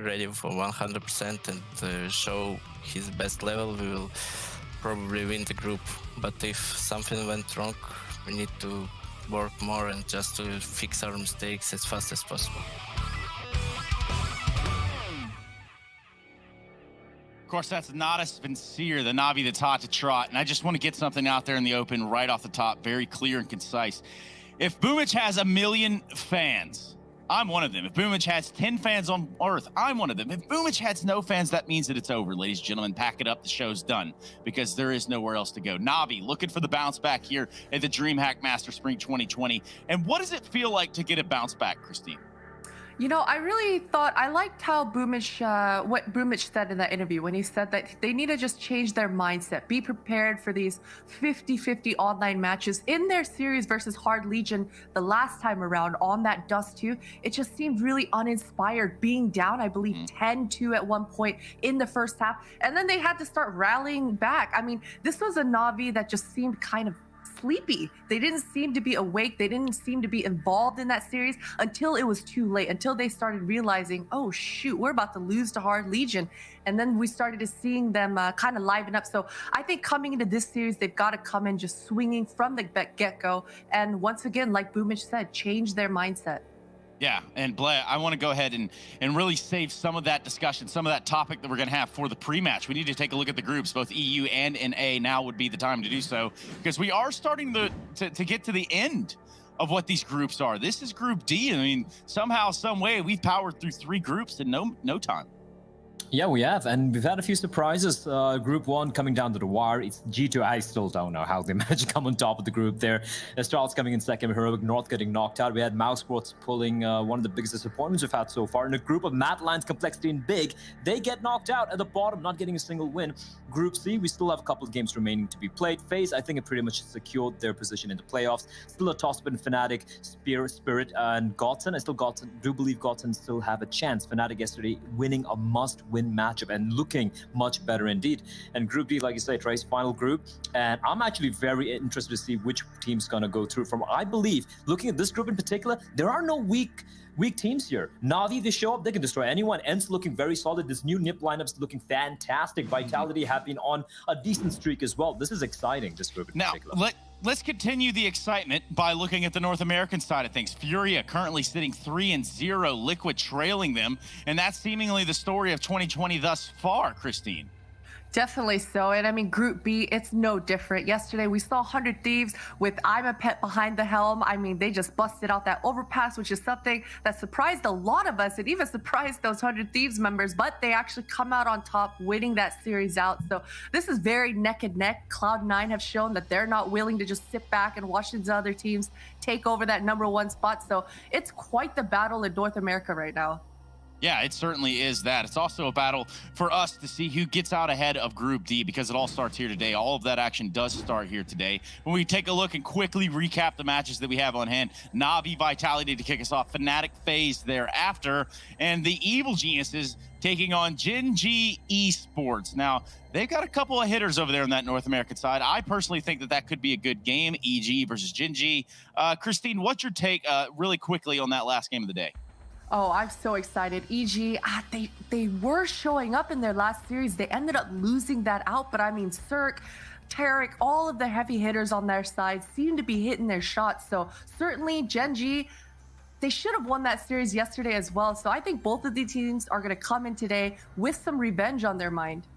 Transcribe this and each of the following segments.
ready for 100% and show his best level, we will probably win the group. But if something went wrong, we need to work more and just to fix our mistakes as fast as possible. Of course, that's not a sincere, the Na'Vi that's hot to trot. And I just want to get something out there in the open right off the top, very clear and concise. If Boomich has 1 million fans, I'm one of them. If Boomich has 10 fans on Earth, I'm one of them. If Boomich has no fans, that means that it's over, ladies and gentlemen. Pack it up, the show's done, because there is nowhere else to go. Na'Vi looking for the bounce back here at the DreamHack Master Spring 2020. And what does it feel like to get a bounce back, Christine? You know, I really thought, I liked how what Boomich said in that interview when he said that they need to just change their mindset, be prepared for these 50-50 online matches in their series versus Hard Legion the last time around on that Dust 2. It just seemed really uninspired, being down, I believe, 10-2 at one point in the first half. And then they had to start rallying back. I mean, this was a Na'Vi that just seemed kind of sleepy. They didn't seem to be awake. They didn't seem to be involved in that series until it was too late, until they started realizing, oh shoot, we're about to lose to Hard Legion. And then we started to seeing them kind of liven up. So I think coming into this series, they've got to come in just swinging from the get-go. And once again, like Boomich said, change their mindset. Yeah, and Blair, I want to go ahead and really save some of that discussion, some of that topic that we're going to have for the pre-match. We need to take a look at the groups, both EU and NA. Now would be the time to do so, because we are starting to get to the end of what these groups are. This is Group D. I mean, somehow, some way, we've powered through 3 groups in no time. Yeah, we have, and we've had a few surprises. Group 1 coming down to the wire. It's G2. I still don't know how they managed to come on top of the group there. Astralis coming in second, Heroic North getting knocked out. We had Mousesports pulling one of the biggest disappointments we've had so far. In a group of Mad Lions, Complexity, and Big, they get knocked out at the bottom, not getting a single win. Group C, we still have a couple of games remaining to be played. Faze, I think it pretty much secured their position in the playoffs. Still a toss-up in Fnatic, Spirit, and Godson. I do believe Godson still have a chance. Fnatic yesterday winning a must-win matchup and looking much better indeed. And Group D, like you say, Trey's final group. And I'm actually very interested to see which team's going to go through. From I believe, looking at this group in particular, there are no weak teams here. Na'Vi, they show up, they can destroy anyone. ENCE looking very solid. This new NIP lineup's looking fantastic. Vitality have been on a decent streak as well. This is exciting, this group in particular. Let's continue the excitement by looking at the North American side of things. Furia currently sitting 3-0, Liquid trailing them, and that's seemingly the story of 2020 thus far, Christine. Definitely so. And I mean, Group B, it's no different. Yesterday, we saw 100 Thieves with I'm a Pet behind the helm. I mean, they just busted out that Overpass, which is something that surprised a lot of us. It even surprised those 100 Thieves members, but they actually come out on top, winning that series out. So this is very neck and neck. Cloud9 have shown that they're not willing to just sit back and watch these other teams take over that #1 spot. So it's quite the battle in North America right now. Yeah, it certainly is that. It's also a battle for us to see who gets out ahead of Group D, because it all starts here today. All of that action does start here today. When we take a look and quickly recap the matches that we have on hand, Na'Vi Vitality to kick us off, Fnatic Faze thereafter, and the Evil Geniuses taking on Gen.G Esports. Now, they've got a couple of hitters over there on that North American side. I personally think that could be a good game, EG versus Gen.G. Christine, what's your take really quickly on that last game of the day? Oh, I'm so excited. EG, they were showing up in their last series. They ended up losing that out, but I mean, Cirque, Tarek, all of the heavy hitters on their side seem to be hitting their shots. So certainly Gen.G, they should have won that series yesterday as well. So I think both of these teams are going to come in today with some revenge on their mind.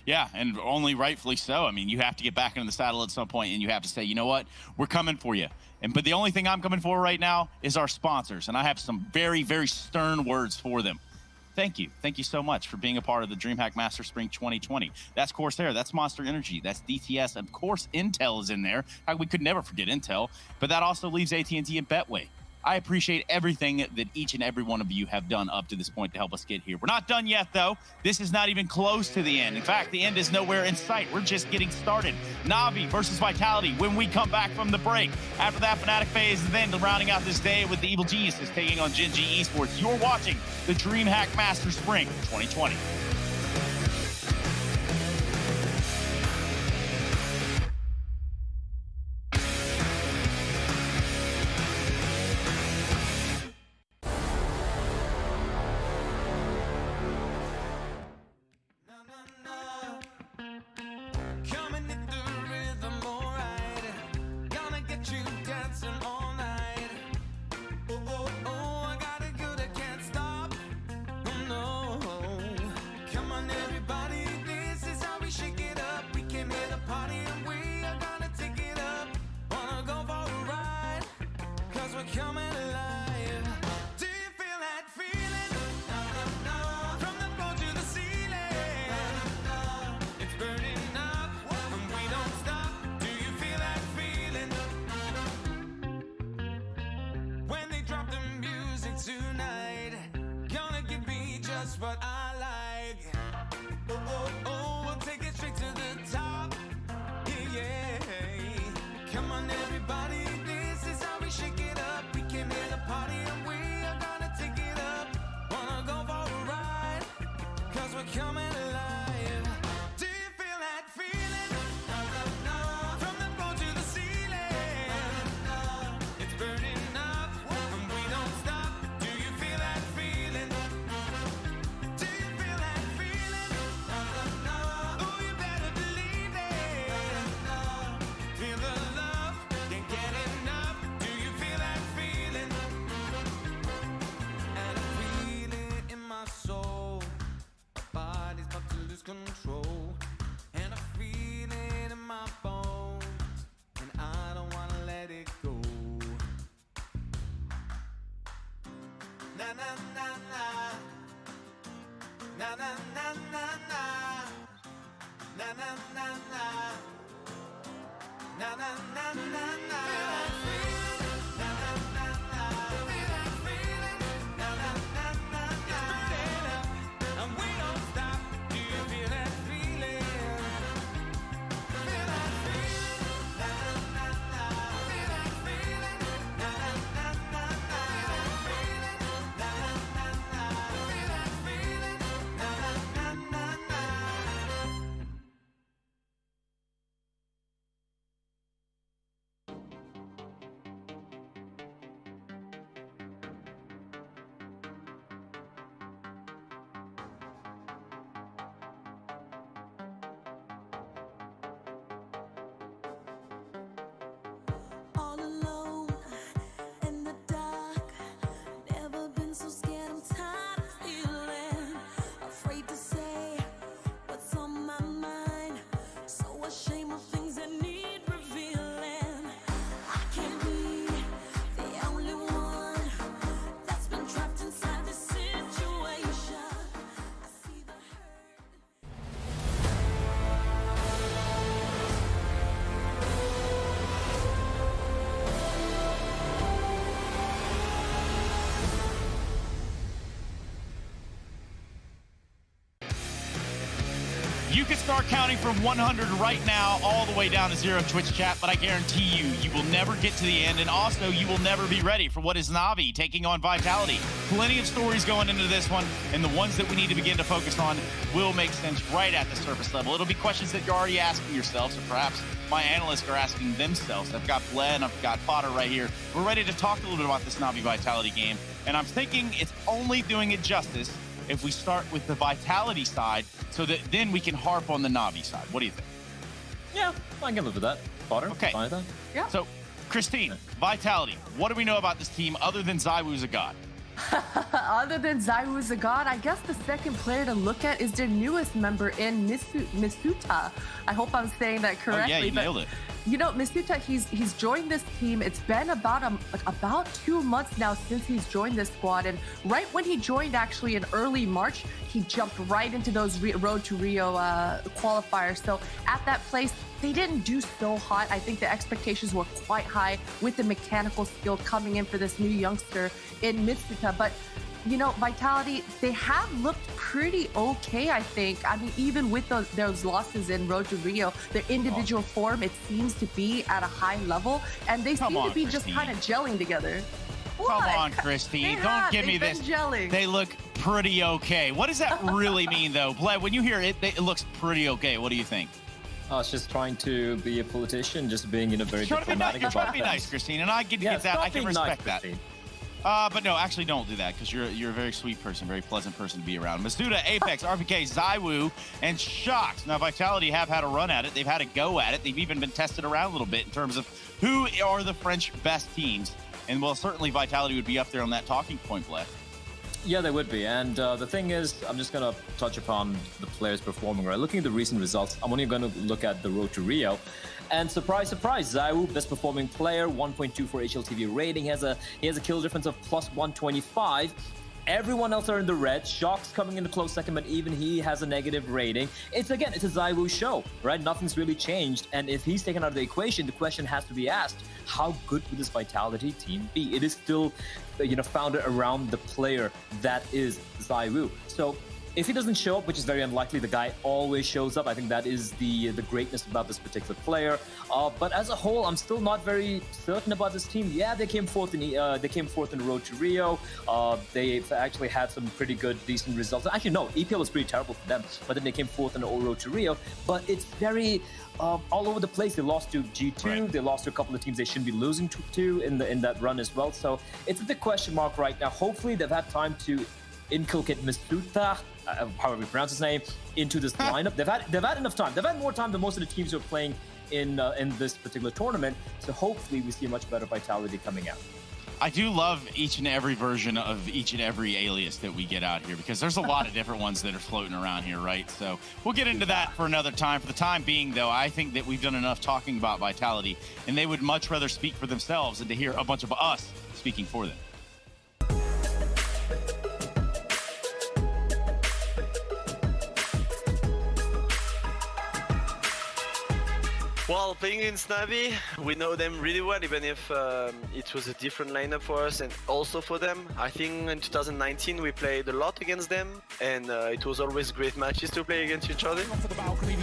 Yeah, and only rightfully so. I mean, you have to get back into the saddle at some point, and you have to say, you know what, we're coming for you. But the only thing I'm coming for right now is our sponsors, and I have some very, very stern words for them. Thank you. Thank you so much for being a part of the DreamHack Master Spring 2020. That's Corsair, that's Monster Energy, that's DTS, and of course Intel is in there. We could never forget Intel, but that also leaves AT&T and Betway. I appreciate everything that each and every one of you have done up to this point to help us get here. We're not done yet, though. This is not even close to the end. In fact, the end is nowhere in sight. We're just getting started. Na'Vi versus Vitality when we come back from the break. After that, Fnatic Faze, and then rounding out this day with the Evil Geniuses taking on Gen.G Esports. You're watching the DreamHack Master Spring 2020. just what I like. Oh, oh, oh, we'll take it straight to the top. Yeah, yeah. Come on, everybody, this is how we shake it up. We came here to party and we are gonna take it up. Wanna go for a ride? Cause we're coming alive. Do you feel that feeling? From the floor to the ceiling. It's burning up and we don't stop. Do you feel that feeling? Do you feel that feeling? Oh, you better believe it. Feel the love, can't get enough. Do you feel that feeling? And I feel it in my soul. Body's about to lose control, and I feel it in my bones, and I don't wanna let it go. Na na na na, na na na na na, na na na na, na na na na na. Na na na na, feel that feeling. Na na na na na, and we don't stop. Do you feel that feeling? Feel that feeling? Na na na na. Feel that feeling? Na na na na na. Feel that feeling? Na na na na. Feel that feeling? Na na na na. All alone in the dark, never been so scared. I'm tired of feeling afraid to say what's on my mind. So ashamed of things that need revealing. I can't be the only one that's been trapped inside this situation. I see the hurt. You can start counting from 100 right now all the way down to 0 Twitch chat, but I guarantee you, you will never get to the end, and also you will never be ready for what is Na'Vi taking on Vitality. Plenty of stories going into this one, and the ones that we need to begin to focus on will make sense right at the surface level. It'll be questions that you're already asking yourselves, or perhaps my analysts are asking themselves. I've got Bled and I've got Potter right here. We're ready to talk a little bit about this Na'Vi Vitality game, and I'm thinking it's only doing it justice if we start with the Vitality side, so that then we can harp on the Na'Vi side. What do you think? Yeah, I can live with that. Potter, Okay. fine with that. Yeah. So, Christine, Vitality, what do we know about this team other than Zywoo's a god? Other than Zywoo's a god, I guess the second player to look at is their newest member in Misuta. I hope I'm saying that correctly. Oh, yeah, you but, nailed it. You know, Misuta, he's joined this team. It's been about 2 months now since he's joined this squad. And right when he joined, actually in early March, he jumped right into those Road to Rio qualifiers. So at that place, they didn't do so hot. I think the expectations were quite high with the mechanical skill coming in for this new youngster in Misuta. But you know, Vitality, they have looked pretty okay, I think. I mean, even with those losses in Road to Rio, their individual form, it seems to be at a high level, and they seem to be just kind of gelling together. Come on, Christine. Don't give me this. Gelling. They look pretty okay. What does that really mean, though? Bled, when you hear it, it looks pretty okay. What do you think? I was just trying to be a politician, just being very diplomatic You're trying about to be nice, things. Christine, and I get Yeah, that. stop I can being nice, respect that. Christine. But no, actually don't do that, because you're a very sweet person, very pleasant person to be around. Masuda, Apex, RPK, Zywoo, and Shox. Now, Vitality have had a run at it. They've had a go at it. They've even been tested around a little bit in terms of who are the French best teams. And, well, certainly Vitality would be up there on that talking point, Bled. Yeah, they would be. And the thing is, I'm just going to touch upon the players performing, right? Looking at the recent results, I'm only going to look at the Road to Rio. And surprise, surprise, Zywoo, best performing player, 1.24 HLTV rating. He has a kill difference of plus 125. Everyone else are in the red. Shock's coming in the close second, but even he has a negative rating. It's a ZywOo show, right? Nothing's really changed. And if he's taken out of the equation, the question has to be asked, how good would this Vitality team be? It is still, founded around the player that is ZywOo. So if he doesn't show up, which is very unlikely, the guy always shows up. I think that is the greatness about this particular player. But as a whole, I'm still not very certain about this team. Yeah, they came fourth in the road to Rio. They've actually had some pretty good, decent results. Actually, no, EPL was pretty terrible for them, but then they came fourth in the road to Rio. But it's very all over the place. They lost to G2. Right. They lost to a couple of teams they shouldn't be losing to in that run as well. So it's a big question mark right now. Hopefully, they've had time to inculcate Misuta, however you pronounce his name, into this lineup. They've had enough time. They've had more time than most of the teams who are playing in this particular tournament. So hopefully we see a much better Vitality coming out. I do love each and every version of each and every alias that we get out here, because there's a lot of different ones that are floating around here, right? So we'll get into that for another time. For the time being, though, I think that we've done enough talking about Vitality, and they would much rather speak for themselves than to hear a bunch of us speaking for them. Well, playing against Navi, we know them really well, even if it was a different lineup for us and also for them. I think in 2019 we played a lot against them, and it was always great matches to play against each other. For the balcony,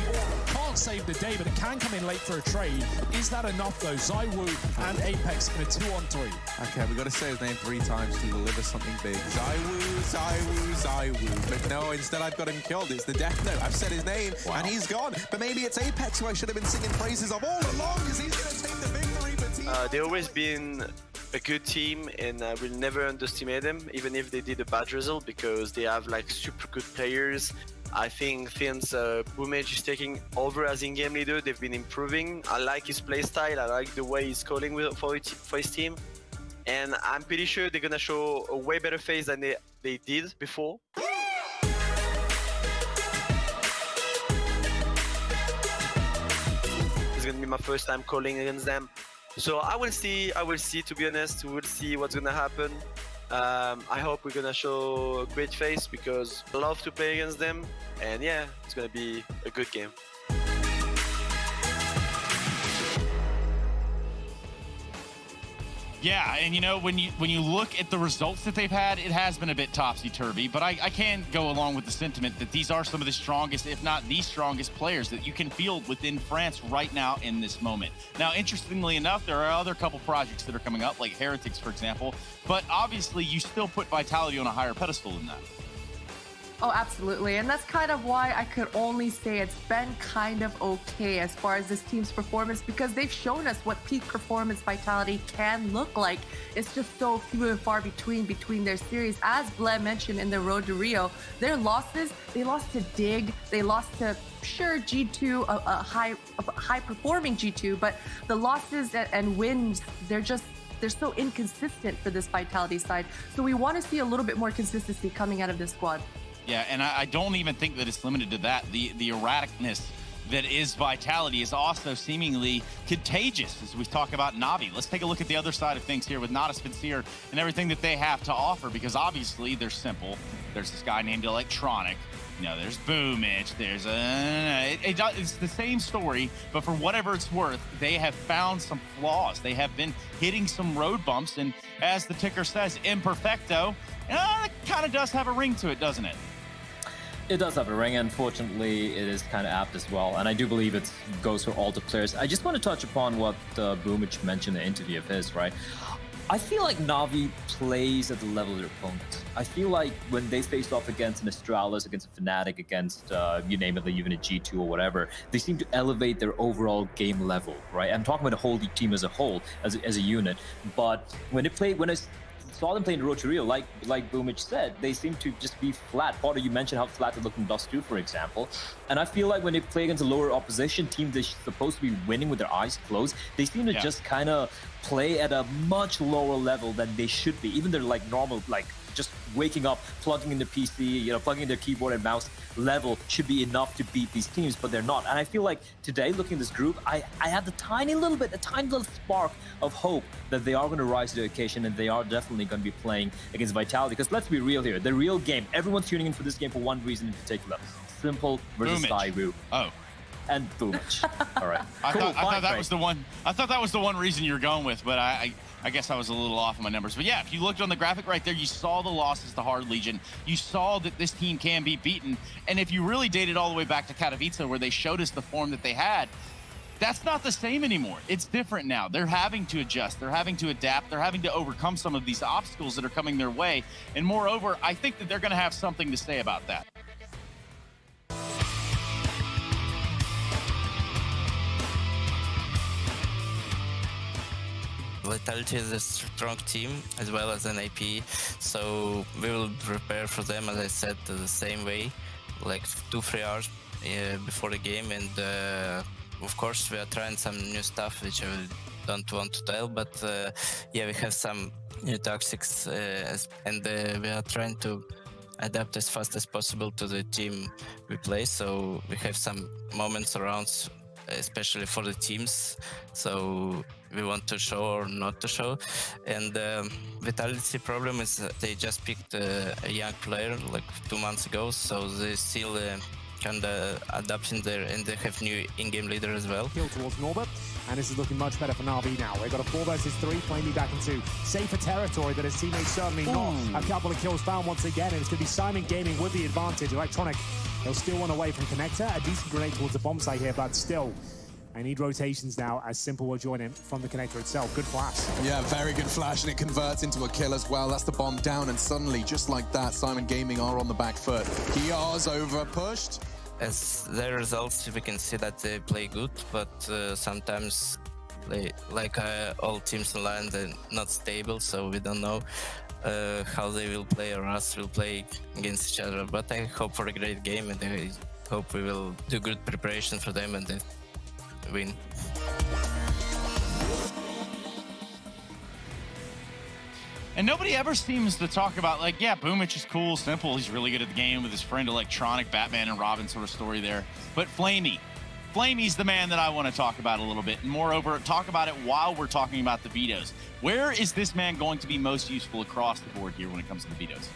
can't save the day, but it can come in late for a trade. Is that enough though? ZywOo and Apex in a 2-on-3. Okay, we got to say his name 3 times to deliver something big. ZywOo. But no, instead I've got him killed. It's the death note. I've said his name and he's gone. But maybe it's Apex who I should have been singing praises of all along, because he's going to take the victory. But they've always been a good team, and we'll never underestimate them, even if they did a bad result, because they have like super good players. I think since Boomage is taking over as in-game leader, they've been improving. I like his playstyle. I like the way he's calling for his team, and I'm pretty sure they're gonna show a way better Faze than they did before. Gonna be my first time calling against them, so I will see, to be honest. We'll see what's gonna happen. I hope we're gonna show a great face, because I love to play against them, and yeah, it's gonna be a good game. Yeah, and when you look at the results that they've had, it has been a bit topsy-turvy, but I can go along with the sentiment that these are some of the strongest, if not the strongest players that you can field within France right now in this moment. Now, interestingly enough, there are other couple projects that are coming up, like Heretics, for example, but obviously you still put Vitality on a higher pedestal than that. Oh, absolutely. And that's kind of why I could only say it's been kind of okay as far as this team's performance, because they've shown us what peak performance Vitality can look like. It's just so few and far between their series. As Blem mentioned in the road to Rio, their losses, they lost to Dig, they lost to, sure, G2, a high performing G2, but the losses and wins, they're so inconsistent for this Vitality side. So we want to see a little bit more consistency coming out of this squad. Yeah, and I don't even think that it's limited to that. The erraticness that is Vitality is also seemingly contagious as we talk about Navi. Let's take a look at the other side of things here with Nada Spinsier and everything that they have to offer, because obviously they're simple. There's this guy named Electronic. There's Boomage. There's it's the same story, but for whatever it's worth, they have found some flaws. They have been hitting some road bumps, and as the ticker says, imperfecto. It kind of does have a ring to it, doesn't it? It does have a ring. Unfortunately, it is kind of apt as well, and I do believe it goes for all the players. I just want to touch upon what Boomage mentioned in the interview of his, right? I feel like Navi plays at the level of their opponents. I feel like when they face off against an Astralis, against a Fnatic, against, you name it, even a G2 or whatever, they seem to elevate their overall game level, right? I'm talking about the whole team as a whole, as a unit. But when I saw them play in the road to Rio, like Boomage said, they seem to just be flat. Potter, you mentioned how flat they look in Dust 2, for example. And I feel like when they play against a lower opposition team they're supposed to be winning with their eyes closed, they seem to just kind of play at a much lower level than they should be. Even their normal just waking up, plugging in the PC, plugging in their keyboard and mouse level should be enough to beat these teams, but they're not. And I feel like today, looking at this group, I had a tiny little spark of hope that they are going to rise to the occasion and they are definitely going to be playing against Vitality. Because let's be real here, the real game, everyone's tuning in for this game for one reason in particular: Simple versus Zywoo. Oh. And Boomich. All right. I thought that was the one. I thought that was the one reason you're going with, but I guess I was a little off on my numbers. But yeah, if you looked on the graphic right there, you saw the losses to Hard Legion. You saw that this team can be beaten. And if you really dated all the way back to Katowice, where they showed us the form that they had, that's not the same anymore. It's different now. They're having to adjust. They're having to adapt. They're having to overcome some of these obstacles that are coming their way. And moreover, I think that they're going to have something to say about that. Vitality is a strong team as well as an AP, so we will prepare for them, as I said, the same way, like 2-3 hours before the game. And of course we are trying some new stuff which I don't want to tell, but yeah, we have some new tactics and we are trying to adapt as fast as possible to the team we play. So we have some moments around, especially for the teams, so we want to show or not to show. And Vitality problem is they just picked a young player like 2 months ago, so they still kind of adapting there, and they have new in-game leader as well. Kill towards Norbert, and this is looking much better for Na'Vi now. They've got a 4 versus 3, playing me back into safer territory that his teammates certainly not. A couple of kills found once again, and it's going to be Simon Gaming with the advantage. Electronic, they'll steal one away from Connector. A decent grenade towards the bomb site here, but still, I need rotations now as Simple will join in from the connector itself. Good flash. Yeah, very good flash, and it converts into a kill as well. That's the bomb down, and suddenly, just like that, Simon Gaming are on the back foot. Kiar's over pushed. As their results, we can see that they play good, but sometimes, like all teams in line, they're not stable, so we don't know how they will play or us will play against each other. But I hope for a great game, and I hope we will do good preparation for them and then win. And nobody ever seems to talk about, like, yeah, Boomich is cool, Simple, he's really good at the game with his friend Electronic, Batman and Robin sort of story there. But Flamey's the man that I want to talk about a little bit. And moreover, talk about it while we're talking about the vetoes. Where is this man going to be most useful across the board here when it comes to the vetoes?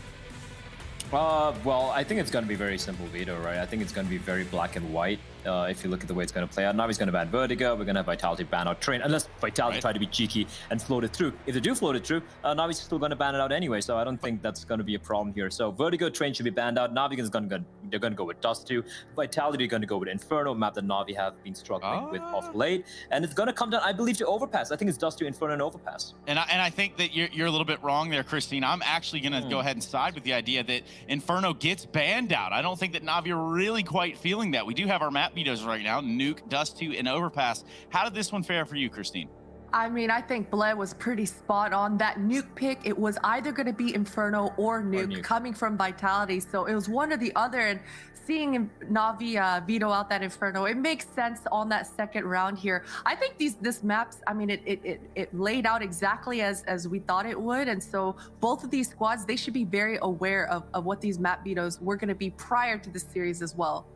Well, I think it's going to be very simple veto, right? I think it's going to be very black and white. If you look at the way it's going to play out. Navi's going to ban Vertigo, we're going to have Vitality ban out Train, unless Vitality try to be cheeky and float it through. If they do float it through, Navi's still going to ban it out anyway, so I don't think that's going to be a problem here. So Vertigo, Train should be banned out. Navi is going to they're going to go with Dust 2. Vitality are going to go with Inferno, map that Navi have been struggling with of late. And it's going to come down, I believe, to Overpass. I think it's Dust 2, Inferno, and Overpass. And I think that you're a little bit wrong there, Christine. I'm actually going to go ahead and side with the idea that Inferno gets banned out. I don't think that Navi are really quite feeling that. We do have our map vetoes right now. Nuke, Dust 2, and Overpass. How did this one fare for you, Christine? I mean, I think Bled was pretty spot on. That Nuke pick, it was either going to be Inferno or Nuke coming from Vitality. So it was one or the other. And seeing Navi veto out that Inferno, it makes sense on that second round here. I think this maps, I mean, it laid out exactly as we thought it would. And so both of these squads, they should be very aware of what these map vetoes were going to be prior to the series as well.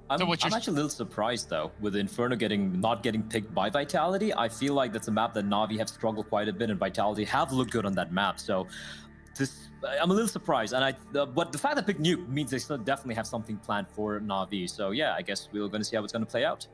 I'm actually a little surprised though, with Inferno not getting picked by Vitality. I feel like that's a map that Navi have struggled quite a bit, and Vitality have looked good on that map. So I'm a little surprised, and but the fact that picked Nuke means they still definitely have something planned for Navi. So yeah, I guess we're going to see how it's going to play out.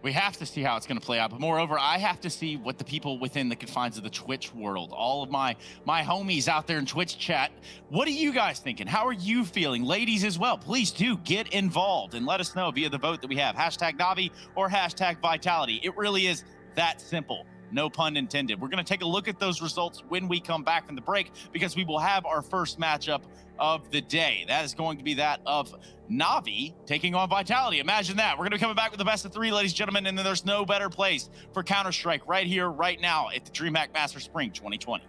We have to see how it's going to play out, but moreover, I have to see what the people within the confines of the Twitch world, all of my homies out there in Twitch chat, what are you guys thinking? How are you feeling? Ladies as well, please do get involved and let us know via the vote that we have, #Navi or #Vitality. It really is that simple. No pun intended. We're going to take a look at those results when we come back from the break, because we will have our first matchup of the day. That is going to be that of Navi taking on Vitality. Imagine that. We're going to be coming back with the best of 3, ladies and gentlemen, and then there's no better place for Counter-Strike right here, right now at the DreamHack Master Spring 2020.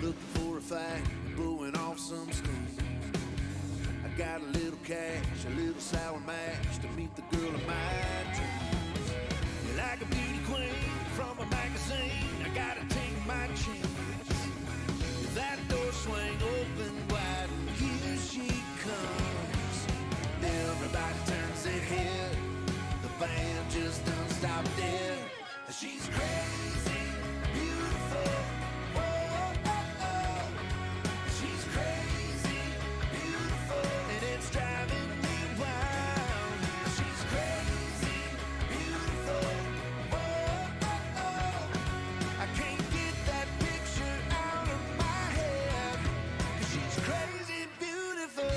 looking for a fight, blowing off some steam. I got a little cash, a little sour mash to meet the girl of my dreams. You're like a beauty queen from a magazine. I gotta take my chance. If that door swing open wide, and here she comes. Everybody turns their head. The band just don't stop dead. She's crazy, beautiful. Whoa, oh, oh. She's crazy, beautiful, and it's driving me wild. She's crazy, beautiful. Whoa, oh, oh. I can't get that picture out of my head. 'Cause she's crazy, beautiful.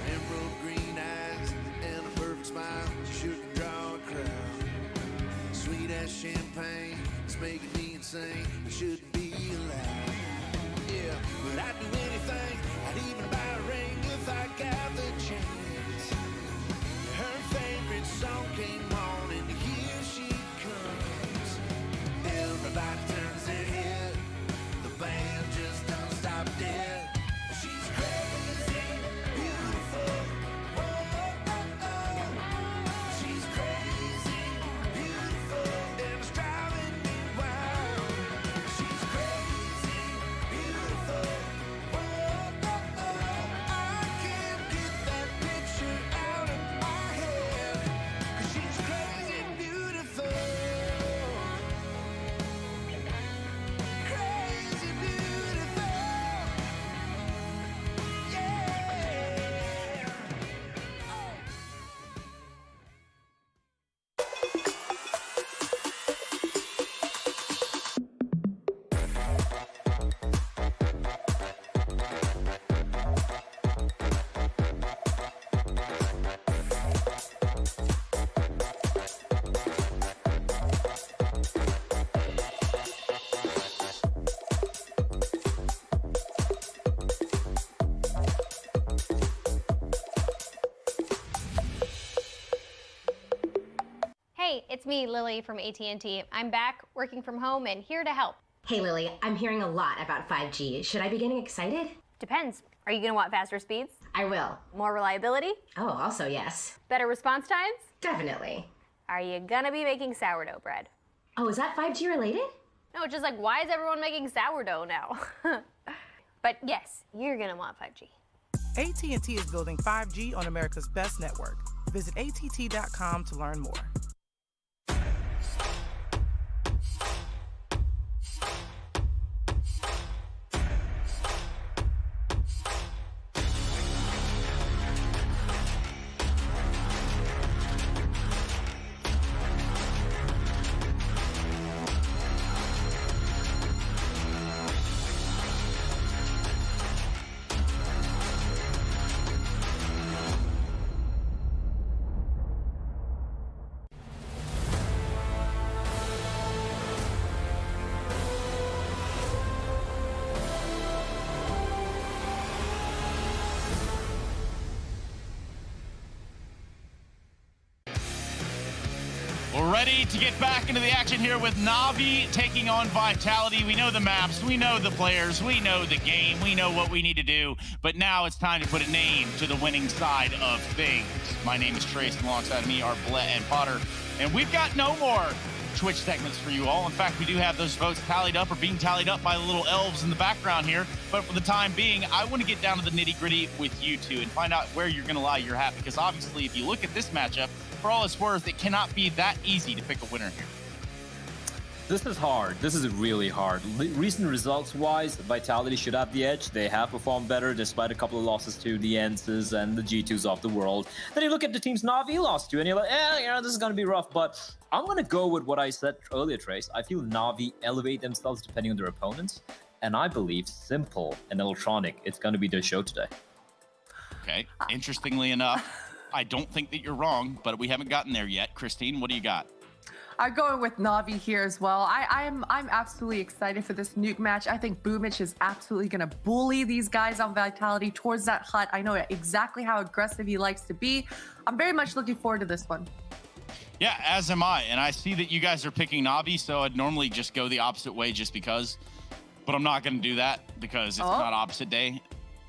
Emerald green eyes and a perfect smile, she sure can draw a crowd. Sweet as champagne, it's making me insane. It shouldn't be allowed. Yeah, but I'd do anything. I'd even buy a ring if I got the chance. Her favorite song came on, and here she comes. Everybody turns their head. The band just don't stop dead. She's crazy, beautiful. Whoa, oh, oh. She's crazy, beautiful, and it's driving me wild. She's crazy, beautiful. Whoa, oh, oh. I can't get that picture out of my head. 'Cause she's crazy, beautiful. Crazy, beautiful. Yeah. Hey, it's me, Lily from AT&T. I'm back, working from home, and here to help. Hey Lily, I'm hearing a lot about 5G. Should I be getting excited? Depends. Are you gonna want faster speeds? I will. More reliability? Oh, also yes. Better response times? Definitely. Are you gonna be making sourdough bread? Oh, is that 5G related? No, it's just like, why is everyone making sourdough now? But yes, you're gonna want 5G. AT&T is building 5G on America's best network. Visit att.com to learn more. We're ready to get back into the action here with Na'Vi taking on Vitality. We know the maps, we know the players, we know the game, we know what we need to do, but now it's time to put a name to the winning side of things. My name is Trace, and alongside me are Blett and Potter, and we've got no more Twitch segments for you all. In fact, we do have those votes tallied up or being tallied up by the little elves in the background here, but for the time being, I want to get down to the nitty-gritty with you two and find out where you're going to lie your hat, because obviously if you look at this matchup, for all it's worth, it cannot be that easy to pick a winner here. This is hard. This is really hard. Recent results-wise, Vitality should have the edge. They have performed better despite a couple of losses to the Ences and the G2s of the world. Then you look at the teams Na'Vi lost to, and you're like, this is going to be rough. But I'm going to go with what I said earlier, Trace. I feel Na'Vi elevate themselves depending on their opponents. And I believe Simple and Electronic, it's going to be their show today. Okay, interestingly enough, I don't think that you're wrong, but we haven't gotten there yet. Christine, what do you got? I'm going with Na'Vi here as well. I'm absolutely excited for this Nuke match. I think Boomich is absolutely going to bully these guys on Vitality towards that hut. I know exactly how aggressive he likes to be. I'm very much looking forward to this one. Yeah, as am I. And I see that you guys are picking Na'Vi, so I'd normally just go the opposite way just because. But I'm not going to do that because it's not opposite day.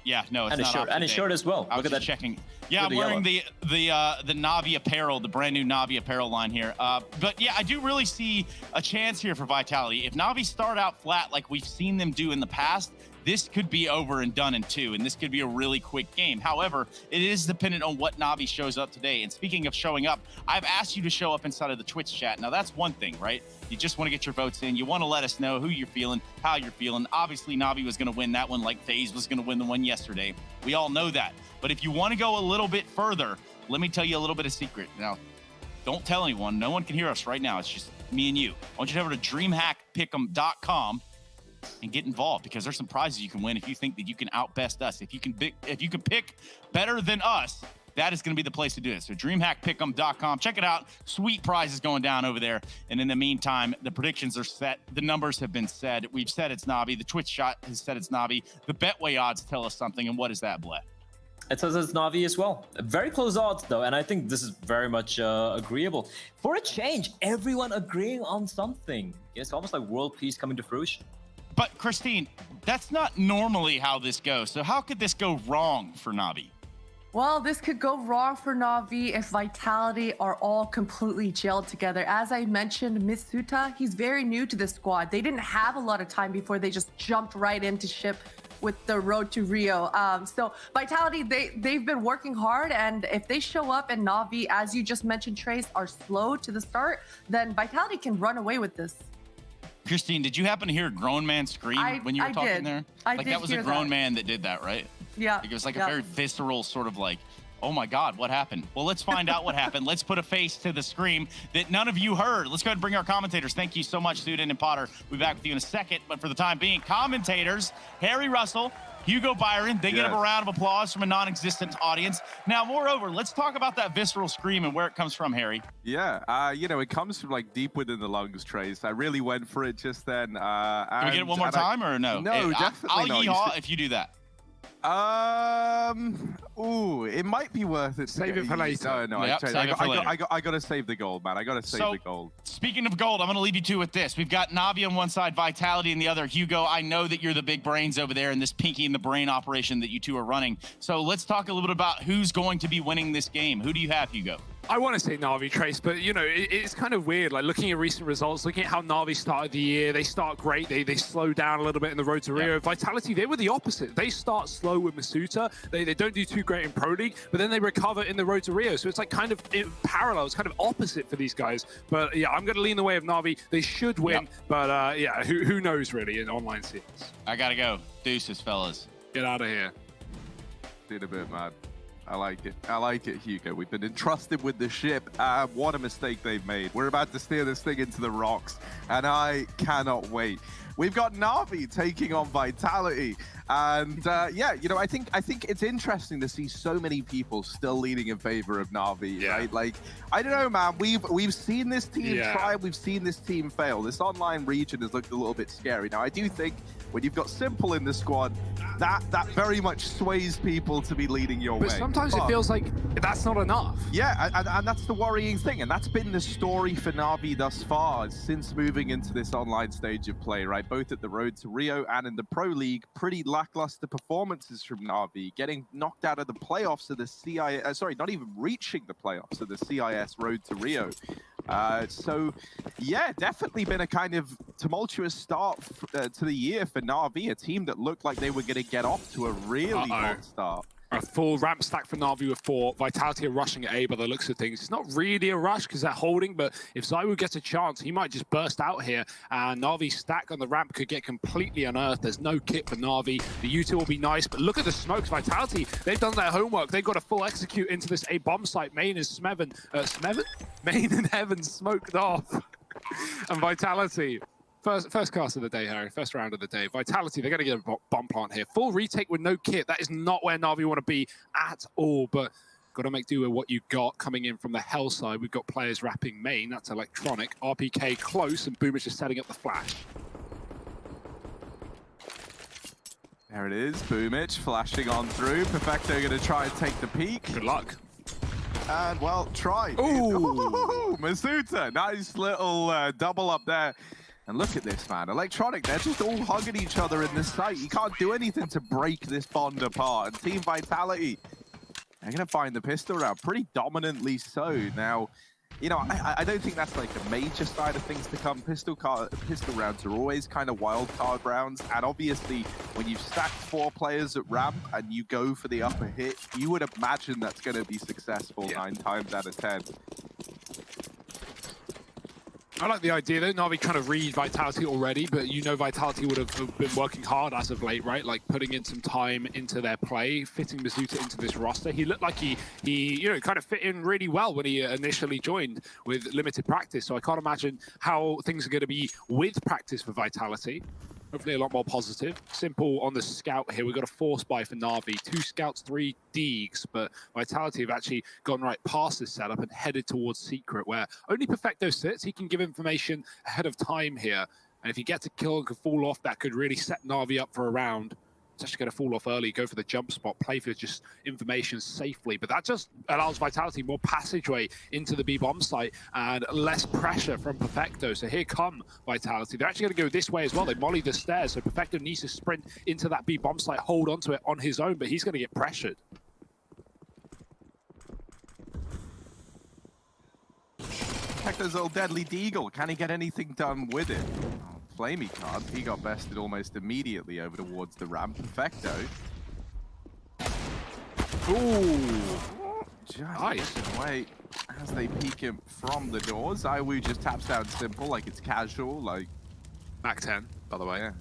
Yeah, no, it's not opposite day. And it's short as well. I was just checking. Yeah, I'm wearing the Na'Vi apparel, the brand new Na'Vi apparel line here. But yeah, I do really see a chance here for Vitality. If Na'Vi start out flat like we've seen them do in the past, this could be over and done in 2, and this could be a really quick game. However, it is dependent on what Na'Vi shows up today. And speaking of showing up, I've asked you to show up inside of the Twitch chat. Now, that's one thing, right? You just want to get your votes in. You want to let us know who you're feeling, how you're feeling. Obviously, Na'Vi was going to win that one like Faze was going to win the one yesterday. We all know that. But if you want to go a little bit further, let me tell you a little bit of secret. Now, don't tell anyone. No one can hear us right now. It's just me and you. I want you to head over to DreamHackPick'em.com and get involved, because there's some prizes you can win if you think that you can outbest us. If you can pick better than us, that is going to be the place to do it. So DreamHackPick'em.com. Check it out. Sweet prizes going down over there. And in the meantime, the predictions are set. The numbers have been said. We've said it's Na'Vi. The Twitch shot has said it's Na'Vi. The Betway odds tell us something. And what is that, Blett? It says it's Na'Vi as well. Very close odds, though, and I think this is very much agreeable. For a change, everyone agreeing on something. It's almost like world peace coming to fruition. But, Christine, that's not normally how this goes. So how could this go wrong for Na'Vi? Well, this could go wrong for Na'Vi if Vitality are all completely gelled together. As I mentioned, Mitsuta, he's very new to this squad. They didn't have a lot of time before they just jumped right into ship with the road to Rio. So Vitality, they've been working hard, and if they show up and Na'Vi, as you just mentioned, Trace, are slow to the start, then Vitality can run away with this. Christine, did you happen to hear a grown man scream when you were talking there? Like that was a grown man that did that, right? Yeah. It was like a very visceral sort of like, oh my God, what happened? Well, let's find out what happened. Let's put a face to the scream that none of you heard. Let's go ahead and bring our commentators. Thank you so much, Student and Potter. We'll be back with you in a second. But for the time being, commentators, Harry Russell, Hugo Byron, they get a round of applause from a non-existent audience. Now, moreover, let's talk about that visceral scream and where it comes from, Harry. Yeah, you know, it comes from like deep within the lungs, Trace. I really went for it just then. Can we get it one more time or no? No, definitely not. I'll yeehaw if you do that. Ooh, it might be worth it. Save it for later. No, Yep, I gotta save the gold, man. I gotta save the gold. Speaking of gold, I'm gonna leave you two with this. We've got Na'Vi on one side, Vitality on the other. Hugo, I know that you're the big brains over there in this pinky in the brain operation that you two are running. So let's talk a little bit about who's going to be winning this game. Who do you have, Hugo? I want to say Na'Vi, Trace, but you know, it's kind of weird. Like looking at recent results, looking at how Na'Vi started the year, they start great. They slow down a little bit in the road to Rio. Yep. Vitality, they were the opposite. They start slow with Masuta. They don't do too great in Pro League, but then they recover in the road to Rio. So it's like kind of parallel. It's kind of opposite for these guys. But yeah, I'm going to lean the way of Na'Vi. They should win, but yeah, who knows really in online scenes. I gotta go. Deuces, fellas. Get out of here. Did a bit, man. I like it. I like it, Hugo. We've been entrusted with the ship. What a mistake they've made. We're about to steer this thing into the rocks, and I cannot wait. We've got Na'Vi taking on Vitality. And yeah, you know, I think it's interesting to see so many people still leaning in favor of Na'Vi, right? Like, I don't know, man. We've seen this team try, we've seen this team fail. This online region has looked a little bit scary. Now, I do think when you've got Simple in the squad, that very much sways people to be leading your way. But sometimes it feels like that's not enough. Yeah, and that's the worrying thing, and that's been the story for Na'Vi thus far since moving into this online stage of play, right? Both at the Road to Rio and in the Pro League, pretty lackluster performances from Na'Vi, getting knocked out of the playoffs of the CIS, sorry, not even reaching the playoffs of the CIS Road to Rio. So, yeah, definitely been a kind of tumultuous start to the year for Na'Vi, a team that looked like they were going to get off to a really hot start. A full ramp stack for Na'Vi with 4. Vitality are rushing at A by the looks of things. It's not really a rush because they're holding, but if Zywoo gets a chance, he might just burst out here, and Na'Vi's stack on the ramp could get completely unearthed. There's no kit for Na'Vi. The U2 will be nice, but look at the smokes. Vitality, they've done their homework. They've got a full execute into this A bomb site. Main is Smeven. Main and Heaven smoked off. And Vitality. First cast of the day, Harry. First round of the day. Vitality, they're going to get a bomb plant here. Full retake with no kit. That is not where Na'Vi want to be at all. But Got to make do with what you got. Coming in from the Hell side, we've got players wrapping main. That's Electronic. RPK close, and Boomich is setting up the flash. There it is, Boomich flashing on through. Perfecto gonna try and take the peak. Good luck. And well, try. Ooh, Masuta, nice little double up there. And look at this, man. Electronic, they're just all hugging each other in this site. You can't do anything to break this bond apart. And Team Vitality, they're gonna find the pistol round, pretty dominantly so. Now, you know, I don't think that's like a major side of things to come. Pistol rounds are always kind of wild card rounds. And obviously, when you've stacked 4 players at ramp and you go for the upper hit, you would imagine that's going to be successful 9 times out of 10. I like the idea though, Na'Vi trying to read Vitality already, but you know Vitality would have been working hard as of late, right? Like putting in some time into their play, fitting Masuta into this roster. He looked like he you know, kind of fit in really well when he initially joined with limited practice. So I can't imagine how things are going to be with practice for Vitality. Hopefully a lot more positive. Simple on the scout here. We've got a force buy for Na'Vi. 2 scouts, 3 Deegs, but Vitality have actually gone right past this setup and headed towards Secret, where only Perfecto sits. He can give information ahead of time here. And if he gets a kill and can fall off, that could really set Na'Vi up for a round. It's actually going to fall off early, go for the jump spot, play for just information safely. But that just allows Vitality more passageway into the B-bomb site and less pressure from Perfecto. So here come Vitality. They're actually going to go this way as well. They molly the stairs, so Perfecto needs to sprint into that B-bomb site, hold onto it on his own, but he's going to get pressured. Perfecto's old deadly deagle. Can he get anything done with it? Flamey can't. He got bested almost immediately over towards the ramp. Perfecto. Ooh. Just Nice. wait as they peek him from the doors. Iwu just taps down simple, like it's casual, like Mac 10, by the way. Yeah.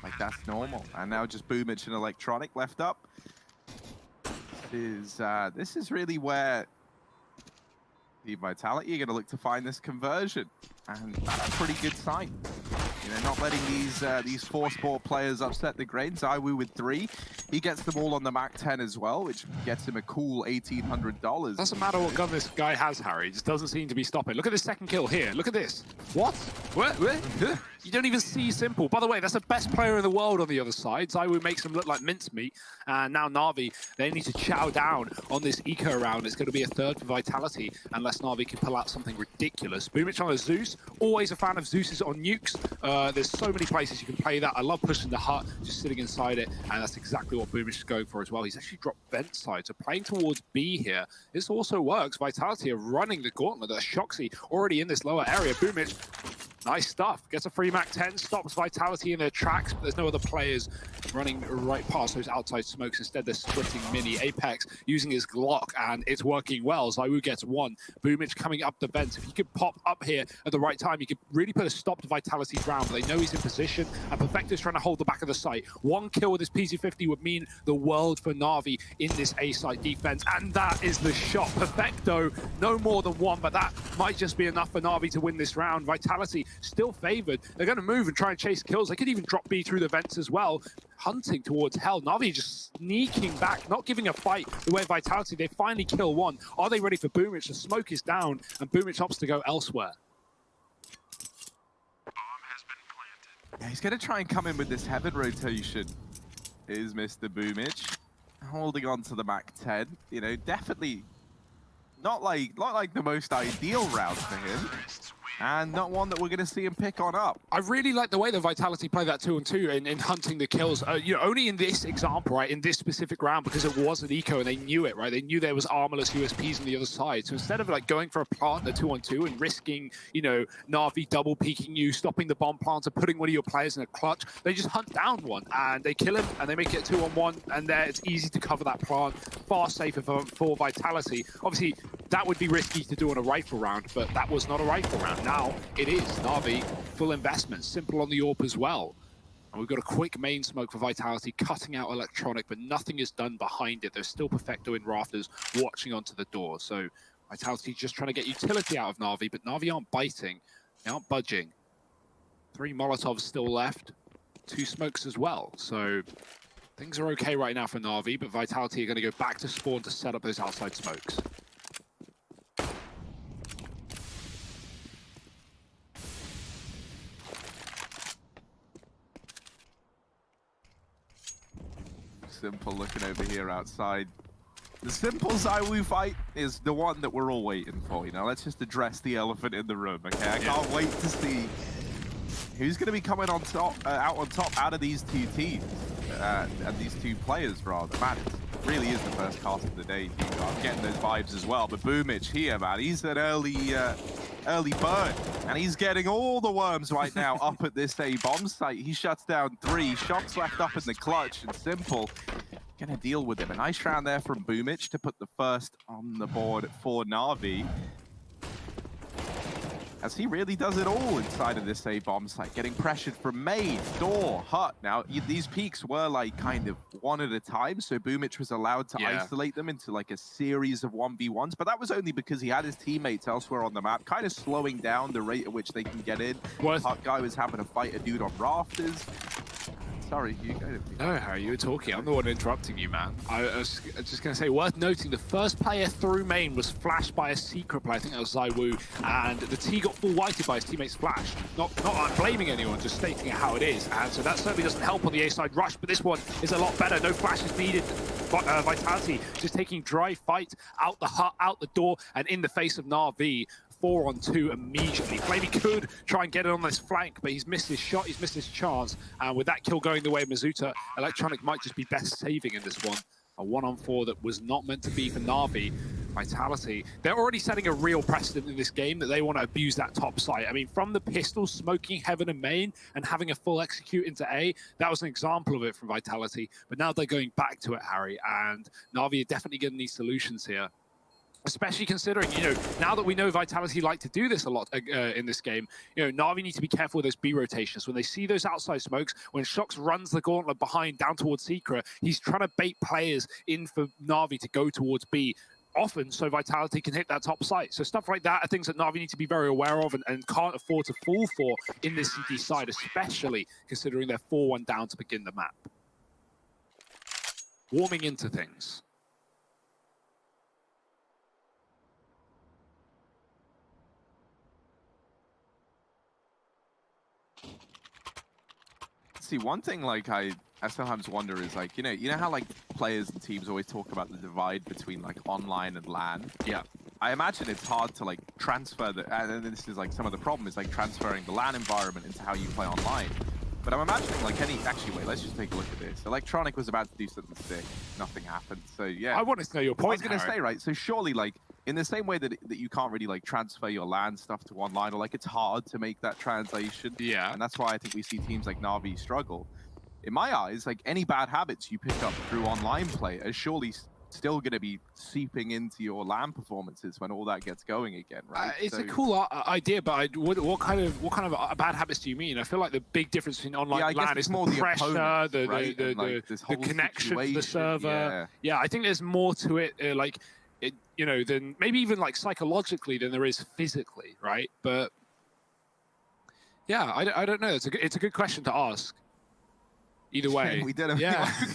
Like that's normal. And now just Boomich and Electronic left up. This is really where the Vitality are going to look to find this conversion. And that's a pretty good sign. You know, not letting these 4 sport players upset the grain. Zaiwu with 3. He gets them all on the Mac 10 as well, which gets him a cool $1,800. Doesn't matter what gun this guy has, Harry. It just doesn't seem to be stopping. Look at this second kill here. Look at this. What? What? You don't even see Simple. By the way, that's the best player in the world on the other side. Zaiwu makes him look like mincemeat. And now Na'Vi, they need to chow down on this eco round. It's going to be a 3rd for Vitality, unless Na'Vi can pull out something ridiculous. Boomich on a Zeus. Always a fan of Zeus's on nukes. There's so many places you can play that. I love pushing the hut, just sitting inside it, and that's exactly what Boomich is going for as well. He's actually dropped vent side, so playing towards B here. This also works. Vitality are running the gauntlet. There's Shoxy already in this lower area. Boomich, nice stuff. Gets a free Mac 10, stops Vitality in their tracks, but there's no other players running right past those outside smokes. Instead, they're splitting mini. Apex using his Glock, and it's working well. Zaiwu gets 1. Boomich coming up the vents. If he could pop up here at the right time, he could really put a stop to Vitality's round. But they know he's in position, and Perfecto's trying to hold the back of the site. 1 kill with his PZ50 would mean the world for Na'Vi in this A-site defense, and that is the shot. Perfecto, no more than 1, but that might just be enough for Na'Vi to win this round. Vitality still favored. They're going to move and try and chase kills. They could even drop B through the vents as well, hunting towards Hell. Na'Vi just sneaking back, not giving a fight the way Vitality. They finally kill 1. Are they ready for Boomich? The smoke is down, and Boomich opts to go elsewhere. Yeah, he's going to try and come in with this heaven rotation, is Mr. Boomich. Holding on to the Mac 10. You know, definitely not like the most ideal route for him. And not one that we're going to see him pick on up. I really like the way that Vitality play that 2-on-2 in hunting the kills. You know, only in this example, right, in this specific round, because it was an eco and they knew it, right? They knew there was armorless USPs on the other side. So instead of like going for a plant, the 2-on-2, and risking, you know, Na'Vi double peeking you, stopping the bomb plant, and putting one of your players in a clutch, they just hunt down 1 and they kill him and they make it 2-on-1. And there, it's easy to cover that plant. Far safer for Vitality. Obviously, that would be risky to do on a rifle round, but that was not a rifle round. Now it is. Na'Vi, full investment. Simple on the AWP as well. And we've got a quick main smoke for Vitality, cutting out Electronic, but nothing is done behind it. There's still Perfecto in rafters watching onto the door. So Vitality just trying to get utility out of Na'Vi, but Na'Vi aren't biting. They aren't budging. 3 Molotovs still left. 2 smokes as well. So Things are okay right now for Na'Vi, but Vitality are going to go back to spawn to set up those outside smokes. Simple looking over here outside. The Simple ZywOo fight is the one that we're all waiting for. You know, let's just address the elephant in the room, okay? I can't wait to see who's going to be coming on top, out on top out of these two teams, and these two players, rather. Man, it really is the first cast of the day. I'm getting those vibes as well. But Boomich here, man, he's an early bird, and he's getting all the worms right now up at this A-bomb site. He shuts down 3 shots left up in the clutch, and Simple gonna deal with him. A nice round there from Boomich to put the first on the board for Na'Vi, as he really does it all inside of this A-bomb site, getting pressured from Maid, Door, Hut. Now, these peaks were like kind of one at a time, so Boomich was allowed to isolate them into like a series of 1v1s, but that was only because he had his teammates elsewhere on the map, kind of slowing down the rate at which they can get in. Hut guy was having to fight a dude on rafters. Sorry, you go. No, Harry, you were talking. I'm the one interrupting you, man. I was just going to say, worth noting, the first player through main was flashed by a secret player. I think that was ZywOo, and the T got full whited by his teammate's flash. Not blaming anyone, just stating how it is. And so that certainly doesn't help on the A-side rush, but this one is a lot better. No flashes needed. Vitality just taking dry fight out the hut, out the door, and in the face of Na'Vi. 4-on-2 immediately. Flamey could try and get it on this flank, but he's missed his shot, he's missed his chance. And with that kill going the way of Mizuta, Electronic might just be best saving in this one. A 1-on-4 that was not meant to be for Na'Vi. Vitality, they're already setting a real precedent in this game that they want to abuse that top site. I mean, from the pistols smoking heaven and main and having a full execute into A, that was an example of it from Vitality. But now they're going back to it, Harry, and Na'Vi are definitely getting these solutions here. Especially considering, you know, now that we know Vitality like to do this a lot in this game, you know, Na'Vi need to be careful with those B rotations. When they see those outside smokes, when Shox runs the gauntlet behind down towards Secret, he's trying to bait players in for Na'Vi to go towards B, often so Vitality can hit that top site. So stuff like that are things that Na'Vi need to be very aware of and can't afford to fall for in this CT side, especially considering they're 4-1 down to begin the map. Warming into things. See, one thing like I sometimes wonder is like, you know how like players and teams always talk about the divide between like online and LAN? Yeah. I imagine it's hard to like transfer the, and this is like some of the problem is like transferring the LAN environment into how you play online. But I'm imagining like actually wait, let's just take a look at this. Electronic was about to do something sick, nothing happened. So yeah. I wanted to know your point, I was going to say, right, so surely like in the same way that you can't really like transfer your LAN stuff to online, or like it's hard to make that translation. Yeah. And that's why I think we see teams like Na'Vi struggle. In my eyes, like any bad habits you pick up through online play are surely still going to be seeping into your LAN performances when all that gets going again, right? It's a cool idea, but what kind of bad habits do you mean? I feel like the big difference between online and LAN is more the pressure, the connection to the server. Yeah, I think there's more to it, you know, than maybe even like psychologically than there is physically, right? But yeah, I don't know. It's a good question to ask. Either way, we did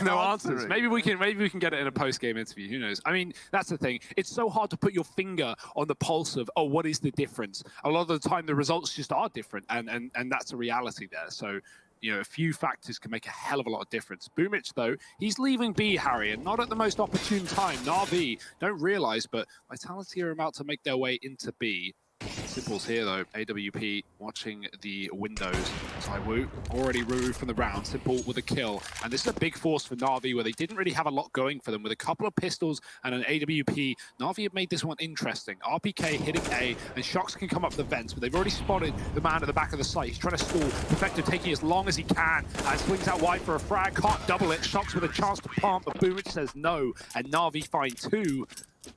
no answers. Maybe we can get it in a post-game interview. Who knows? I mean, that's the thing. It's so hard to put your finger on the pulse of, oh, what is the difference? A lot of the time, the results just are different, and that's a reality there. So, you know, a few factors can make a hell of a lot of difference. Boomich, though, he's leaving B, Harry, and not at the most opportune time. Na'Vi don't realize, but Vitality are about to make their way into B. Simple's here though. AWP watching the windows. ZywOo already removed from the round. Simple with a kill. And this is a big force for Na'Vi where they didn't really have a lot going for them. With a couple of pistols and an AWP, Na'Vi have made this one interesting. RPK hitting A, and Shox can come up the vents, but they've already spotted the man at the back of the site. He's trying to stall. Perfecto taking as long as he can and swings out wide for a frag. Can't double it. Shox with a chance to plant, but Boomich says no. And Na'Vi find 2.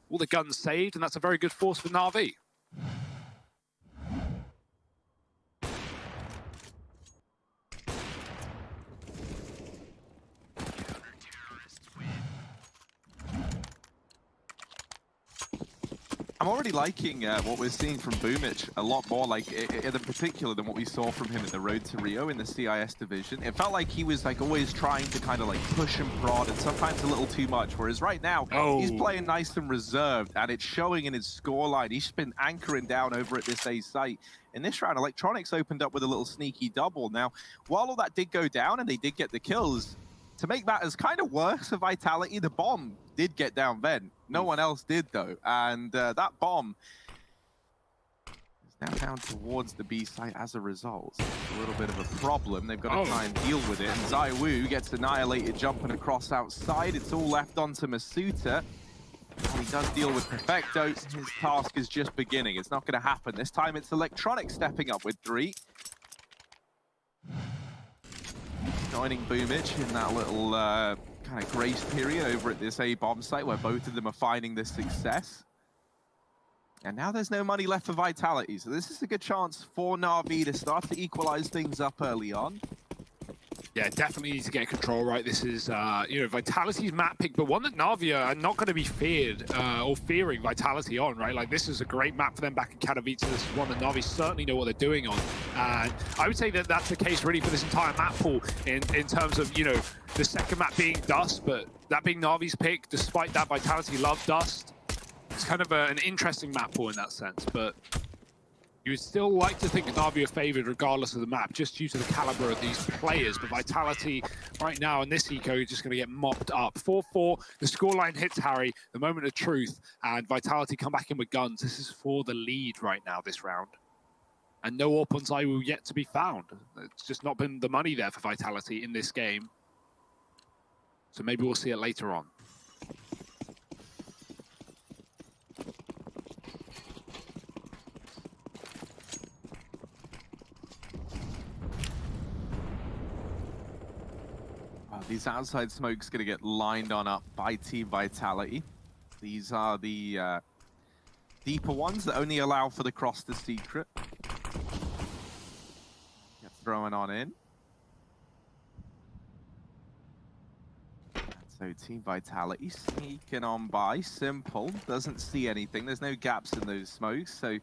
All the guns saved, and that's a very good force for Na'Vi. I'm already liking what we're seeing from Boomich a lot more, like in particular than what we saw from him at the Road to Rio in the CIS division. It felt like he was like always trying to kind of like push and prod, and sometimes a little too much. Whereas right now, he's playing nice and reserved, and it's showing in his scoreline. He's been anchoring down over at this A site. In this round, Electronics opened up with a little sneaky double. Now, while all that did go down and they did get the kills, to make matters kind of worse for Vitality, the bomb did get down then. No one else did, though. And that bomb is now down towards the B site as a result. So it's a little bit of a problem. They've got to try and deal with it. And ZywOo gets annihilated jumping across outside. It's all left onto Masuta. He does deal with Perfecto. His task is just beginning. It's not going to happen. This time it's Electronics stepping up with Dree. Joining Boomich in that little kind of grace period over at this A bomb site where both of them are finding this success. And now there's no money left for Vitality, so this is a good chance for Na'Vi to start to equalize things up early on. Yeah, definitely need to get control right. This is, you know, Vitality's map pick, but one that Na'Vi are not going to be feared or fearing Vitality on, right? Like, this is a great map for them back in Katowice. This is one that Na'Vi certainly know what they're doing on. And I would say that that's the case really for this entire map pool in terms of, you know, the second map being Dust, but that being Na'Vi's pick, despite that Vitality love Dust. It's kind of an interesting map pool in that sense, but you would still like to think Na'Vi are favored regardless of the map, just due to the caliber of these players. But Vitality right now in this eco is just going to get mopped up. 4-4, the scoreline hits Harry, the moment of truth, and Vitality come back in with guns. This is for the lead right now this round. And no AWP on ZywOo yet to be found. It's just not been the money there for Vitality in this game. So maybe we'll see it later on. These outside smokes going to get lined on up by Team Vitality. These are the deeper ones that only allow for the cross to secret. Get thrown on in. So Team Vitality sneaking on by. Simple, doesn't see anything. There's no gaps in those smokes, so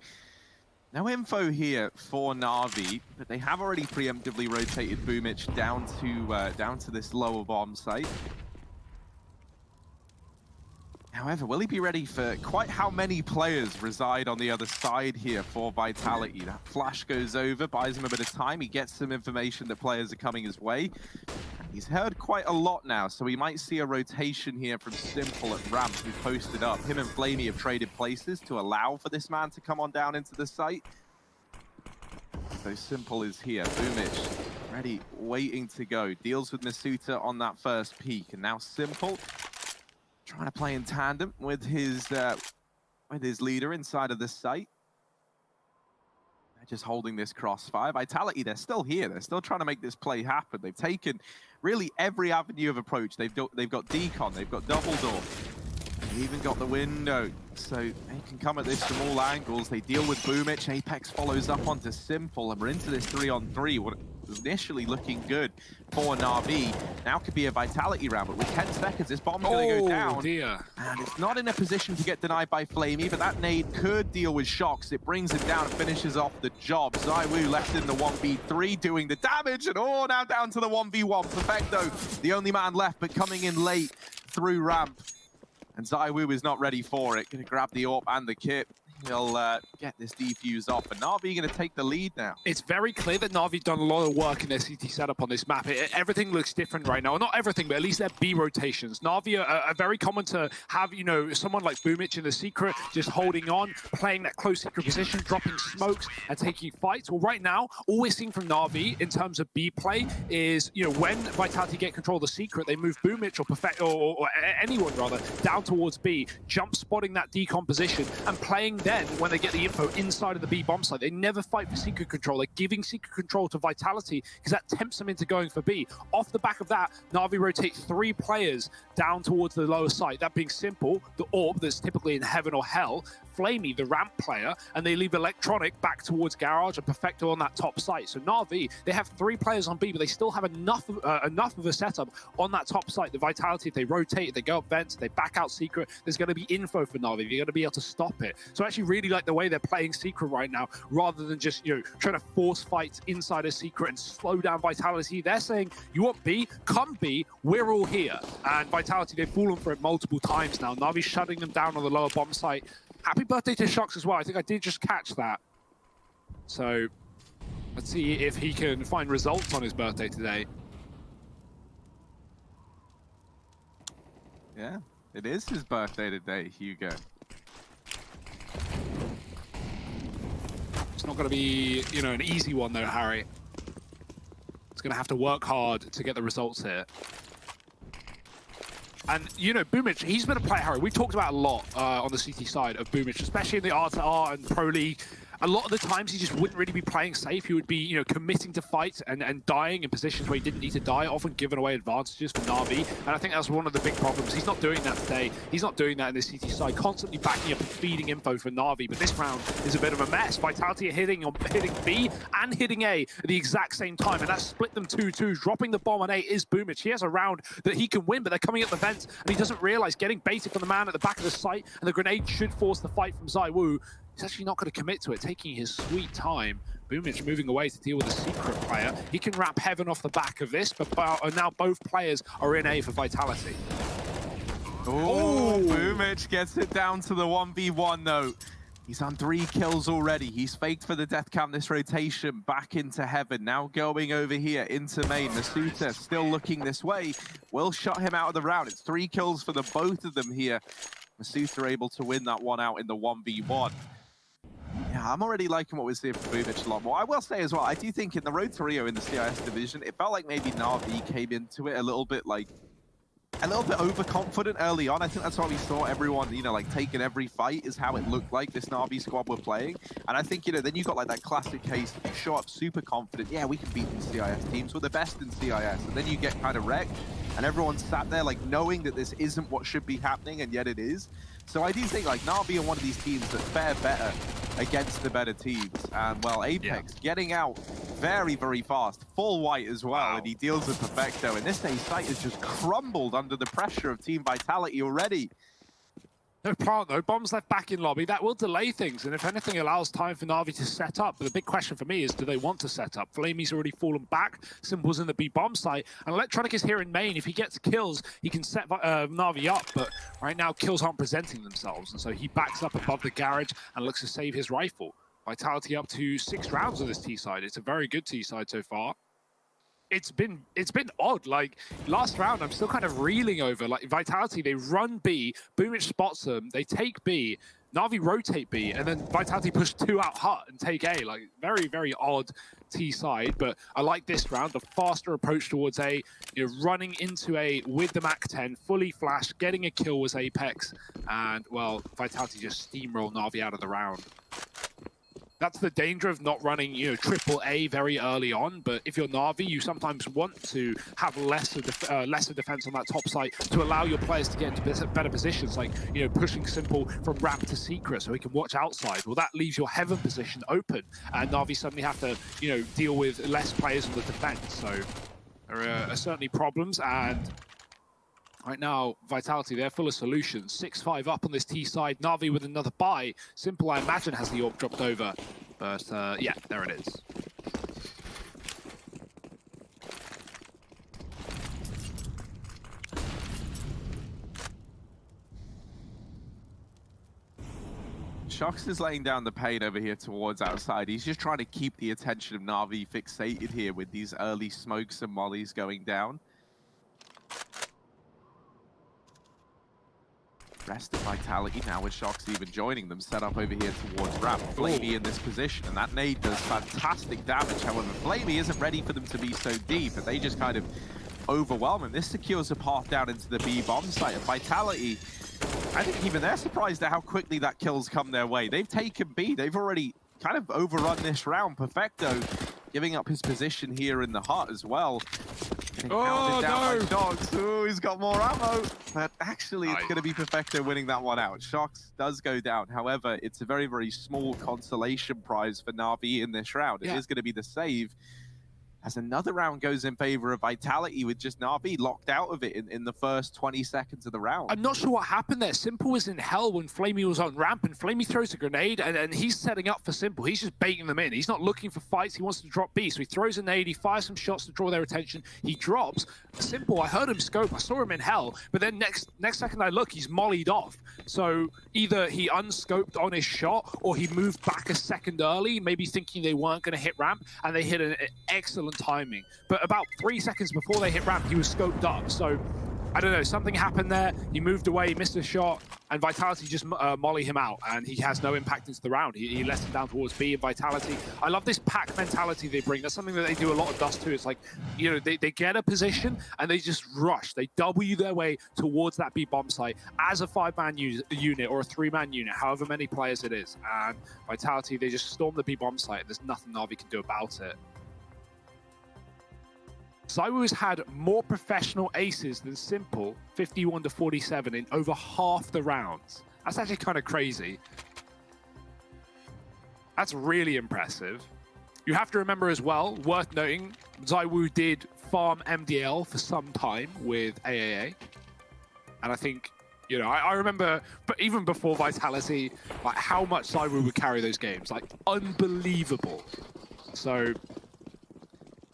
no info here for Na'Vi, but they have already preemptively rotated Boomich down to this lower bomb site. However, will he be ready for quite how many players reside on the other side here for Vitality? That flash goes over, buys him a bit of time. He gets some information that players are coming his way. He's heard quite a lot now, so we might see a rotation here from Simple at ramp, who's posted up. Him and Flamey have traded places to allow for this man to come on down into the site. So Simple is here. Boomich ready, waiting to go. Deals with Masuta on that first peak, and now Simple trying to play in tandem with his leader inside of the site. They're just holding this crossfire. Vitality, they're still here. They're still trying to make this play happen. They've taken really every avenue of approach. They've got decon, they've got double door, they've even got the window. So they can come at this from all angles. They deal with Boomich. Apex follows up onto Simple, and we're into this 3-on-3. What was initially looking good for Na'Vi now could be a Vitality round, but with 10 seconds, this bomb's going to go down. Dear. And it's not in a position to get denied by Flamey, but that nade could deal with shocks. It brings him down and finishes off the job. ZywOo left in the 1v3 doing the damage, and now down to the 1v1. Perfecto, the only man left, but coming in late through ramp. And ZywOo is not ready for it. Going to grab the AWP and the kit. He'll get this defuse off, and Na'Vi going to take the lead now. It's very clear that Na'Vi done a lot of work in their CT setup on this map. Everything looks different right now. Not everything, but at least their B rotations. Na'Vi are very common to have, you know, someone like Boomich in the secret, just holding on, playing that close secret position, dropping smokes and taking fights. Well, right now, all we're seeing from Na'Vi in terms of B play is, you know, when Vitality get control of the secret, they move Boomich or anyone rather down towards B, jump spotting that decomposition and playing then when they get the info inside of the B bomb site. They never fight for secret control. They're giving secret control to Vitality because that tempts them into going for B. Off the back of that, Na'Vi rotate 3 players down towards the lower site, that being Simple, the AWP that's typically in heaven or hell, Flamey, the ramp player, and they leave Electronic back towards Garage and Perfecto on that top site. So Na'Vi, they have 3 players on B, but they still have enough of a setup on that top site. The Vitality, if they rotate, if they go up vents, if they back out Secret, there's going to be info for Na'Vi. They're going to be able to stop it. So I actually really like the way they're playing Secret right now, rather than just, you know, trying to force fights inside a Secret and slow down Vitality. They're saying, you want B? Come B, we're all here. And Vitality, they've fallen for it multiple times now. Na'Vi's shutting them down on the lower bomb site. Happy birthday to Shox as well. I think I did just catch that. So let's see if he can find results on his birthday today. Yeah, it is his birthday today, Hugo. It's not going to be, you know, an easy one though, Harry. It's going to have to work hard to get the results here. And, you know, Boomich, he's been a player, Harry. We talked about a lot on the CT side of Boomich, especially in the R2R and Pro League. A lot of the times he just wouldn't really be playing safe. He would be, you know, committing to fights and dying in positions where he didn't need to die, often giving away advantages for Na'Vi. And I think that's one of the big problems. He's not doing that today. He's not doing that in the CT side, constantly backing up and feeding info for Na'Vi. But this round is a bit of a mess. Vitality are hitting B and hitting A at the exact same time. And that split them 2-2. Dropping the bomb on A is Boomich. He has a round that he can win, but they're coming at the vents and he doesn't realize getting baited from the man at the back of the site, and the grenade should force the fight from ZywOo. He's actually not going to commit to it, taking his sweet time. Boomich moving away to deal with a Secret player. He can wrap Heaven off the back of this, but now both players are in A for Vitality. Oh, Boomich gets it down to the 1v1 though. He's on 3 kills already. He's faked for the death cam this rotation back into Heaven. Now going over here into main. Masuta still looking this way. Will shut him out of the round. It's 3 kills for the both of them here. Masuta able to win that one out in the 1v1. Yeah, I'm already liking what we're seeing from Boomich a lot more. I will say as well, I do think in the road to Rio in the CIS division, it felt like maybe Na'Vi came into it a little bit overconfident early on. I think that's why we saw everyone, you know, like taking every fight is how it looked like this Na'Vi squad were playing. And I think, you know, then you got like that classic case, you show up super confident. Yeah, we can beat these CIS teams. We're the best in CIS. And then you get kind of wrecked and everyone's sat there like knowing that this isn't what should be happening, and yet it is. So I do think like Na'Vi are one of these teams that fare better against the better teams. And well, Apex getting out very, very fast. Full white as well, and he deals with Perfecto. And this A site has just crumbled under the pressure of Team Vitality already. No plant though, bombs left back in lobby. That will delay things, and if anything allows time for Na'Vi to set up. But the big question for me is, do they want to set up? Flamey's already fallen back. Simple's in the B bomb site, and Electronic is here in main. If he gets kills, he can set Na'Vi up, but right now kills aren't presenting themselves, and so he backs up above the garage and looks to save his rifle. Vitality up to 6 rounds on this T side. It's a very good T side so far. It's been odd. Like last round, I'm still kind of reeling over. Like Vitality, they run B, Boomich spots them, they take B, Na'Vi rotate B, and then Vitality push 2 out hut and take A. Like very, very odd T side. But I like this round, the faster approach towards A. You know, running into A with the MAC-10, fully flashed, getting a kill was Apex, and well, Vitality just steamroll Na'Vi out of the round. That's the danger of not running, you know, triple A very early on. But if you're Na'Vi, you sometimes want to have lesser defense on that top site to allow your players to get into better positions, like, you know, pushing Simple from ramp to Secret so he can watch outside. Well, that leaves your Heaven position open, and Na'Vi suddenly have to, you know, deal with less players on the defense. So there are certainly problems, and right now, Vitality, they're full of solutions. 6-5 up on this T side. Na'Vi with another buy. Simple, I imagine, has the AWP dropped over. But, yeah, there it is. Shox is laying down the pain over here towards outside. He's just trying to keep the attention of Na'Vi fixated here with these early smokes and mollies going down. Rest of Vitality now with Shox even joining them, set up over here towards ramp. Flamey in this position, and that nade does fantastic damage. However, Flamey isn't ready for them to be so deep, and they just kind of overwhelm him. This secures a path down into the B bomb site. And Vitality, I think even they're surprised at how quickly that kill's come their way. They've taken B. They've already kind of overrun this round. Perfecto giving up his position here in the hut as well. Oh, no! Shox. Ooh, he's got more ammo. But actually, it's going to be Perfecto winning that one out. Shox does go down. However, it's a very, very small consolation prize for Na'Vi in this round. It is going to be the save. As another round goes in favor of Vitality with just Na'Vi locked out of it in the first 20 seconds of the round. I'm not sure what happened there. Simple was in hell when Flamey was on ramp, and Flamey throws a grenade, and he's setting up for Simple. He's just baiting them in. He's not looking for fights. He wants to drop B, so he throws a nade, he fires some shots to draw their attention. He drops. Simple, I heard him scope. I saw him in hell, but then next second I look, he's mollied off. So either he unscoped on his shot, or he moved back a second early, maybe thinking they weren't going to hit ramp, and they hit an excellent timing. But about 3 seconds before they hit ramp, he was scoped up. So I don't know, something happened there. He moved away, missed a shot, and Vitality just molly him out, and he has no impact into the round. He lets him down towards B and Vitality. I love this pack mentality they bring. That's something that they do a lot of Dust too. It's like, you know, they get a position and they just rush. They W their way towards that B bomb site as a 5-man unit or a 3-man unit, however many players it is. And Vitality, they just storm the B bomb site. There's nothing Na'Vi can do about it. ZywOo's had more professional aces than Simple, 51-47 in over half the rounds. That's actually kind of crazy. That's really impressive. You have to remember as well, worth noting, ZywOo did farm MDL for some time with AAA. And I think, you know, I remember, but even before Vitality, like how much ZywOo would carry those games, like unbelievable. So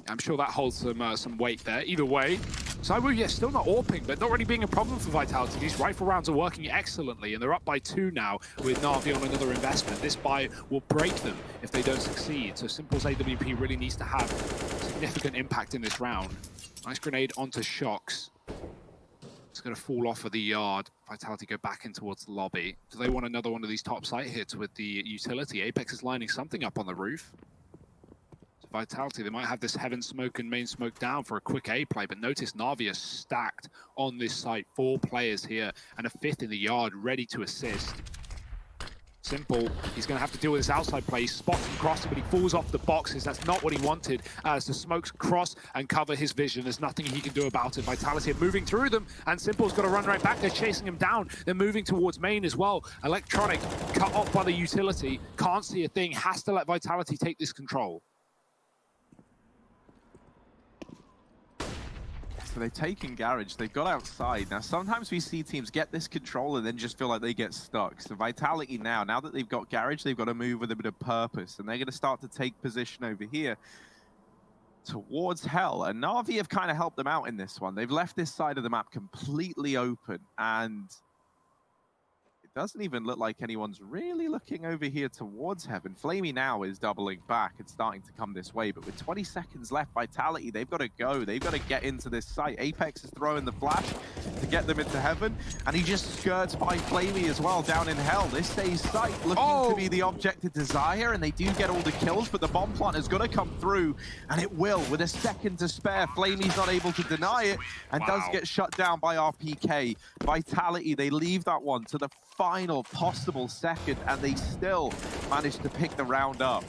I'm sure that holds some weight there. Either way, ZywOo, yeah, still not AWPing, but not really being a problem for Vitality. These rifle rounds are working excellently, and they're up by 2 now with Na'Vi on another investment. This buy will break them if they don't succeed. So Simple's AWP really needs to have significant impact in this round. Nice grenade onto Shox. It's going to fall off of the yard. Vitality go back in towards the lobby. Do they want another one of these top site hits with the utility? Apex is lining something up on the roof. Vitality, they might have this heaven smoke and main smoke down for a quick A play, but notice Na'Vi is stacked on this site. 4 players here and a 5th in the yard ready to assist. Simple, he's going to have to deal with this outside play. He spots and crosses, but he falls off the boxes. That's not what he wanted. As the smokes cross and cover his vision, there's nothing he can do about it. Vitality are moving through them, and Simple's got to run right back. They're chasing him down. They're moving towards main as well. Electronic cut off by the utility. Can't see a thing. Has to let Vitality take this control. So they've taken Garage, they've got outside. Now, sometimes we see teams get this control and then just feel like they get stuck. So Vitality now that they've got Garage, they've got to move with a bit of purpose. And they're going to start to take position over here towards Hell. And Na'Vi have kind of helped them out in this one. They've left this side of the map completely open. And it doesn't even look like anyone's really looking over here towards Heaven. Flamey now is doubling back and starting to come this way, but with 20 seconds left, Vitality, they've got to go. They've got to get into this site. Apex is throwing the flash to get them into Heaven, and he just skirts by Flamey as well down in Hell. This stays site looking to be the object of desire, and they do get all the kills, but the bomb plant has got to come through, and it will. With a second to spare, Flamey's not able to deny it, and does get shut down by RPK. Vitality, they leave that one to the final possible second, and they still managed to pick the round up.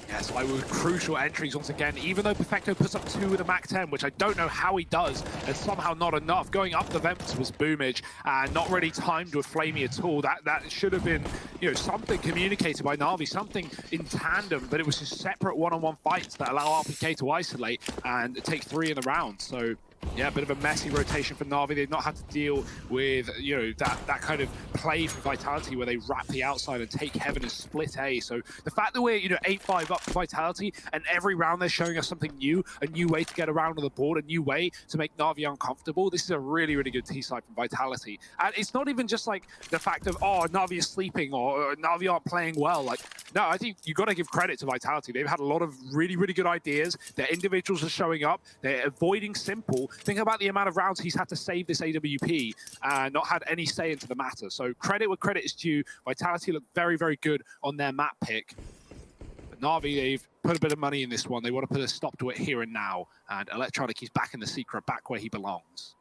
Yes, with crucial entries once again, even though Perfecto puts up 2 with a Mac 10, which I don't know how he does, and somehow not enough. Going up the vents was Boomage, and not really timed with Flamey at all. That should have been, you know, something communicated by Na'Vi, something in tandem, but it was just separate one-on-one fights that allow RPK to isolate and take 3 in the round. So yeah, a bit of a messy rotation for Na'Vi. They've not had to deal with, you know, that kind of play for Vitality where they wrap the outside and take Heaven and split A. So the fact that we're, you know, 8-5 up for Vitality, and every round they're showing us something new, a new way to get around on the board, a new way to make Na'Vi uncomfortable. This is a really, really good T-side from Vitality. And it's not even just like the fact of, oh, Na'Vi is sleeping or Na'Vi aren't playing well. Like, no, I think you got to give credit to Vitality. They've had a lot of really, really good ideas. Their individuals are showing up. They're avoiding Simple. Think about the amount of rounds he's had to save this AWP and not had any say into the matter. So credit where credit is due. Vitality look very, very good on their map pick. But Na'Vi, they've put a bit of money in this one. They want to put a stop to it here and now. And Electronic, he's back in the secret, back where he belongs.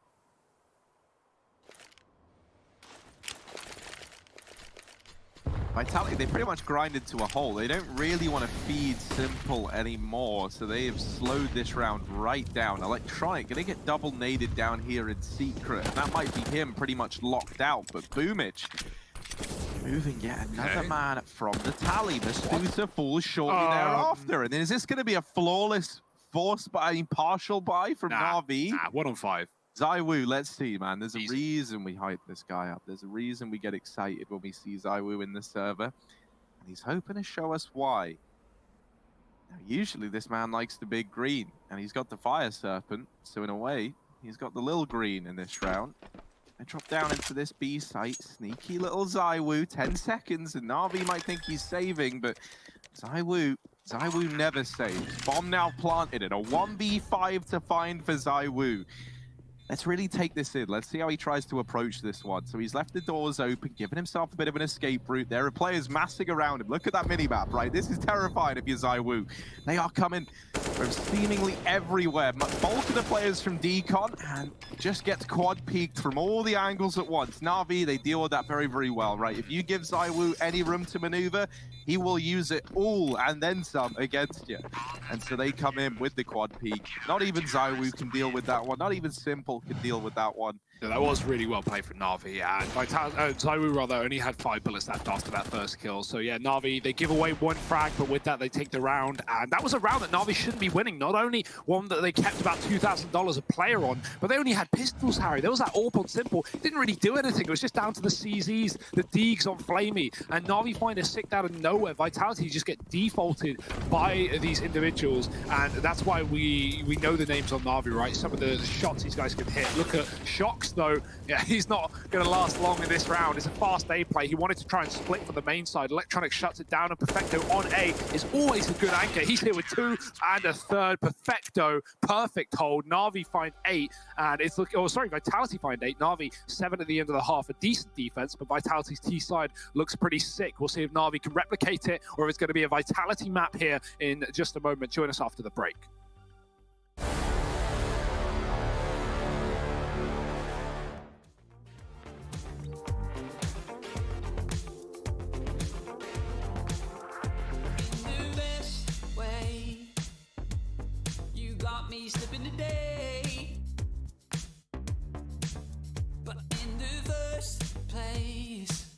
Vitality, they pretty much grinded to a hole. They don't really want to feed Simple anymore, so they have slowed this round right down. Electronic gonna get double naded down here in secret, and that might be him pretty much locked out, but Boomich moving yet another man from the tally. Mestusa falls shortly thereafter, and then is this gonna be a flawless partial buy from Na'Vi? Nah, 1 on 5. ZywOo, let's see, man. There's a reason we hype this guy up. There's a reason we get excited when we see ZywOo in the server. And he's hoping to show us why. Now, usually this man likes the big green, and he's got the Fire Serpent. So in a way, he's got the little green in this round. I drop down into this B site. Sneaky little ZywOo, 10 seconds, and Na'Vi might think he's saving, but ZywOo never saves. Bomb now planted, and a 1v5 to find for ZywOo. Let's really take this in. Let's see how he tries to approach this one. So he's left the doors open, giving himself a bit of an escape route. There are players massing around him. Look at that minimap, right? This is terrifying if you're ZywOo. They are coming from seemingly everywhere. Bulk of the players from Decon, and just gets quad peeked from all the angles at once. Na'Vi, they deal with that very, very well, right? If you give ZywOo any room to maneuver, he will use it all and then some against you. And so they come in with the quad peek. Not even ZywOo can deal with that one. Not even Simple can deal with that one. Yeah, that was really well played from Na'Vi, and ZywOo rather only had 5 bullets left after that first kill. So yeah, Na'Vi, they give away 1 frag, but with that they take the round, and that was a round that Na'Vi shouldn't be winning. Not only one that they kept about $2,000 a player on, but they only had pistols, Harry. There was that AWP on Simple. It didn't really do anything. It was just down to the CZs, the Deegs on Flamey, and Na'Vi find a sick out of nowhere. Vitality just get defaulted by these individuals, and that's why we know the names on Na'Vi, right? Some of the shots these guys can hit. Look at Shox, though. Yeah, he's not going to last long in this round. It's a fast A play. He wanted to try and split for the main side. Electronic shuts it down, and Perfecto on A is always a good anchor. He's here with 2 and a third. Perfecto, perfect hold. Na'Vi find 8, and it's looking, Vitality find 8. Na'Vi 7 at the end of the half. A decent defense, but Vitality's T side looks pretty sick. We'll see if Na'Vi can replicate it, or if it's going to be a Vitality map here in just a moment. Join us after the break. Slipping today, but in the first place,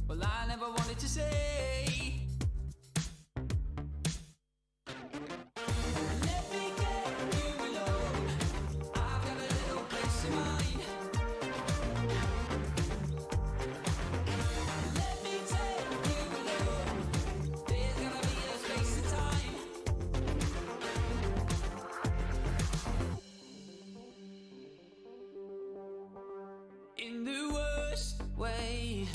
well, I never wanted to say. Let me get you alone. I've got a little place in mind. Let me take you alone. There's gonna be a space and time. In the worst way,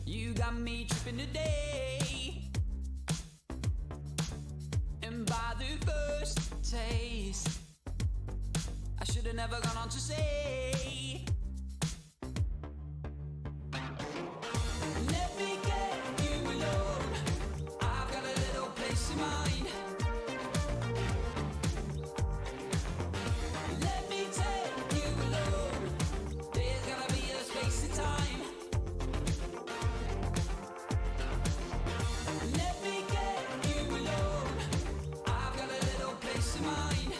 you got me tripping today, and by the first taste, I should have never gone on to say. Let me get you alone. I've got a little place in mind. Let me take you alone. There's gotta be a space and time. Let me get you alone. I've got a little place in mind.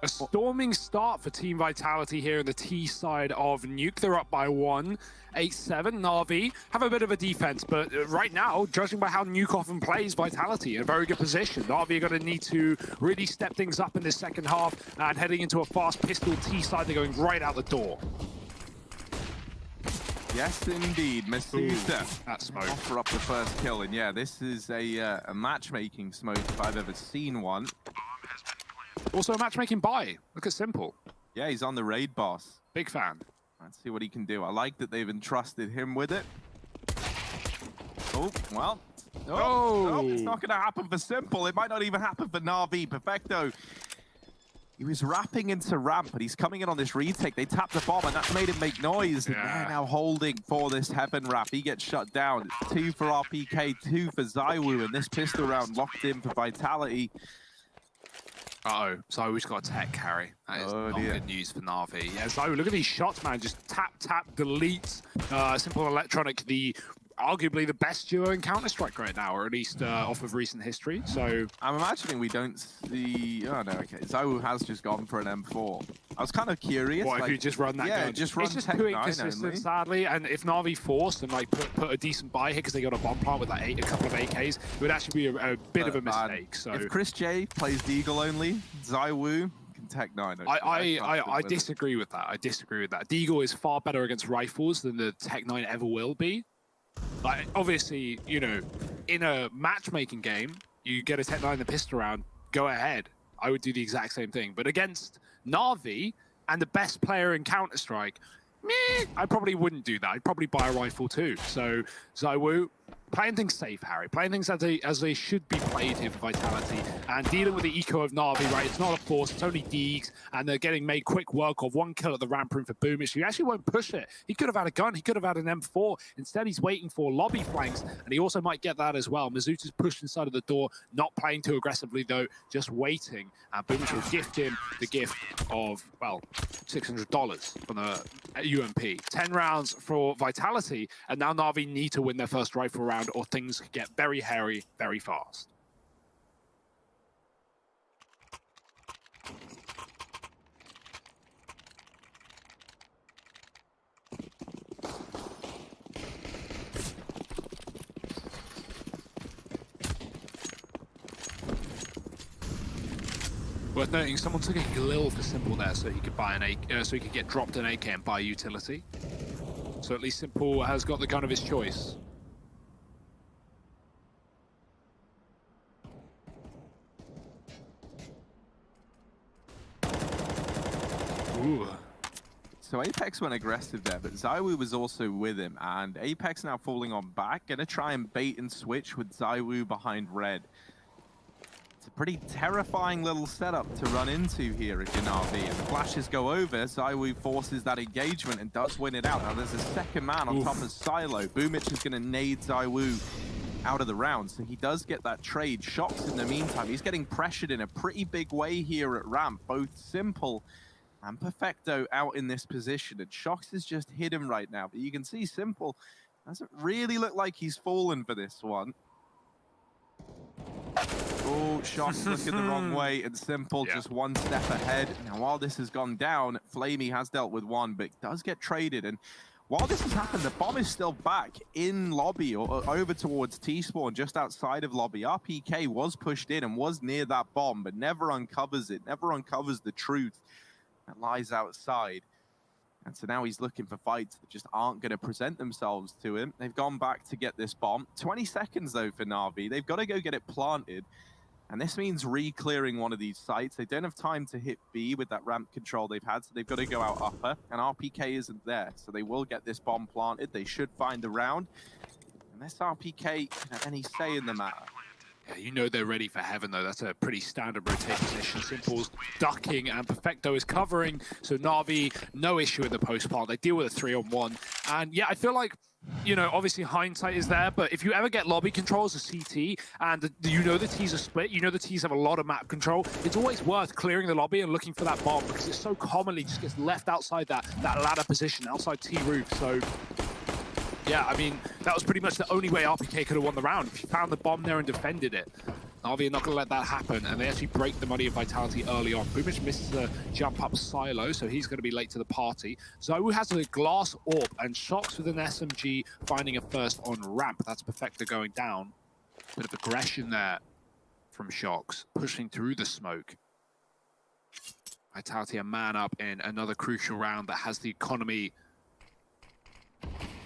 A storming start for Team Vitality here in the T side of Nuke. They're up by 1, 8-7. Na'Vi have a bit of a defense, but right now, judging by how Nuke often plays, Vitality in a very good position. Na'Vi are going to need to really step things up in this second half, and heading into a fast pistol T side, they're going right out the door. Yes, indeed. Masuda that smoke. Offer up the first kill, and yeah, this is a matchmaking smoke if I've ever seen one. Also a matchmaking buy. Look at Simple. Yeah, he's on the raid boss. Big fan. Let's see what he can do. I like that they've entrusted him with it. Oh, well. Oh, it's not going to happen for Simple. It might not even happen for Na'Vi. Perfecto. He was wrapping into ramp, but he's coming in on this retake. They tapped the bomb, and that's made him make noise. And they're now holding for this Heaven wrap. He gets shut down. It's 2 for RPK, 2 for ZywOo, and this pistol round locked in for Vitality. Uh-oh, ZywOo's got a tech carry. That is not good news for Na'Vi. Yeah, ZywOo, look at these shots, man. Just tap, tap, delete. Simple Electronic, arguably the best duo in Counter-Strike right now, or at least off of recent history. So I'm imagining we don't see... Oh, no, okay. ZywOo has just gone for an M4. I was kind of curious. What, if you just run that gun? Yeah, just run it's just Tech too 9 inconsistent, only. sadly. And if Na'Vi forced and like put a decent buy here because they got a bomb plant with like a couple of AKs, it would actually be a bit of a mistake. So if Chris J plays Deagle only, ZywOo can Tech 9 only. I disagree with that. I disagree with that. Deagle is far better against rifles than the Tech 9 ever will be. Like, obviously, you know, in a matchmaking game, you get a Tech 9 in the pistol round, go ahead. I would do the exact same thing. But against Na'Vi and the best player in Counter-Strike, I probably wouldn't do that. I'd probably buy a rifle too. So, ZywOo, playing things safe, Harry. Playing things as they should be played here for Vitality. And dealing with the eco of Na'Vi, right? It's not a force, it's only Deegs. And they're getting made quick work of. 1 kill at the ramp room for Boomish. He actually won't push it. He could have had a gun. He could have had an M4. Instead, he's waiting for lobby flanks. And he also might get that as well. Mazuta's pushed inside of the door. Not playing too aggressively, though. Just waiting. And Boomish will gift him the gift of, well, $600 from the UMP. 10 rounds for Vitality. And now Na'Vi need to win their first rifle round, or things could get very hairy very fast. Worth noting, someone took a Glil for Simple there, so he could buy an so he could get dropped an AK and buy utility. So at least Simple has got the gun of his choice. Ooh. So Apex went aggressive there, but ZywOo was also with him, and Apex now falling on back, gonna try and bait and switch with ZywOo behind red. It's a pretty terrifying little setup to run into here if you're Na'Vi. And the flashes go over, ZywOo forces that engagement and does win it out. Now there's a second man on top of Silo. Boomich is gonna nade ZywOo out of the round, so he does get that trade. Shocks in the meantime, he's getting pressured in a pretty big way here at ramp. Both Simple and Perfecto out in this position, and Shocks has just hit him right now. But you can see Simple doesn't really look like he's fallen for this one. Oh, Shocks looking the wrong way, and Simple just one step ahead. Now, while this has gone down, Flamey has dealt with one, but does get traded. And while this has happened, the bomb is still back in lobby, or over towards T-spawn, just outside of lobby. RPK was pushed in and was near that bomb, but never uncovers it, never uncovers the truth that lies outside. And so now he's looking for fights that just aren't going to present themselves to him. They've gone back to get this bomb. 20 seconds, though, for Na'Vi. They've got to go get it planted. And this means re-clearing one of these sites. They don't have time to hit B with that ramp control they've had, so they've got to go out upper. And RPK isn't there, so they will get this bomb planted. They should find the round. Unless RPK can have any say in the matter. Yeah, you know they're ready for heaven, though. That's a pretty standard rotate position. Simple's ducking, and Perfecto is covering. So Na'Vi, no issue in the post plant. They deal with a 3-on-1. And yeah, I feel like, you know, obviously hindsight is there, but if you ever get lobby control as a CT, and you know the T's are split, you know the T's have a lot of map control, it's always worth clearing the lobby and looking for that bomb, because it so commonly just gets left outside that ladder position, outside T roof. So yeah, I mean, that was pretty much the only way RPK could have won the round, if you found the bomb there and defended it. Na'Vi are not going to let that happen, and they actually break the money of Vitality early on. Boomich misses the jump up silo, so he's going to be late to the party. Zoe has a glass orb, and Shox with an SMG finding a first on ramp. That's Perfecta going down. Bit of aggression there from Shox, pushing through the smoke. Vitality a man up in another crucial round that has the economy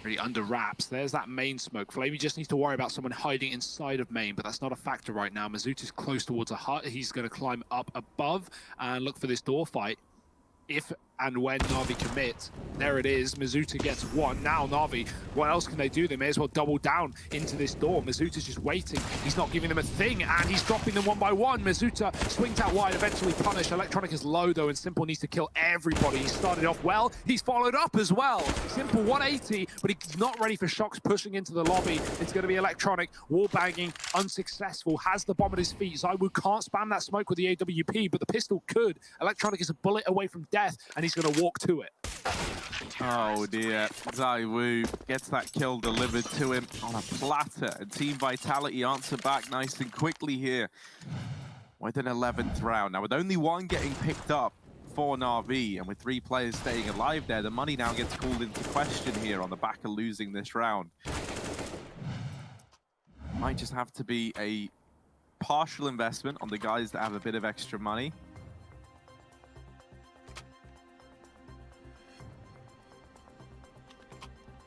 really under wraps. There's that main smoke. Flamey just needs to worry about someone hiding inside of main, but that's not a factor right now. Mazuta's close towards a hut. He's going to climb up above and look for this door fight. If and when Na'Vi commit, there it is. Mizuta gets one. Now Na'Vi, what else can they do? They may as well double down into this door. Mizuta's just waiting. He's not giving them a thing, and he's dropping them one by one. Mizuta swings out wide, eventually punished. Electronic is low, though, and Simple needs to kill everybody. He started off well. He's followed up as well. Simple 180, but he's not ready for Shox pushing into the lobby. It's going to be Electronic. Wall banging, unsuccessful. Has the bomb at his feet. Zywoo can't spam that smoke with the AWP, but the pistol could. Electronic is a bullet away from death, and he's going to walk to it. Oh dear, Zywoo gets that kill delivered to him on a platter, and Team Vitality answer back nice and quickly here with an 11th round. Now with only one getting picked up for Na'Vi, and with 3 players staying alive there, the money now gets called into question here on the back of losing this round. Might just have to be a partial investment on the guys that have a bit of extra money.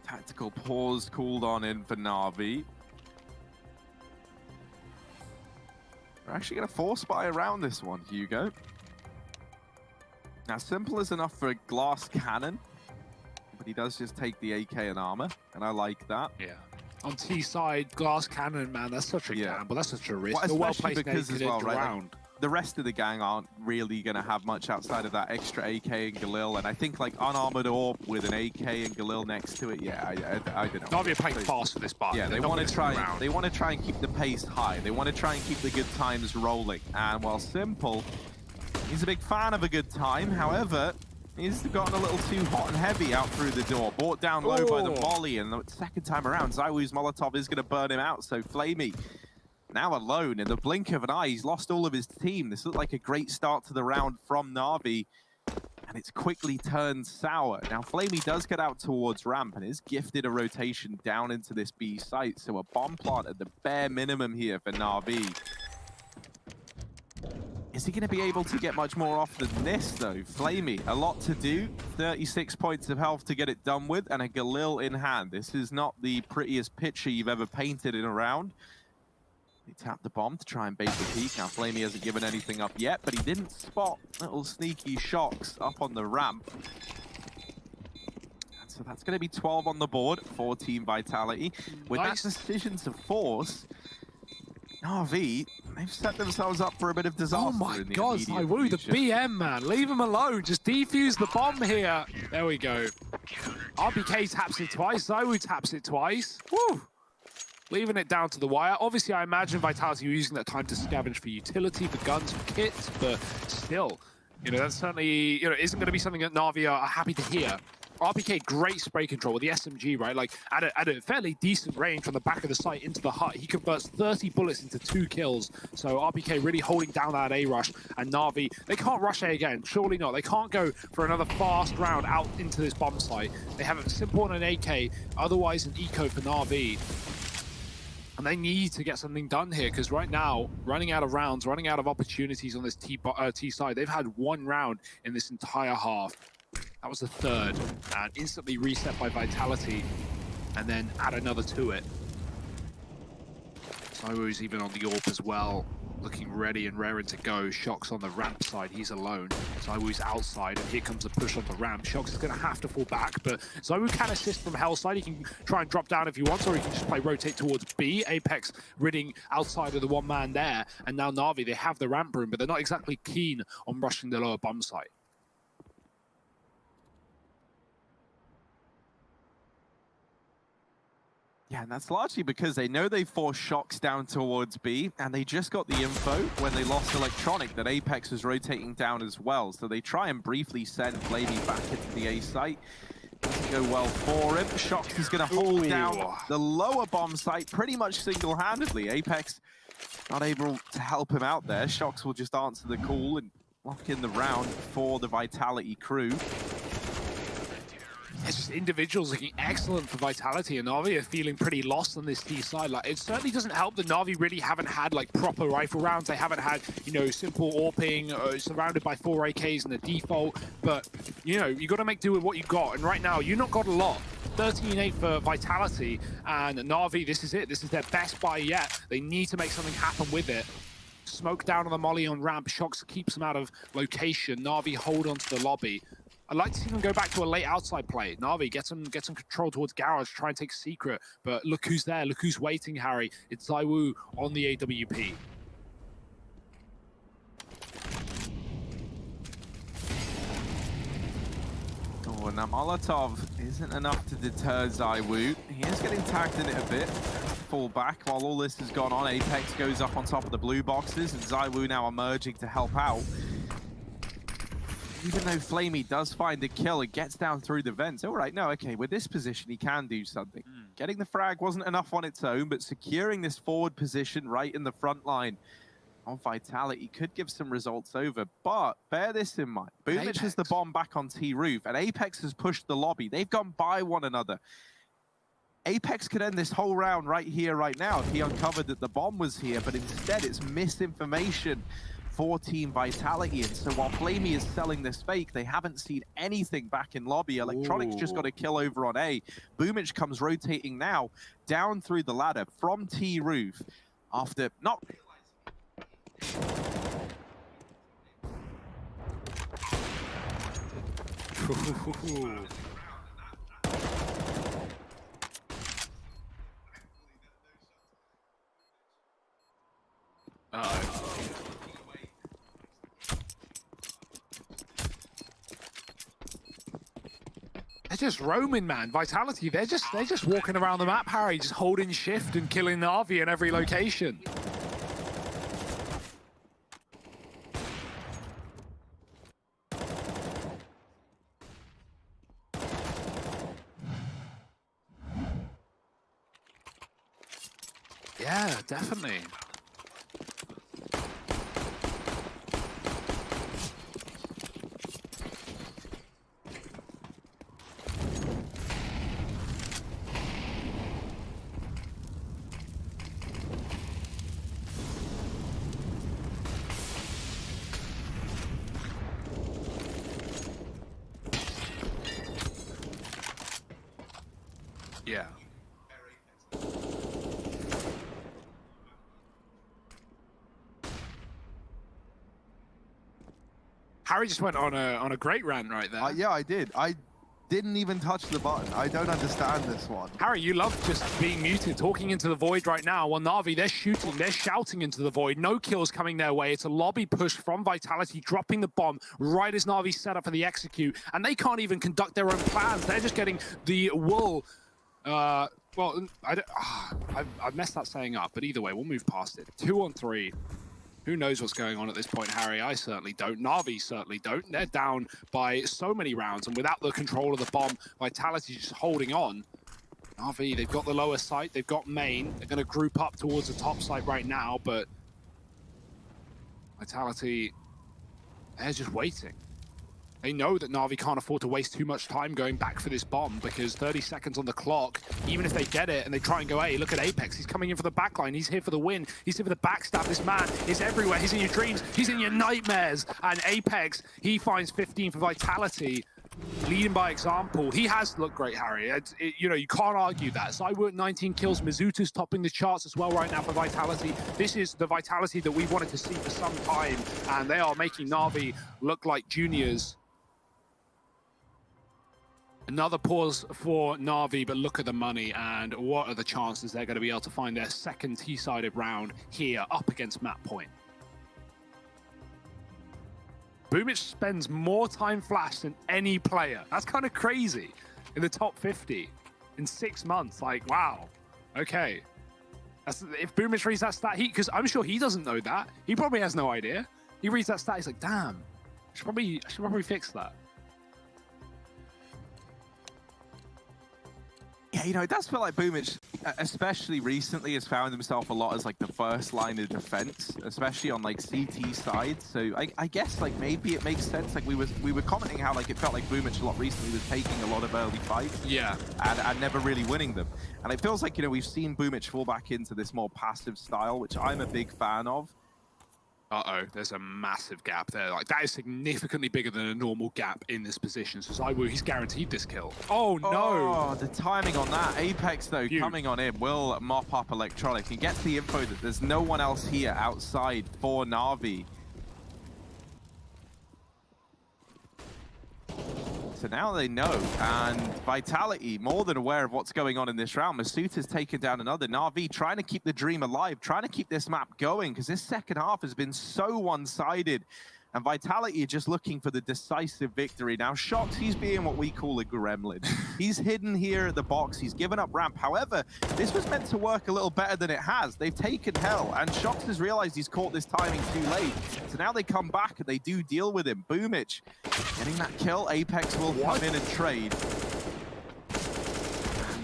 Tactical pause called on in for Na'Vi. We're actually going to force buy around this one, Hugo. Now, Simple is enough for a glass cannon, but he does just take the AK and armor, and I like that. Yeah. On T side, glass cannon, man, that's such a gamble. That's such a risk. Well, Well especially because as well, right? Like, the rest of the gang aren't really going to have much outside of that extra AK and Galil, and I think like unarmored orb with an AK and Galil next to it, yeah, I don't know. Na'Vi are playing fast for this part. Yeah, they want to try. They want to try and keep the pace high. They want to try and keep the good times rolling. And while Simple, he's a big fan of a good time. However, he's gotten a little too hot and heavy out through the door. Brought down low by the volley, and the second time around, Zywoo's Molotov is going to burn him out. So Flamey, now alone, in the blink of an eye, he's lost all of his team. This looked like a great start to the round from Na'Vi, and it's quickly turned sour. Now, Flamey does get out towards ramp and is gifted a rotation down into this B site, so a bomb plant at the bare minimum here for Na'Vi. Is he going to be able to get much more off than this, though? Flamey, a lot to do. 36 points of health to get it done with, and a Galil in hand. This is not the prettiest picture you've ever painted in a round. He tapped the bomb to try and bait the peak. Now, Flamey hasn't given anything up yet, but he didn't spot little sneaky Shox up on the ramp. And so that's going to be 12 on the board for Team Vitality. With that decision to force, Na'Vi, they've set themselves up for a bit of disaster. Oh my in the God, Zywoo, the BM, man. Leave him alone. Just defuse the bomb here. There we go. RBK taps it twice. Zywoo taps it twice. Woo! Leaving it down to the wire. Obviously, I imagine Vitality were using that time to scavenge for utility, for guns, for kits, but still, you know, that certainly, you know, isn't going to be something that Na'Vi are happy to hear. RBK, great spray control with the SMG, right? Like, at a fairly decent range from the back of the site into the hut. He converts 30 bullets into 2 kills. So RBK really holding down that A rush. And Na'Vi, they can't rush A again. Surely not. They can't go for another fast round out into this bomb site. They have a Simple and an AK, otherwise an eco for Na'Vi. And they need to get something done here, because right now, running out of rounds, running out of opportunities on this T side. They've had 1 round in this entire half. That was the 3rd, and instantly reset by Vitality, and then add another to it. Zywoo's even on the AWP as well, looking ready and raring to go. Shox on the ramp side, he's alone. Zywoo's outside, and here comes a push on the ramp. Shox is going to have to fall back, but Zywoo can assist from hell side. He can try and drop down if he wants, or he can just play rotate towards B. Apex ridding outside of the 1 man there, and now Na'Vi, they have the ramp room, but they're not exactly keen on rushing the lower bomb site. Yeah, and that's largely because they know they forced Shox down towards B, and they just got the info when they lost Electronic that Apex was rotating down as well. So they try and briefly send Flamey back into the A site. Doesn't go well for him. Shox is going to hold down the lower bomb site pretty much single-handedly. Apex not able to help him out there. Shox will just answer the call and lock in the round for the Vitality crew. It's just individuals looking excellent for Vitality, and Na'Vi are feeling pretty lost on this T side. Like, it certainly doesn't help that Na'Vi really haven't had like proper rifle rounds. They haven't had, you know, simple AWPing, surrounded by 4 AKs in the default. But, you know, you got to make do with what you got. And right now, you've not got a lot. 13-8 for Vitality, and Na'Vi, this is it. This is their best buy yet. They need to make something happen with it. Smoke down on the molly on ramp. Shox keeps them out of location. Na'Vi hold onto the lobby. I'd like to see them go back to a late outside play. Na'Vi get some control towards Garage, try and take secret. But look who's there. Look who's waiting, Harry. It's ZywOo on the AWP. Oh, and that Molotov isn't enough to deter ZywOo. He is getting tagged in it a bit. Fall back while all this has gone on. Apex goes up on top of the blue boxes, and ZywOo now emerging to help out. Even though Flamey does find a kill, it gets down through the vents. All right, no, okay, with this position, he can do something. Getting the frag wasn't enough on its own, but securing this forward position right in the front line on Vitality could give some results over. But bear this in mind. Boomich has the bomb back on T-Roof, and Apex has pushed the lobby. They've gone by one another. Apex could end this whole round right here, right now, if he uncovered that the bomb was here, but instead it's misinformation for Team Vitality. And so while Flamey is selling this fake, they haven't seen anything back in lobby. Electronics just got a kill over on A. Boomich comes rotating now down through the ladder from T-Roof after not realizing. They're just roaming, man. Vitality, they're just walking around the map, Harry, just holding shift and killing Na'Vi in every location. Yeah, definitely. Yeah. Harry just went on a great rant right there. Yeah, I did. I didn't even touch the button. I don't understand this one. Harry, you love just being muted, talking into the void right now. While Na'Vi, they're shooting, they're shouting into the void. No kills coming their way. It's a lobby push from Vitality, dropping the bomb right as Na'Vi set up for the execute. And they can't even conduct their own plans. They're just getting the wool. Well, I've messed that saying up, but either way, we'll move past it. 2-on-3. Who knows what's going on at this point, Harry? I certainly don't. Na'Vi certainly don't. They're down by so many rounds, and without the control of the bomb, Vitality just holding on. Na'Vi, they've got the lower site, they've got main. They're going to group up towards the top site right now, but Vitality, they're just waiting. They know that Na'Vi can't afford to waste too much time going back for this bomb, because 30 seconds on the clock, even if they get it and they try and go, hey, look at Apex, he's coming in for the backline, he's here for the win, he's here for the backstab. This man is everywhere, he's in your dreams, he's in your nightmares. And Apex, he finds 15 for Vitality, leading by example. He has looked great, Harry. You know, you can't argue that. ZywOo at 19 kills, Mizutu's topping the charts as well right now for Vitality. This is the Vitality that we wanted to see for some time, and they are making Na'Vi look like juniors. Another pause for Na'Vi, but look at the money, and what are the chances they're going to be able to find their second T-sided round here up against map point. Boomich spends more time flash than any player. That's kind of crazy. In the top 50 in 6 months. Like, wow. Okay. If Boomich reads that stat, because I'm sure he doesn't know that. He probably has no idea. He reads that stat, he's like, damn, I should probably fix that. Yeah, you know, it does feel like Boomich especially recently, has found himself a lot as like the first line of defense, especially on like CT side. So I guess like maybe it makes sense. Like we were commenting how like it felt like Boomich a lot recently was taking a lot of early fights, Yeah, and never really winning them. And it feels like, you know, we've seen Boomich fall back into this more passive style, which I'm a big fan of. Uh-oh, there's a massive gap there. Like, that is significantly bigger than a normal gap in this position. So ZywOo, he's guaranteed this kill. Oh, no! Oh, the timing on that. Apex, though, coming on in, will mop up Electronic. He gets the info that there's no one else here outside for Na'Vi. So now they know, and Vitality, more than aware of what's going on in this round. Masuta's taken down another. Na'Vi trying to keep the dream alive, trying to keep this map going, because this second half has been so one-sided. And Vitality are just looking for the decisive victory. Now, Shox, he's being what we call a gremlin. He's hidden here at the box. He's given up ramp. However, this was meant to work a little better than it has. They've taken hell, and Shox has realized he's caught this timing too late. So now they come back, and they do deal with him. Boomich getting that kill. Apex will come in and trade.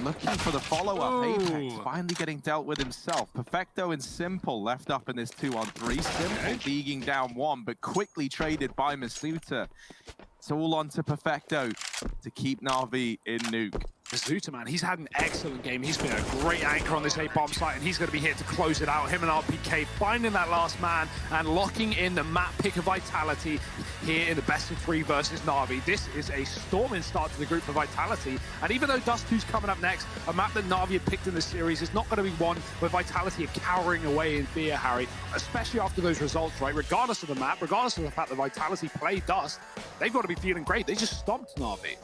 Looking for the follow-up. Apex finally getting dealt with himself. Perfecto and Simple left up in this 2-on-3. Simple being down one, but quickly traded by Masuta. It's all on to Perfecto to keep Na'Vi in Nuke. Masuta, man, he's had an excellent game. He's been a great anchor on this A-bomb site, and he's going to be here to close it out. Him and RPK finding that last man and locking in the map pick of Vitality here in the best-of-3 versus Na'Vi. This is a storming start to the group for Vitality, and even though Dust 2's coming up next, a map that Na'Vi have picked in the series is not going to be one where Vitality are cowering away in fear, Harry, especially after those results, right? Regardless of the map, regardless of the fact that Vitality play Dust, they've got to be feeling great. They just stomped Na'Vi.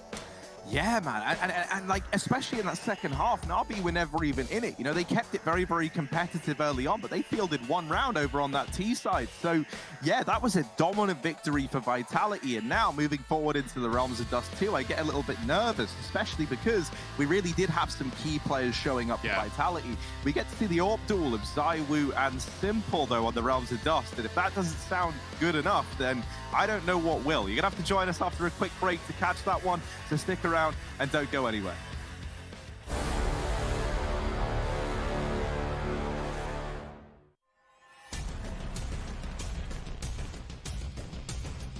Yeah, man, and like, especially in that second half, Na'Vi were never even in it. You know, they kept it very, very competitive early on, but they fielded one round over on that T side. So, yeah, that was a dominant victory for Vitality. And now, moving forward into the realms of Dust 2, I get a little bit nervous, especially because we really did have some key players showing up for Vitality. We get to see the AWP duel of ZywOo and Simple, though, on the realms of Dust. And if that doesn't sound good enough, then I don't know what will. You're going to have to join us after a quick break to catch that one, so stick around and don't go anywhere.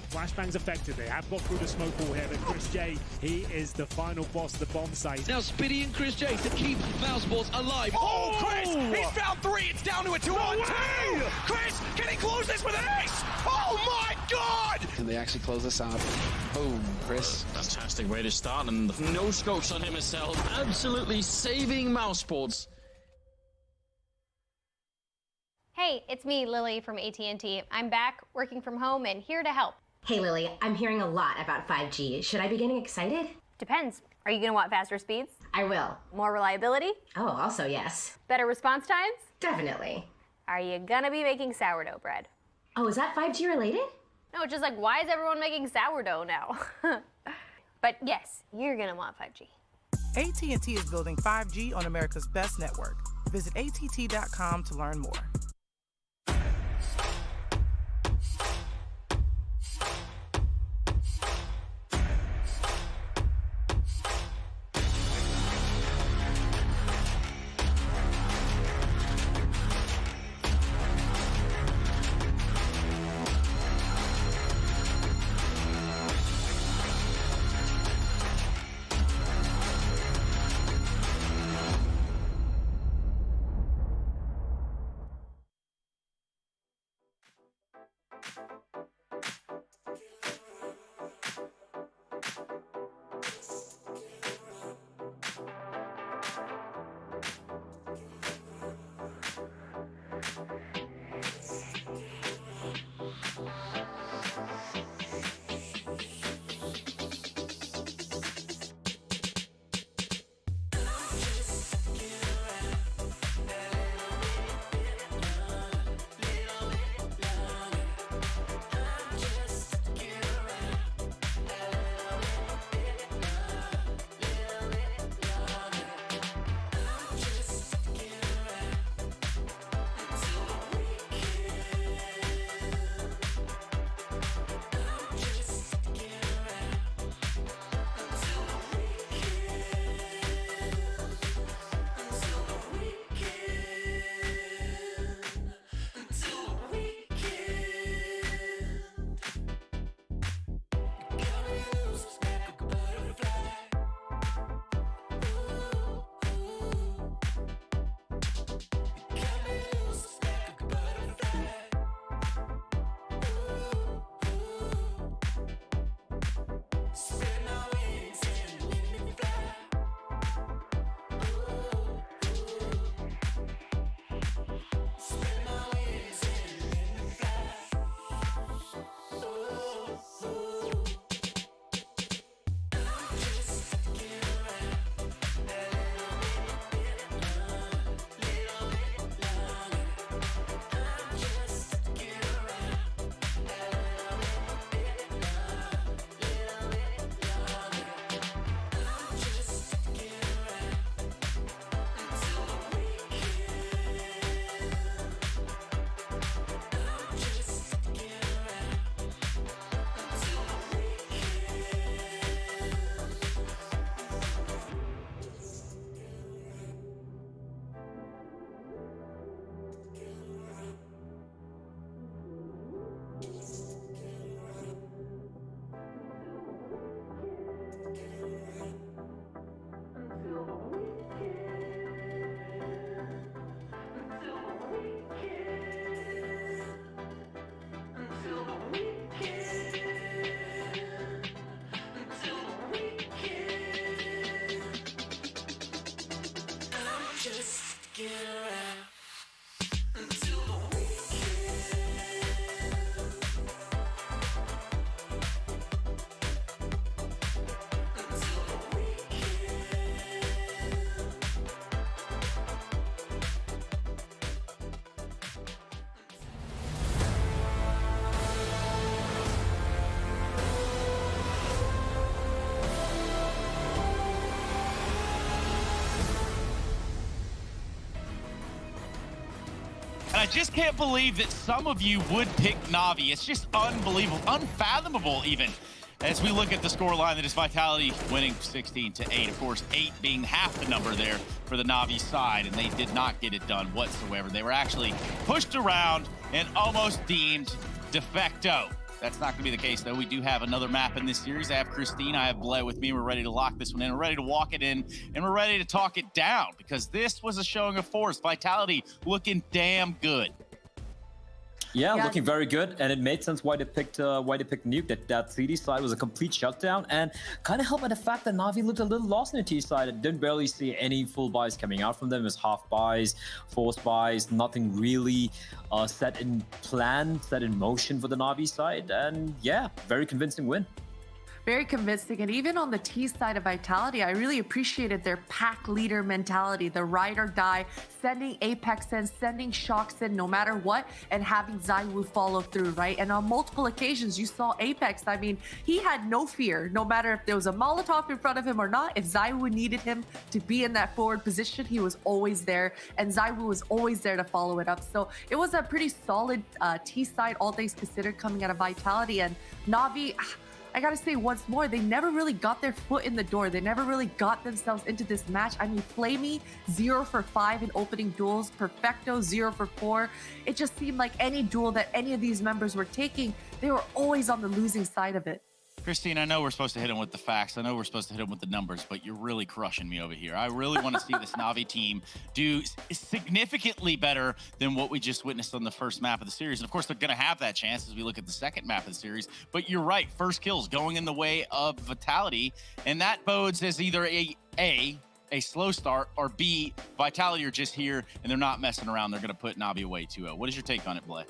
Flashbang's affected. They have got through the smoke wall here, but Chris J, he is the final boss of the bomb site. Now Spitty and Chris J to keep Mousesports alive. Oh, Chris! He's found 3. It's down to a 2-on-2. Chris, can he close this with an ace? Oh my God! Can they actually close this out? Boom, Chris. Fantastic way to start, and no scopes on him himself. Absolutely saving Mousesports. Hey, it's me, Lily from AT&T. I'm back, working from home, and here to help. Hey Lily, I'm hearing a lot about 5G. Should I be getting excited? Depends. Are you going to want faster speeds? I will. More reliability? Oh, also yes. Better response times? Definitely. Are you going to be making sourdough bread? Oh, is that 5G related? No, it's just like, why is everyone making sourdough now? But yes, you're going to want 5G. AT&T is building 5G on America's best network. Visit att.com to learn more. I just can't believe that some of you would pick Na'Vi. It's just unbelievable, unfathomable even. As we look at the scoreline, that is Vitality winning 16-8. Of course, 8 being half the number there for the Na'Vi side, and they did not get it done whatsoever. They were actually pushed around and almost deemed de facto. That's not going to be the case, though. We do have another map in this series. I have Christine, I have Blay with me. We're ready to lock this one in. We're ready to walk it in, and we're ready to talk it down because this was a showing of force. Vitality looking damn good. Yeah, looking very good, and it made sense why they picked Nuke. That CD side was a complete shutdown, and kind of helped by the fact that Na'Vi looked a little lost in the T side. I didn't barely see any full buys coming out from them. It was half buys, forced buys, nothing really set in motion for the Na'Vi side, and yeah, very convincing win. Very convincing. And even on the T side of Vitality, I really appreciated their pack leader mentality, the ride or die, sending Apex in, sending Shocks in no matter what, and having ZywOo follow through, right? And on multiple occasions, you saw Apex. I mean, he had no fear, no matter if there was a Molotov in front of him or not. If ZywOo needed him to be in that forward position, he was always there. And ZywOo was always there to follow it up. So it was a pretty solid T side, all things considered, coming out of Vitality. And Na'Vi, I gotta say once more, they never really got their foot in the door. They never really got themselves into this match. I mean, Flamey, 0 for 5 in opening duels. Perfecto, 0 for 4. It just seemed like any duel that any of these members were taking, they were always on the losing side of it. Christine, I know we're supposed to hit him with the facts. I know we're supposed to hit him with the numbers, but you're really crushing me over here. I really want to see this Na'Vi team do significantly better than what we just witnessed on the first map of the series. And of course, they're going to have that chance as we look at the second map of the series. But you're right, first kills going in the way of Vitality, and that bodes as either a slow start, or B, Vitality are just here and they're not messing around. They're going to put Na'Vi away 2-0. What is your take on it, Blay?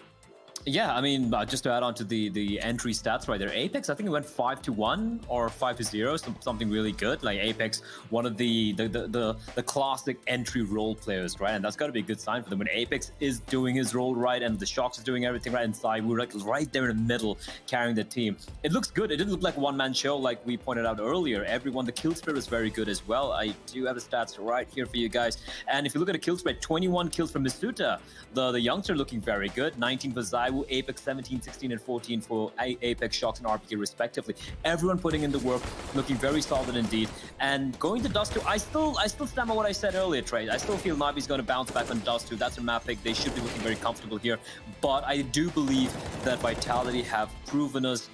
Yeah, I mean, just to add on to the entry stats right there, Apex, I think it went 5-1 or 5-0, something really good. Like Apex, one of the classic entry role players, right? And that's got to be a good sign for them when Apex is doing his role right and the Shocks is doing everything right, and ZywOo like right there in the middle carrying the team. It looks good. It didn't look like a one-man show like we pointed out earlier. Everyone, the kill spread was very good as well. I do have the stats right here for you guys. And if you look at the kill spread, 21 kills from Misuta, the youngster, looking very good. 19 for ZywOo, Apex 17, 16, and 14 for Apex, Shocks, and RPK respectively. Everyone putting in the work, looking very solid indeed. And going to Dust 2, I still stand by what I said earlier, Trey. I still feel Na'Vi's going to bounce back on Dust 2. That's a map pick. They should be looking very comfortable here. But I do believe that Vitality have proven us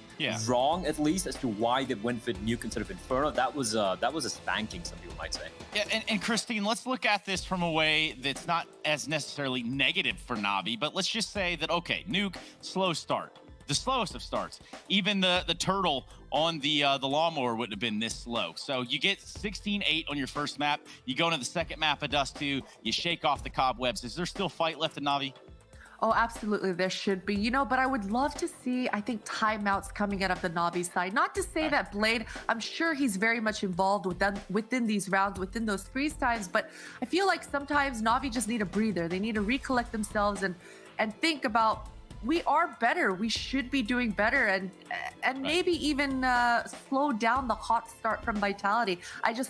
wrong, at least, as to why they went with Nuke instead of Inferno. That was a spanking, some people might say. Yeah, and Christine, let's look at this from a way that's not as necessarily negative for Na'Vi, but let's just say that, okay, Nuke, slow start. The slowest of starts. Even the turtle on the lawnmower wouldn't have been this slow. So you get 16-8 on your first map. You go into the second map of Dust 2. You shake off the cobwebs. Is there still fight left in Na'Vi? Oh, absolutely, there should be. You know, but I would love to see, I think, timeouts coming out of the Na'Vi side. Not to say that Blade, I'm sure he's very much involved with them within these rounds, within those freeze times, but I feel like sometimes Na'Vi just need a breather. They need to recollect themselves and think about, we are better. We should be doing better, and maybe even slow down the hot start from Vitality.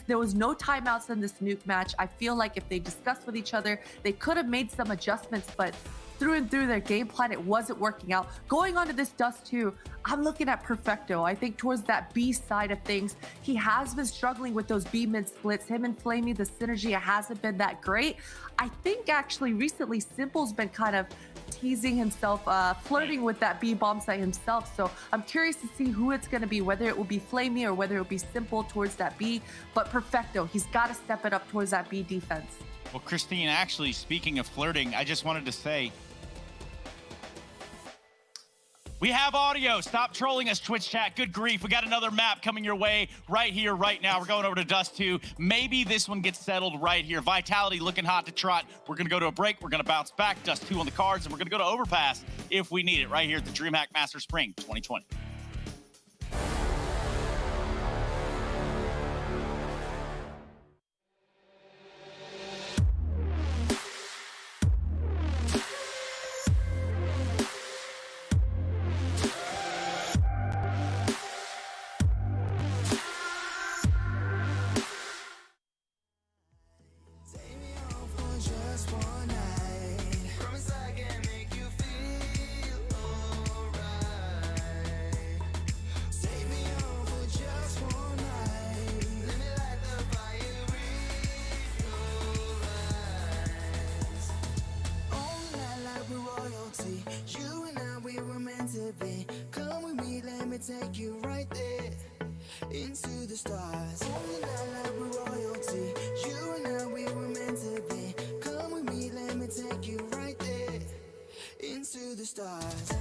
There was no timeouts in this Nuke match. I feel like if they discussed with each other, they could have made some adjustments, but through and through their game plan, it wasn't working out. Going on to this Dust 2, I'm looking at Perfecto. I think towards that B side of things, he has been struggling with those B mid splits. Him and Flamey, the synergy hasn't been that great. I think actually recently Simple's been kind of teasing himself, flirting with that B bomb site himself. So I'm curious to see who it's going to be, whether it will be Flamey or whether it will be Simple towards that B. But Perfecto, he's got to step it up towards that B defense. Well, Christine, actually, speaking of flirting, I just wanted to say, we have audio. Stop trolling us, Twitch chat. Good grief. We got another map coming your way right here, right now. We're going over to Dust 2. Maybe this one gets settled right here. Vitality looking hot to trot. We're going to go to a break. We're going to bounce back. Dust 2 on the cards, and we're going to go to Overpass if we need it right here at the DreamHack Master Spring 2020. Just one night. Promise I can take you right there into the stars. You and I like we're royalty. You and I, we were meant to be. Come with me, let me take you right there into the stars.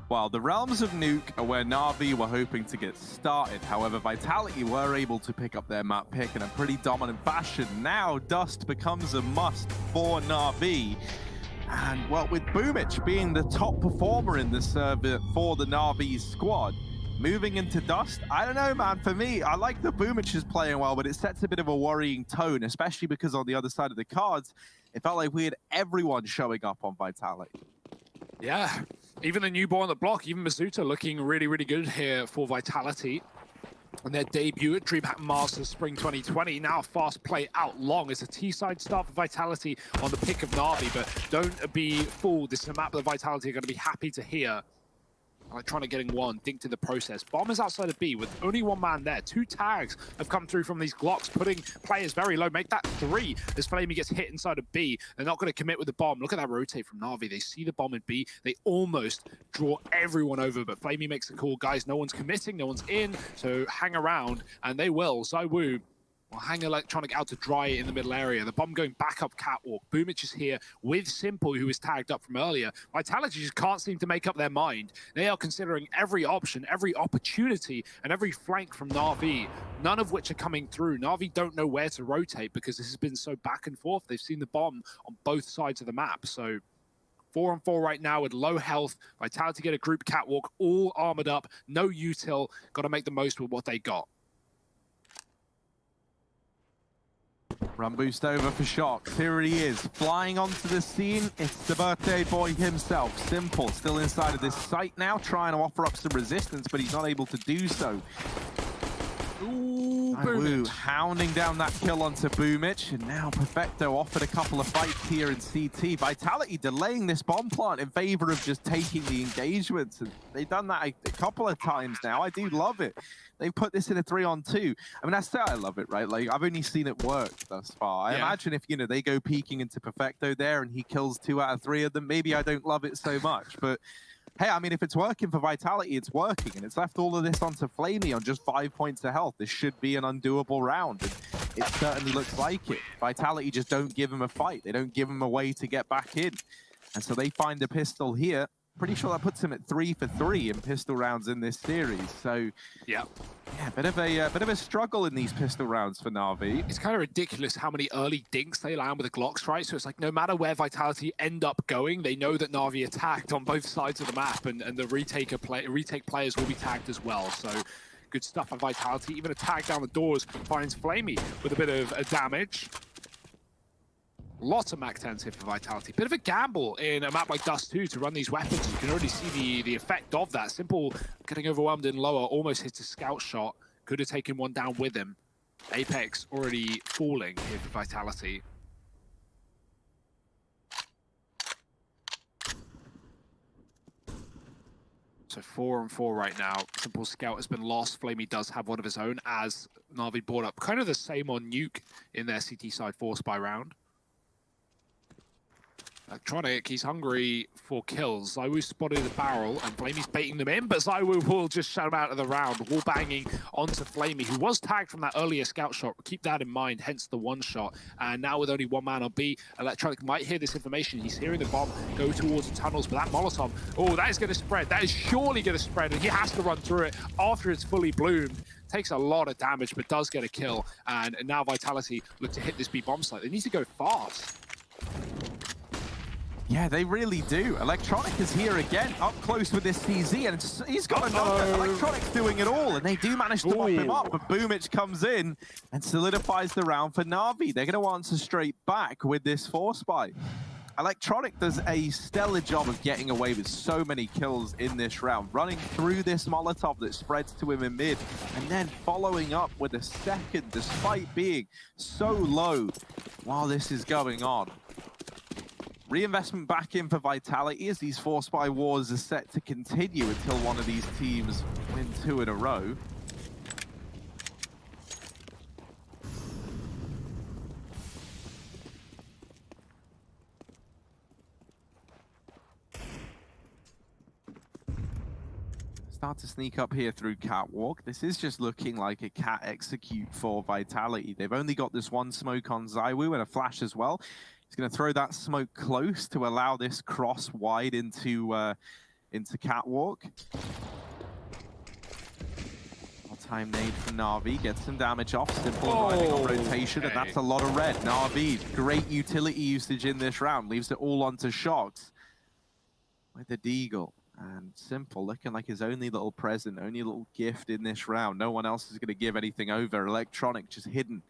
Well, the realms of Nuke are where Na'Vi were hoping to get started. However, Vitality were able to pick up their map pick in a pretty dominant fashion. Now, Dust becomes a must for Na'Vi. And, well, with Boomich being the top performer in the server for the Na'Vi squad, moving into Dust, I don't know, man. For me, I like that Boomich is playing well, but it sets a bit of a worrying tone, especially because on the other side of the cards, it felt like we had everyone showing up on Vitality. Yeah, even the newborn on the block, even Mizuta looking really, really good here for Vitality. And their debut at DreamHack Masters Spring 2020, now fast play out long. It's a T-side start for Vitality on the pick of Na'Vi, but don't be fooled. This is a map that Vitality are going to be happy to hear. Electronic getting one, dinked in the process. Bomb is outside of B with only one man there. 2 tags have come through from these Glocks, putting players very low. Make that 3 as Flamey gets hit inside of B. They're not going to commit with the bomb. Look at that rotate from Na'Vi. They see the bomb in B. They almost draw everyone over, but Flamey makes the call. Guys, no one's committing, no one's in, so hang around, and they will. ZywOo will hang Electronic out to dry in the middle area. The bomb going back up catwalk. Boomich is here with Simple, who was tagged up from earlier. Vitality just can't seem to make up their mind. They are considering every option, every opportunity, and every flank from Na'Vi, none of which are coming through. Na'Vi don't know where to rotate because this has been so back and forth. They've seen the bomb on both sides of the map. So 4-on-4 right now with low health. Vitality get a group catwalk, all armored up, no util. Got to make the most with what they got. Run boost over for Shock. Here he is, flying onto the scene. It's the birthday boy himself. Simple, still inside of this site now, trying to offer up some resistance, but he's not able to do so. Ooh, Woo, hounding down that kill onto Boomich, and now Perfecto offered a couple of fights here in CT. Vitality delaying this bomb plant in favor of just taking the engagements, and they've done that a couple of times now. I do love it. They've put this in a 3-on-2. I mean, that's I love it, right? Like, I've only seen it work thus far. I imagine if, you know, they go peeking into Perfecto there and he kills 2 out of 3 of them, maybe I don't love it so much, but hey, I mean, if it's working for Vitality, it's working, and it's left all of this onto Flamey on just 5 points of health. This should be an undoable round, and it certainly looks like it. Vitality just don't give him a fight. They don't give him a way to get back in, and so they find a pistol here. Pretty sure that puts him at 3 for 3 in pistol rounds in this series. So, yeah, bit of a struggle in these pistol rounds for Na'Vi. It's kind of ridiculous how many early dinks they land with the Glocks, right? So it's like no matter where Vitality end up going, they know that Na'Vi attacked on both sides of the map, and the retake players will be tagged as well. So good stuff on Vitality. Even a tag down the doors finds Flamey with a bit of damage. Lots of Mac 10s here for Vitality. Bit of a gamble in a map like Dust 2 to run these weapons. You can already see the effect of that. Simple getting overwhelmed in lower, almost hits a scout shot. Could have taken one down with him. Apex already falling here for Vitality. So 4-on-4 right now. Simple scout has been lost. Flamey does have one of his own, as Na'Vi brought up. Kind of the same on Nuke in their CT side 4-spy round. Electronic, he's hungry for kills. Zywoo spotted the barrel, and Flamey's baiting them in, but Zywoo will just shut him out of the round. Wall banging onto Flamey, who was tagged from that earlier scout shot. Keep that in mind, hence the one shot. And now with only one man on B, Electronic might hear this information. He's hearing the bomb go towards the tunnels, but that Molotov, oh, that is going to spread. That is surely going to spread, and he has to run through it after it's fully bloomed. Takes a lot of damage, but does get a kill. And now Vitality look to hit this B bomb site. They need to go fast. Yeah, they really do. Electronic is here again, up close with this CZ, and he's got another. Electronic's doing it all, and they do manage to mop him up, but Boomich comes in and solidifies the round for Na'Vi. They're going to answer straight back with this 4-spy. Electronic does a stellar job of getting away with so many kills in this round, running through this Molotov that spreads to him in mid, and then following up with a second, despite being so low while this is going on. Reinvestment back in for Vitality as these 4-spy wars are set to continue until one of these teams win 2 in a row. Start to sneak up here through Catwalk. This is just looking like a cat execute for Vitality. They've only got this one smoke on Zywoo and a flash as well. He's going to throw that smoke close to allow this cross wide into Catwalk. All-time nade from Na'Vi. Gets some damage off. Simple arriving on rotation, and that's a lot of red. Na'Vi, great utility usage in this round. Leaves it all onto Shox with the Deagle. And Simple looking like his only little present, only little gift in this round. No one else is going to give anything over. Electronic just hidden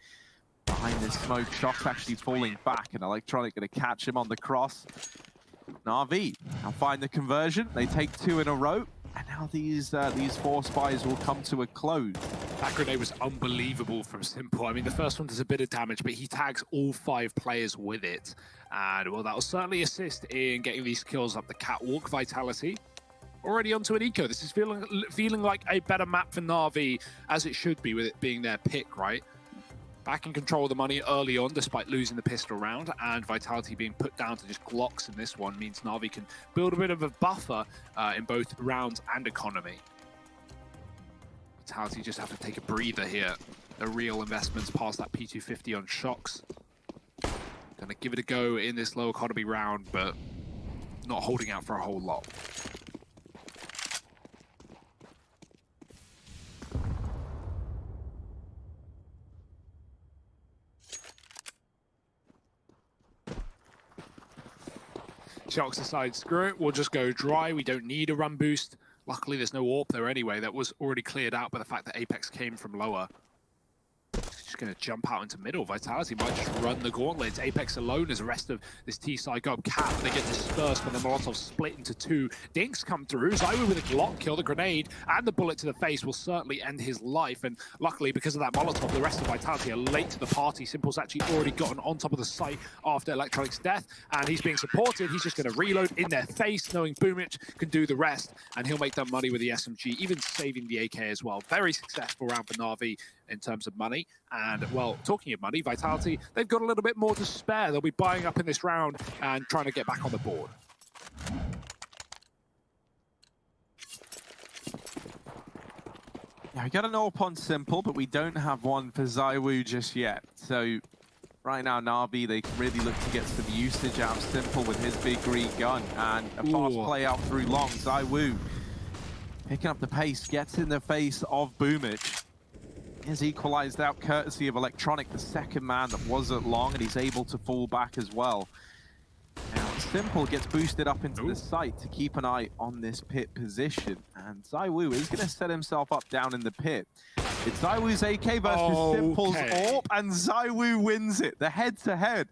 behind this smoke. Shox actually falling back, and Electronic going to catch him on the cross. Na'Vi now find the conversion. They take 2 in a row, and now these 4-spies will come to a close. That grenade was unbelievable from Simple. I mean, the first one does a bit of damage, but he tags all 5 players with it. And, well, that will certainly assist in getting these kills up the Catwalk. Vitality already onto an eco. This is feeling like a better map for Na'Vi, as it should be, with it being their pick, right? Back in control of the money early on, despite losing the pistol round, and Vitality being put down to just Glocks in this one means Na'Vi can build a bit of a buffer in both rounds and economy. Vitality just have to take a breather here. The real investments past that P250 on Shox. Gonna give it a go in this low economy round, but not holding out for a whole lot. Shox decides, screw it, we'll just go dry. We don't need a run boost. Luckily, there's no AWP there anyway. That was already cleared out by the fact that Apex came from lower. Just going to jump out into middle. Vitality might just run the gauntlet. It's Apex alone as the rest of this T side go up cap. They get dispersed when the Molotov split into two. Dinks come through. Zywoo with a Glock kill, the grenade, and the bullet to the face will certainly end his life. And luckily, because of that Molotov, the rest of Vitality are late to the party. Simple's actually already gotten on top of the site after Electronic's death, and he's being supported. He's just going to reload in their face, knowing Boomich can do the rest, and he'll make that money with the SMG, even saving the AK as well. Very successful round for Na'Vi in terms of money. And, well, talking of money, Vitality, they've got a little bit more to spare. They'll be buying up in this round and trying to get back on the board. Yeah, we got an AWP on Simple, but we don't have one for Zywoo just yet. So right now, Na'Vi, they really look to get some usage out of Simple with his big green gun. And a fast play out through long. Zywoo picking up the pace, gets in the face of Boomich. Is equalized out courtesy of Electronic, the second man that was at long, and he's able to fall back as well. Now, Simple gets boosted up into the site to keep an eye on this pit position. And Zywoo is going to set himself up down in the pit. It's Zywoo's AK versus Simple's AWP, and Zywoo wins it. The head-to-head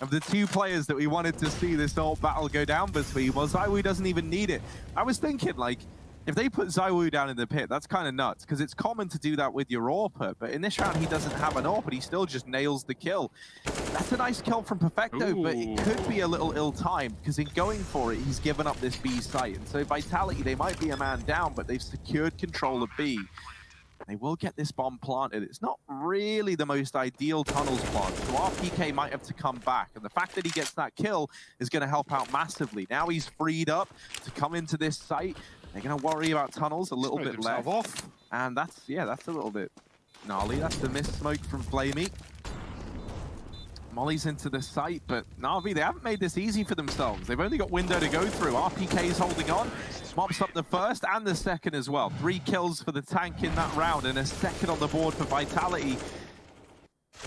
of the two players that we wanted to see this AWP battle go down between. Well, Zywoo doesn't even need it. I was thinking, like, if they put Zywoo down in the pit, that's kind of nuts, because it's common to do that with your AWPer, but in this round he doesn't have an AWP, but he still just nails the kill. That's a nice kill from Perfecto, but it could be a little ill-timed, because in going for it, he's given up this B site. And so Vitality, they might be a man down, but they've secured control of B. They will get this bomb planted. It's not really the most ideal tunnels plant, so RPK might have to come back. And the fact that he gets that kill is going to help out massively. Now he's freed up to come into this site. They're going to worry about tunnels a little bit less. And that's, yeah, that's a little bit gnarly. That's the missed smoke from Flamey. Molly's into the site, but Na'Vi, they haven't made this easy for themselves. They've only got window to go through. RPK's holding on. Mops up the first and the second as well. 3 kills for the tank in that round and a second on the board for Vitality.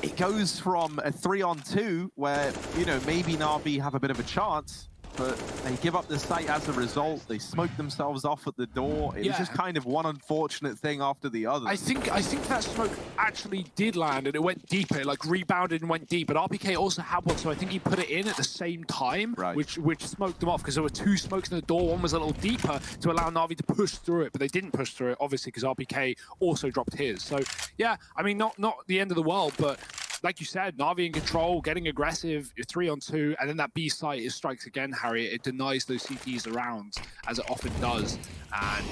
It goes from a 3-on-2 where, you know, maybe Na'Vi have a bit of a chance, but they give up the site as a result. They smoke themselves off at the door. It was just kind of one unfortunate thing after the other. I think that smoke actually did land, and it went deeper. It like rebounded and went deep. But RPK also had one, so I think he put it in at the same time, which smoked them off, because there were 2 smokes in the door. One was a little deeper to allow Na'Vi to push through it, but they didn't push through it, obviously, because RPK also dropped his. So yeah, I mean, not the end of the world, but like you said, Na'Vi in control, getting aggressive, 3-on-2, and then that B site is strikes again, Harry. It denies those CTs around, as it often does. And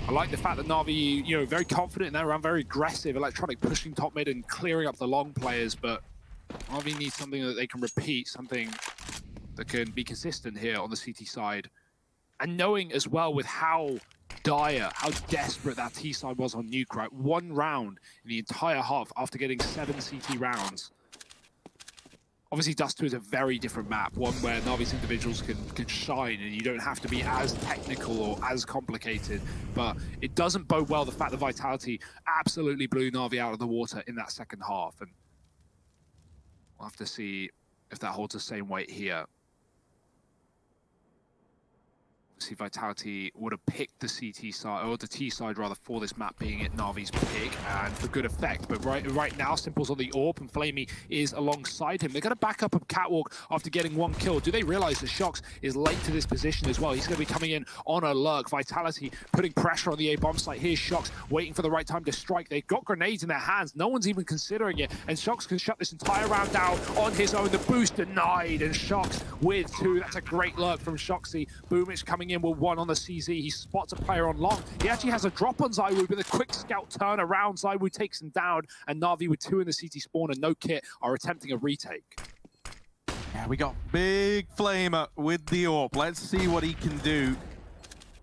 I like the fact that Na'Vi, you know, very confident in their round, very aggressive, Electronic pushing top mid and clearing up the long players, but Na'Vi needs something that they can repeat, something that can be consistent here on the CT side. And knowing as well with how dire, how desperate that T side was on Nuke, right? 1 round in the entire half after getting 7 CT rounds. Obviously, Dust 2 is a very different map, one where Na'Vi's individuals can shine and you don't have to be as technical or as complicated. But it doesn't bode well the fact that Vitality absolutely blew Na'Vi out of the water in that second half. And we'll have to see if that holds the same weight here. See, Vitality would have picked the CT side, or the T side rather, for this map being at Na'Vi's pick, and for good effect. But right now, Simple's on the AWP, and Flamey is alongside him. They're going to back up a catwalk after getting 1 kill. Do they realize that Shox is late to this position as well? He's going to be coming in on a lurk. Vitality putting pressure on the A bomb site. Here's Shox waiting for the right time to strike. They've got grenades in their hands. No one's even considering it, and Shox can shut this entire round down on his own. The boost denied, and Shox with 2. That's a great lurk from Shoxy. Boomich coming in with 1 on the CZ. He spots a player on long. He actually has a drop on Zywoo, but a quick scout turn around. Zywoo takes him down, and Na'Vi with 2 in the CT spawn and no kit are attempting a retake. Yeah, we got Big Flamer with the AWP. Let's see what he can do.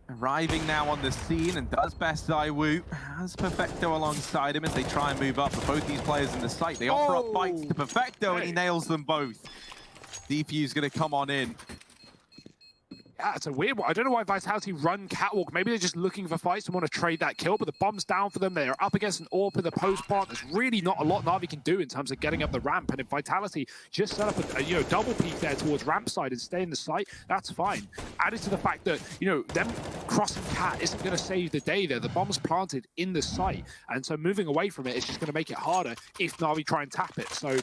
Arriving now on the scene and does best Zywoo. Has Perfecto alongside him as they try and move up. But both these players in the site, they offer up bites to Perfecto and he nails them both. Defuse going to come on in. Yeah, it's a weird one. I don't know why Vitality run Catwalk. Maybe they're just looking for fights and want to trade that kill, but the bomb's down for them. They're up against an AWP in the post plant. There's really not a lot Na'Vi can do in terms of getting up the ramp. And if Vitality just set up a double peek there towards ramp side and stay in the site, that's fine. Added to the fact that, them crossing Cat isn't going to save the day there. The bomb's planted in the site. And so moving away from it is just going to make it harder if Na'Vi try and tap it. So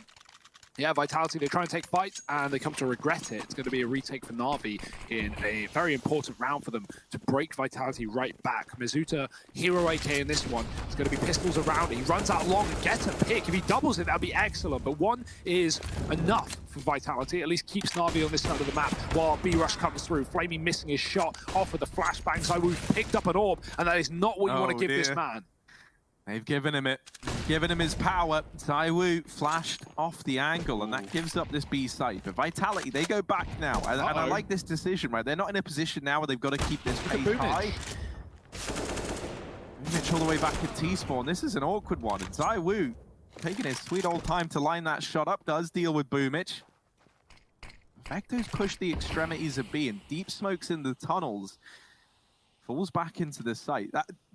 yeah, Vitality, they try and take fights, and they come to regret it. It's going to be a retake for Na'Vi in a very important round for them to break Vitality right back. Mizuta, Hero AK in this one. It's going to be pistols around. He runs out long and gets a pick. If he doubles it, that'd be excellent. But one is enough for Vitality. At least keeps Na'Vi on this side of the map while B-Rush comes through. Flamey missing his shot off with the flashbang. Zywoo picked up an orb, and that is not what you want to give this man. They've given him it, given him his power. Zywoo flashed off the angle, and that gives up this B site. But Vitality, they go back now, and I like this decision, right? They're not in a position now where they've got to keep this pace high. Mitch all the way back at T-spawn. This is an awkward one, and Zywoo taking his sweet old time to line that shot up, does deal with Boomich. Vector's pushed the extremities of B, and deep smokes in the tunnels. Falls back into the site.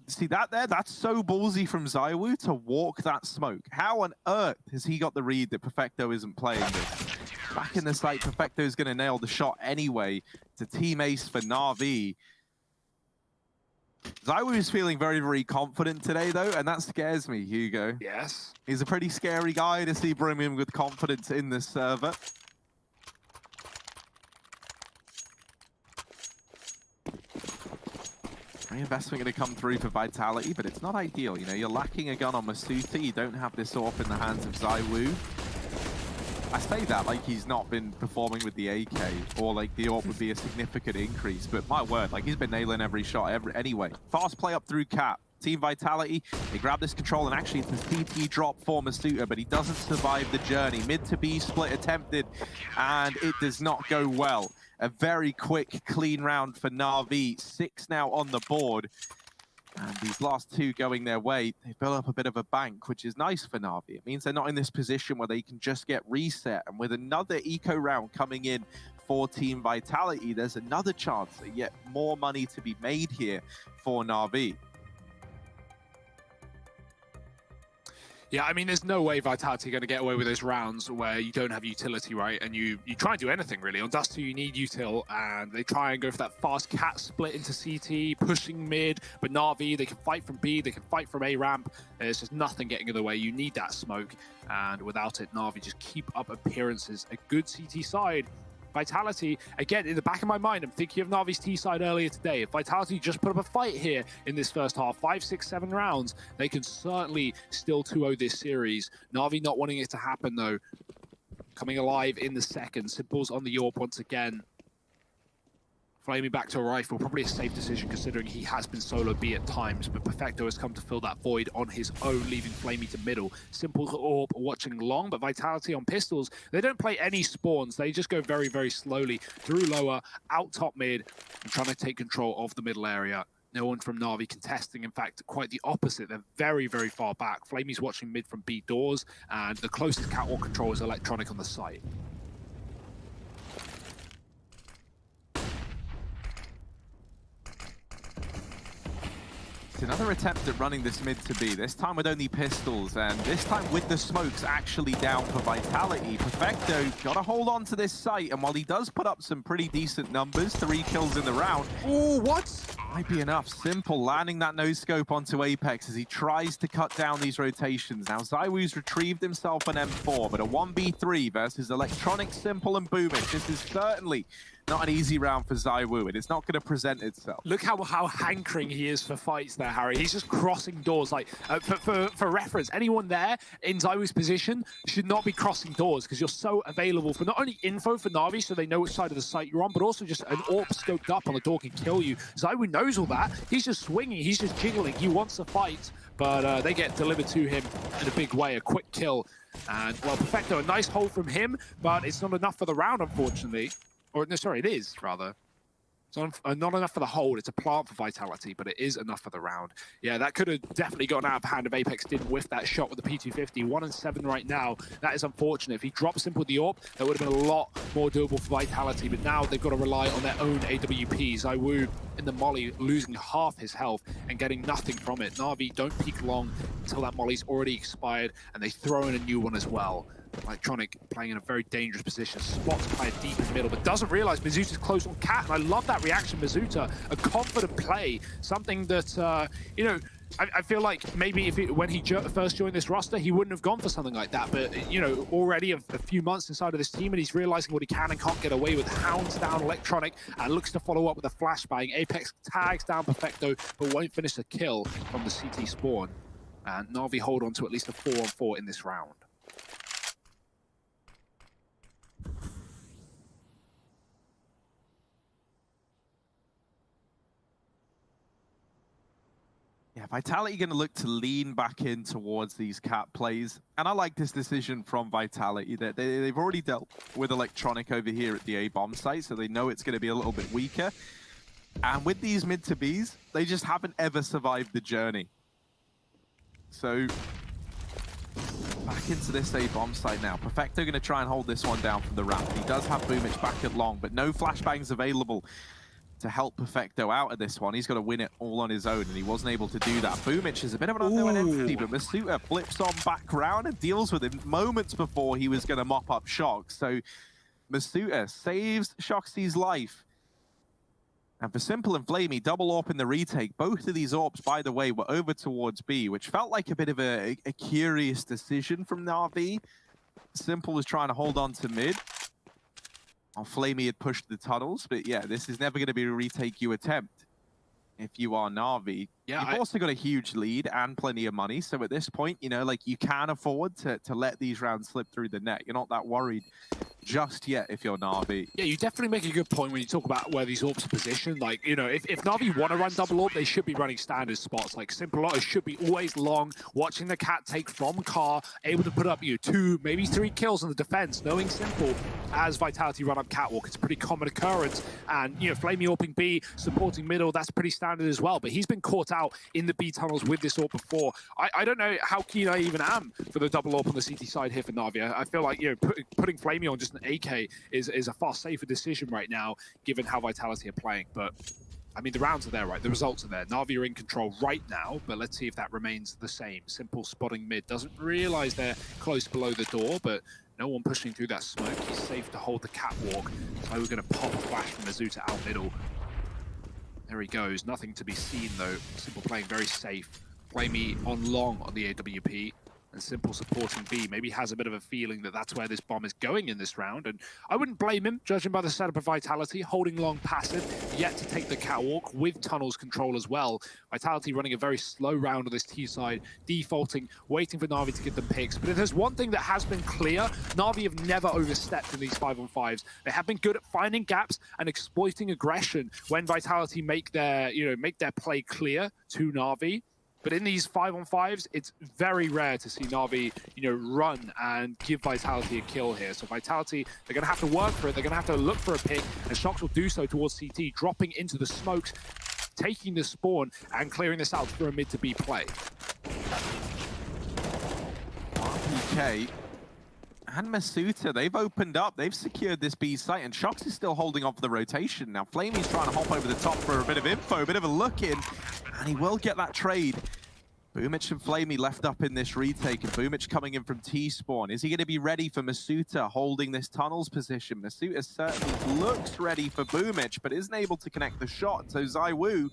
See that there? That's so ballsy from Zywoo to walk that smoke. How on earth has he got the read that Perfecto isn't playing this? Back in the site, Perfecto's going to nail the shot anyway to team ace for Na'Vi. Zywoo is feeling very, very confident today, though, and that scares me, Hugo. Yes. He's a pretty scary guy to see bring him with confidence in this server. Reinvestment going to come through for Vitality, but it's not ideal. You're lacking a gun on Masuta. You don't have this AWP in the hands of Zywoo. I say that like he's not been performing with the AK, or like the AWP would be a significant increase, but my word, like he's been nailing every shot anyway. Fast play up through Cap. Team Vitality, they grab this control, and actually it's a CT drop for Masuta, but he doesn't survive the journey. Mid to B split attempted, and it does not go well. A very quick, clean round for Na'Vi. 6 now on the board. And these last 2 going their way, they built up a bit of a bank, which is nice for Na'Vi. It means they're not in this position where they can just get reset. And with another eco round coming in for Team Vitality, there's another chance that yet more money to be made here for Na'Vi. Yeah, I mean, there's no way Vitality are going to get away with those rounds where you don't have utility, right? And you try and do anything, really. On Dust 2, you need util, and they try and go for that fast cat split into CT, pushing mid. But Na'Vi, they can fight from B, they can fight from A ramp. There's just nothing getting in the way. You need that smoke, and without it, Na'Vi just keep up appearances. A good CT side. Vitality, again, in the back of my mind, I'm thinking of Na'Vi's T side earlier today. If Vitality just put up a fight here in this first half, 5, 6, 7 rounds, they can certainly still 2-0 this series. Na'Vi not wanting it to happen, though. Coming alive in the second. Simple's on the AWP once again. Flaming back to a rifle, probably a safe decision considering he has been solo B at times, but Perfecto has come to fill that void on his own, leaving Flamey to middle. Simple AWP watching long, but Vitality on pistols, they don't play any spawns. They just go very, very slowly through lower, out top mid, and trying to take control of the middle area. No one from Na'Vi contesting. In fact, quite the opposite. They're very, very far back. Flamey's watching mid from B doors, and the closest catwalk control is Electronic on the site. Another attempt at running this mid to B, this time with only pistols, and this time with the smokes actually down for Vitality. Perfecto got to hold on to this site, and while he does put up some pretty decent numbers, 3 kills in the round, oh, what? Might be enough. Simple landing that no-scope onto Apex as he tries to cut down these rotations. Now Zywoo's retrieved himself an M4, but a 1v3 versus Electronic, Simple, and Boomich. This is certainly not an easy round for Zywoo, and it's not going to present itself. Look how hankering he is for fights there, Harry. He's just crossing doors. Like, for reference, anyone there in Zywoo's position should not be crossing doors because you're so available for not only info for Na'Vi so they know which side of the site you're on, but also just an AWP scoped up on the door can kill you. Zywoo knows all that. He's just swinging. He's just jiggling. He wants to fight, but they get delivered to him in a big way. A quick kill. And, well, Perfecto, a nice hold from him, but it's not enough for the round, unfortunately. Or, no, sorry, it is, rather. It's not enough for the hold. It's a plant for Vitality, but it is enough for the round. Yeah, that could have definitely gotten out of hand if Apex didn't whiff that shot with the P250. 1-7 right now. That is unfortunate. If he drops Simple with the AWP, that would have been a lot more doable for Vitality, but now they've got to rely on their own AWP. ZywOo in the molly, losing half his health and getting nothing from it. Na'Vi don't peek long until that molly's already expired, and they throw in a new one as well. Electronic playing in a very dangerous position. Spots player deep in the middle, but doesn't realize Mizuta's close on Cat. And I love that reaction, Mizuta. A confident play. Something that, you know, I feel like maybe when he first joined this roster, he wouldn't have gone for something like that. But, you know, already a few months inside of this team, and he's realizing what he can and can't get away with. Hounds down Electronic and looks to follow up with a flashbang. Apex tags down Perfecto, but won't finish the kill from the CT spawn. And Na'Vi hold on to at least a 4-on-4 in this round. Yeah, Vitality going to look to lean back in towards these cat plays. And I like this decision from Vitality. That they've already dealt with Electronic over here at the A-bomb site, so they know it's going to be a little bit weaker. And with these mid to Bs, they just haven't ever survived the journey. So back into this A-bomb site now. Perfecto going to try and hold this one down from the ramp. He does have Boomich back at long, but no flashbangs available to help Perfecto out of this one. He's got to win it all on his own, and he wasn't able to do that. Boomich is a bit of an unknown entity, but Masuta flips on back round and deals with him moments before he was going to mop up Shox. So Masuta saves Shoxy's life. And for Simple and Flamey, double AWP in the retake. Both of these AWPs, by the way, were over towards B, which felt like a bit of a curious decision from Na'Vi. Simple was trying to hold on to mid. Flamey had pushed the tunnels, but yeah, this is never going to be a retake you attempt if you are Na'Vi. Yeah, You've also got a huge lead and plenty of money, so at this point, you know, like, you can afford to let these rounds slip through the net. You're not that worried just yet if you're Na'Vi. Yeah, you definitely make a good point when you talk about where these AWPs are positioned. Like, you know, if Na'Vi want to run double AWP, they should be running standard spots. Like, Simple should be always long, watching the cat take from car, able to put up 2, maybe 3 kills on the defense, knowing Simple as Vitality run up catwalk. It's a pretty common occurrence. And, you know, Flamey AWPing B, supporting middle, that's pretty standard as well. But he's been caught out in the B tunnels with this AWP before. I don't know how keen I even am for the double AWP on the CT side here for Na'Vi. I feel like, you know, putting Flamey on just an AK is a far safer decision right now, given how Vitality are playing. But I mean, the rounds are there, right? The results are there. Na'Vi are in control right now, but let's see if that remains the same. Simple spotting mid. Doesn't realize they're close below the door, but no one pushing through that smoke. He's safe to hold the catwalk. So we're going to pop a flash from Mizuta out middle. There he goes. Nothing to be seen, though. Simple playing very safe. Flamey on long on the AWP. And Simple supporting B. Maybe has a bit of a feeling that that's where this bomb is going in this round. And I wouldn't blame him, judging by the setup of Vitality. Holding long passive, yet to take the catwalk with tunnels control as well. Vitality running a very slow round on this T side, defaulting, waiting for Na'Vi to get them picks. But if there's one thing that has been clear, Na'Vi have never overstepped in these 5-on-5s. They have been good at finding gaps and exploiting aggression when Vitality make their play clear to Na'Vi. But in these 5-on-5s, it's very rare to see Na'Vi, run and give Vitality a kill here. So Vitality, they're going to have to work for it. They're going to have to look for a pick, and Shox will do so towards CT, dropping into the smokes, taking the spawn, and clearing this out for a mid to B play. RPK and Masuta, they've opened up. They've secured this B site, and Shox is still holding on for the rotation. Now, Flamey's trying to hop over the top for a bit of info, a bit of a look in, and he will get that trade. Boomich and Flamey left up in this retake, and Boomich coming in from T-spawn. Is he going to be ready for Masuta holding this tunnels position? Masuta certainly looks ready for Boomich, but isn't able to connect the shot. So ZywOo,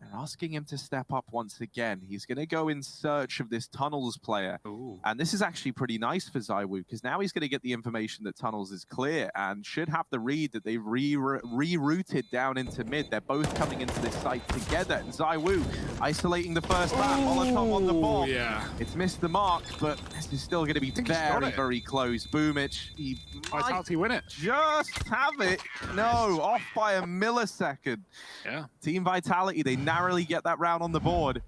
they're asking him to step up once again. He's going to go in search of this tunnels player. Ooh. And this is actually pretty nice for ZywOo, because now he's going to get the information that tunnels is clear and should have the read that they've rerouted down into mid. They're both coming into this site together. And ZywOo isolating the first lap. Molotov on the bomb. Yeah. It's missed the mark, but this is still going to be very, very close. Boomich, he Vitality win it. Just have it. No, off by a millisecond. Yeah. Team Vitality, they narrowly get that round on the board.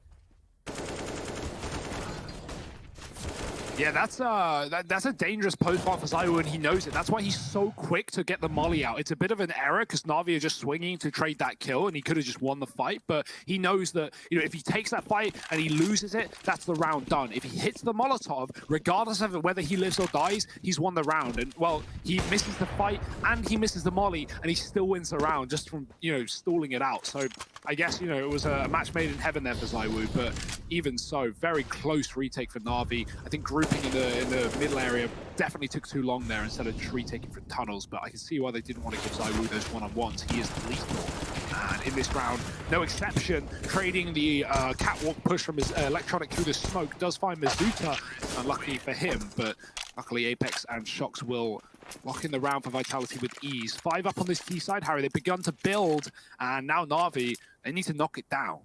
Yeah, that's a dangerous post bot for ZywOo, and he knows it. That's why he's so quick to get the molly out. It's a bit of an error because Na'Vi are just swinging to trade that kill, and he could have just won the fight. But he knows that, you know, if he takes that fight and he loses it, that's the round done. If he hits the Molotov, regardless of whether he lives or dies, he's won the round. And well, he misses the fight and he misses the molly, and he still wins the round just from, you know, stalling it out. So I guess, you know, it was a match made in heaven there for ZywOo, but even so, very close retake for Na'Vi. I think grouping in the middle area definitely took too long there instead of just retaking for tunnels, but I can see why they didn't want to give ZywOo those one-on-ones. He is lethal. And in this round, no exception, trading the catwalk push from his Electronic through the smoke does find Mizuta, unlucky for him, but luckily Apex and Shox will lock in the round for Vitality with ease. 5 up on this T side, Harry. They've begun to build, and now Na'Vi, they need to knock it down.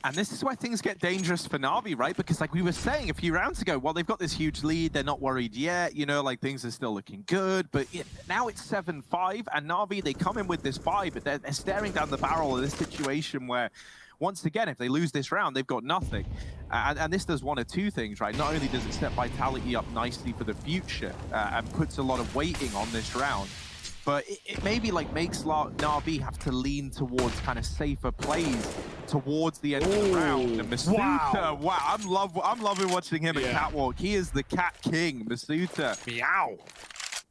And this is where things get dangerous for Na'Vi, right? Because like we were saying a few rounds ago, well, they've got this huge lead. They're not worried yet. You know, like things are still looking good. But now it's 7-5, and Na'Vi, they come in with this buy, but they're staring down the barrel of this situation where, once again, if they lose this round, they've got nothing. And this does one of two things, right? Not only does it set Vitality up nicely for the future and puts a lot of weighting on this round, but it maybe like makes Na'Vi have to lean towards kind of safer plays towards the end of the round. And Masuta, wow, I'm loving watching him at Catwalk. He is the Cat King, Masuta. Meow.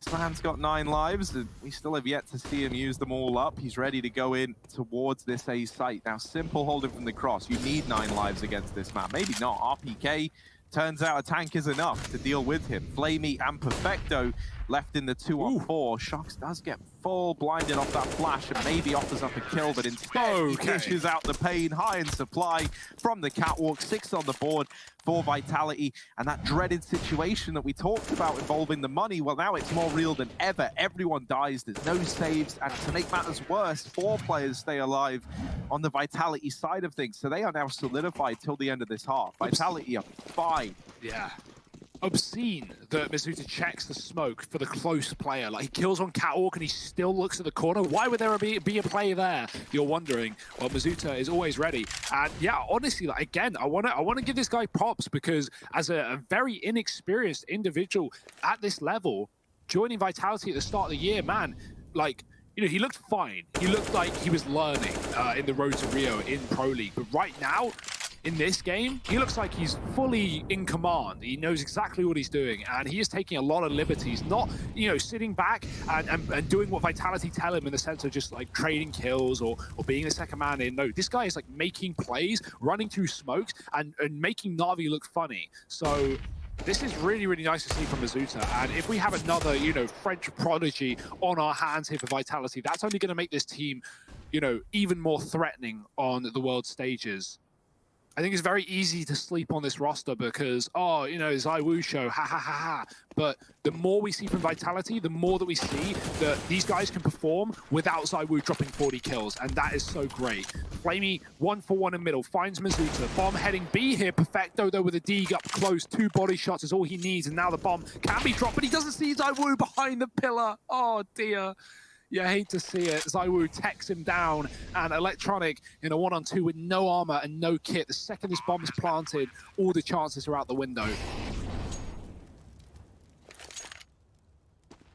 This man's got 9 lives, and we still have yet to see him use them all up. He's ready to go in towards this A site. Now, Simple holding from the cross. You need 9 lives against this man. Maybe not. RPK. Turns out a tank is enough to deal with him. Flamey and Perfecto left in the 2-on-4. Shox does get full blinded off that flash and maybe offers up a kill, but instead he dishes out the pain. High in supply from the Catwalk. 6 on the board for Vitality. And that dreaded situation that we talked about involving the money, well, now it's more real than ever. Everyone dies. There's no saves. And to make matters worse, 4 players stay alive on the Vitality side of things. So they are now solidified till the end of this half. Vitality are 5. Yeah. Obscene that Mizuta checks the smoke for the close player. Like, he kills on Catwalk and he still looks at the corner. Why would there be a play there? You're wondering. Well, Mizuta is always ready. And yeah, honestly, like, again, I want to give this guy props because as a very inexperienced individual at this level, joining Vitality at the start of the year, man, like, you know, he looked fine. He looked like he was learning in the road to Rio in Pro League. But right now, in this game, he looks like he's fully in command. He knows exactly what he's doing, and he is taking a lot of liberties, not, you know, sitting back and doing what Vitality tell him in the sense of just like trading kills or being the second man in. No, this guy is like making plays, running through smokes, and making Na'Vi look funny. So this is really, really nice to see from Mizuta. And if we have another, you know, French prodigy on our hands here for Vitality, that's only going to make this team, you know, even more threatening on the world stages. I think it's very easy to sleep on this roster because, oh, you know, ZywOo show, ha ha ha ha. But the more we see from Vitality, the more that we see that these guys can perform without ZywOo dropping 40 kills, and that is so great. Flamey, 1-for-1 in middle, finds Mizuta. Bomb heading B here, Perfecto though with a dig up close. 2 body shots is all he needs, and now the bomb can be dropped, but he doesn't see ZywOo behind the pillar. Oh dear. You hate to see it. ZywOo takes him down, and Electronic in a 1-on-2 with no armor and no kit. The second this bomb is planted, all the chances are out the window.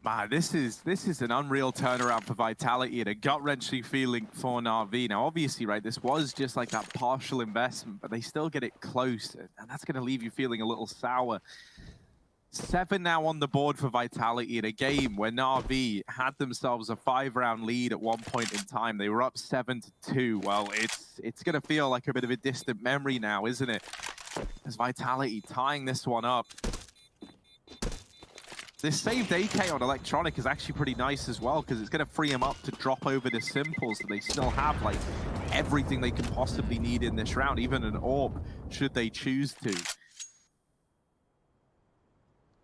Man, this is an unreal turnaround for Vitality and a gut-wrenching feeling for Na'Vi. Now, obviously, right, this was just like that partial investment, but they still get it close, and that's going to leave you feeling a little sour. 7 now on the board for Vitality in a game where Na'Vi had themselves a 5-round lead at one point in time. They were up 7-2. Well, it's going to feel like a bit of a distant memory now, isn't it? As Vitality tying this one up. This saved AK on Electronic is actually pretty nice as well, because it's going to free him up to drop over to Simple, so they still have like everything they can possibly need in this round, even an AWP, should they choose to.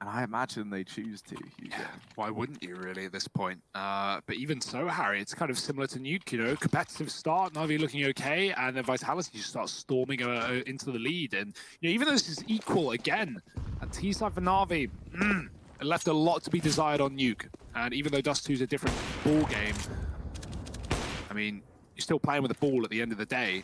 And I imagine they choose to. Yeah, why wouldn't you really at this point? But even so, Harry, it's kind of similar to Nuke, you know, competitive start, Na'Vi looking okay, and then Vitality just starts storming into the lead. And, you know, even though this is equal again, at T-side for Na'Vi, It left a lot to be desired on Nuke. And even though Dust 2 is a different ball game, I mean, you're still playing with the ball at the end of the day.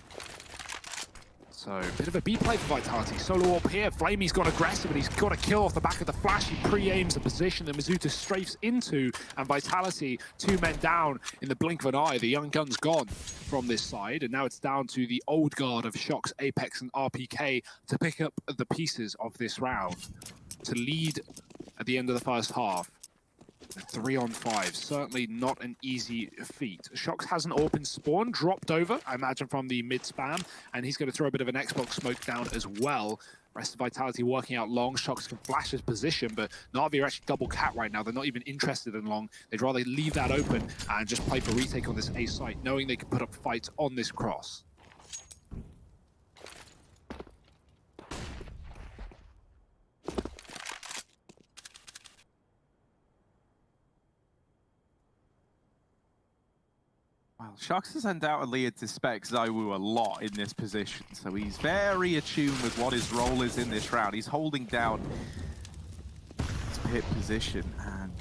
So, a bit of a B play for Vitality. Solo up here. Flamey's gone aggressive, but he's got a kill off the back of the flash. He pre-aims the position that Mizuta strafes into, and Vitality, 2 men down in the blink of an eye. The young gun's gone from this side, and now it's down to the old guard of Shox, Apex, and RPK to pick up the pieces of this round to lead at the end of the first half. 3-on-5, certainly not an easy feat. Shox has an open spawn dropped over, I imagine from the mid spam, and he's going to throw a bit of an Xbox smoke down as well. Rest of Vitality working out long. Shox can flash his position, but Na'Vi are actually double cat right now. They're not even interested in long. They'd rather leave that open and just play for retake on this A site, knowing they can put up fights on this cross. Well, Shox has undoubtedly had to spec Zywoo a lot in this position, so he's very attuned with what his role is in this round. He's holding down his pit position, and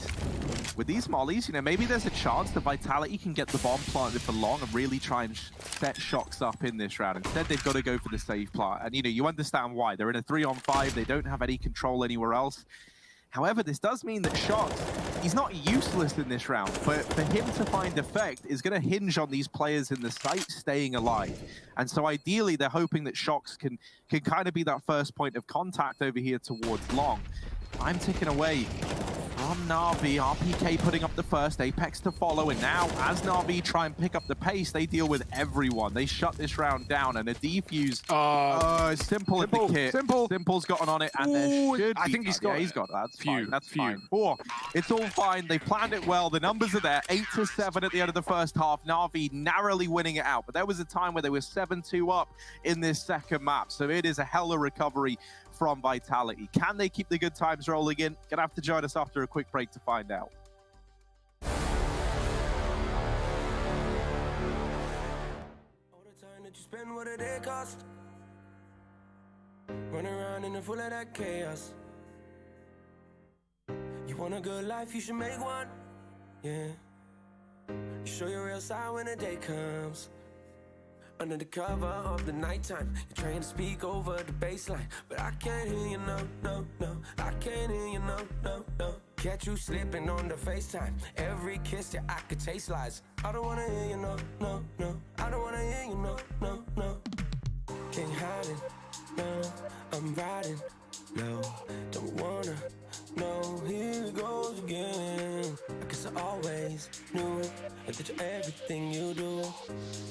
with these mollies, you know, maybe there's a chance that Vitality can get the bomb planted for long and really try and set Shox up in this round. Instead, they've got to go for the safe plant, and you know, you understand why. They're in a 3-on-5, they don't have any control anywhere else. However, this does mean that Shox, he's not useless in this round, but for him to find effect is going to hinge on these players in the site staying alive. And so ideally, they're hoping that Shox can kind of be that first point of contact over here towards long. I'm ticking away from Na'Vi. RPK putting up the first, Apex to follow, and now as Na'Vi try and pick up the pace, they deal with everyone. They shut this round down, and a defuse. Simple in the kit. Simple's gotten on it, and there should be... I think he's got he's got that. That's fine. That's fine. Oh, it's all fine. They planned it well. The numbers are there. 8-7 at the end of the first half. Na'Vi narrowly winning it out, but there was a time where they were 7-2 up in this second map, so it is a hell of recovery from Vitality. Can they keep the good times rolling in? Gonna have to join us after a quick break to find out. All the time that you spend, what did it cost? Run around in the full of that chaos. You want a good life, you should make one. Yeah. You show your real side when the day comes. Under the cover of the nighttime, you're trying to speak over the baseline, but I can't hear you, no, no, no. I can't hear you, no, no, no. Catch you slipping on the FaceTime. Every kiss that I could taste lies. I don't wanna hear you, no, no, no. I don't wanna hear you, no, no, no. Can't hide it, no. I'm riding low. Don't wanna know. Here it goes again. I guess I always knew that you're everything you do.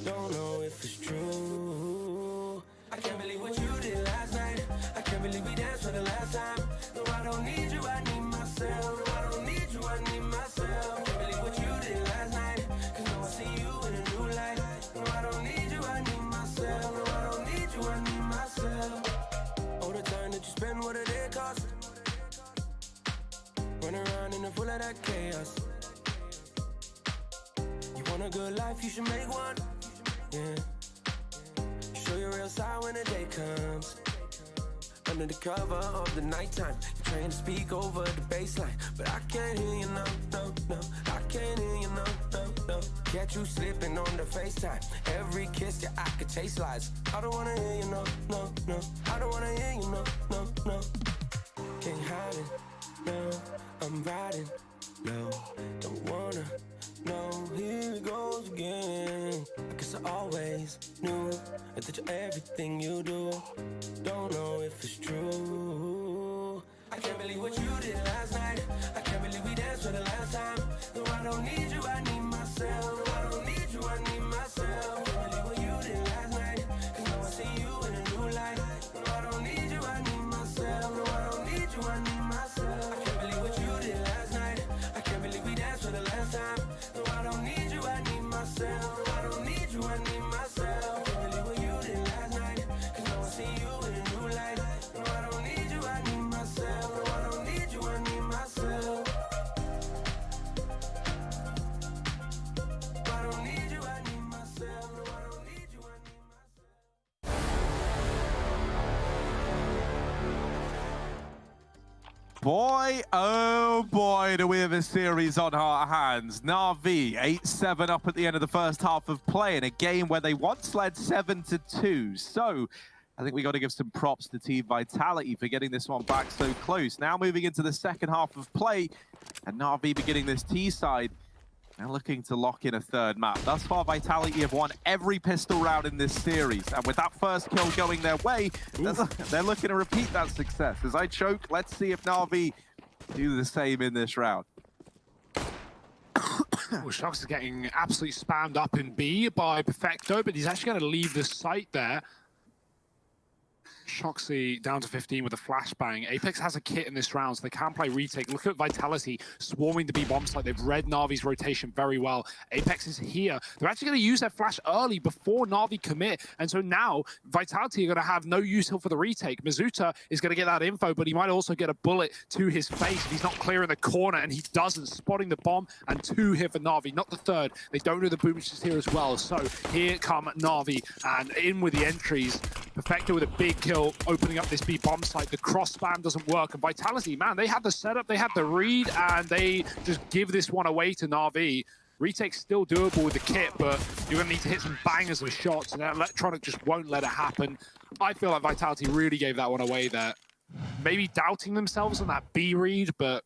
Don't know if it's true. I can't believe what you did last night. I can't believe we danced for the last time. No, I don't need you, I need myself. No, I don't need you, I need myself. I can't believe what you did last night. Cause now I see you in a new light. No, I don't need you, I need myself. No, I don't need you, I need myself. All the time that you spend, what did it cost? Run around in the full of that chaos. You want a good life, you should make one. Yeah. Show your real side when the day comes. Under the cover of the nighttime, you're trying to speak over the baseline, but I can't hear you, no, no, no. I can't hear you, no, no, no. Catch you slipping on the FaceTime. Every kiss that I could taste lies. I don't wanna hear you, no, no, no. I don't wanna hear you, no, no, no. Can't hide it, no. I'm riding low. Don't wanna know. Here it goes again. I guess I always knew that you're everything you do. Don't know if it's true. I can't believe what you did last night. I can't believe we danced for the last time. No, I don't need you, I need myself. No, I don't need you, I need myself. I can't believe what you did last night. Cause now I see you in a new light. No, I don't need you, I need myself. No, I don't need you, I need myself. I can't believe what you did last night. I can't believe we danced for the last time. No, I don't need you, I need myself. No, I don't need you, I need myself. I can't believe what you did last night. Cause now I see you in a new light. No, I don't need you, I need myself. No, I don't need you, I need myself. oh boy, do we have a series on our hands. Na'Vi 8-7 up at the end of the first half of play in a game where they once led 7-2. So I think we got to give some props to Team Vitality for getting this one back so close. Now moving into the second half of play, and Na'Vi beginning this T side. Now looking to lock in a third map. Thus far, Vitality have won every pistol round in this series. And with that first kill going their way, they're looking to repeat that success. As I choke, let's see if Na'Vi do the same in this round. Well, Shox is getting absolutely spammed up in B by Perfecto, but he's actually going to leave the site there. Shoxy down to 15 with a flashbang. Apex has a kit in this round, so they can play retake. Look at Vitality swarming the B bomb site. They've read Na'Vi's rotation very well. Apex is here. They're actually going to use their flash early before Na'Vi commit, and so now Vitality are going to have no use for the retake. Mizuta is going to get that info, but he might also get a bullet to his face if he's not clearing the corner, and he doesn't, spotting the bomb, and 2 here for Na'Vi, not the third. They don't know the Boomich is here as well, so here come Na'Vi, and in with the entries. Perfecto with a big kill, opening up this B bomb site. The cross spam doesn't work, and Vitality, man, they had the setup, they had the read, and they just give this one away to Na'Vi. Retake's still doable with the kit, but you're gonna need to hit some bangers with shots, and Electronic just won't let it happen. I feel like Vitality really gave that one away there. Maybe doubting themselves on that B read, but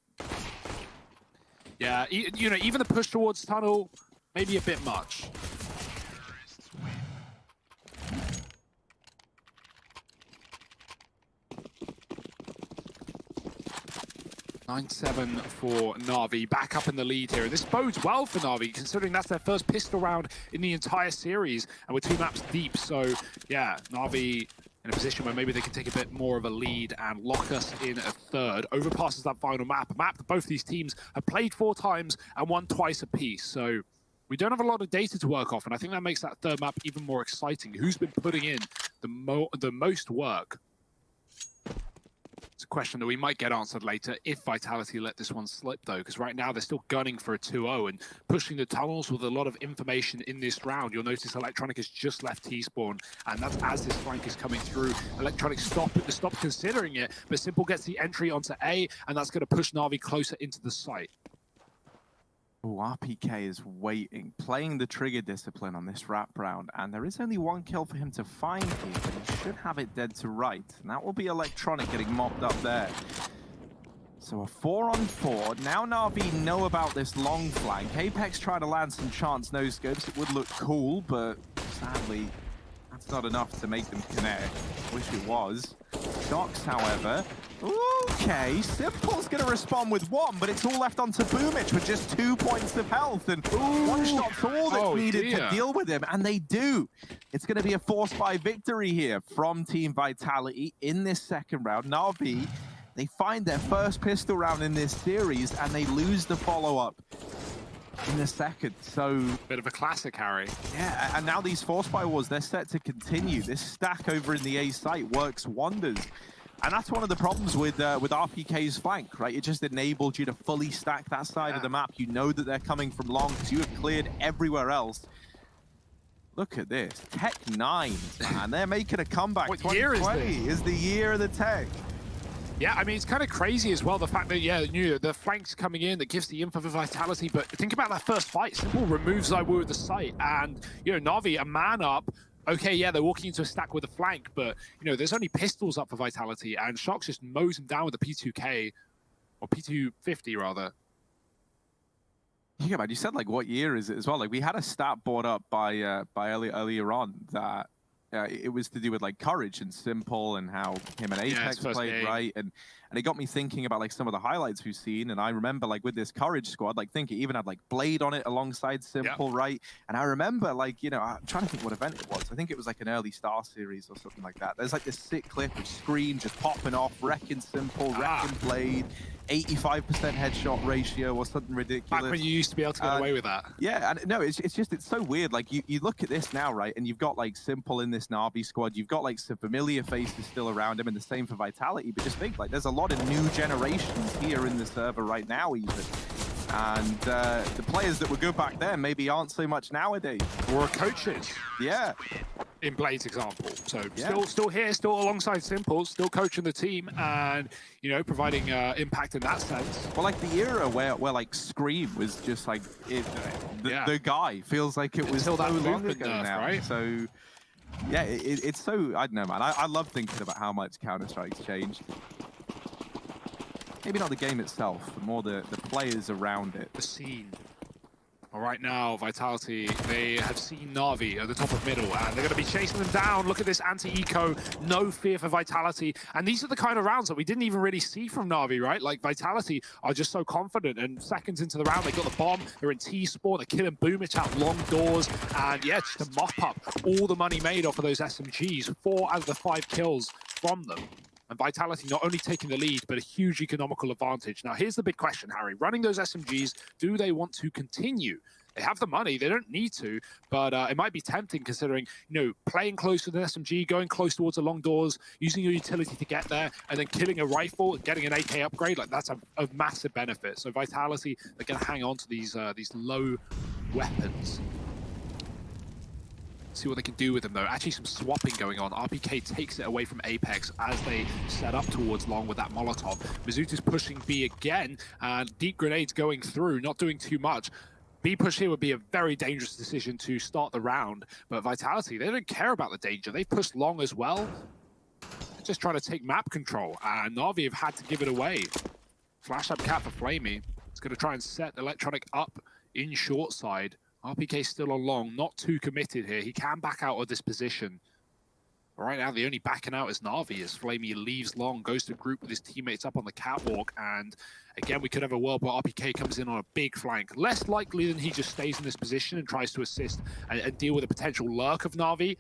yeah, you know, even the push towards tunnel, maybe a bit much. 9-7 for Na'Vi, back up in the lead here. And this bodes well for Na'Vi, considering that's their first pistol round in the entire series, and we're 2 maps deep. So, yeah, Na'Vi in a position where maybe they can take a bit more of a lead and lock us in a third. Overpass is that final map, a map that both these teams have played 4 times and won twice apiece. So we don't have a lot of data to work off, and I think that makes that third map even more exciting. Who's been putting in the most work? It's a question that we might get answered later if Vitality let this one slip, though, because right now they're still gunning for a 2-0 and pushing the tunnels with a lot of information in this round. You'll notice Electronic has just left T-spawn, and that's as this flank is coming through. Electronic stop considering it, but Simple gets the entry onto A, and that's going to push Na'Vi closer into the site. Oh, RPK is waiting, playing the trigger discipline on this wrap round, and there is only 1 kill for him to find here, but he should have it dead to right, and that will be Electronic getting mopped up there. So a 4-on-4. Now Na'Vi know about this long flank. Apex trying to land some chance no-scopes. It would look cool, but sadly, that's not enough to make them connect. Wish it was. Shox, however. Okay, Simple's going to respond with 1, but it's all left onto Boomich with just 2 points of health, and 1 shot's all that's needed to deal with him, and they do. It's going to be a force by victory here from Team Vitality in this second round. Na'Vi, they find their first pistol round in this series, and they lose the follow-up in the second. So bit of a classic, Harry. Yeah, and now these force by wars, they're set to continue. This stack over in the A site works wonders. And that's one of the problems with RPK's flank, right? It just enabled you to fully stack that side of the map. You know that they're coming from long because you have cleared everywhere else. Look at this. Tech 9, man. They're making a comeback. What year is this? Is the year of the Tech. Yeah, I mean, it's kind of crazy as well, the fact that, yeah, the flanks coming in, that gives the info for Vitality, but think about that first fight. Simple removes Zywoo at the site, and, Na'Vi, a man up. Okay, yeah, they're walking into a stack with a flank, but, there's only pistols up for Vitality, and Shox just mows him down with a P2K, or P250, rather. Yeah, man, you said, what year is it as well? We had a stat brought up by earlier on that it was to do with, Courage and Simple and how him and Apex played, right? And it got me thinking about, some of the highlights we've seen, and I remember, with this Courage squad, think it even had, Blade on it alongside Simple, right? And I remember, I'm trying to think what event it was. I think it was, an early Star Series or something like that. There's, this sick clip of Scream just popping off, wrecking Simple, wrecking Blade, 85% headshot ratio or something ridiculous. Back when you used to be able to get away with that. Yeah, and no, it's so weird. You look at this now, right, and you've got, Simple in this Na'Vi squad. You've got, some familiar faces still around him, and the same for Vitality. But just think, there's a lot of new generations here in the server right now, even. And the players that were good back then maybe aren't so much nowadays. Or coaches. Yeah. In Blade's example. So Yeah. still here, still alongside Simple, still coaching the team and, you know, providing impact in that sense. Well, like the era where like Scream was just like the guy feels like it was so Until that long movement ago nerf, now. right? So yeah, it's so, I don't know, man. I love thinking about how much Counter-Strike's changed. Maybe not the game itself, but more the players around it. The scene. Well, right now, Vitality, they have seen Na'Vi at the top of middle, and they're going to be chasing them down. Look at this anti-eco, no fear for Vitality. And these are the kind of rounds that we didn't even really see from Na'Vi, right? Like, Vitality are just so confident, and seconds into the round, they got the bomb, they're in T-spawn, they're killing Boomich out long doors, and yeah, just to mop up all the money made off of those SMGs. 4 out of the 5 kills from them. And Vitality not only taking the lead, but a huge economical advantage. Now, here's the big question, Harry. Running those SMGs, do they want to continue? They have the money, they don't need to, but it might be tempting considering, you know, playing close with an SMG, going close towards the long doors, using your utility to get there, and then killing a rifle, getting an AK upgrade, like that's a massive benefit. So Vitality, they're going to hang on to these low weapons. See what they can do with them, though. Actually, some swapping going on. RPK takes it away from Apex as they set up towards long with that Molotov. Mizuta's pushing B again, and deep grenades going through, not doing too much. B push here would be a very dangerous decision to start the round, but Vitality, they don't care about the danger. They've pushed long as well. They're just trying to take map control, and Na'Vi have had to give it away. Flash up cat for Flamey. It's going to try and set Electronic up in short side. RPK still along, not too committed here. He can back out of this position. But right now, the only backing out is Na'Vi as Flamey leaves long, goes to group with his teammates up on the catwalk, and again, we could have a world where RPK comes in on a big flank. Less likely than he just stays in this position and tries to assist and deal with a potential lurk of Na'Vi.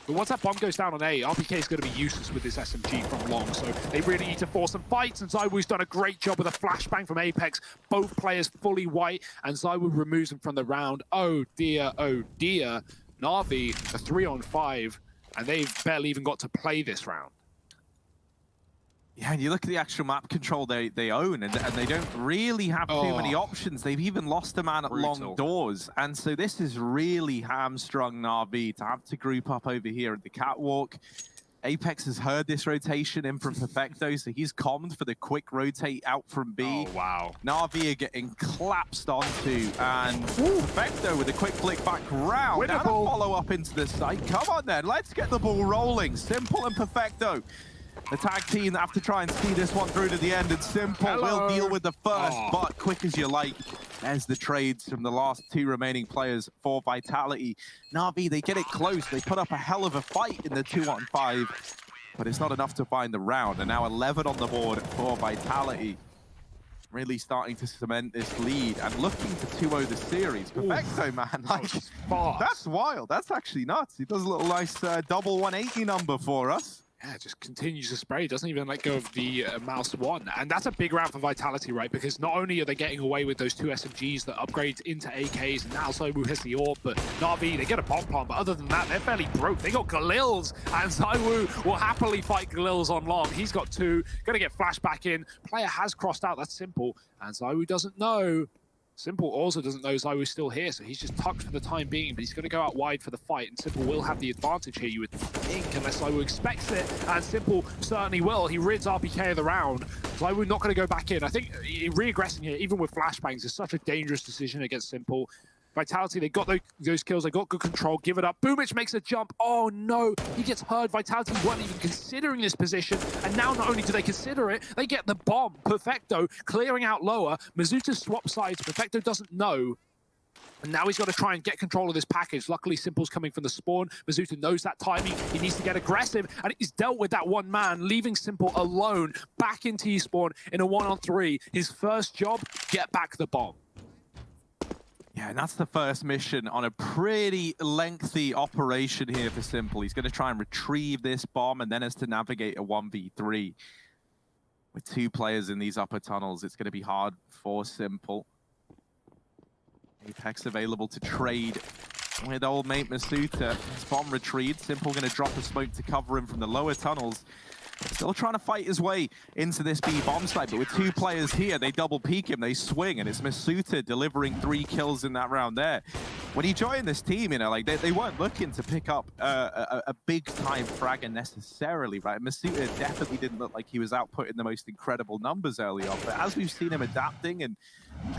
But once that bomb goes down on A, RPK is going to be useless with this SMG from long, so they really need to force some fights, and ZywOo's done a great job with a flashbang from Apex. Both players fully white, and ZywOo removes them from the round. Oh dear, oh dear. Na'Vi, a 3-on-5, and they've barely even got to play this round. Yeah, and you look at the actual map control they own, and they don't really have too many options. They've even lost a man at long doors. And so this is really hamstrung Na'Vi to have to group up over here at the catwalk. Apex has heard this rotation in from Perfecto, so he's calmed for the quick rotate out from B. Oh, wow. Na'Vi are getting collapsed onto, and Perfecto with a quick flick back round. And a follow-up into the site. Come on then, let's get the ball rolling. Simple and Perfecto. The tag team have to try and see this one through to the end, and Simple will deal with the first, but quick as you like. There's the trades from the last 2 remaining players for Vitality. Na'Vi, they get it close. They put up a hell of a fight in the 2-on-5, but it's not enough to find the round. And now 11 on the board for Vitality. Really starting to cement this lead and looking to 2-0 the series. Perfecto, man. Like, that's wild. That's actually nuts. He does a little nice double 180 number for us. Yeah, just continues to spray, doesn't even let go of the mouse one. And that's a big round for Vitality, right? Because not only are they getting away with those 2 SMGs that upgrade into AKs, and now ZywOo has the orb, but Na'Vi, they get a pom-pom. But other than that, they're fairly broke. They got Galils, and ZywOo will happily fight Galils on long. He's got 2, gonna get flashback in. Player has crossed out, that's Simple, and ZywOo doesn't know. Simple also doesn't know ZywOo's still here, so he's just tucked for the time being, but he's going to go out wide for the fight, and Simple will have the advantage here, you would think, unless ZywOo expects it, and Simple certainly will. He rids RPK of the round. ZywOo not going to go back in. I think re-aggressing here, even with flashbangs, is such a dangerous decision against Simple. Vitality, they got those kills, they got good control, give it up. Boomich makes a jump. Oh no, he gets heard. Vitality weren't even considering this position, and now not only do they consider it, they get the bomb. Perfecto clearing out lower. Mizuta swap sides. Perfecto doesn't know. And now he's got to try and get control of this package. Luckily, Simple's coming from the spawn. Mizuta knows that timing. He needs to get aggressive, and he's dealt with that one man, leaving Simple alone back in T-spawn in a 1-on-3. His first job, get back the bomb. Yeah, and that's the first mission on a pretty lengthy operation here for Simple. He's going to try and retrieve this bomb and then has to navigate a 1v3. With 2 players in these upper tunnels, it's going to be hard for Simple. Apex available to trade with old mate Masuta. His bomb retrieved. Simple going to drop a smoke to cover him from the lower tunnels. Still trying to fight his way into this B bomb site, but with 2 players here, they double peek him, they swing, and it's Masuta delivering 3 kills in that round there. When he joined this team, you know, like they weren't looking to pick up a big-time fragger necessarily, right? Masuta definitely didn't look like he was outputting the most incredible numbers early on, but as we've seen him adapting and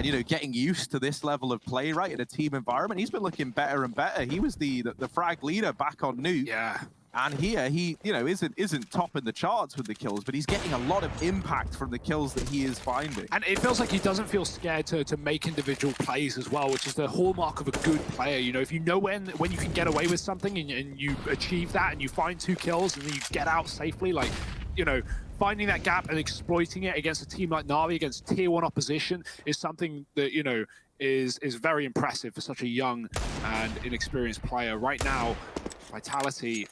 you know, getting used to this level of play, right, in a team environment, he's been looking better and better. He was the frag leader back on Nuke. Yeah. And here, he, you know, isn't topping the charts with the kills, but he's getting a lot of impact from the kills that he is finding. And it feels like he doesn't feel scared to make individual plays as well, which is the hallmark of a good player. You know, if you know when you can get away with something and you achieve that and you find 2 kills and then you get out safely, like, you know, finding that gap and exploiting it against a team like Na'Vi, against tier 1 opposition, is something that, you know, is very impressive for such a young and inexperienced player. Right now, Vitality...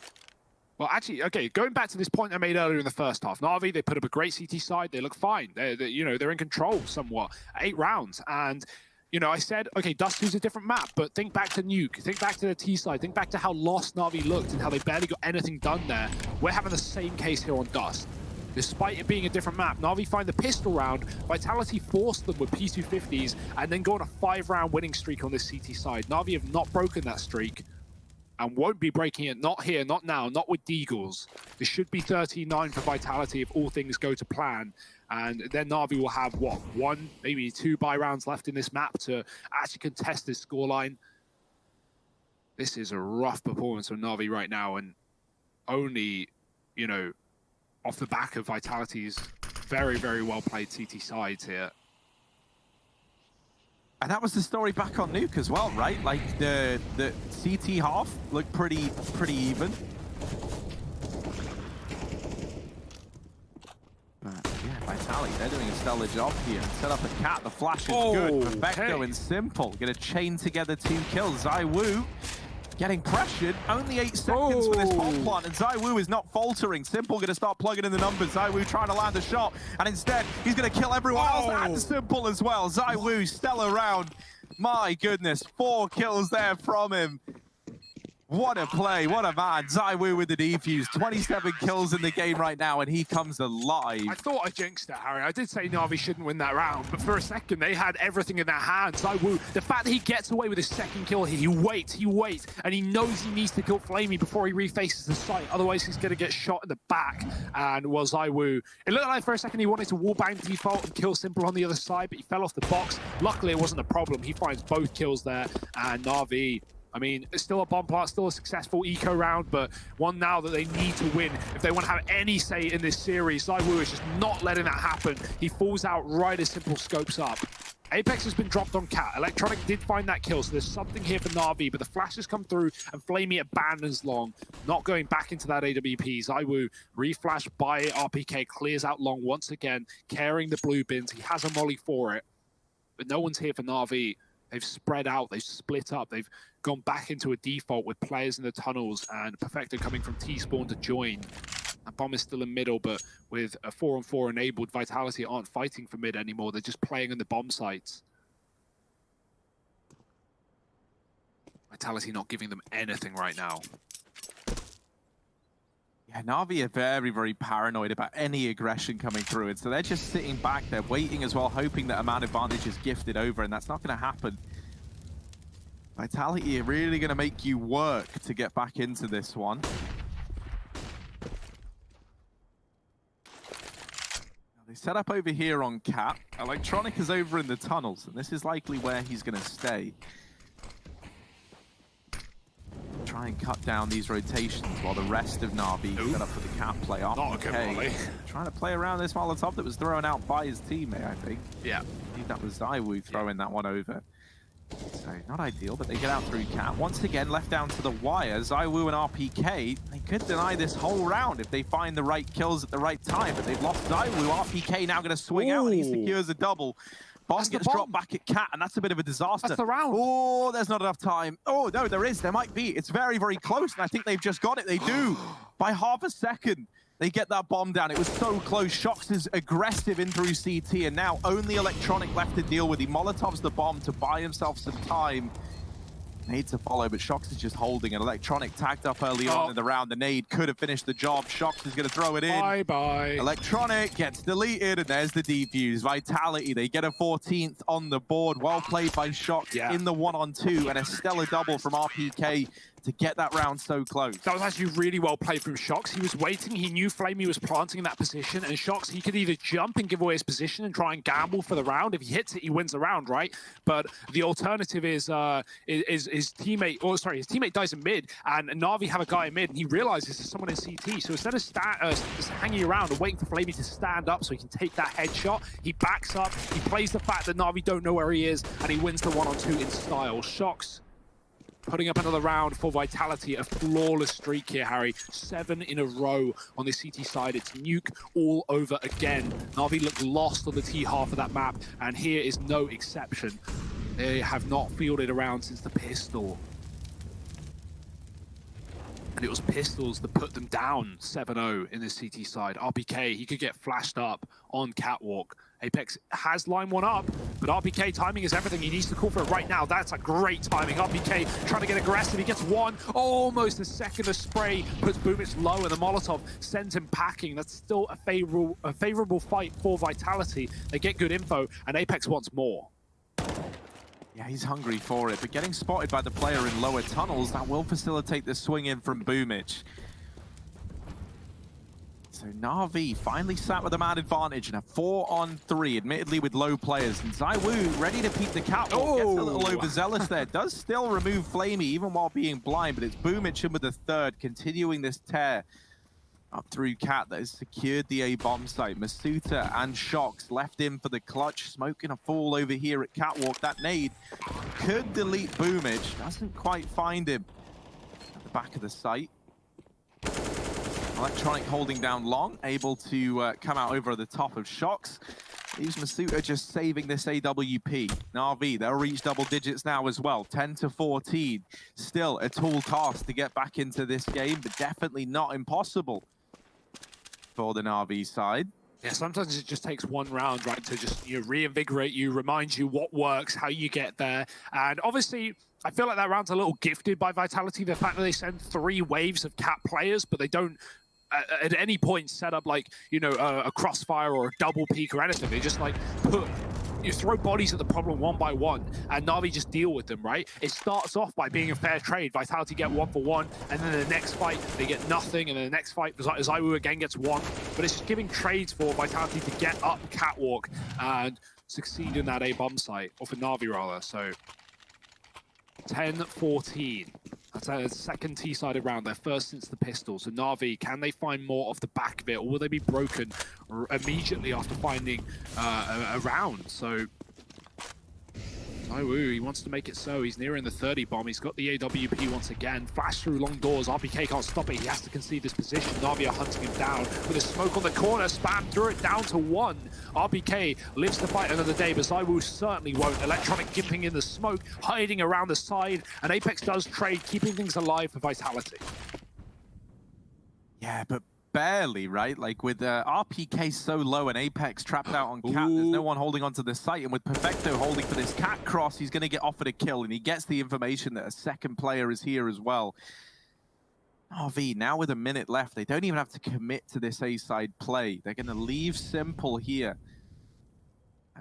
Well, actually, okay, going back to this point I made earlier in the first half, Na'Vi, they put up a great CT side. They look fine. You know, they're in control somewhat. 8 rounds. And, you know, I said, okay, Dust 2's a different map, but think back to Nuke. Think back to the T side. Think back to how lost Na'Vi looked and how they barely got anything done there. We're having the same case here on Dust. Despite it being a different map, Na'Vi find the pistol round. Vitality forced them with P250s and then go on a 5-round winning streak on this CT side. Na'Vi have not broken that streak and won't be breaking it, not here, not now, not with Deagles. This should be 13-9 for Vitality if all things go to plan. And then Na'Vi will have, what, 1, maybe 2 buy rounds left in this map to actually contest this scoreline. This is a rough performance from Na'Vi right now, and only, you know, off the back of Vitality's very, very well-played CT sides here. And that was the story back on Nuke as well, right? Like the CT half looked pretty even. But yeah, Vitality, they're doing a stellar job here. Set up a cat, the flash is good. Perfecto and Simple. Gonna chain together 2 kills. ZywOo getting pressured. Only 8 seconds for this bomb plant, and ZywOo is not faltering. Simple gonna start plugging in the numbers. ZywOo trying to land a shot, and instead he's gonna kill everyone else and Simple as well. ZywOo, stellar round. My goodness, 4 kills there from him. What a play, what a man. ZywOo with the defuse. 27 kills in the game right now, and he comes alive. I thought I jinxed it, Harry. I did say Na'Vi shouldn't win that round, but for a second, they had everything in their hands. ZywOo, the fact that he gets away with his 2nd kill here, he waits, and he knows he needs to kill Flamey before he refaces the site. Otherwise, he's going to get shot in the back. And well, ZywOo, it looked like for a second he wanted to wallbang default and kill Simple on the other side, but he fell off the box. Luckily, it wasn't a problem. He finds both kills there, and Na'Vi, I mean, it's still a bomb plant, still a successful eco round, but one now that they need to win if they want to have any say in this series. ZywOo is just not letting that happen. He falls out right as Simple scopes up. Apex has been dropped on Cat. Electronic did find that kill, so there's something here for Na'Vi, but the flashes come through and Flamey abandons Long, not going back into that AWP. ZywOo, reflash by RPK, clears out Long once again, carrying the blue bins. He has a molly for it, but no one's here for Na'Vi. They've spread out, they've split up, they've gone back into a default with players in the tunnels and Perfecto coming from T-spawn to join. That bomb is still in middle, but with a 4-on-4 enabled, Vitality aren't fighting for mid anymore, they're just playing in the bomb sites. Vitality not giving them anything right now. Yeah, Na'Vi are very, very paranoid about any aggression coming through, and so they're just sitting back, they're waiting as well, hoping that a man advantage is gifted over, and that's not going to happen. Vitality are really going to make you work to get back into this one. Now, they set up over here on Cat. Electronic is over in the tunnels, and this is likely where he's going to stay. Try and cut down these rotations while the rest of Na'Vi set up for the Cat play off. Not a good volley. Trying to play around this Molotov that was thrown out by his teammate, I think. Yeah. I think that was ZywOo throwing that one over. So, not ideal, but they get out through Cat. Once again, left down to the wire. ZywOo and RPK, they could deny this whole round if they find the right kills at the right time, but they've lost ZywOo. RPK now going to swing out, and he secures a double. Bomb gets dropped back at Cat, and that's a bit of a disaster. That's the round. Oh, there's not enough time. Oh, no, there is. There might be. It's very, very close, and I think they've just got it. They do. By half a second, they get that bomb down. It was so close. Shox is aggressive in through CT, and now only Electronic left to deal with. He Molotovs the bomb to buy himself some time. Nade to follow, but Shox is just holding it. Electronic tagged up early on in the round. The nade could have finished the job. Shox is going to throw it in. Bye-bye. Electronic gets deleted, and there's the defuse. Vitality, they get a 14th on the board. Well played by Shox in the 1-on-2, and a stellar double from RPK to get that round so close. That was actually really well played from Shox. He was waiting. He knew Flamey was planting in that position, and Shox, he could either jump and give away his position and try and gamble for the round. If he hits it, he wins the round, right? But the alternative is his teammate dies in mid, and Na'Vi have a guy in mid, and he realizes there's someone in CT. So instead of hanging around and waiting for Flamey to stand up so he can take that headshot, he backs up, he plays the fact that Na'Vi don't know where he is, and he wins the 1-on-2 in style. Shox putting up another round for Vitality, a flawless streak here, Harry. 7 in a row on the CT side. It's Nuke all over again. Na'Vi look lost on the T half of that map, and here is no exception. They have not fielded around since the pistol. And it was pistols that put them down 7-0 in the CT side. RPK, he could get flashed up on Catwalk. Apex has line one up, but RPK timing is everything. He needs to call for it right now. That's a great timing. RPK trying to get aggressive. He gets one, almost a second of spray, puts Boomich low, and the Molotov sends him packing. That's still a favorable fight for Vitality. They get good info, and Apex wants more. Yeah, he's hungry for it, but getting spotted by the player in lower tunnels, that will facilitate the swing in from Boomich. So Na'Vi finally sat with a man advantage in a 4-on-3, admittedly with low players. And ZywOo ready to peek the catwalk, gets a little overzealous there. Does still remove Flamey even while being blind, but it's Boomich in with the third, continuing this tear up through Cat that has secured the A bomb site. Masuta and Shox left in for the clutch, smoking a fall over here at Catwalk. That nade could delete Boomich, doesn't quite find him at the back of the site. Electronic holding down long, able to come out over the top of Shox. Leaves Masuta just saving this AWP. Na'Vi, they'll reach double digits now as well. 10-14. Still a tall task to get back into this game, but definitely not impossible for the Na'Vi side. Yeah, sometimes it just takes one round, right, to just reinvigorate you, remind you what works, how you get there. And obviously, I feel like that round's a little gifted by Vitality. The fact that they send 3 waves of Cat players, but they don't at any point set up like, a crossfire or a double peek or anything. They just like throw bodies at the problem one by one, and Na'Vi just deal with them, right? It starts off by being a fair trade. Vitality get 1 for 1, and then the next fight, they get nothing, and then the next fight, ZywOo again gets 1. But it's just giving trades for Vitality to get up Catwalk and succeed in that A-bomb site, or for Na'Vi rather, so 10-14. That's a second T-sided round, their first since the pistol. So Na'Vi, can they find more off the back of it, or will they be broken immediately after finding a round? So ZywOo, he wants to make it so. He's nearing the 30 bomb. He's got the AWP once again. Flash through long doors. RPK can't stop it. He has to concede this position. Na'Vi are hunting him down with a smoke on the corner. Spam through it down to 1. RPK lives to fight another day, but ZywOo certainly won't. Electronic gimping in the smoke, hiding around the side, and Apex does trade, keeping things alive for Vitality. Yeah, but barely, right? Like with RPK so low and Apex trapped out on Cat, there's no one holding onto the site, and with Perfecto holding for this Cat cross, he's going to get offered a kill, and he gets the information that a second player is here as well. RV, now with a minute left, they don't even have to commit to this A-side play. They're going to leave simple here.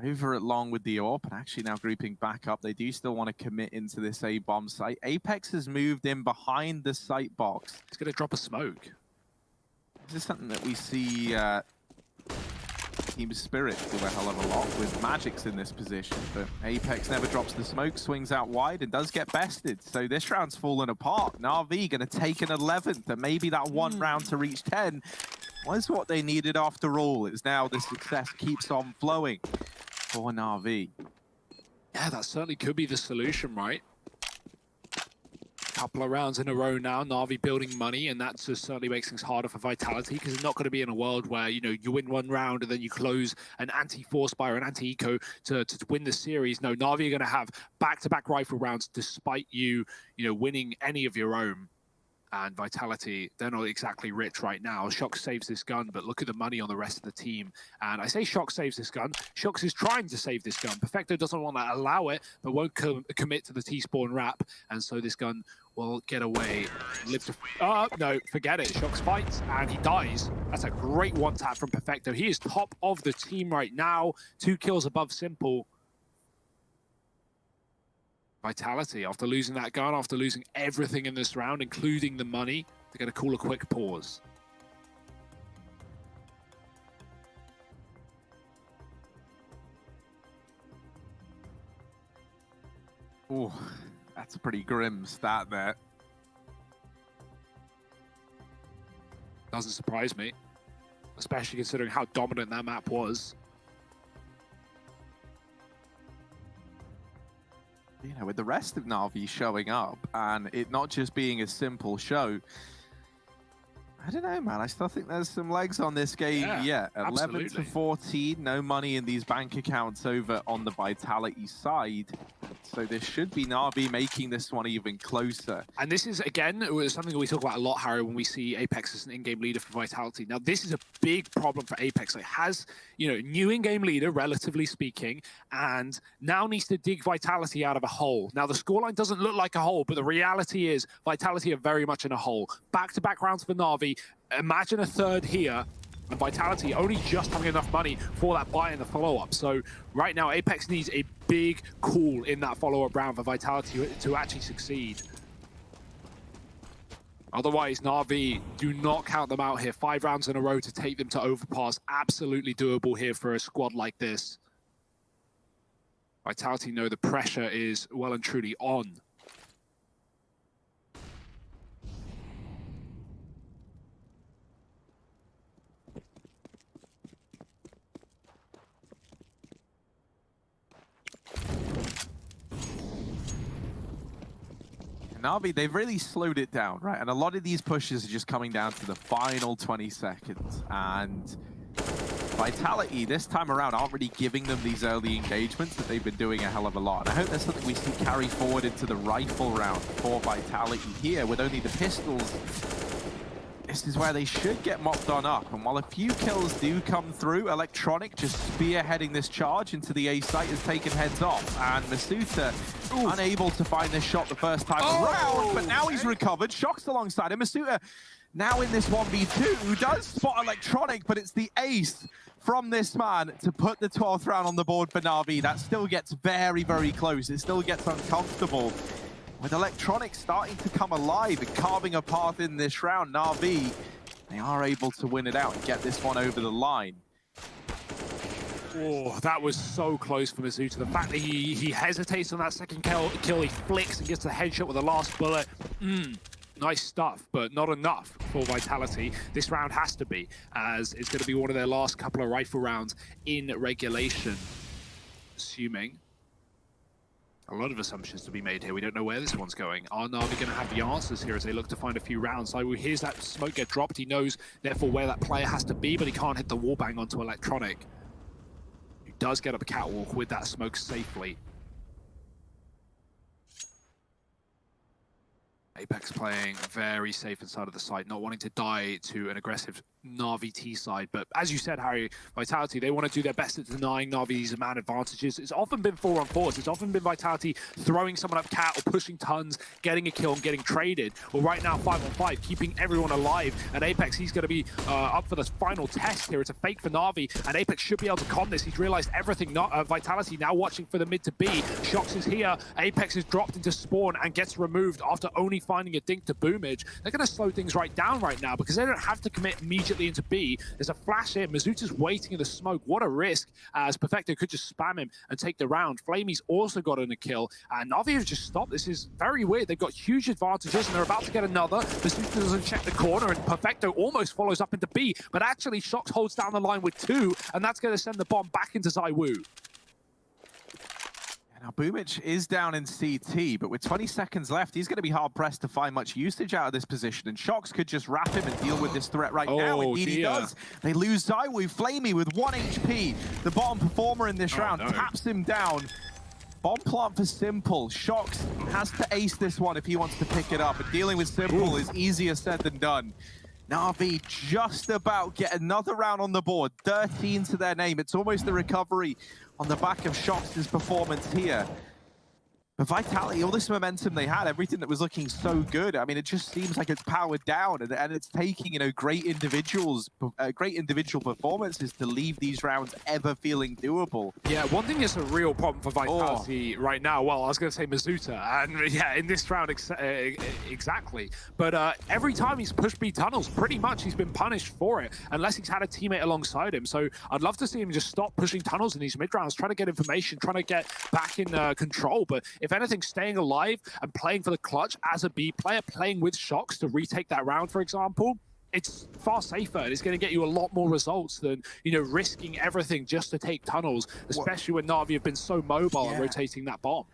Over at long with the AWP, and actually now grouping back up. They do still want to commit into this A-bomb site. Apex has moved in behind the site box. It's going to drop a smoke. This is something that we see Team Spirit do a hell of a lot with Magic's in this position, but Apex never drops the smoke, swings out wide, and does get bested. So this round's fallen apart. Na'Vi going to take an 11th, and maybe that one round to reach 10 was what they needed after all. It's now the success keeps on flowing for Na'Vi. Yeah, that certainly could be the solution, right? Couple of rounds in a row now, Na'Vi building money, and that just certainly makes things harder for Vitality, because it's not going to be in a world where, you win one round and then you close an anti-force buy or an anti-eco to win the series. No, Na'Vi are going to have back-to-back rifle rounds despite you, winning any of your own. And Vitality, they're not exactly rich right now. Shox saves this gun, but look at the money on the rest of the team. And I say Shox saves this gun. Shox is trying to save this gun. Perfecto doesn't want to allow it, but won't commit to the T-spawn wrap. And so this gun will get away. Live to... no, forget it. Shox fights, and he dies. That's a great one-tap from Perfecto. He is top of the team right now. 2 kills above Simple. Vitality, after losing that gun, after losing everything in this round, including the money, they're going to call a quick pause. Oh, that's a pretty grim stat there. Doesn't surprise me, especially considering how dominant that map was. You know, with the rest of Na'Vi showing up and it not just being a simple show, I don't know, man. I still think there's some legs on this game. Yeah, 11 to 14, no money in these bank accounts over on the Vitality side. So this should be Na'Vi making this one even closer. And this is, again, something that we talk about a lot, Harry, when we see Apex as an in-game leader for Vitality. Now, this is a big problem for Apex. It has, you know, new in-game leader, relatively speaking, and now needs to dig Vitality out of a hole. Now, the scoreline doesn't look like a hole, but the reality is Vitality are very much in a hole. Back-to-back rounds for Na'Vi. Imagine a third here, and Vitality only just having enough money for that buy and the follow-up. So right now, Apex needs a big call in that follow-up round for Vitality to actually succeed. Otherwise, Na'Vi, do not count them out here. 5 rounds in a row to take them to Overpass. Absolutely doable here for a squad like this. Vitality know the pressure is well and truly on. Na'Vi, they've really slowed it down, right? And a lot of these pushes are just coming down to the final 20 seconds. And Vitality, this time around, aren't really giving them these early engagements that they've been doing a hell of a lot. And I hope that's something we see carry forward into the rifle round for Vitality here with only the pistols. This is where they should get mopped on up. And while a few kills do come through, Electronic just spearheading this charge into the A site has taken heads off. And Masuta unable to find this shot the first time around, but now he's recovered. Shox alongside him. Masuta now in this 1v2, who does spot Electronic, but it's the ace from this man to put the 12th round on the board for Na'Vi. That still gets very, very close. It still gets uncomfortable. With Electronic starting to come alive and carving a path in this round, Na'Vi, they are able to win it out and get this one over the line. Oh, that was so close for Masuta. The fact that he hesitates on that second kill, he flicks and gets the headshot with the last bullet. Nice stuff, but not enough for Vitality. This round has to be, as it's going to be one of their last couple of rifle rounds in regulation. Assuming. A lot of assumptions to be made here. We don't know where this one's going. Are Na'Vi going to have the answers here as they look to find a few rounds? So he hears that smoke get dropped. He knows, therefore, where that player has to be, but he can't hit the wallbang onto Electronic. He does get up a catwalk with that smoke safely. Apex playing very safe inside of the site, not wanting to die to an aggressive Na'Vi T side. But as you said, Harry, Vitality, they want to do their best at denying Na'Vi these man advantages. It's often been 4-on-4s. It's often been Vitality throwing someone up cat or pushing tons, getting a kill and getting traded. Well, right now, 5-on-5, keeping everyone alive. And Apex, he's going to be up for the final test here. It's a fake for Na'Vi, and Apex should be able to con this. He's realized everything. Vitality now watching for the mid to B. Shox is here. Apex is dropped into spawn and gets removed after only finding a dink to Boomage. They're going to slow things right down right now because they don't have to commit immediately into B. There's a flash here. Mazuta's waiting in the smoke. What a risk, as Perfecto could just spam him and take the round. Flamey's also gotten a kill, and Na'Vi have just stopped. This is very weird. They've got huge advantages, and they're about to get another. Mazuta doesn't check the corner, and Perfecto almost follows up into B, but actually Shox holds down the line with 2, and that's going to send the bomb back into ZywOo. Now, Boomage is down in CT, but with 20 seconds left, he's going to be hard-pressed to find much usage out of this position, and Shox could just wrap him and deal with this threat right now. Indeed he does. They lose ZywOo. Flamey with 1 HP, the bottom performer in this round, taps him down. Bomb plant for Simple. Shox has to ace this one if he wants to pick it up. And dealing with Simple is easier said than done. Na'Vi just about get another round on the board. 13 to their name. It's almost a recovery on the back of Shox's performance here. But Vitality, all this momentum they had, everything that was looking so good, I mean, it just seems like it's powered down, and it's taking, you know, great individual performances to leave these rounds ever feeling doable. Yeah, one thing is a real problem for Vitality right now. Well, I was going to say Mizuta, and yeah, in this round exactly. But every time he's pushed B tunnels, pretty much he's been punished for it, unless he's had a teammate alongside him. So I'd love to see him just stop pushing tunnels in these mid rounds, trying to get information, trying to get back in control. But if anything, staying alive and playing for the clutch as a B player, playing with Shox to retake that round, for example, it's far safer and it's going to get you a lot more results than, you know, risking everything just to take tunnels, especially when Na'Vi have been so mobile and rotating that bomb.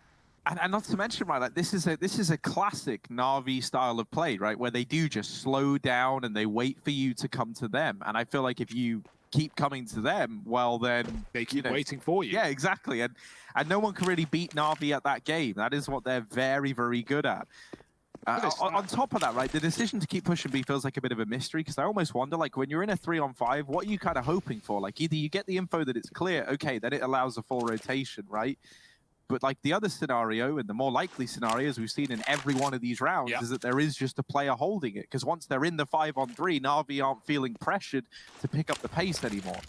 And not to mention, right, like this is a classic Na'Vi style of play, right, where they do just slow down and they wait for you to come to them. And I feel like if you keep coming to them, well then they keep waiting for you. Yeah, exactly. And no one can really beat Na'Vi at that game. That is what they're very, very good at. On top of that, right, the decision to keep pushing B feels like a bit of a mystery, because I almost wonder, like, when you're in a 3-on-5, what are you kind of hoping for? Like, either you get the info that it's clear, okay, then it allows a full rotation, right? But like the other scenario, and the more likely scenario, as we've seen in every one of these rounds, is that there is just a player holding it. Because once they're in the 5-on-3, Na'Vi aren't feeling pressured to pick up the pace anymore.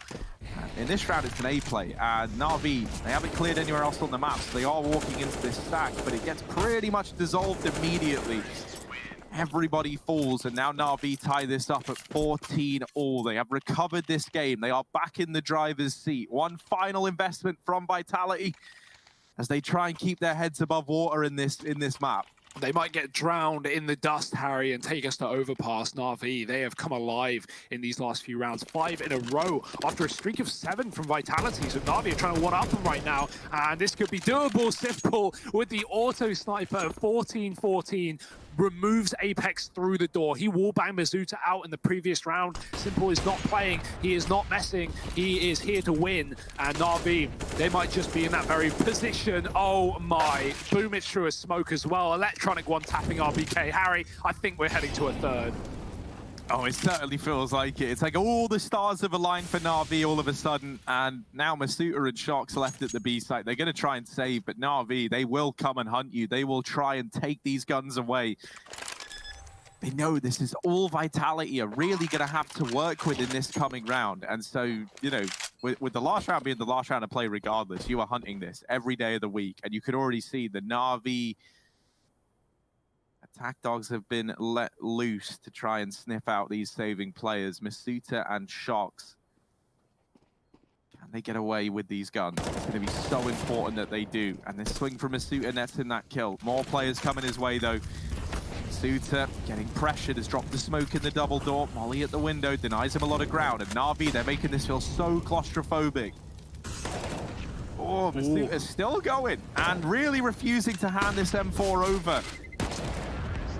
In this round, it's an A play, and Na'Vi, they haven't cleared anywhere else on the map, so they are walking into this stack, but it gets pretty much dissolved immediately. Everybody falls, and now Na'Vi tie this up at 14-all. They have recovered this game. They are back in the driver's seat. One final investment from Vitality as they try and keep their heads above water in this map. They might get drowned in the dust, Harry, and take us to Overpass. Na'Vi, they have come alive in these last few rounds. 5 in a row after a streak of 7 from Vitality. So Na'Vi are trying to one-up them right now, and this could be doable. Simple with the auto sniper at 14-14. Removes Apex through the door. He wallbanged Mizuta out in the previous round. Simple is not playing. He is not messing. He is here to win. And Na'Vi, they might just be in that very position. Oh my. Boomich through a smoke as well. Electronic one tapping RBK. Harry, I think we're heading to a third. Oh, it certainly feels like it. It's like all the stars have aligned for Na'Vi all of a sudden, and now Mizuta and Shox left at the B site. They're going to try and save, but Na'Vi, they will come and hunt you. They will try and take these guns away. They know this is all Vitality are really going to have to work with in this coming round. And so, you know, with the last round being the last round to play regardless, you are hunting this every day of the week. And you can already see the Na'Vi attack dogs have been let loose to try and sniff out these saving players. Mizuta and Shox. Can they get away with these guns? It's going to be so important that they do. And this swing from Mizuta nets in that kill. More players coming his way, though. Mizuta getting pressured, has dropped the smoke in the double door. Molly at the window denies him a lot of ground. And Na'Vi, they're making this feel so claustrophobic. Oh, Mizuta's still going and really refusing to hand this M4 over.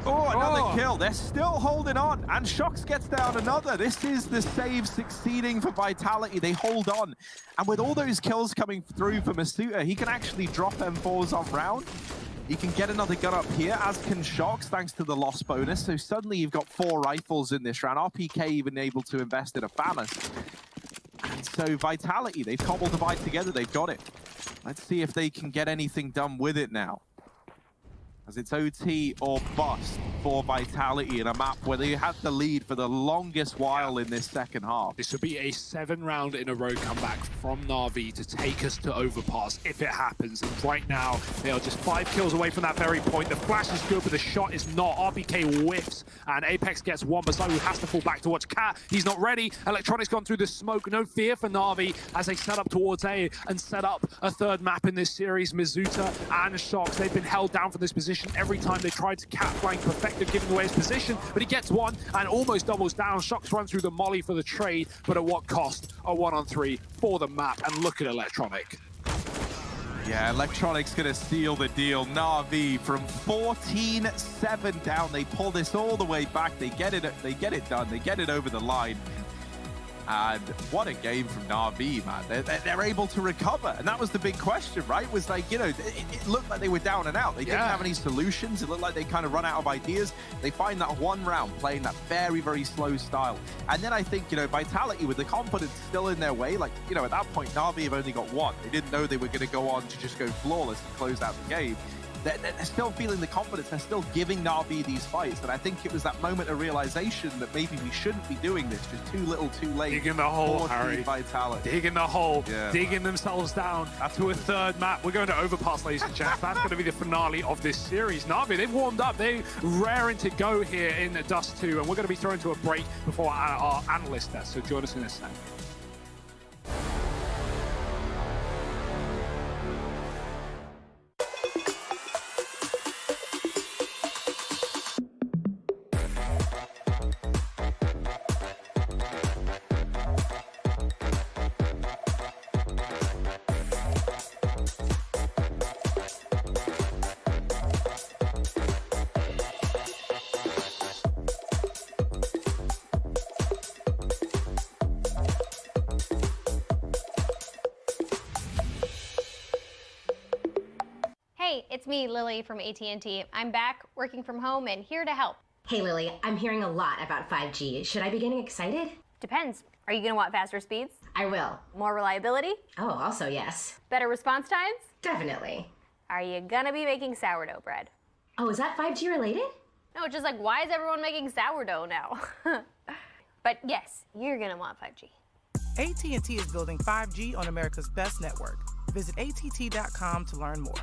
Oh, another kill. They're still holding on. And Shox gets down another. This is the save succeeding for Vitality. They hold on. And with all those kills coming through for Mizuta, he can actually drop M4s off round. He can get another gun up here, as can Shox, thanks to the loss bonus. So suddenly you've got 4 rifles in this round. RPK even able to invest in a FAMAS. And so Vitality, they've cobbled the fight together. They've got it. Let's see if they can get anything done with it now, as it's OT or bust for Vitality in a map where they had the lead for the longest while in this second half. This will be a 7-round in a row comeback from Na'Vi to take us to Overpass if it happens. And right now, they are just 5 kills away from that very point. The flash is good, but the shot is not. RBK whiffs, and Apex gets one. Bazaru has to fall back to watch Cat. He's not ready. Electronic's gone through the smoke. No fear for Na'Vi as they set up towards A and set up a third map in this series. Mizuta and Shox, they've been held down from this position every time they tried to Cat flank Perfective, giving away his position, but he gets one and almost doubles down. Shox runs through the molly for the trade, but at what cost? A 1-on-3 for the map, and look at Electronic. Yeah, Electronic's gonna seal the deal. Na'Vi from 14-7 down. They pull this all the way back. They get it done. They get it over the line. And what a game from Na'Vi, man. They're able to recover. And that was the big question, right? Was like, you know, it looked like they were down and out. They didn't have any solutions. It looked like they kind of run out of ideas. They find that one round playing that very, very slow style. And then I think, you know, Vitality with the confidence still in their way, like, you know, at that point, Na'Vi have only got one. They didn't know they were going to go on to just go flawless and close out the game. They're still feeling the confidence. They're still giving Na'Vi these fights. And I think it was that moment of realization that maybe we shouldn't be doing this. Just too little, too late. Digging the hole, Harry. Vitality. Digging the hole. Digging themselves down to a third map. We're going to Overpass, ladies and gents. That's going to be the finale of this series. Na'Vi, they've warmed up. They're raring to go here in Dust 2. And we're going to be thrown to a break before our analyst there. So join us in a second. Hey, it's me, Lily from AT&T. I'm back, working from home, and here to help. Hey Lily, I'm hearing a lot about 5G. Should I be getting excited? Depends. Are you gonna want faster speeds? I will. More reliability? Oh, also yes. Better response times? Definitely. Are you gonna be making sourdough bread? Oh, is that 5G related? No, it's just like, why is everyone making sourdough now? But yes, you're gonna want 5G. AT&T is building 5G on America's best network. Visit att.com to learn more.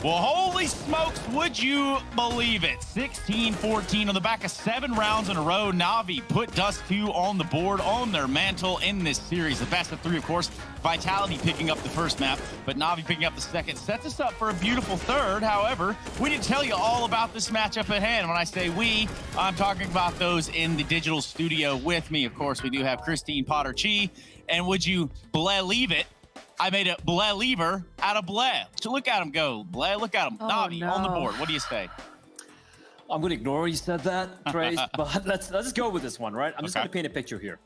Well, holy smokes, would you believe it? 16-14 on the back of 7 rounds in a row. Na'Vi put Dust 2 on the board, on their mantle in this series. The best of 3, of course. Vitality picking up the first map, but Na'Vi picking up the second. Sets us up for a beautiful third. However, we didn't tell you all about this matchup at hand. When I say we, I'm talking about those in the digital studio with me. Of course, we do have Christine Potter-Chi. And would you believe it? I made a believer out of Bleh. So look at him go. Bleh, look at him. Na'Vi on the board. What do you say? I'm going to ignore you said that, Trace, but let's just go with this one, right? I'm just going to paint a picture here.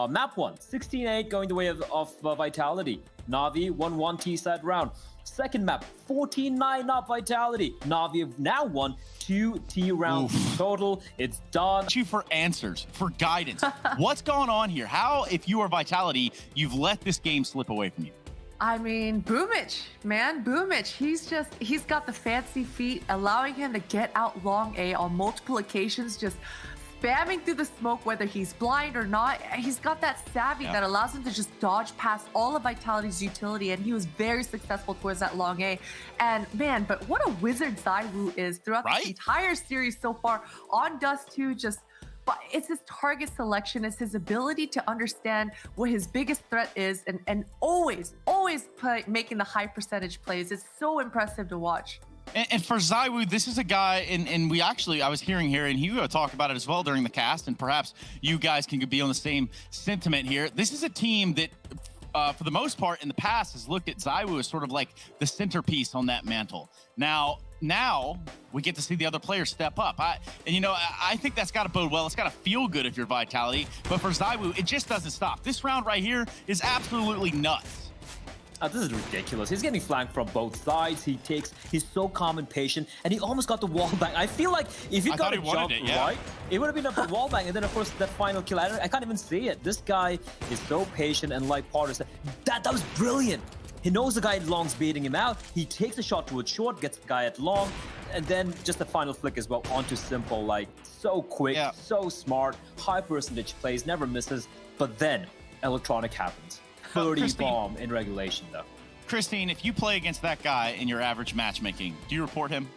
Map 1, 16-8 going the way of Vitality. Na'Vi 1-1 T-side round. Second map, 14-9 up Vitality. Na'Vi have now won 2 T rounds total. It's done. You for answers, for guidance. What's going on here? How, if you are Vitality, you've let this game slip away from you? I mean, Boomich, man, Boomich. He's got the fancy feet, allowing him to get out long A on multiple occasions, just spamming through the smoke, whether he's blind or not. He's got that savvy that allows him to just dodge past all of Vitality's utility, and he was very successful towards that long A. And man, but what a wizard ZywOo is throughout the entire series so far on Dust 2, but it's his target selection. It's his ability to understand what his biggest threat is and always making the high percentage plays. It's so impressive to watch. And for ZywOo, this is a guy, and I was hearing here, and Hugo talked about it as well during the cast, and perhaps you guys can be on the same sentiment here. This is a team that, for the most part, in the past, has looked at ZywOo as sort of like the centerpiece on that mantle. Now we get to see the other players step up. I think that's got to bode well. It's got to feel good if you're Vitality. But for ZywOo, it just doesn't stop. This round right here is absolutely nuts. This is ridiculous. He's getting flanked from both sides. He's so calm and patient, and he almost got the wall bang. I feel like if he got a jump right, it would have been a wall bang. And then, of course, that final kill, I can't even see it. This guy is so patient, and like Potter said, that was brilliant. He knows the guy at long's beating him out. He takes a shot towards short, gets the guy at long, and then just the final flick as well onto simple. Like, so quick, so smart, high percentage plays, never misses. But then, electronic happens. 30 bomb in regulation, though. Christine, if you play against that guy in your average matchmaking, do you report him?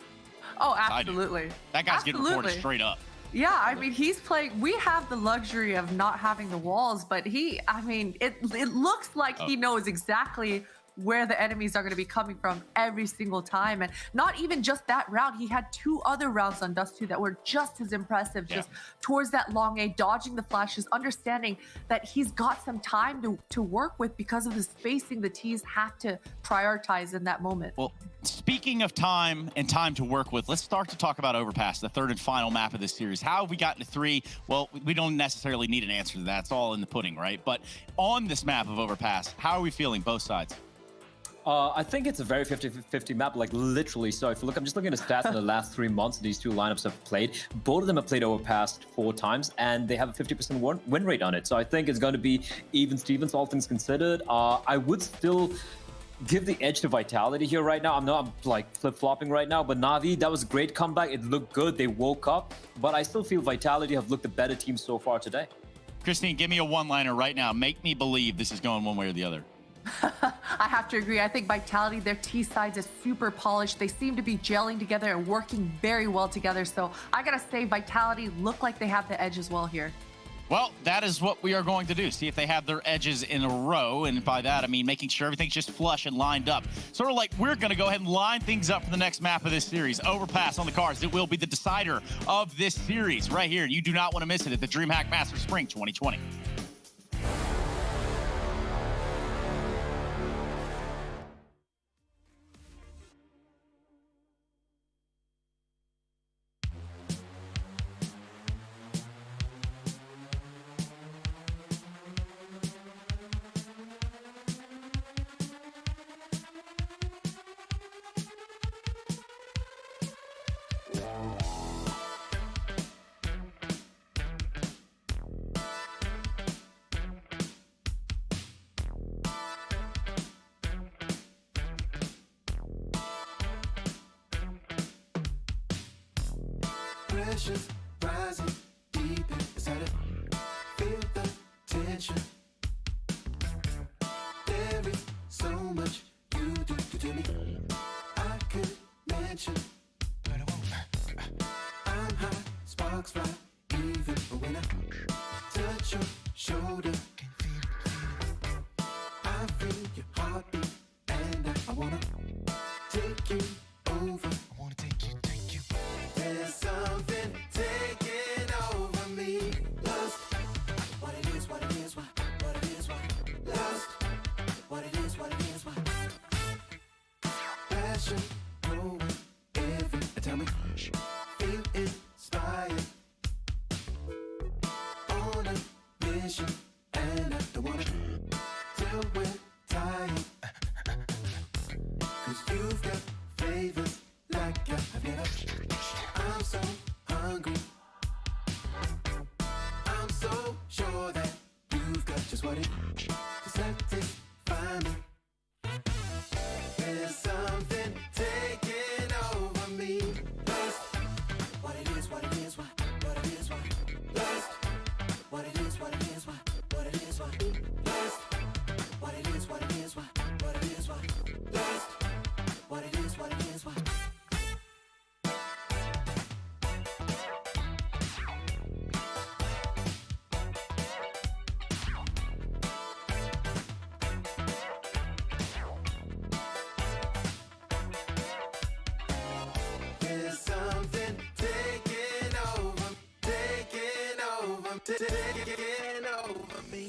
Oh, absolutely. That guy's getting reported straight up. Yeah, I mean, he's playing. We have the luxury of not having the walls, but it looks like he knows exactly where the enemies are going to be coming from every single time. And not even just that round, he had 2 other rounds on Dust 2 that were just as impressive, just towards that long A, dodging the flashes, understanding that he's got some time to work with because of the spacing the T's have to prioritize in that moment. Well, speaking of time and time to work with, let's start to talk about Overpass, the third and final map of this series. How have we gotten to 3? Well, we don't necessarily need an answer to that. It's all in the pudding, right? But on this map of Overpass, how are we feeling, both sides? I think it's a very 50-50 map, like literally. So if you look, I'm just looking at the stats in the last 3 months these 2 lineups have played. Both of them have played Overpass 4 times, and they have a 50% win rate on it. So I think it's going to be even Stevens, all things considered. I would still give the edge to Vitality here right now. I'm like flip-flopping right now, but Na'Vi, that was a great comeback. It looked good. They woke up, but I still feel Vitality have looked the better team so far today. Christine, give me a one-liner right now. Make me believe this is going one way or the other. I have to agree. I think Vitality, their T sides is super polished. They seem to be gelling together and working very well together. So I gotta say, Vitality look like they have the edge as well here. Well, that is what we are going to do. See if they have their edges in a row. And by that, I mean making sure everything's just flush and lined up. Sort of like we're going to go ahead and line things up for the next map of this series. Overpass on the cards. It will be the decider of this series right here. You do not want to miss it at the DreamHack Masters Spring 2020. Pressure's rising deep inside it. Feel the tension. There is so much you do to me. I could But when I touch your shoulder, I feel your heartbeat, and I wanna take you over. I wanna take you. There's something taking over me. Lust, what it is, why. Lust, what it is, why. Passion, growing every time we feel inspired. On a mission, and I don't wanna till we're tired. 'Cause you've got flavors like I've never. I'm so hungry. I'm so sure that you've got just what it to satisfy me. There's something taking over me. Lust, what it is, why. Lust, what it is, why. Lust, what it is, why. Lust, what it is, why. There's something taking over me.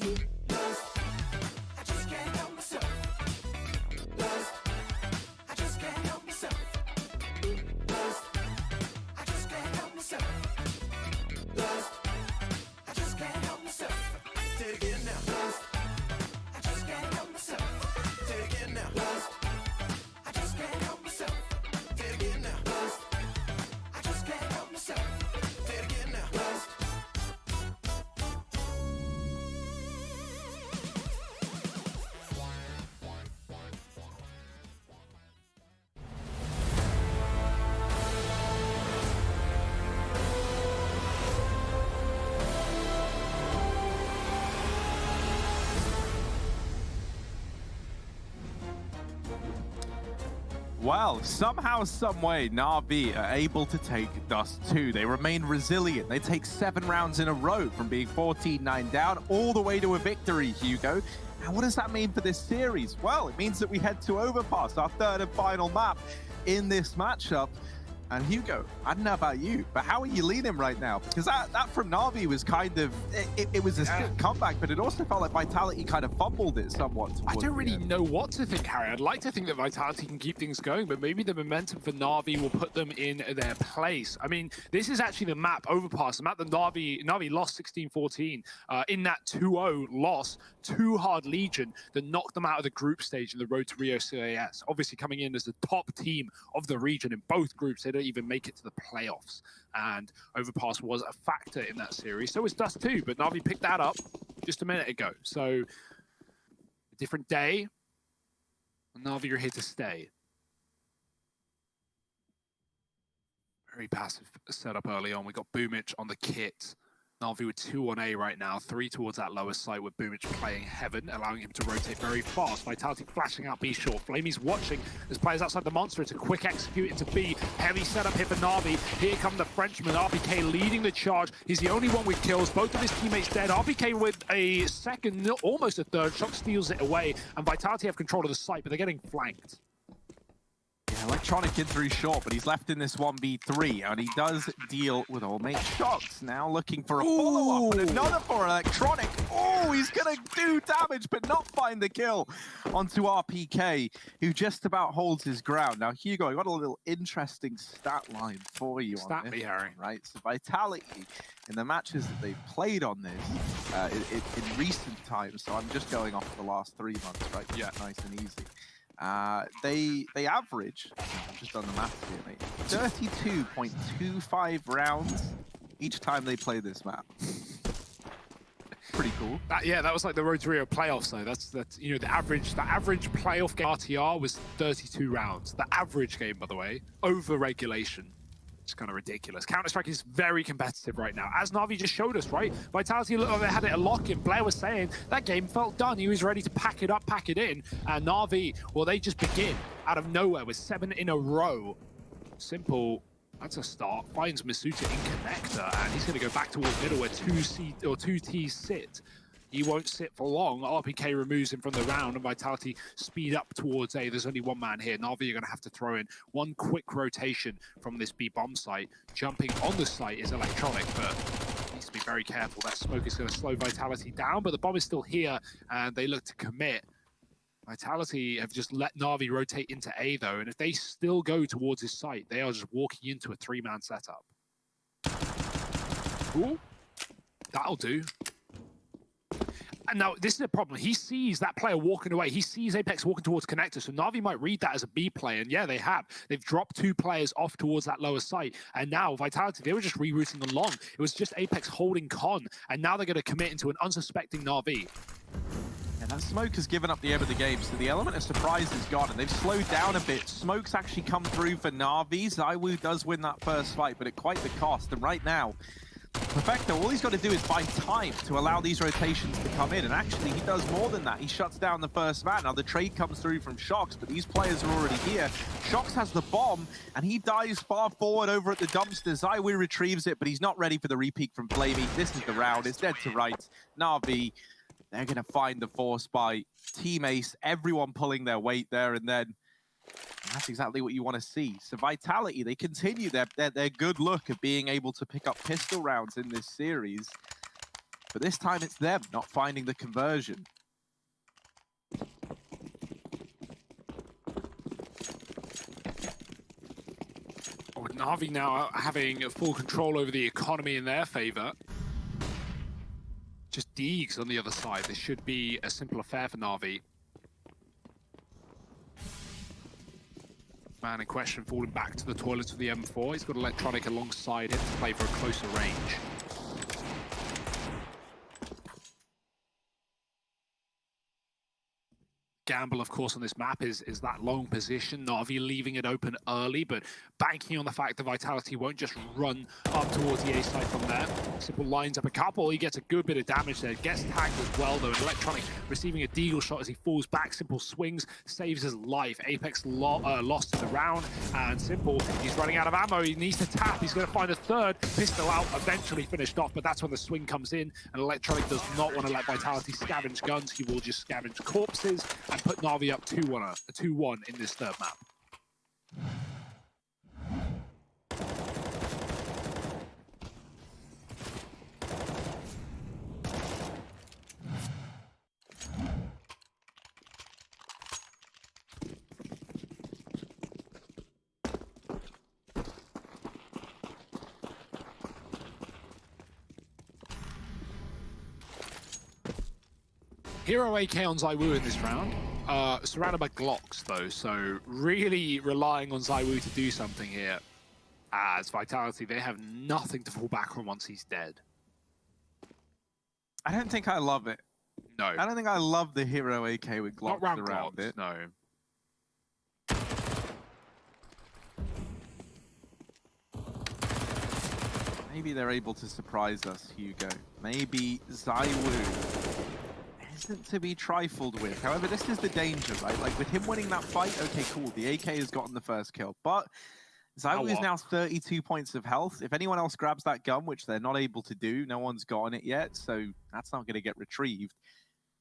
Lust, I just can't help myself. Lust, I just can't help myself. Lust, I just can't help myself. Lust, I just can't help myself. Say it again now. Lust, I just can't help myself. Say it again now. Lust, I just can't help myself. Say it again now. Lust, I just can't help myself. Say it again now. Lust. Well, somehow, someway, Na'Vi are able to take Dust 2. They remain resilient. They take 7 rounds in a row from being 14-9 down all the way to a victory, Hugo. And what does that mean for this series? Well, it means that we head to Overpass, our third and final map in this matchup. And Hugo, I don't know about you, but how are you leaning right now? Because that from Na'Vi was kind of, it was a sick comeback, but it also felt like Vitality kind of fumbled it somewhat. I don't really know what to think, Harry. I'd like to think that Vitality can keep things going, but maybe the momentum for Na'Vi will put them in their place. I mean, this is actually the map, Overpass, the map that Na'Vi lost 16-14 in that 2-0 loss to Hard Legion that knocked them out of the group stage in the road to Rio CAS. Obviously coming in as the top team of the region in both groups. They don't even make it to the playoffs, and Overpass was a factor in that series. So is Dust 2, but Na'Vi picked that up just a minute ago. So a different day, and Na'Vi are here to stay. Very passive setup early on. We got Boomich on the kit. Na'Vi with 2 on A right now, 3 towards that lower site with Boomich playing Heaven, allowing him to rotate very fast. Vitality flashing out B short. Flamey's watching as players outside the monster. It's a quick execute into B. Heavy setup here for Na'Vi. Here come the Frenchman. RPK leading the charge. He's the only one with kills. Both of his teammates dead. RPK with a second, almost a third. Shock steals it away, and Vitality have control of the site, but they're getting flanked. Yeah, Electronic in 3 short, but he's left in this 1v3, and he does deal with all mate shots. Now looking for a follow-up, and another for Electronic. Oh, he's gonna do damage, but not find the kill onto RPK, who just about holds his ground. Now, Hugo, I got a little interesting stat line for you on this, Harry. Right, so Vitality, in the matches that they've played on this in recent times, so I'm just going off the last 3 months, right? Yeah, nice and easy. They average, I've just done the math here, mate, 32.25 rounds each time they play this map. Pretty cool. That was like the Road to Rio playoffs, though. That's you know, the average playoff game RTR was 32 rounds. The average game, by the way, over regulation. It's kind of ridiculous. Counter-Strike is very competitive right now, as Na'Vi just showed us, right? Vitality looked like they had it a lock-in. Blair was saying that game felt done. He was ready to pack it up, pack it in. And Na'Vi, well, they just begin out of nowhere with 7 in a row. Simple That's a start. Finds Masuta in connector, and he's going to go back towards middle where two T's sit. He won't sit for long. RPK removes him from the round, and Vitality speed up towards A. There's only one man here. Na'Vi are going to have to throw in one quick rotation from this B bomb site. Jumping on the site is Electronic, but needs to be very careful. That smoke is going to slow Vitality down, but the bomb is still here, and they look to commit. Vitality have just let Na'Vi rotate into A, though, and if they still go towards his site, they are just walking into a three-man setup. Ooh, that'll do. And now, this is a problem. He sees that player walking away. He sees Apex walking towards connector, so Na'Vi might read that as a B play, and yeah, they have. They've dropped two players off towards that lower site, and now Vitality, they were just rerouting them long. It was just Apex holding con, and now they're going to commit into an unsuspecting Na'Vi. And that smoke has given up the aim of the game, so the element of surprise is gone, and they've slowed down a bit. Smoke's actually come through for Na'Vi. ZywOo does win that first fight, but at quite the cost, and right now, Perfecto, all he's got to do is buy time to allow these rotations to come in, and actually he does more than that. He shuts down the first man. Now the trade comes through from Shox, but these players are already here. Shox has the bomb, and he dives far forward over at the dumpster. ZywOo retrieves it, but he's not ready for the repeat from Flamey. This is the round. It's dead to rights. Na'Vi, they're going to find the force by Team Ace, everyone pulling their weight there, and then that's exactly what you want to see. So Vitality, they continue their good look of being able to pick up pistol rounds in this series. But this time it's them not finding the conversion. With Na'Vi now having full control over the economy in their favor. Just Deegs on the other side. This should be a simple affair for Na'Vi. Man in question falling back to the toilets of the M4. He's got Electronic alongside him to play for a closer range. Gamble, of course, on this map is that long position. Na'Vi leaving it open early, but banking on the fact that Vitality won't just run up towards the A side from there. Simple lines up a couple. He gets a good bit of damage there. Gets tagged as well, though. And Electronic receiving a deagle shot as he falls back. Simple swings, saves his life. Apex lost in the round, and Simple, he's running out of ammo. He needs to tap. He's going to find a third. Pistol out, eventually finished off, but that's when the swing comes in, and Electronic does not want to let Vitality scavenge guns. He will just scavenge corpses and put Na'Vi up 2-1 in this third map. Hero AK on ZywOo in this round. Surrounded by Glocks, though, so really relying on ZywOo to do something here. As Vitality, they have nothing to fall back on once he's dead. I don't think I love it. No. I don't think I love the Hero AK with Glocks around it. No. Maybe they're able to surprise us, Hugo. Maybe ZywOo isn't to be trifled with. However, this is the danger, right? Like, with him winning that fight, okay, cool. The AK has gotten the first kill, but ZywOo is now 32 points of health. If anyone else grabs that gun, which they're not able to do, no one's gotten it yet, so that's not going to get retrieved.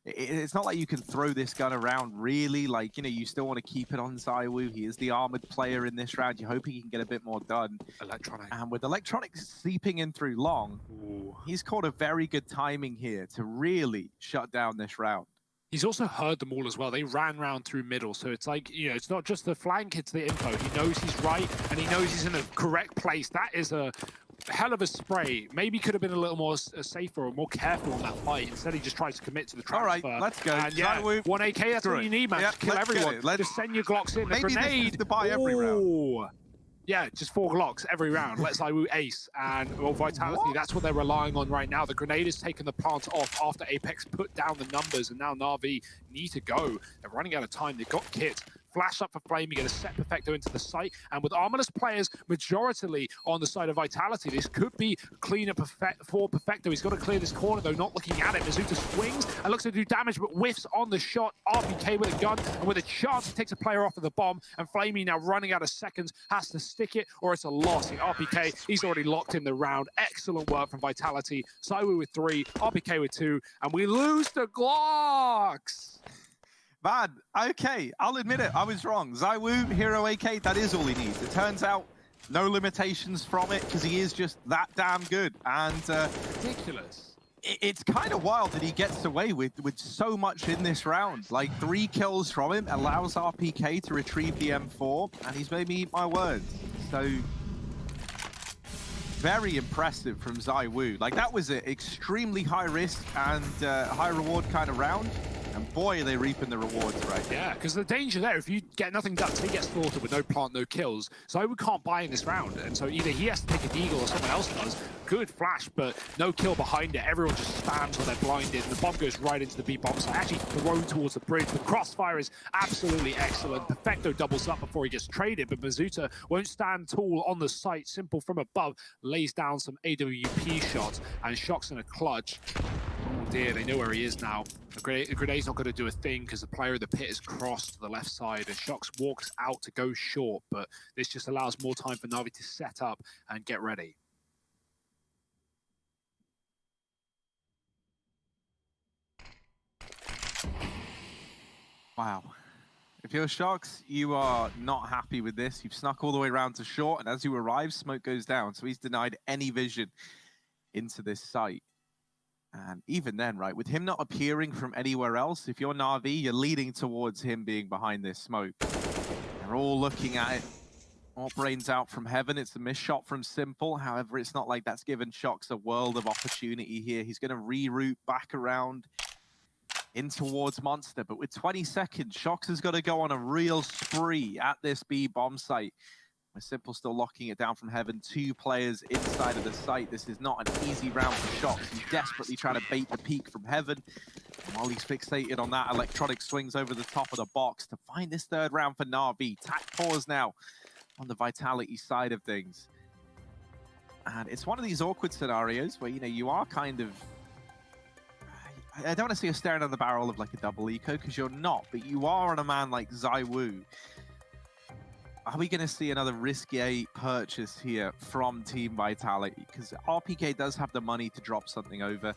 It's not like you can throw this gun around, really. Like, you know, you still want to keep it on ZywOo. He is the armored player in this round. You're hoping he can get a bit more done. Electronic. And with Electronic seeping in through long, he's caught a very good timing here to really shut down this round. He's also heard them all as well. They ran round through middle, so it's like, you know, it's not just the flank, it's the info. He knows he's right, and he knows he's in the correct place. That is a hell of a spray. Maybe could have been a little more safer or more careful on that fight. Instead, he just tries to commit to the transfer. All right, let's go. And yeah, one AK, that's all you need, man. Just kill everyone. Just send your Glocks in. Maybe a grenade. This is to buy every round. Yeah, just 4 Glocks every round. Let ZywOo ace. And, well, Vitality, that's what they're relying on right now. The grenade has taken the plant off after Apex put down the numbers, and now Na'Vi need to go. They're running out of time. They've got kit. flash up for Flame, you're going to set Perfecto into the site, and with armorless players majoritarily on the side of Vitality, this could be cleaner for Perfecto. He's got to clear this corner though, not looking at it. Mizuta swings and looks to do damage, but whiffs on the shot. RPK with a gun, and with a chance, he takes a player off of the bomb, and Flamey now running out of seconds, has to stick it, or it's a loss. The RPK, he's already locked in the round. Excellent work from Vitality. Zywoo with 3, RPK with 2, and we lose the Glocks! Man, okay, I'll admit it, I was wrong. Zywoo, Hero AK, that is all he needs. It turns out, no limitations from it, because he is just that damn good. And ridiculous. It's kind of wild that he gets away with so much in this round. Like 3 kills from him allows RPK to retrieve the M4, and he's made me eat my words. So very impressive from Zywoo. Like that was an extremely high risk and high reward kind of round. And boy, are they reaping the rewards, right? Yeah, because the danger there, if you get nothing done, he gets slaughtered with no plant, no kills. Zywoo can't buy in this round. And so either he has to take a deagle or someone else does. Good flash, but no kill behind it. Everyone just spams when they're blinded. And the bomb goes right into the B bomb. So actually thrown towards the bridge. The crossfire is absolutely excellent. Perfecto doubles up before he gets traded, but Mizuta won't stand tall on the site. Simple from above, lays down some AWP shots, and Shock's in a clutch. Oh dear, they know where he is now. The grenade's not going to do a thing because the player of the pit is crossed to the left side, and Shocks walks out to go short, but this just allows more time for Na'Vi to set up and get ready. Wow. If you're Shocks, you are not happy with this. You've snuck all the way around to short, and as you arrive, smoke goes down, so he's denied any vision into this site. And even then, right, with him not appearing from anywhere else, if you're Na'Vi, you're leading towards him being behind this smoke. They're all looking at it. All brains out from heaven. It's a missed shot from Simple. However, it's not like that's given Shocks a world of opportunity here. He's going to reroute back around in towards Monster. But with 20 seconds, Shocks has got to go on a real spree at this B bomb site. With Simple still locking it down from heaven. 2 players inside of the site. This is not an easy round for Shocks. He's desperately trying to bait the peak from heaven. And while he's fixated on that, Electronic swings over the top of the box to find this 3rd round for Na'Vi. Tac pause now on the Vitality side of things. And it's one of these awkward scenarios where, you know, you are kind of... I don't want to say you're staring down the barrel of like a double eco, because you're not, but you are on a man like Zywoo. Are we going to see another risque purchase here from Team Vitality? Because RPK does have the money to drop something over.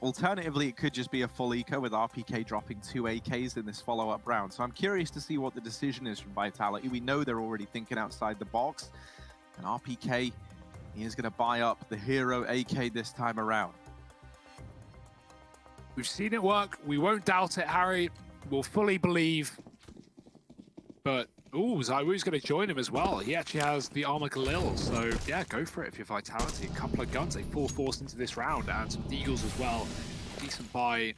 Alternatively, it could just be a full eco with RPK dropping 2 AKs in this follow-up round. So I'm curious to see what the decision is from Vitality. We know they're already thinking outside the box. And RPK, he is going to buy up the Hero AK this time around. We've seen it work. We won't doubt it, Harry. We'll fully believe. But ooh, Zywoo's going to join him as well. He actually has the Armor Galil, so yeah, go for it if you're Vitality. A couple of guns, they full force into this round, and some Deagles as well. Decent buy,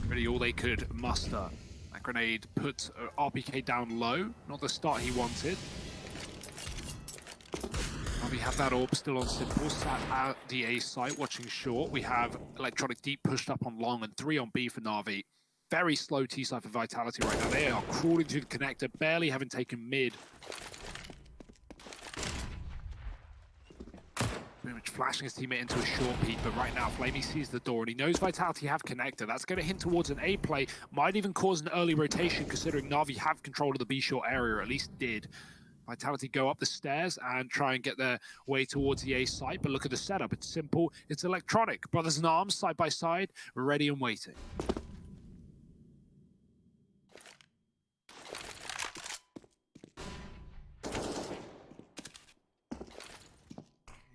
really all they could muster. That grenade puts RPK down low, not the start he wanted. We have that orb still on Simple, sat at the A site, watching short. We have Electronic deep pushed up on long, and 3 on B for Na'Vi. Very slow T-side for Vitality right now. They are crawling through the connector, barely having taken mid. Pretty much flashing his teammate into a short peek, but right now Flamey sees the door and he knows Vitality have connector. That's going to hint towards an A play, might even cause an early rotation considering Na'Vi have control of the B short area, or at least did. Vitality go up the stairs and try and get their way towards the A site, but look at the setup. It's Simple, it's Electronic. Brothers in arms, side by side, ready and waiting.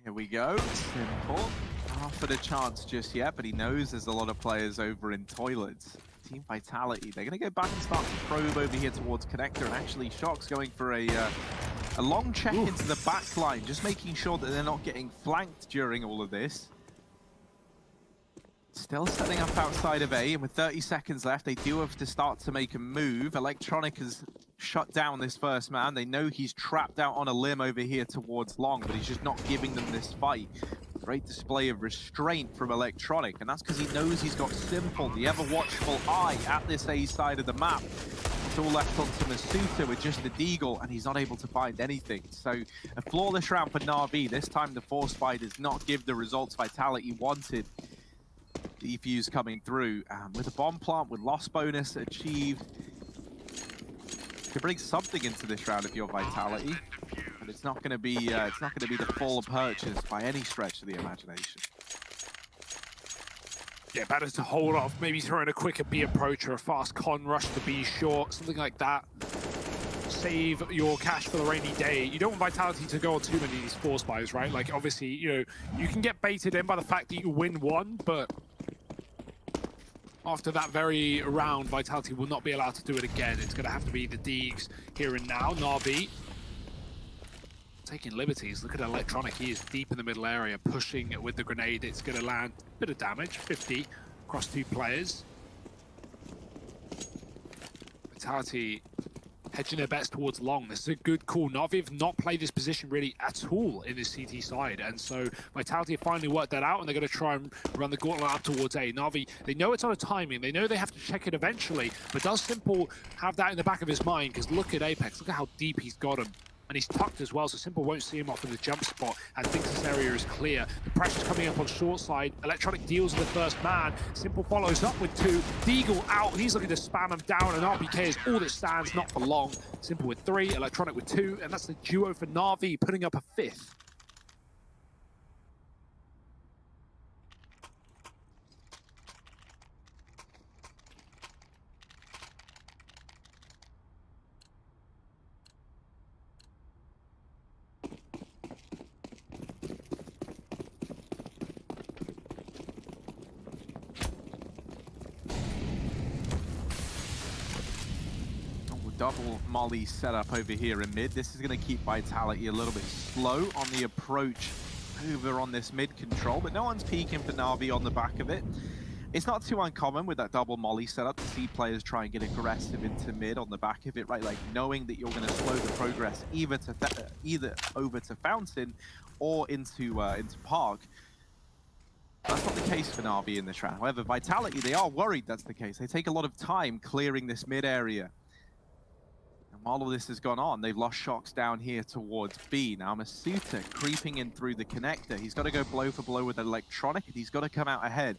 Here we go, Simple. Not offered a chance just yet, but he knows there's a lot of players over in toilets. Team Vitality, they're going to go back and start to probe over here towards Connector, and actually Shock's going for a long check into the back line, just making sure that they're not getting flanked during all of this. Still setting up outside of A, and with 30 seconds left, they do have to start to make a move. Electronic has shut down this first man. They know he's trapped out on a limb over here towards long, but he's just not giving them this fight. Great display of restraint from Electronic, and that's because he knows he's got Simple, the ever-watchful eye, at this A side of the map. It's all left onto Masuta with just the Deagle, and he's not able to find anything. So a flawless round for Na'Vi. This time the Force Spy does not give the results Vitality wanted. Defuse coming through with a bomb plant with loss bonus achieved. To bring something into this round if you're Vitality, but it's not going to be the full purchase by any stretch of the imagination. Yeah, better to hold off, maybe throw in a quicker B approach or a fast con rush to B short, something like that. Save your cash for the rainy day. You don't want Vitality to go on too many of these Force Buys, right? Like, obviously, you know, you can get baited in by the fact that you win one, but after that very round, Vitality will not be allowed to do it again. It's going to have to be the Deegs here and now. Na'Vi taking liberties. Look at Electronic. He is deep in the middle area, pushing with the grenade. It's going to land a bit of damage, 50 across 2 players. Vitality hedging their bets towards long. This is a good call. Na'Vi have not played this position really at all in this CT side, and so Vitality have finally worked that out, and they're going to try and run the gauntlet up towards A. Na'Vi, they know it's on a timing. They know they have to check it eventually, but does Simple have that in the back of his mind? Because look at Apex. Look at how deep he's got him. And he's tucked as well, so Simple won't see him off in the jump spot and thinks this area is clear. The pressure's coming up on short side. Electronic deals with the first man. Simple follows up with 2. Deagle out. He's looking to spam him down, and RPK is all that stands, not for long. Simple with 3, Electronic with 2, and that's the duo for Na'Vi, putting up a 5th. Double molly setup over here in mid. This is going to keep Vitality a little bit slow on the approach over on this mid control, but no one's peeking for Na'Vi on the back of it. It's not too uncommon with that double molly setup to see players try and get aggressive into mid on the back of it, right? Like knowing that you're going to slow the progress either over to Fountain or into Park. That's not the case for Na'Vi in this round. However, Vitality, they are worried that's the case. They take a lot of time clearing this mid area. While all this has gone on, they've lost shocks down here towards B. Now Masuta creeping in through the connector. He's got to go blow for blow with Electronic, and he's got to come out ahead.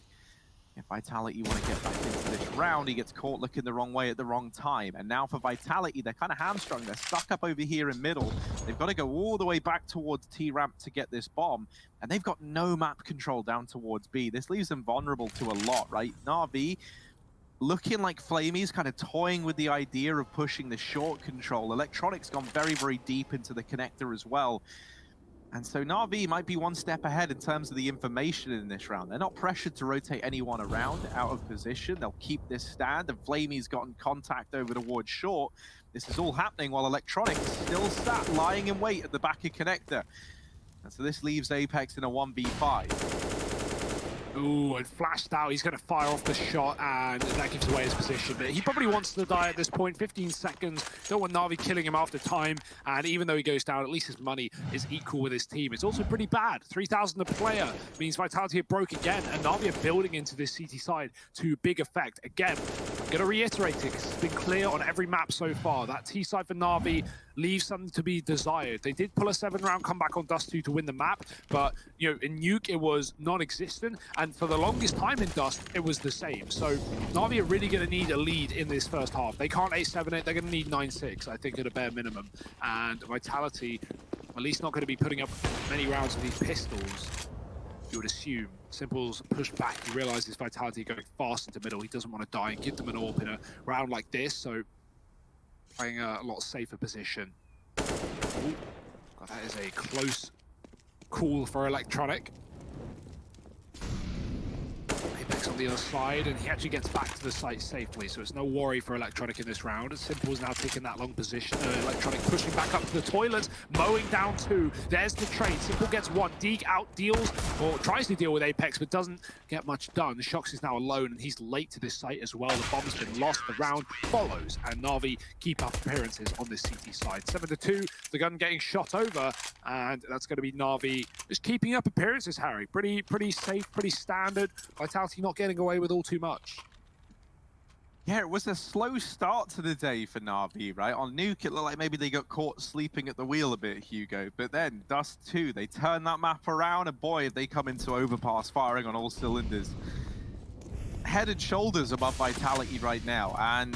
If Vitality want to get back into this round, he gets caught looking the wrong way at the wrong time. And now for Vitality, they're kind of hamstrung. They're stuck up over here in middle. They've got to go all the way back towards T-ramp to get this bomb. And they've got no map control down towards B. This leaves them vulnerable to a lot, right? Na'Vi looking like Flamey's kind of toying with the idea of pushing the short control. Electronic's gone very, very deep into the connector as well. And so Na'Vi might be one step ahead in terms of the information in this round. They're not pressured to rotate anyone around out of position. They'll keep this stand, and Flamey's gotten contact over towards short. This is all happening while Electronic is still sat lying in wait at the back of connector. And so this leaves Apex in a 1v5. Ooh, and flashed out. He's going to fire off the shot, and that gives away his position. But he probably wants to die at this point. 15 seconds. Don't want Na'Vi killing him after time. And even though he goes down, at least his money is equal with his team. It's also pretty bad. 3,000 a player means Vitality have broke again, and Na'Vi are building into this CT side to big effect. Again, I'm going to reiterate it because it's been clear on every map so far. That T side for Na'Vi leaves something to be desired. They did pull a 7-round comeback on Dust 2 to win the map, but you know, in Nuke it was non-existent, and for the longest time in Dust it was the same. So Na'Vi are really going to need a lead in this first half. They can't 8-7 it, they're going to need 9-6, I think, at a bare minimum. And Vitality, at least not going to be putting up many rounds of these pistols, you would assume. Simple's pushed back, he realizes Vitality going fast into middle. He doesn't want to die and give them an AWP in a round like this, so playing a lot safer position. Ooh. God, that is a close call for Electronic. Apex on the other side, and he actually gets back to the site safely, so it's no worry for Electronic in this round. Simple's now taking that long position. Electronic pushing back up to the toilet, mowing down 2. There's the trade. Simple gets 1. Deeg out deals, or tries to deal with Apex, but doesn't get much done. Shox is now alone, and he's late to this site as well. The bomb's been lost. The round follows, and Na'Vi keep up appearances on this CT side. 7-2, the gun getting shot over, and that's going to be Na'Vi just keeping up appearances, Harry. Pretty safe, pretty standard. Vitality not getting away with all too much. Yeah, it was a slow start to the day for Na'Vi, right? On Nuke, it looked like maybe they got caught sleeping at the wheel a bit, Hugo. But then, Dust 2, they turn that map around, and boy, if they come into Overpass firing on all cylinders. Head and shoulders above Vitality right now, and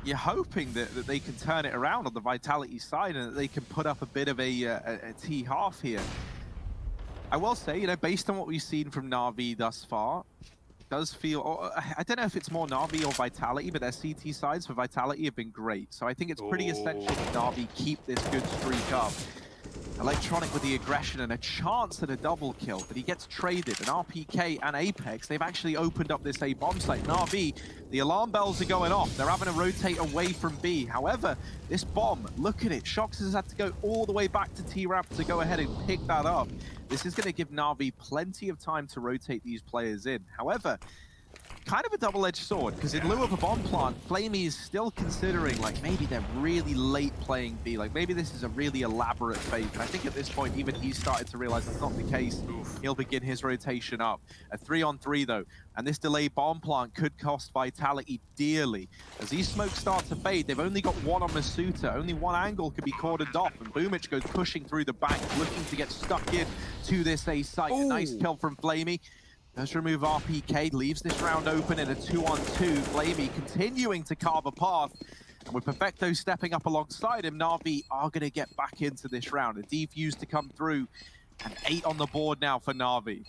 you're hoping that they can turn it around on the Vitality side and that they can put up a bit of a T-half here. I will say, you know, based on what we've seen from Na'Vi thus far, does feel, I don't know if it's more Na'Vi or Vitality, but their CT sides for Vitality have been great. So I think it's pretty essential that Na'Vi keep this good streak up. Electronic with the aggression and a chance at a double kill, but he gets traded. And RPK and Apex, they've actually opened up this A bomb site. Na'Vi, the alarm bells are going off. They're having to rotate away from B. However, this bomb, look at it. Shox has had to go all the way back to T-Ramp to go ahead and pick that up. This is going to give Na'Vi plenty of time to rotate these players in. However, kind of a double-edged sword, because in lieu of a bomb plant, Flamey is still considering, like, maybe they're really late playing B. Like, maybe this is a really elaborate fake. And I think at this point, even he's started to realize that's not the case. He'll begin his rotation up. A 3-on-3, though. And this delayed bomb plant could cost Vitality dearly. As these smokes start to fade, they've only got one on Masuta. Only one angle could be cordoned off. And Boomich goes pushing through the bank, looking to get stuck in to this A site. A nice kill from Flamey. Does remove RPK, leaves this round open in a 2-on-2. Flamey continuing to carve a path. And with Perfecto stepping up alongside him, Na'Vi are going to get back into this round. A defuse to come through. And 8 on the board now for Na'Vi.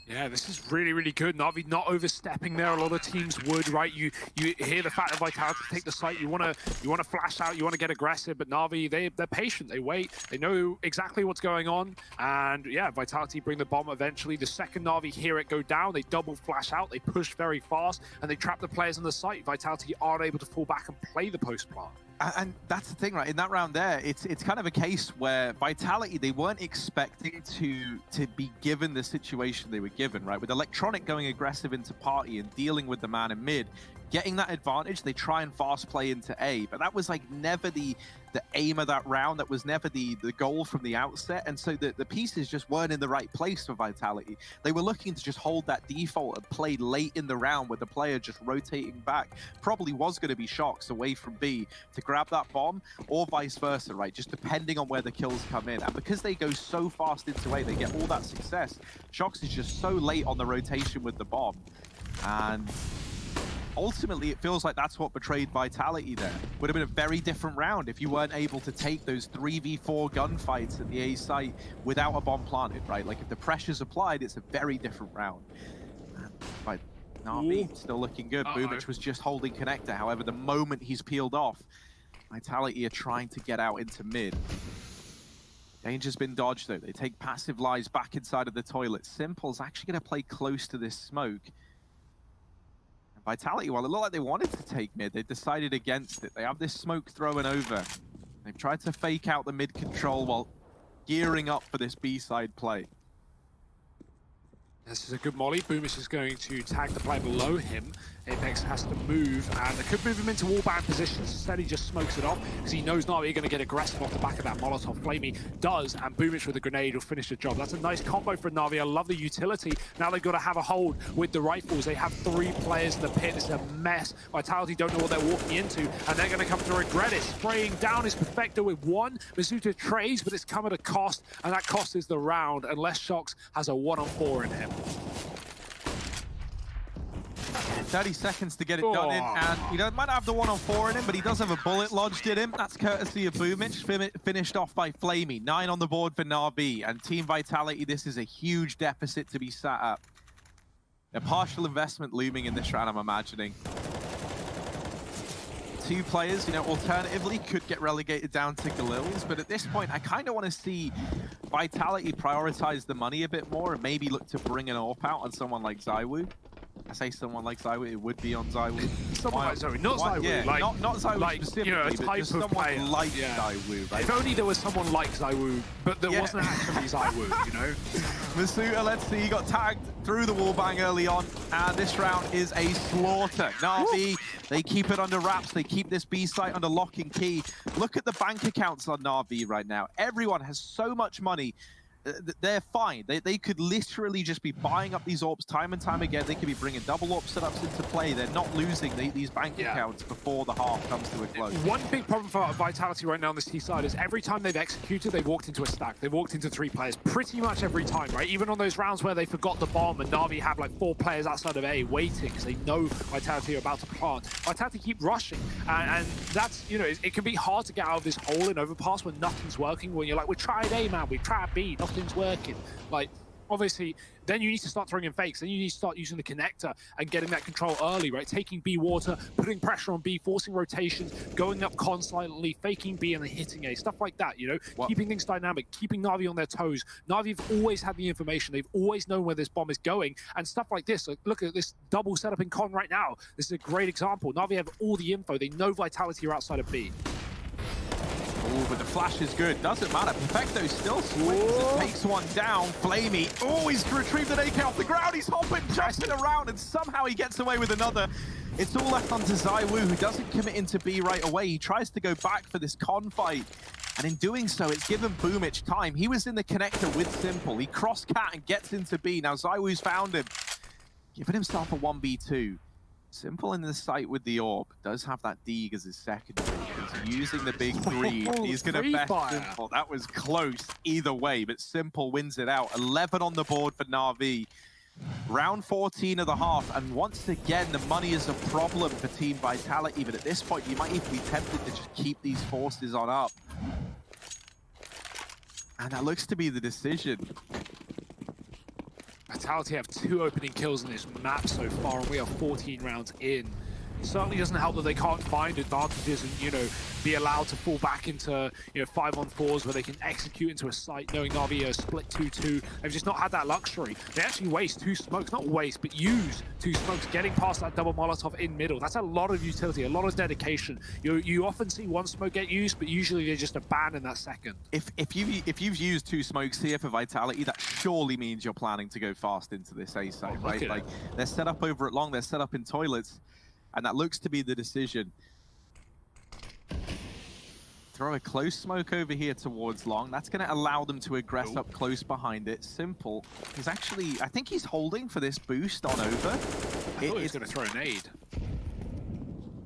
Yeah, this is really, really good. Na'Vi not overstepping there. A lot of teams would, right? You hear the fact that Vitality take the site. You want to flash out. You want to get aggressive. But Na'Vi, they're patient. They wait. They know exactly what's going on. And yeah, Vitality bring the bomb eventually. The second Na'Vi hear it go down, they double flash out. They push very fast and they trap the players on the site. Vitality aren't able to fall back and play the post plant. And that's the thing, right? In that round there, it's kind of a case where Vitality, they weren't expecting to be given the situation they were given, right? With Electronic going aggressive into party and dealing with the man in mid, getting that advantage, they try and fast play into A. But that was like never the aim of that round. That was never the goal from the outset. And so the pieces just weren't in the right place for Vitality. They were looking to just hold that default and play late in the round with the player just rotating back. Probably was going to be Shox away from B to grab that bomb, or vice versa, right? Just depending on where the kills come in. And because they go so fast into A, they get all that success. Shox is just so late on the rotation with the bomb. And ultimately, it feels like that's what betrayed Vitality there. Would have been a very different round if you weren't able to take those 3v4 gunfights at the A site without a bomb planted, right? Like, if the pressure's applied, it's a very different round. But Na'Vi still looking good. Boomich was just holding connector. However, the moment he's peeled off, Vitality are trying to get out into mid. Danger's been dodged, though. They take passive lies back inside of the toilet. Simple's actually going to play close to this smoke. Vitality, while it looked like they wanted to take mid, they decided against it. They have this smoke thrown over. They've tried to fake out the mid control while gearing up for this B-side play. This is a good molly. Boomich is going to tag the player below him. Apex has to move, and they could move him into wallbound positions. Instead, he just smokes it off because he knows Na'Vi are going to get aggressive off the back of that Molotov. Flamey does, and Boomich with a grenade will finish the job. That's a nice combo for Na'Vi. I love the utility. Now they've got to have a hold with the rifles. They have 3 players in the pit. It's a mess. Vitality don't know what they're walking into, and they're going to come to regret it. Spraying down is Perfecto with 1. Masuta trades, but it's come at a cost, and that cost is the round, unless Shox has a 1-on-4 in him. 30 seconds to get it done in, and he might not have the 1-on-4 in him, but he does have a bullet lodged in him. That's courtesy of Boomich, finished off by Flamey. 9 on the board for Na'Vi, and Team Vitality, this is a huge deficit to be sat at. A partial investment looming in this round, I'm imagining. 2 players, alternatively could get relegated down to Galils, but at this point, I kind of want to see Vitality prioritize the money a bit more and maybe look to bring an AWP out on someone like ZywOo. I say someone like ZywOo, it would be on ZywOo. Someone like ZywOo, not ZywOo. Yeah, like, not ZywOo specifically, a but type just of someone player. like ZywOo, right? If only there was someone like ZywOo, but there wasn't actually ZywOo, Masuta, let's see, he got tagged through the wallbang early on, and this round is a slaughter. Na'Vi, they keep it under wraps, they keep this B site under lock and key. Look at the bank accounts on Na'Vi right now. Everyone has so much money. they're fine. They could literally just be buying up these orbs time and time again. They could be bringing double orb setups into play. They're not losing these bank accounts before the half comes to a close. One big problem for Vitality right now on this T side is every time they've executed, they've walked into a stack. They've walked into 3 players pretty much every time, right? Even on those rounds where they forgot the bomb and Na'Vi have like 4 players outside of A waiting because they know Vitality are about to plant. Vitality keep rushing, and that's, you know, it can be hard to get out of this hole in Overpass when nothing's working, when you're like, we tried A, man, we tried B, nothing's working. Like, obviously, then you need to start throwing in fakes. Then you need to start using the connector and getting that control early, right? Taking B water, putting pressure on B, forcing rotations, going up con silently, faking B and then hitting A, stuff like that, you know? Keeping things dynamic, keeping Na'Vi on their toes. Na'Vi have always had the information. They've always known where this bomb is going, and stuff like this. Like, look at this double setup in con right now. This is a great example. Na'Vi have all the info. They know Vitality are outside of B. Oh, but the flash is good. Doesn't matter. Perfecto still swings and takes one down. Flamey, oh, he's retrieved an AK off the ground. He's hopping, jumping around, and somehow he gets away with another. It's all left onto ZywOo, who doesn't commit into B right away. He tries to go back for this con fight, and in doing so, it's given Boomich time. He was in the connector with Simple. He crossed Cat and gets into B. Now ZywOo's found him, giving himself a 1v2. Simple in the site with the orb, does have that Deeg as his secondary. He's using the big 3. He's going to best Simple. That was close either way, but Simple wins it out. 11 on the board for Na'Vi. Round 14 of the half, and once again, the money is a problem for Team Vitality, but at this point, you might even be tempted to just keep these forces on up. And that looks to be the decision. Vitality have 2 opening kills in this map so far, and we are 14 rounds in. It certainly doesn't help that they can't find advantages and, you know, be allowed to fall back into, you know, 5-on-4s where they can execute into a site, knowing Na'Vi are split 2-2. They've just not had that luxury. They actually waste 2 smokes, not waste, but use 2 smokes, getting past that double Molotov in middle. That's a lot of utility, a lot of dedication. You often see 1 smoke get used, but usually they just abandon that second. If you've used 2 smokes here for Vitality, that surely means you're planning to go fast into this A site, right? Like, they're set up over at long, they're set up in toilets, and that looks to be the decision. Throw a close smoke over here towards long. That's going to allow them to aggress up close behind it. Simple is actually, I think he's holding for this boost on over. I thought he was going to throw a nade.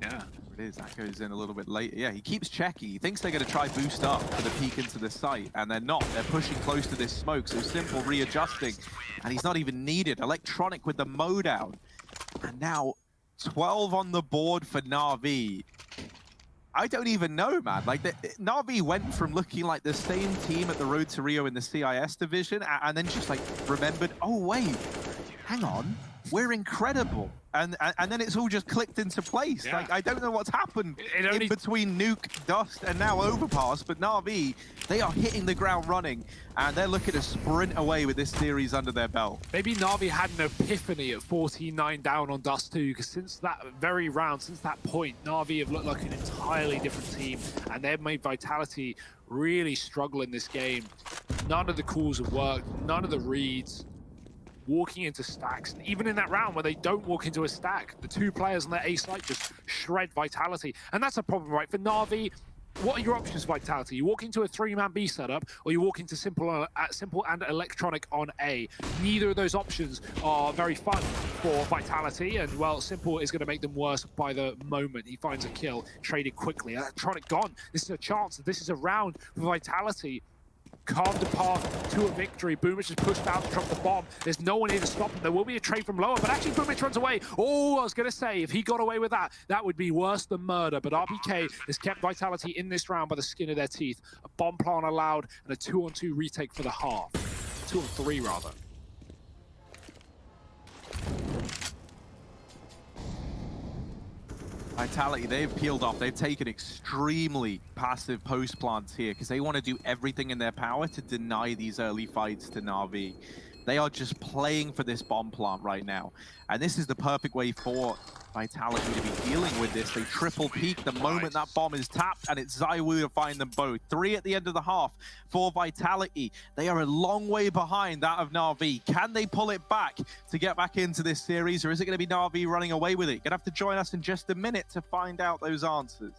Yeah. It is. That goes in a little bit later. Yeah, he keeps checking. He thinks they're going to try boost up for the peek into the site, and they're not. They're pushing close to this smoke, so Simple readjusting, and he's not even needed. Electronic with the mow down. And now 12 on the board for Na'Vi. I don't even know, man. Like, Na'Vi went from looking like the same team at the Road to Rio in the CIS division, and then just like remembered, oh wait, hang on, we're incredible. And then it's all just clicked into place. Yeah. Like, I don't know what's happened in between Nuke, Dust, and now Overpass, but Na'Vi, they are hitting the ground running, and they're looking to sprint away with this series under their belt. Maybe Na'Vi had an epiphany at 14-9 down on Dust 2, because since that very round, since that point, Na'Vi have looked like an entirely different team, and they've made Vitality really struggle in this game. None of the calls have worked, none of the reads. Walking into stacks, and even in that round where they don't walk into a stack, the 2 players on their A site just shred Vitality, and that's a problem, right? For Na'Vi, what are your options for Vitality? You walk into a 3-man B setup, or you walk into Simple and Electronic on A. Neither of those options are very fun for Vitality, and well, Simple is going to make them worse by the moment he finds a kill, traded quickly. Electronic gone. This is a chance. This is a round for Vitality. Carved a path to a victory. Boomich is pushed out to drop the bomb. There's no one here to stop him. There will be a trade from lower, but actually Boomich runs away. Oh, I was going to say, if he got away with that, that would be worse than murder. But RPK has kept Vitality in this round by the skin of their teeth. A bomb plant allowed and a 2-on-2 retake for the half. 2-on-3 rather. Vitality, they've peeled off. They've taken extremely passive post plants here because they want to do everything in their power to deny these early fights to Na'Vi. They are just playing for this bomb plant right now. And this is the perfect way for Vitality to be dealing with this. They triple peak the moment that bomb is tapped, and it's ZywOo to find them both. 3 at the end of the half for Vitality. They are a long way behind that of Na'Vi. Can they pull it back to get back into this series, or is it going to be Na'Vi running away with it? Gonna have to join us in just a minute to find out those answers.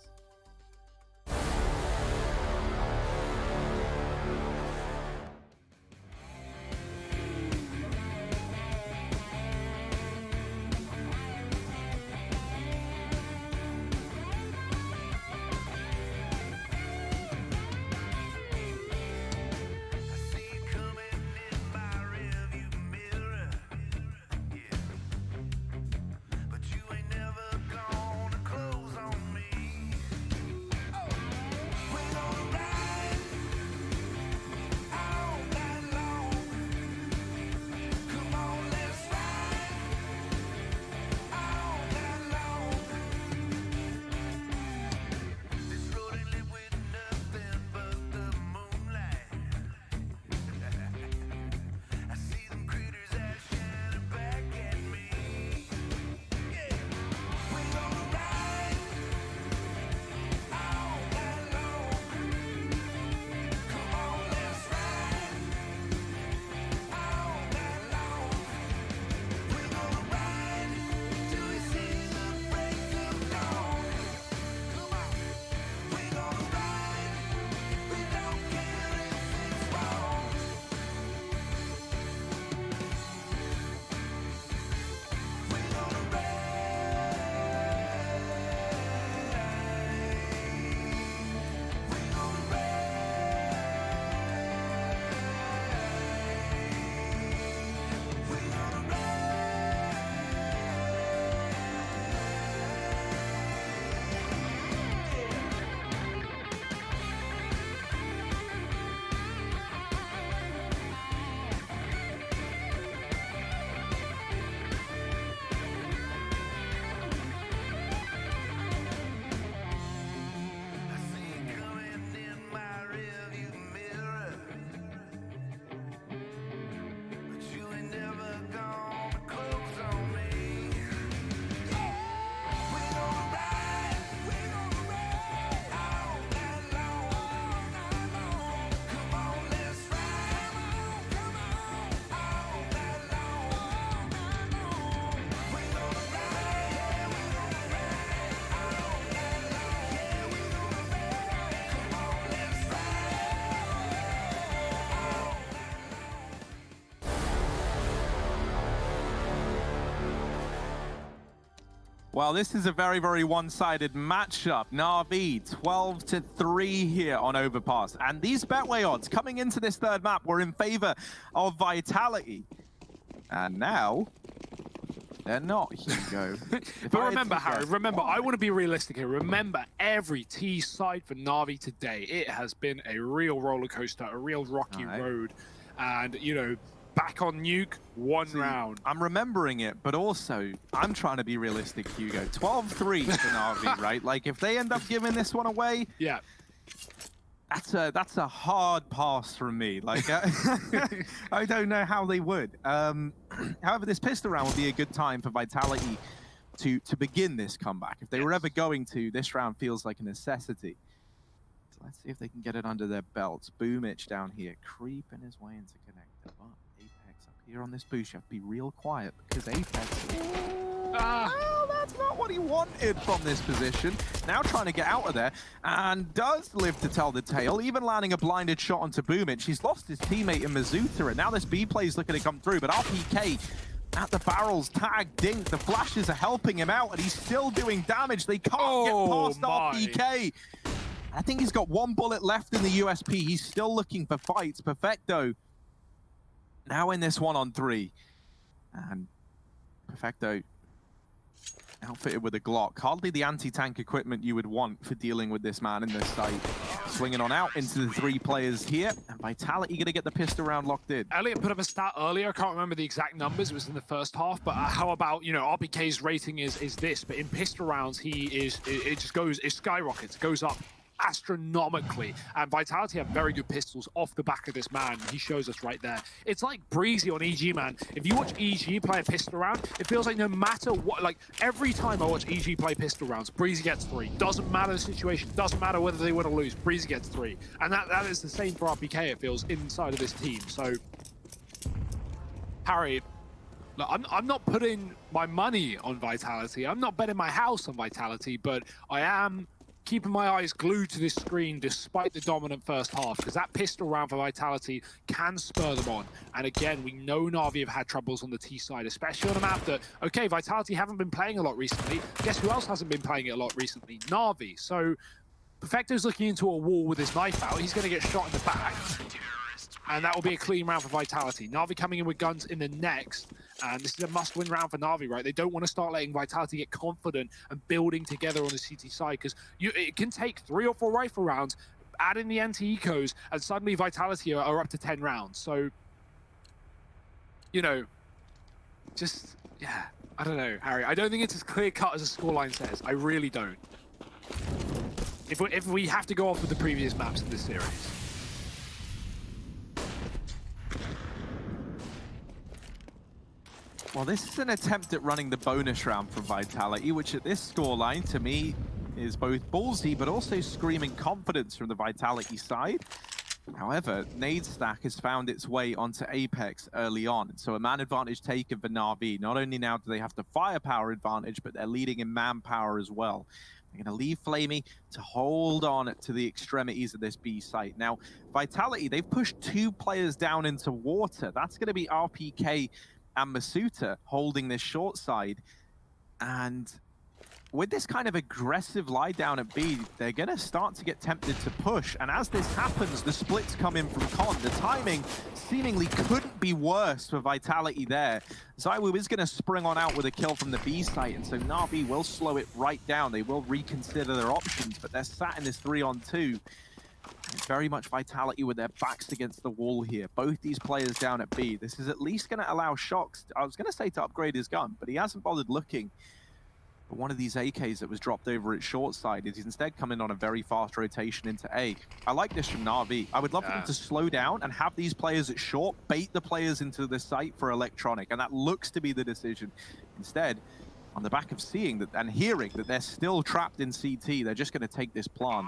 Well, this is a very, very one-sided matchup. Na'Vi 12-3 here on Overpass. And these Betway odds coming into this third map were in favor of Vitality. And now, they're not, Hugo. But remember, Harry, remember, I want to be realistic here. Remember, every T side for Na'Vi today, it has been a real roller coaster, a real rocky road. And, you know, back on Nuke, one round. I'm remembering it, but also, I'm trying to be realistic, Hugo. 12-3 for Na'Vi, right? Like, if they end up giving this one away, yeah, that's a hard pass from me. Like, I don't know how they would. However, this pistol round would be a good time for Vitality to begin this comeback. If they were ever going to, this round feels like a necessity. So let's see if they can get it under their belts. Boomich down here, creeping his way into connector. But Apex up here on this boost, you have to be real quiet because Apex... Well, that's not what he wanted from this position. Now trying to get out of there, and does live to tell the tale, even landing a blinded shot onto Boomich. He's lost his teammate in Mizuta, and now this B play is looking to come through, but RPK at the barrels, tag, dink, the flashes are helping him out, and he's still doing damage. They can't get past RPK. I think he's got one bullet left in the USP. He's still looking for fights. Perfecto now in this 1-on-3. And Perfecto outfitted with a Glock. Hardly the anti-tank equipment you would want for dealing with this man in this site. Swinging on out into the 3 players here. And Vitality going to get the pistol round locked in. Elliot put up a stat earlier. I can't remember the exact numbers. It was in the first half. But how about, you know, RPK's rating is this. But in pistol rounds, it just goes, it skyrockets. It goes up astronomically, and Vitality have very good pistols off the back of this man. He shows us right there. It's like Breezy on EG, man. If you watch EG play a pistol round, it feels like no matter what, like every time I watch EG play pistol rounds, Breezy gets 3. Doesn't matter the situation, doesn't matter whether they win or lose, Breezy gets 3. And that is the same for RPK, it feels, inside of this team. So, Harry, look, I'm not putting my money on Vitality. I'm not betting my house on Vitality, but I am keeping my eyes glued to this screen despite the dominant first half, because that pistol round for Vitality can spur them on. And again, we know Na'Vi have had troubles on the T side, especially on a map that, okay, Vitality haven't been playing a lot recently. Guess who else hasn't been playing it a lot recently? Na'Vi. So Perfecto's looking into a wall with his knife out. He's going to get shot in the back. And that will be a clean round for Vitality. Na'Vi coming in with guns in the next. And this is a must-win round for Na'Vi, right? They don't want to start letting Vitality get confident and building together on the CT side, because it can take 3 or 4 rifle rounds, add in the anti-ecos, and suddenly Vitality are up to 10 rounds. So, you know, just, yeah, I don't know, Harry. I don't think it's as clear-cut as the scoreline says. I really don't. If we have to go off with the previous maps in this series. Well, this is an attempt at running the bonus round for Vitality, which at this scoreline, to me, is both ballsy, but also screaming confidence from the Vitality side. However, Nade Stack has found its way onto Apex early on, so a man advantage taken for Na'Vi. Not only now do they have the firepower advantage, but they're leading in manpower as well. They're going to leave Flamey to hold on to the extremities of this B site. Now, Vitality, they've pushed 2 players down into water. That's going to be RPK and Masuta holding this short side. And with this kind of aggressive lie down at B, they're going to start to get tempted to push. And as this happens, the splits come in from Con. The timing seemingly couldn't be worse for Vitality there. Zywoo is going to spring on out with a kill from the B site, and so Na'Vi will slow it right down. They will reconsider their options, but they're sat in this 3-on-2. It's very much Vitality with their backs against the wall here. Both these players down at B. This is at least going to allow Shox, I was going to say to upgrade his gun, but he hasn't bothered looking. But one of these AKs that was dropped over its short side is instead coming on a very fast rotation into A. I like this from Na'Vi. I would love for them to slow down and have these players at short bait the players into the site for electronic, and that looks to be the decision. Instead, on the back of seeing that and hearing that they're still trapped in CT, they're just going to take this plant.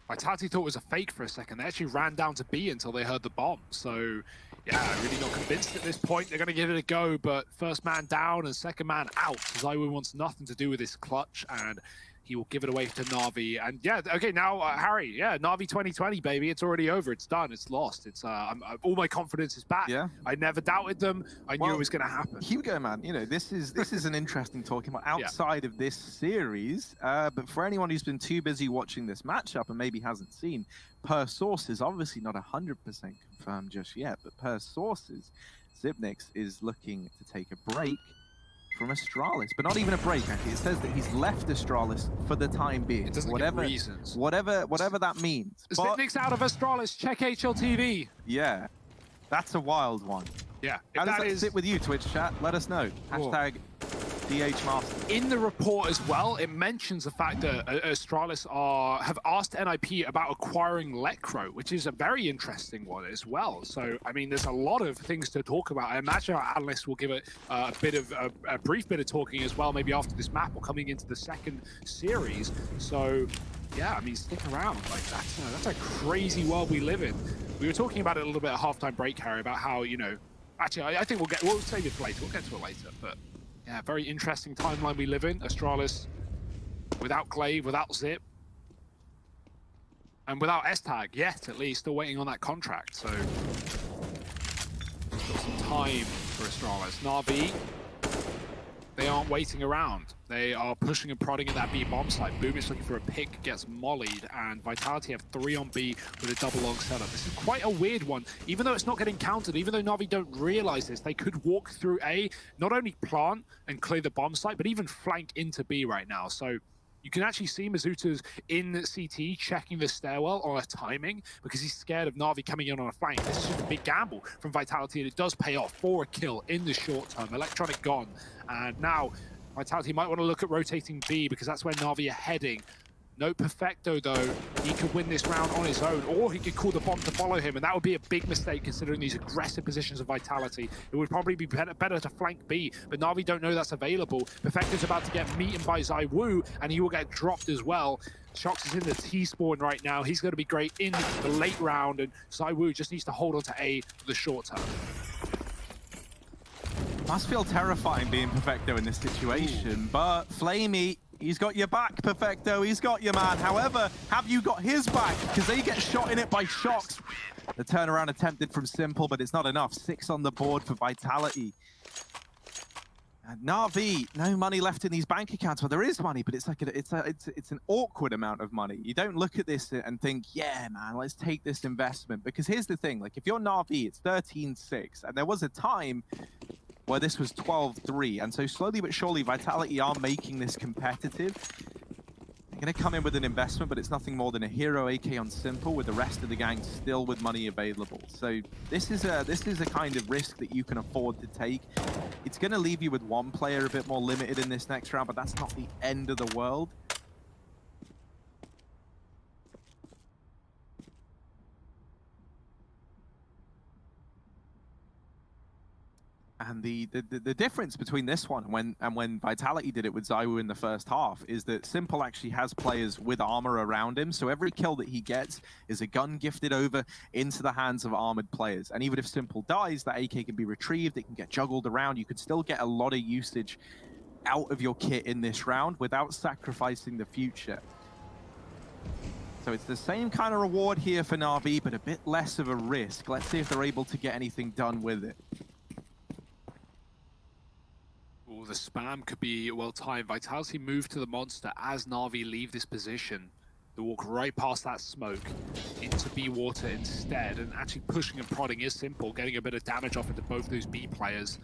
Vitality thought it was a fake for a second. They actually ran down to B until they heard the bomb. So, yeah, really not convinced at this point. They're going to give it a go, but first man down and second man out. Zywoo wants nothing to do with this clutch, and He will give it away to Na'Vi. And yeah, okay, now Harry, yeah, Na'Vi 2020, baby. It's already over. It's done. It's lost. It's all my confidence is back. Yeah. I never doubted them. I knew it was going to happen. Hugo, man, you know, this is an interesting talking about outside of this series. But for anyone who's been too busy watching this matchup and maybe hasn't seen, per sources, obviously not 100% confirmed just yet, but per sources, Xyp9x is looking to take a break from Astralis, but not even a break, actually. It says that he's left Astralis for the time being. It doesn't give reasons. Whatever that means. Xyp9x out of Astralis. Check HLTV. Yeah, that's a wild one. Yeah. How does that sit with you, Twitch chat? Let us know. Hashtag DHMaster. In the report as well, it mentions the fact that Astralis have asked NIP about acquiring Lecro, which is a very interesting one as well. So, I mean, there's a lot of things to talk about. I imagine our analysts will give it a brief bit of talking as well, maybe after this map or coming into the second series. So, yeah, I mean, stick around. Like, that's a crazy world we live in. We were talking about it a little bit at halftime break, Harry, about how, you know, actually, I think we'll save it for later. We'll get to it later, but yeah, very interesting timeline we live in. Astralis without Glaive, without Zip, and without S-Tag yet, at least, still waiting on that contract. So, got some time for Astralis. Na'Vi, they aren't waiting around. They are pushing and prodding at that B bomb site. Boomich looking for a pick, gets mollied, and Vitality have 3 on B with a double long setup. This is quite a weird one. Even though it's not getting countered, even though Na'Vi don't realize this, they could walk through A, not only plant and clear the bomb site, but even flank into B right now. So you can actually see Mizuta's in CT checking the stairwell on a timing because he's scared of Na'Vi coming in on a flank. This is just a big gamble from Vitality, and it does pay off for a kill in the short term. Electronic gone, and now Vitality might want to look at rotating B because that's where Na'Vi are heading. No Perfecto, though. He could win this round on his own, or he could call the bomb to follow him, and that would be a big mistake considering these aggressive positions of Vitality. It would probably be better to flank B, but Na'Vi don't know that's available. Perfecto's about to get meeten by ZywOo, and he will get dropped as well. Shox is in the T-spawn right now. He's going to be great in the late round, and ZywOo just needs to hold on to A for the short term. Must feel terrifying being Perfecto in this situation, but Flamey, he's got your back, Perfecto. He's got your man. However, have you got his back? Because they get shot in it by Shox. The turnaround attempted from Simple, but it's not enough. 6 on the board for Vitality. And Na'Vi, no money left in these bank accounts. Well, there is money, but it's like it's an awkward amount of money. You don't look at this and think, yeah, man, let's take this investment. Because here's the thing, like if you're Na'Vi, it's 13-6, and there was a time where this was 12-3, and so slowly but surely Vitality are making this competitive. They're going to come in with an investment, but it's nothing more than a hero AK on Simple, with the rest of the gang still with money available. So this is a kind of risk that you can afford to take. It's going to leave you with one player a bit more limited in this next round, but that's not the end of the world. And the difference between this one and when Vitality did it with ZywOo in the first half is that Simple actually has players with armor around him, so every kill that he gets is a gun gifted over into the hands of armored players. And even if Simple dies, that AK can be retrieved, it can get juggled around. You could still get a lot of usage out of your kit in this round without sacrificing the future. So it's the same kind of reward here for Na'Vi, but a bit less of a risk. Let's see if they're able to get anything done with it. The spam could be well timed. Vitality move to the monster as Na'Vi leave this position. They walk right past that smoke into B water instead, and actually pushing and prodding is Simple, getting a bit of damage off into both those B players.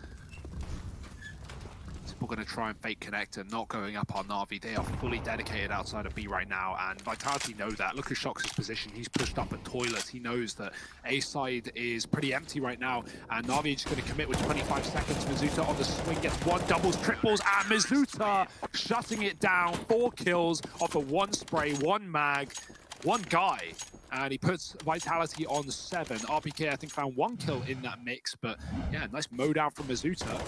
Simple going to try and fake connector, not going up on Na'Vi. They are fully dedicated outside of B right now, and Vitality know that. Look at Shox's position. He's pushed up a toilet. He knows that A side is pretty empty right now, and Na'Vi is going to commit with 25 seconds. Mizuta on the swing gets 1 doubles, triples, and Mizuta shutting it down. 4 kills off of 1 spray, 1 mag, 1 guy. And he puts Vitality on 7. RPK, I think, found 1 kill in that mix, but yeah, nice mow down from Mizuta.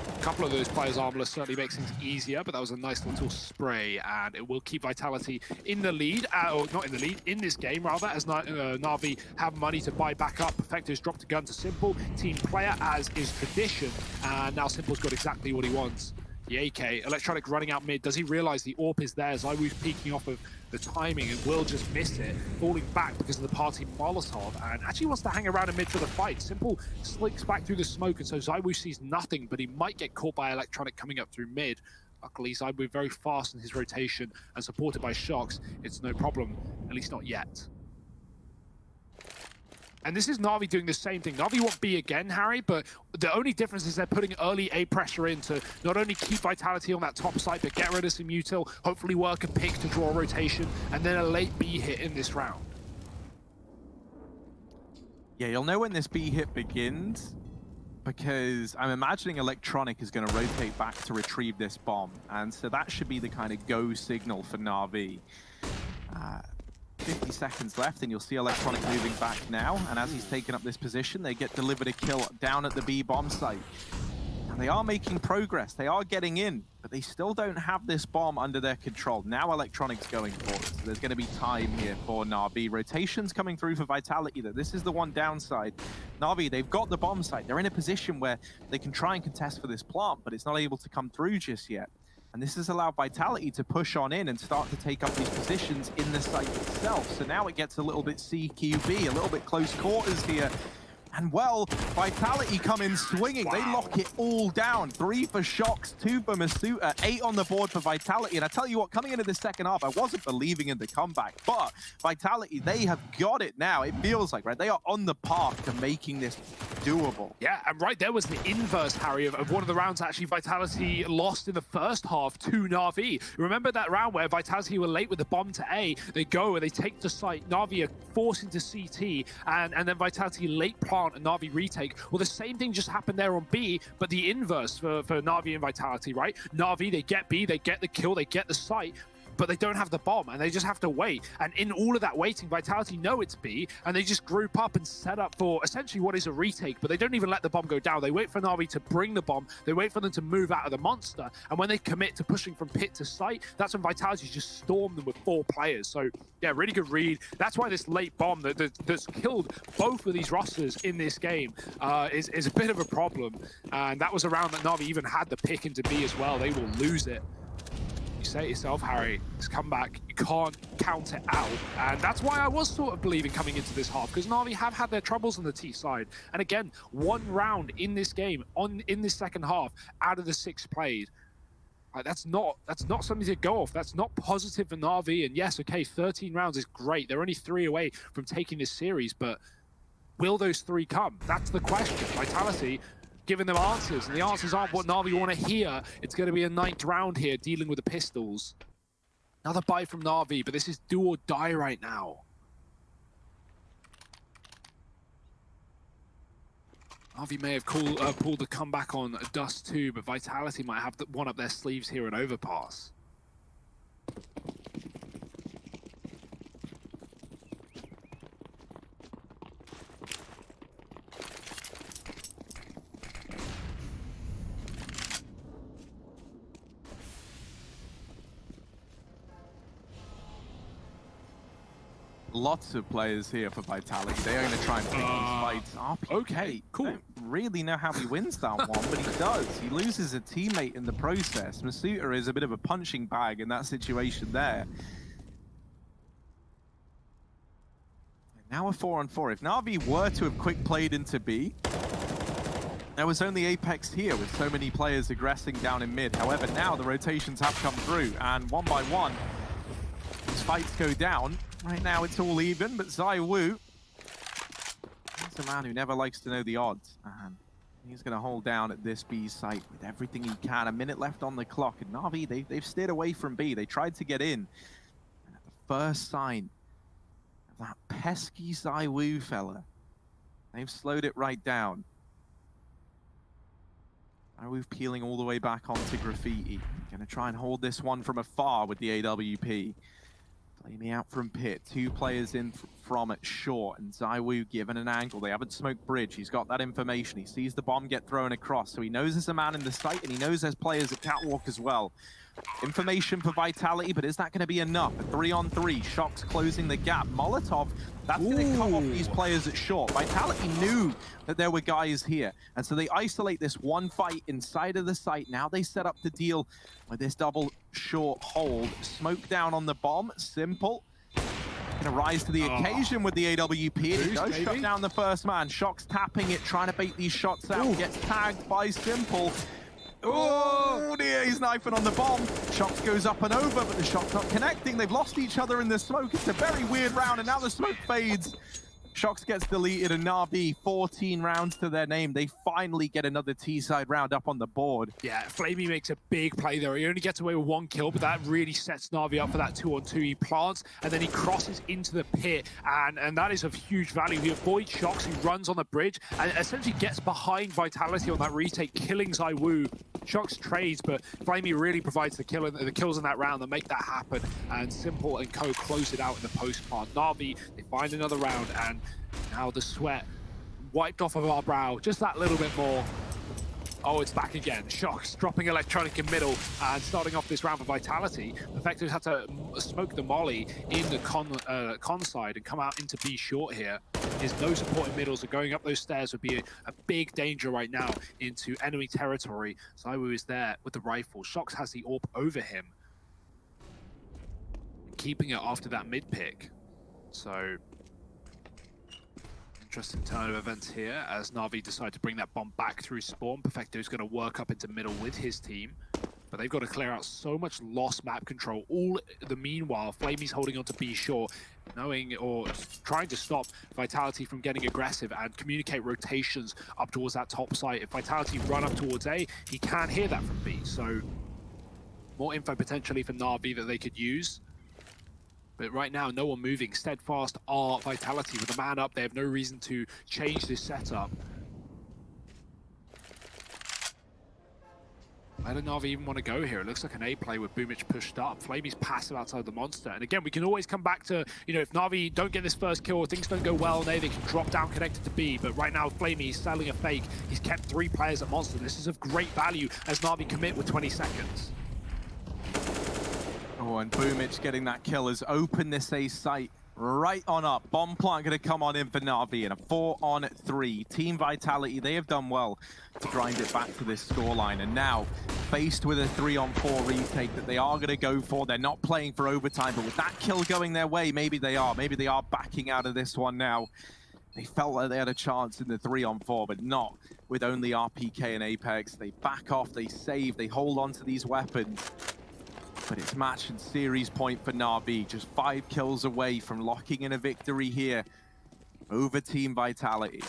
A couple of those players armorless certainly makes things easier, but that was a nice little spray, and it will keep Vitality in the lead, or not in the lead, in this game rather, as Na'Vi have money to buy back up. Perfecto's dropped a gun to Simple, team player as is tradition, and now Simple's got exactly what he wants. The AK, Electronic running out mid. Does he realize the AWP is there? Zywoo's peeking off of the timing and will just miss it, falling back because of the party Molotov, and actually wants to hang around in mid for the fight. Simple slinks back through the smoke, and so Zywoo sees nothing, but he might get caught by Electronic coming up through mid. Luckily, Zywoo very fast in his rotation and supported by Shox. It's no problem, at least not yet. And this is Na'Vi doing the same thing. Na'Vi want B again, Harry, but the only difference is they're putting early A pressure in to not only keep Vitality on that top side, but get rid of some util, hopefully work a pick to draw a rotation, and then a late B hit in this round. Yeah, you'll know when this B hit begins, because I'm imagining Electronic is going to rotate back to retrieve this bomb, and so that should be the kind of go signal for Na'Vi. 50 seconds left, and you'll see Electronic moving back now, and as he's taken up this position, they get delivered a kill down at the B bomb site. And they are making progress, they are getting in, but they still don't have this bomb under their control. Now Electronic's going for it, so there's going to be time here for Na'Vi. Rotations coming through for Vitality, though. This is the one downside. Na'Vi, they've got the bomb site. They're in a position where they can try and contest for this plant, but it's not able to come through just yet. And this has allowed Vitality to push on in and start to take up these positions in the site itself. So now it gets a little bit CQB, a little bit close quarters here. And well, Vitality come in swinging. Wow. They lock it all down. 3 for Shox, 2 for Masuta, 8 on the board for Vitality. And I tell you what, coming into the second half, I wasn't believing in the comeback. But Vitality, they have got it now. It feels like, right? They are on the path to making this doable. Yeah, and right there was the inverse, Harry, of one of the rounds actually Vitality lost in the first half to Na'Vi. Remember that round where Vitality were late with the bomb to A? They go and they take the site. Na'Vi are forced into CT, and then Vitality late plant and Na'Vi retake. Well, the same thing just happened there on B, but the inverse for Na'Vi and Vitality, right? Na'Vi, they get B, they get the kill, they get the site, but they don't have the bomb, and they just have to wait. And in all of that waiting, Vitality know it's B, and they just group up and set up for essentially what is a retake, but they don't even let the bomb go down. They wait for Na'Vi to bring the bomb, they wait for them to move out of the monster, and when they commit to pushing from pit to site, that's when Vitality just storm them with 4 players. So yeah, really good read. That's why this late bomb that's killed both of these rosters in this game is a bit of a problem. And that was a round that Na'Vi even had the pick into B as well. They will lose it. You say it yourself, Harry, this comeback, you can't count it out. And that's why I was sort of believing coming into this half, because Na'Vi have had their troubles on the T side. And again, 1 round in this game, in this second half, out of the 6 played. Like, that's not something to go off. That's not positive for Na'Vi. And yes, okay, 13 rounds is great. They're only 3 away from taking this series, but will those 3 come? That's the question. Vitality giving them answers, and the answers aren't what Na'Vi want to hear. It's going to be a 9th round here, dealing with the pistols. Another buy from Na'Vi, but this is do or die right now. Na'Vi may have pulled the comeback on Dust too, but Vitality might have one up their sleeves here in Overpass. Lots of players here for Vitality. They are going to try and pick these fights up. Okay, cool. I don't really know how he wins that one, but he does. He loses a teammate in the process. Masuta is a bit of a punching bag in that situation there. Now a 4-on-4. If Na'Vi were to have quick played into B, there was only Apex here with so many players aggressing down in mid. However, now the rotations have come through, and 1 by 1, these fights go down. Right now it's all even, but Zywoo, he's a man who never likes to know the odds. And he's going to hold down at this B site with everything he can. A minute left on the clock, and Na'Vi, they've steered away from B. They tried to get in. And at the first sign of that pesky Zywoo fella, they've slowed it right down. Zywoo peeling all the way back onto Graffiti. Going to try and hold this one from afar with the AWP. Flamey out from pit, 2 players in from it short, and ZywOo given an angle. They haven't smoked bridge. He's got that information. He sees the bomb get thrown across, so he knows there's a man in the site, and he knows there's players at Catwalk as well. Information for Vitality, but is that going to be enough? A 3-on-3, Shock's closing the gap. Molotov, that's going to cut off these players at short. Vitality knew that there were guys here, and so they isolate this one fight inside of the site. Now they set up to deal with this double short hold. Smoke down on the bomb, Simple. Gonna rise to the occasion with the AWP. It does shut down the first man. Shock's tapping it, trying to bait these shots out. Gets tagged by Simple. Oh dear, he's knifing on the bomb. Shox goes up and over, but the shot's not connecting. They've lost each other in the smoke. It's a very weird round, and now the smoke fades. Shox gets deleted, and Na'Vi, 14 rounds to their name. They finally get another T-side round up on the board. Yeah, Flamey makes a big play there. He only gets away with 1 kill, but that really sets Na'Vi up for that 2-on-2. He plants, and then he crosses into the pit, and that is of huge value. He avoids Shox, who runs on the bridge, and essentially gets behind Vitality on that retake, killing ZywOo. Shox trades, but Flamey really provides the kills in that round that make that happen, and Simple and Co close it out in the post part. Na'Vi, they find another round, and now the sweat wiped off of our brow just that little bit more. Oh, it's back again. Shox dropping Electronic in middle and starting off this round for Vitality. Perfecto's had to smoke the molly in the con side and come out into B short here. There's no support in middle, so going up those stairs would be a big danger right now into enemy territory. ZywOo is there with the rifle. Shox has the AWP over him, keeping it after that mid pick. So interesting turn of events here as Na'Vi decide to bring that bomb back through spawn. Perfecto's going to work up into middle with his team, but they've got to clear out so much lost map control. All the meanwhile, Flamey's holding on to B short, knowing or trying to stop Vitality from getting aggressive and communicate rotations up towards that top site. If Vitality run up towards A, he can't hear that from B. So more info potentially for Na'Vi that they could use. But right now, no one moving. Steadfast are Vitality with a man up. They have no reason to change this setup. Where do Na'Vi even want to go here? It looks like an A play with Boomich pushed up. Flamey's passive outside the monster. And again, we can always come back to, you know, if Na'Vi don't get this first kill or things don't go well, they can drop down connected to B. But right now, Flamey is selling a fake. He's kept 3 players at monster. This is of great value as Na'Vi commit with 20 seconds. Oh, and Boomich getting that kill has opened this A site right on up. Bomb plant going to come on in for Na'Vi in a 4-on-3. Team Vitality, they have done well to grind it back to this scoreline. And now, faced with a 3-on-4 retake that they are going to go for, they're not playing for overtime, but with that kill going their way, maybe they are. Maybe they are backing out of this one now. They felt like they had a chance in the 3-on-4, but not with only RPK and Apex. They back off, they save, they hold on to these weapons. But it's match and series point for Na'Vi, just 5 kills away from locking in a victory here over Team Vitality.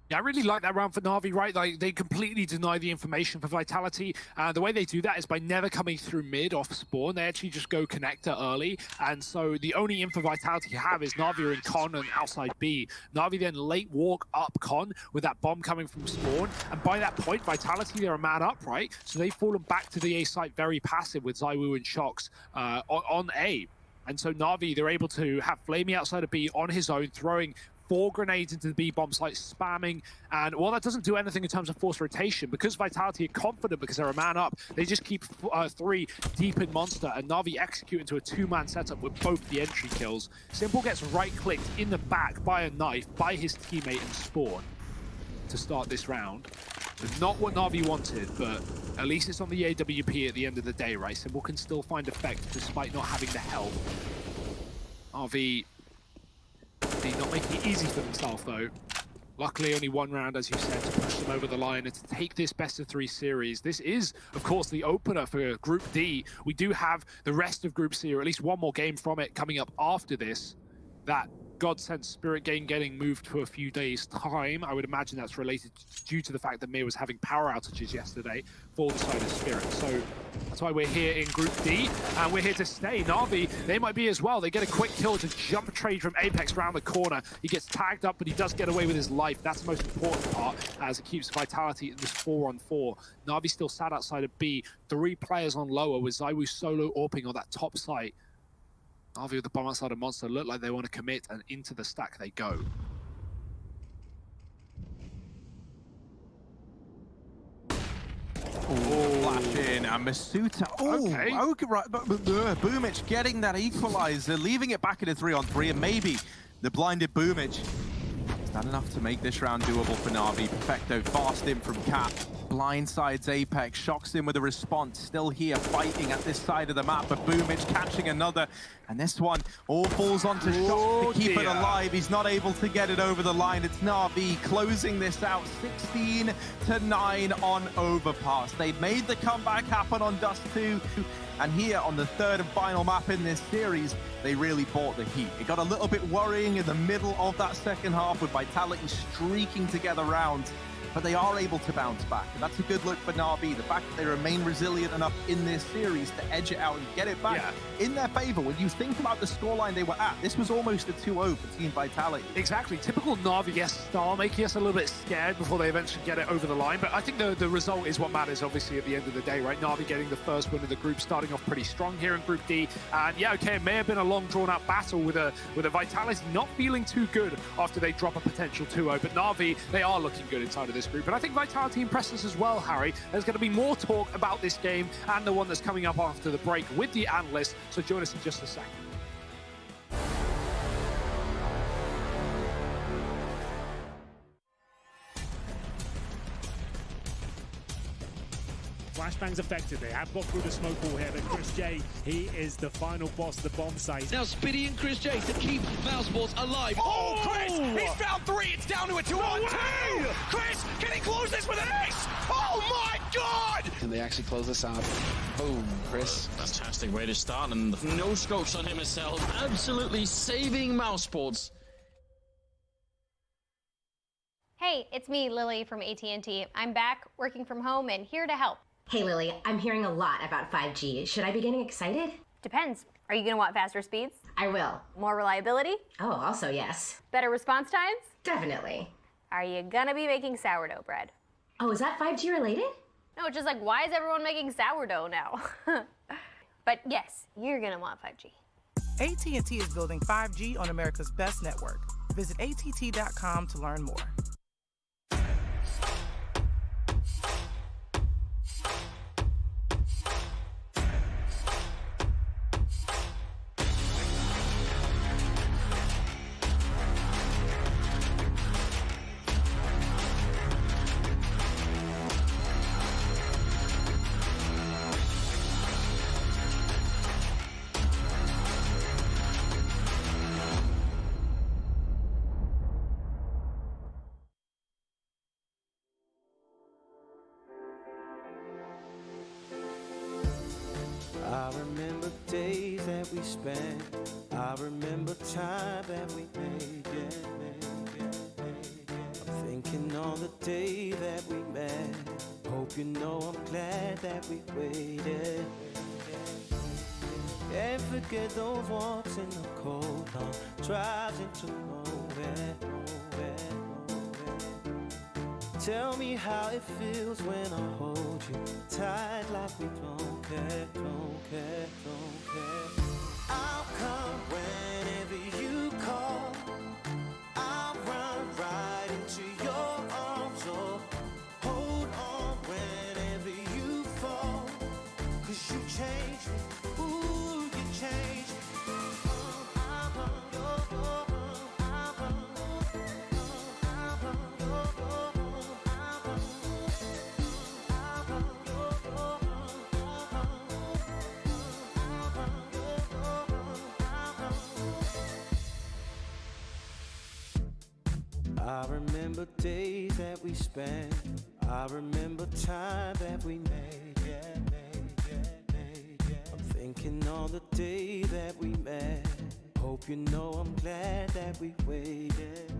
Yeah, I really like that round for Na'Vi, right? Like, they completely deny the information for Vitality. The way they do that is by never coming through mid off spawn. They actually just go connector early. And so the only info Vitality have is Na'Vi are in con and outside B. Na'Vi then late walk up con with that bomb coming from spawn. And by that point, Vitality, they're a man up, right? So they've fallen back to the A site very passive with ZywOo and Shox on A. And so Na'Vi, they're able to have Flamey outside of B on his own, throwing 4 grenades into the B bomb site, spamming, and while that doesn't do anything in terms of force rotation, because Vitality are confident because they're a man up, they just keep 3 deep in monster, and Na'Vi execute into a 2-man setup with both the entry kills. Simple gets right-clicked in the back by a knife by his teammate in spawn to start this round. So not what Na'Vi wanted, but at least it's on the AWP at the end of the day, right? Simple can still find effect despite not having the help. Na'Vi not making it easy for themselves, though. Luckily, only 1 round, as you said, to push them over the line and to take this best-of-3 series. This is, of course, the opener for Group D. We do have the rest of Group C, or at least one more game from it, coming up after this. That godsend Spirit game getting moved to a few days' time. I would imagine that's related due to the fact that Mir was having power outages yesterday for the side of Spirit. So that's why we're here in Group D, and we're here to stay. Na'Vi, they might be as well. They get a quick kill to jump trade from Apex around the corner. He gets tagged up, but he does get away with his life. That's the most important part, as it keeps Vitality in this 4-on-4. Na'Vi still sat outside of B. 3 players on lower with ZywOo solo AWPing on that top site. Na'Vi with the bomb outside of Monster look like they want to commit, and into the stack they go. Flash in, and Masuta. Okay, right. Boomich getting that equalizer, leaving it back in a 3-on-3, and maybe the blinded Boomich. Is that enough to make this round doable for Na'Vi? Perfecto fast in from Cap. Blindsides Apex, shocks in with a response. Still here fighting at this side of the map, but Boomich catching another. And this one all falls onto Shock to keep it alive. He's not able to get it over the line. It's Na'Vi closing this out 16-9 on Overpass. They made the comeback happen on Dust 2. And here on the 3rd and final map in this series, they really bought the heat. It got a little bit worrying in the middle of that second half with Vitality streaking together rounds, but they are able to bounce back. And that's a good look for Na'Vi. The fact that they remain resilient enough in this series to edge it out and get it back in their favor. When you think about the scoreline they were at, this was almost a 2-0 for Team Vitality. Exactly. Typical Na'Vi, yes, star, making us a little bit scared before they eventually get it over the line. But I think the result is what matters, obviously, at the end of the day, right? Na'Vi getting the first win of the group, starting off pretty strong here in Group D. And yeah, okay, it may have been a long, drawn-out battle with a Vitality not feeling too good after they drop a potential 2-0. But Na'Vi, they are looking good inside of this group. And I think Vitality impressed us as well, Harry. There's going to be more talk about this game and the one that's coming up after the break with the analysts. So join us in just a second. Flashbang's affected. They have got through the smoke wall here, but Chris J, he is the final boss of the bomb site. Now Spitty and Chris J to keep Mousesports alive. Oh, Chris! He's found 3. It's down to a 2-on-2. Chris, can he close this with an ace? Oh my God! Can they actually close this out? Boom, Chris. Fantastic way to start, and no scopes on him himself. Absolutely saving Mousesports. Hey, it's me, Lily from AT&T. I'm back, working from home, and here to help. Hey Lily, I'm hearing a lot about 5G. Should I be getting excited? Depends. Are you gonna want faster speeds? I will. More reliability? Oh, also yes. Better response times? Definitely. Are you gonna be making sourdough bread? Oh, is that 5G related? No, just like, why is everyone making sourdough now? But yes, you're gonna want 5G. AT&T is building 5G on America's best network. Visit att.com to learn more. I remember days that we spent. I remember time that we made. I'm thinking on the day that we met. Hope you know I'm glad that we waited. Can't forget those walks in the cold, long drives into nowhere. Tell me how it feels when I hold you tight like we don't care. I'll come whenever you call. I'll run right into your arms, or hold on whenever you fall. 'Cause you changed me, ooh, you changed me. I remember days that we spent. I remember time that we made. I'm thinking on the day that we met. Hope you know I'm glad that we waited.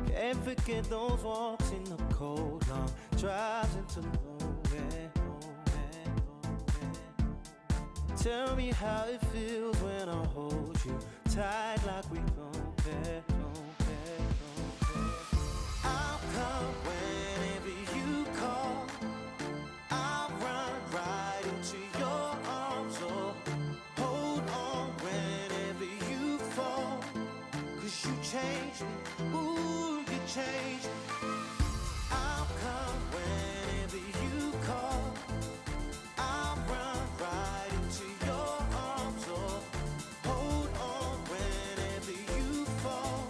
Can't forget those walks in the cold, long drives into nowhere. Tell me how it feels when I hold you tight like we don't care. I'll come whenever you call. I'll run right into your arms, oh, hold on whenever you fall. 'Cause you changed me, ooh, you changed me. I'll come whenever you call. I'll run right into your arms, oh, hold on whenever you fall.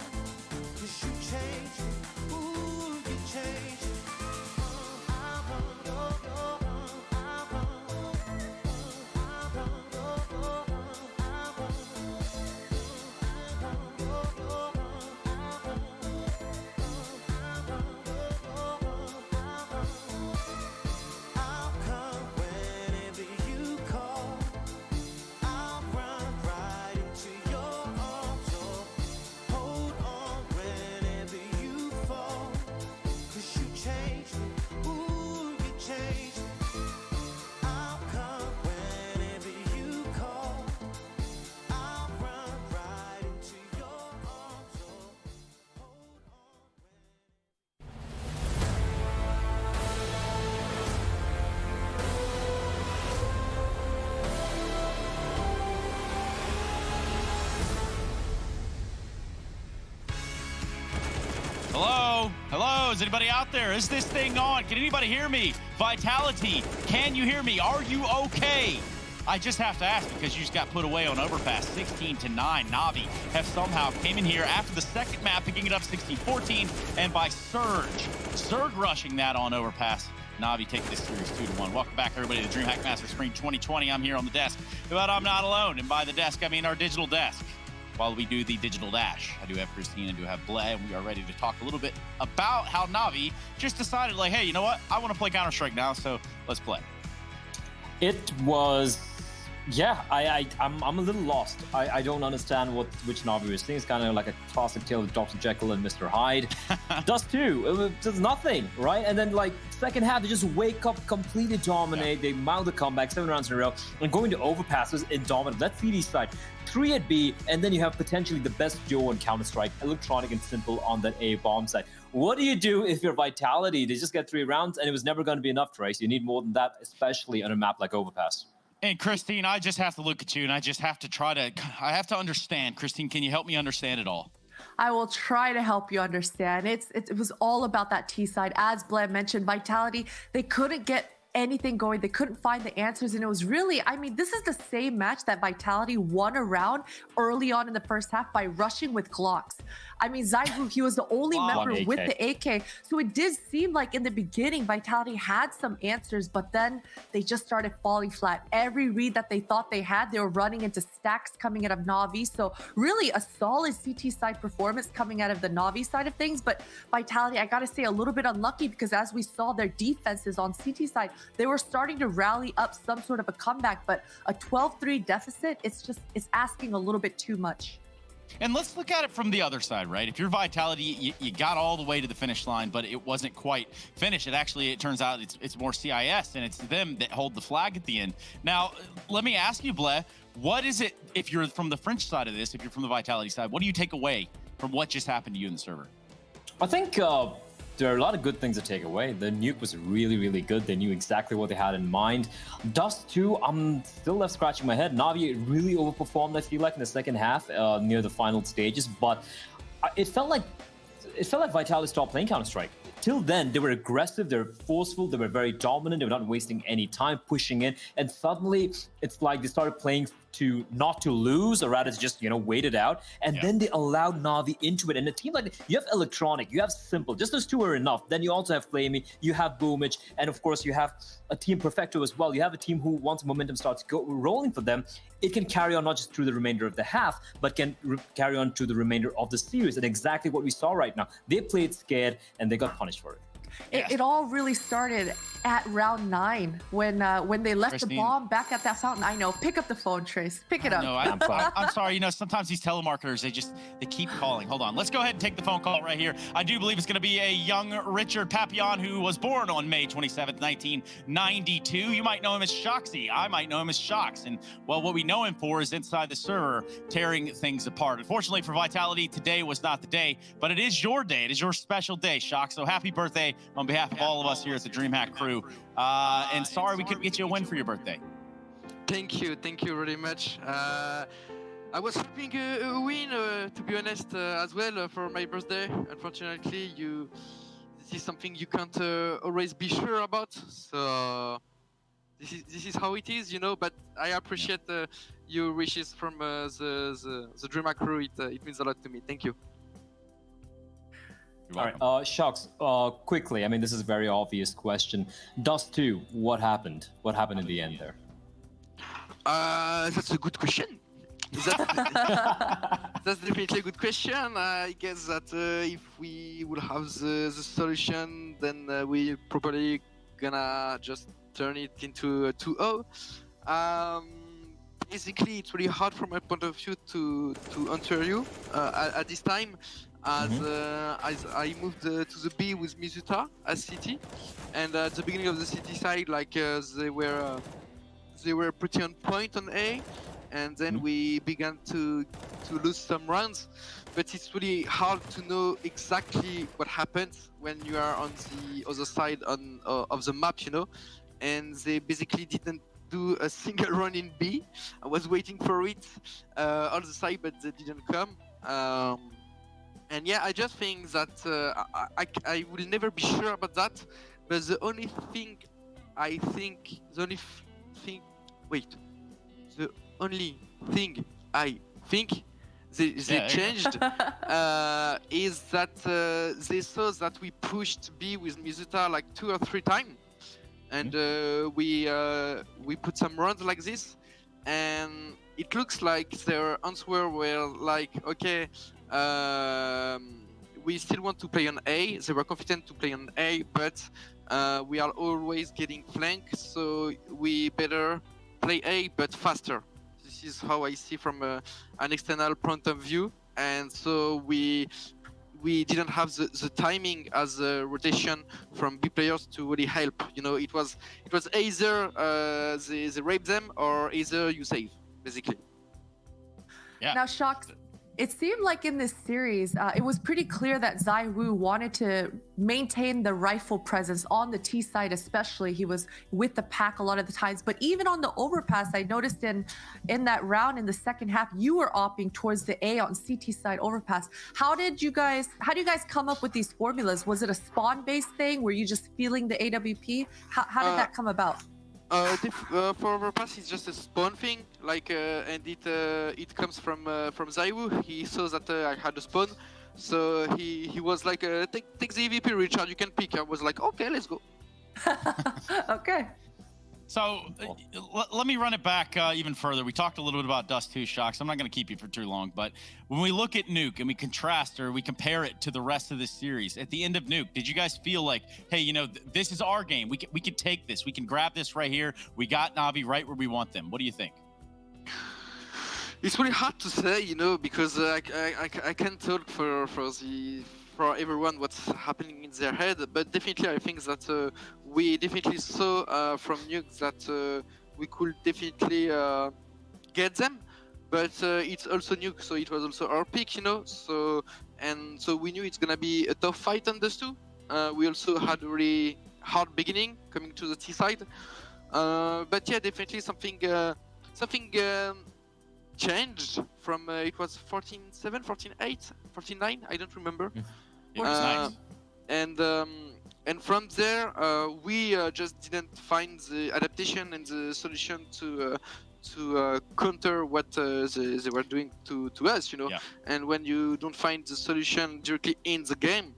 'Cause you changed me, ooh, you changed me. I'll run, I'll run, I'll run, I'll run, I'll run. I'll come whenever you call. I'll run right into your arms, oh, hold on whenever you fall. 'Cause you changed me, ooh, you changed me. I'll come whenever you call. I'll run right into your arms, oh, hold on. Hello? Hello? Is anybody out there? Is this thing on? Can anybody hear me? Vitality, can you hear me? Are you okay? I just have to ask because you just got put away on Overpass 16-9. Na'Vi have somehow came in here after the second map, picking it up 16-14, and by Surge rushing that on Overpass. Na'Vi take this series 2-1. Welcome back, everybody, to DreamHack Master Spring 2020. I'm here on the desk, but I'm not alone. And by the desk, I mean our digital desk. While we do the digital dash, I do have Christine, I do have Blay, and we are ready to talk a little bit about how Na'Vi just decided, like, hey, you know what? I want to play Counter-Strike now, so let's play. It was, yeah, I'm a little lost. I don't understand which Na'Vi we're seeing. It's kind of like a classic tale of Dr. Jekyll and Mr. Hyde. Dust 2, there's nothing, right? And then, like, second half, they just wake up, completely dominate. They mount the comeback 7 rounds in a row, and going to Overpass was indomitable. That's CD side. 3 at B, and then you have potentially the best duo in Counter-Strike, Electronic and Simple on that A bomb side. What do you do if your Vitality, they just get 3 rounds, and it was never going to be enough, Trace? You need more than that, especially on a map like Overpass. And Christine, I just have to look at you, and I just have to I have to understand. Christine, can you help me understand it all? I will try to help you understand. It was all about that T side. As Bled mentioned, Vitality, they couldn't get anything going. They couldn't find the answers, and it was really, I mean, this is the same match that Vitality won around early on in the first half by rushing with Glocks. I mean, Zaibu, he was the only member with the AK. So it did seem like in the beginning, Vitality had some answers, but then they just started falling flat. Every read that they thought they had, they were running into stacks coming out of Na'Vi. So really a solid CT side performance coming out of the Na'Vi side of things. But Vitality, I gotta say, a little bit unlucky, because as we saw their defenses on CT side, they were starting to rally up some sort of a comeback, but a 12-3 deficit, it's asking a little bit too much. And let's look at it from the other side, right? If you're Vitality, you got all the way to the finish line, but it wasn't quite finished. It turns out it's more CIS, and it's them that hold the flag at the end. Now, let me ask you, Bleh, what is it, if you're from the French side of this, if you're from the Vitality side, what do you take away from what just happened to you in the server? I think there are a lot of good things to take away. The nuke was really, really good. They knew exactly what they had in mind. Dust 2, I'm still left scratching my head. Na'Vi really overperformed, I feel like, in the second half, near the final stages. But it felt like Vitality stopped playing Counter-Strike. Till then, they were aggressive, they were forceful, they were very dominant, they were not wasting any time pushing in. And suddenly, it's like they started playing not to lose, or rather to just, wait it out. And then they allowed Na'Vi into it. And a team like, you have Electronic, you have Simple, just those two are enough. Then you also have Flamey, you have Boomich, and of course you have a team Perfecto as well. You have a team who, once momentum starts rolling for them, it can carry on not just through the remainder of the half, but can carry on to the remainder of the series. And exactly what we saw right now. They played scared, and they got punished for it. It all really started at round 9 when they left Christine. the bomb back at that fountain. I know. Pick up the phone, Trace. Pick it up. No, I'm sorry. You know, sometimes these telemarketers, they keep calling. Hold on. Let's go ahead and take the phone call right here. I do believe it's going to be a young Richard Papillon who was born on May 27th, 1992. You might know him as Shoxy. I might know him as Shox. And, well, what we know him for is inside the server, tearing things apart. Unfortunately for Vitality, today was not the day, but it is your day. It is your special day, Shox. So happy birthday on behalf of all of us here at the DreamHack crew. And sorry we couldn't get you a win for your birthday. Thank you very much. I was hoping a win, to be honest, as well for my birthday. Unfortunately, this is something you can't always be sure about. So this is how it is, you know. But I appreciate your wishes from the DreamHack crew. It means a lot to me. Thank you. All right, Shox, quickly, I mean, this is a very obvious question. Dust 2, what happened? What happened in the end there? That's a good question. That's definitely a good question. I guess that if we would have the solution, then we probably gonna just turn it into a 2-0. Basically, it's really hard from my point of view to answer you at this time. As I moved to the B with Mizuta as CT, and at the beginning of the CT side, like they were pretty on point on A, and then we began to lose some rounds. But it's really hard to know exactly what happens when you are on the other side of the map, you know. And they basically didn't do a single run in B. I was waiting for it on the side, but they didn't come. And yeah, I just think that I will never be sure about that. But the only thing I think, the only thing they changed is that they saw that we pushed B with Mizuta like 2 or 3 times, and we put some runs like this, and it looks like their answer were like, okay, we still want to play on A. They were confident to play on A, but we are always getting flanked, so we better play A, but faster. This is how I see from an external point of view, and so we didn't have the timing as a rotation from B players to really help. You know, it was either they rape them or either you save, basically. Yeah. Now, Shox, it seemed like in this series, it was pretty clear that ZywOo wanted to maintain the rifle presence on the T side, especially. He was with the pack a lot of the times. But even on the overpass, I noticed in that round in the second half, you were opting towards the A on CT side overpass. How do you guys come up with these formulas? Was it a spawn-based thing? Were you just feeling the AWP? How did that come about? For Overpass, it's just a spawn thing, like, and it comes from ZywOo. He saw that I had a spawn, so he was like, take the EVP, Richard, you can pick. I was like, okay, let's go. Okay. So let me run it back even further. We talked a little bit about Dust 2, Shox. I'm not going to keep you for too long, but when we look at Nuke and we contrast or we compare it to the rest of this series, at the end of Nuke, did you guys feel like, hey, you know, this is our game. We can take this. We can grab this right here. We got Na'Vi right where we want them. What do you think? It's really hard to say, you know, because I can't talk for everyone what's happening in their head, but definitely I think that we definitely saw from Nuke that we could definitely get them, but it's also Nuke, so it was also our pick, you know. So we knew it's gonna be a tough fight on those two. We also had a really hard beginning coming to the T side, but yeah, definitely something changed from it was 14-7, 14-8, 14-9, I don't remember. It was nice. And from there, we just didn't find the adaptation and the solution to counter what they were doing to us, you know. Yeah. And when you don't find the solution directly in the game,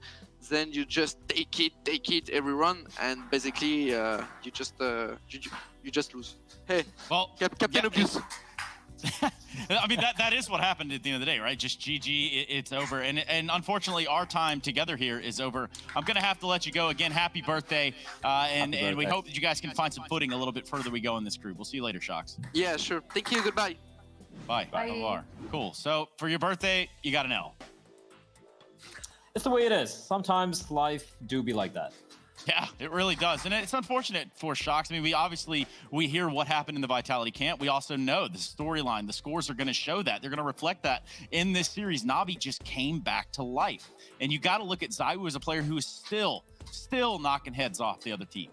then you just take it every run, and basically you just lose. Hey, well, Captain Obvious. I mean, that is what happened at the end of the day, right? Just GG, it's over. And unfortunately, our time together here is over. I'm going to have to let you go. Again, happy birthday. And we hope that you guys can find some footing a little bit further we go in this group. We'll see you later, Shocks. Yeah, sure. Thank you. Goodbye. Bye. Bye. Au revoir. Cool. So for your birthday, you got an L. It's the way it is. Sometimes life do be like that. Yeah, it really does. And it's unfortunate for Shocks. I mean, we hear what happened in the Vitality camp. We also know the storyline, the scores are going to show that. They're going to reflect that in this series. Navi just came back to life. And you got to look at ZywOo as a player who is still knocking heads off the other team.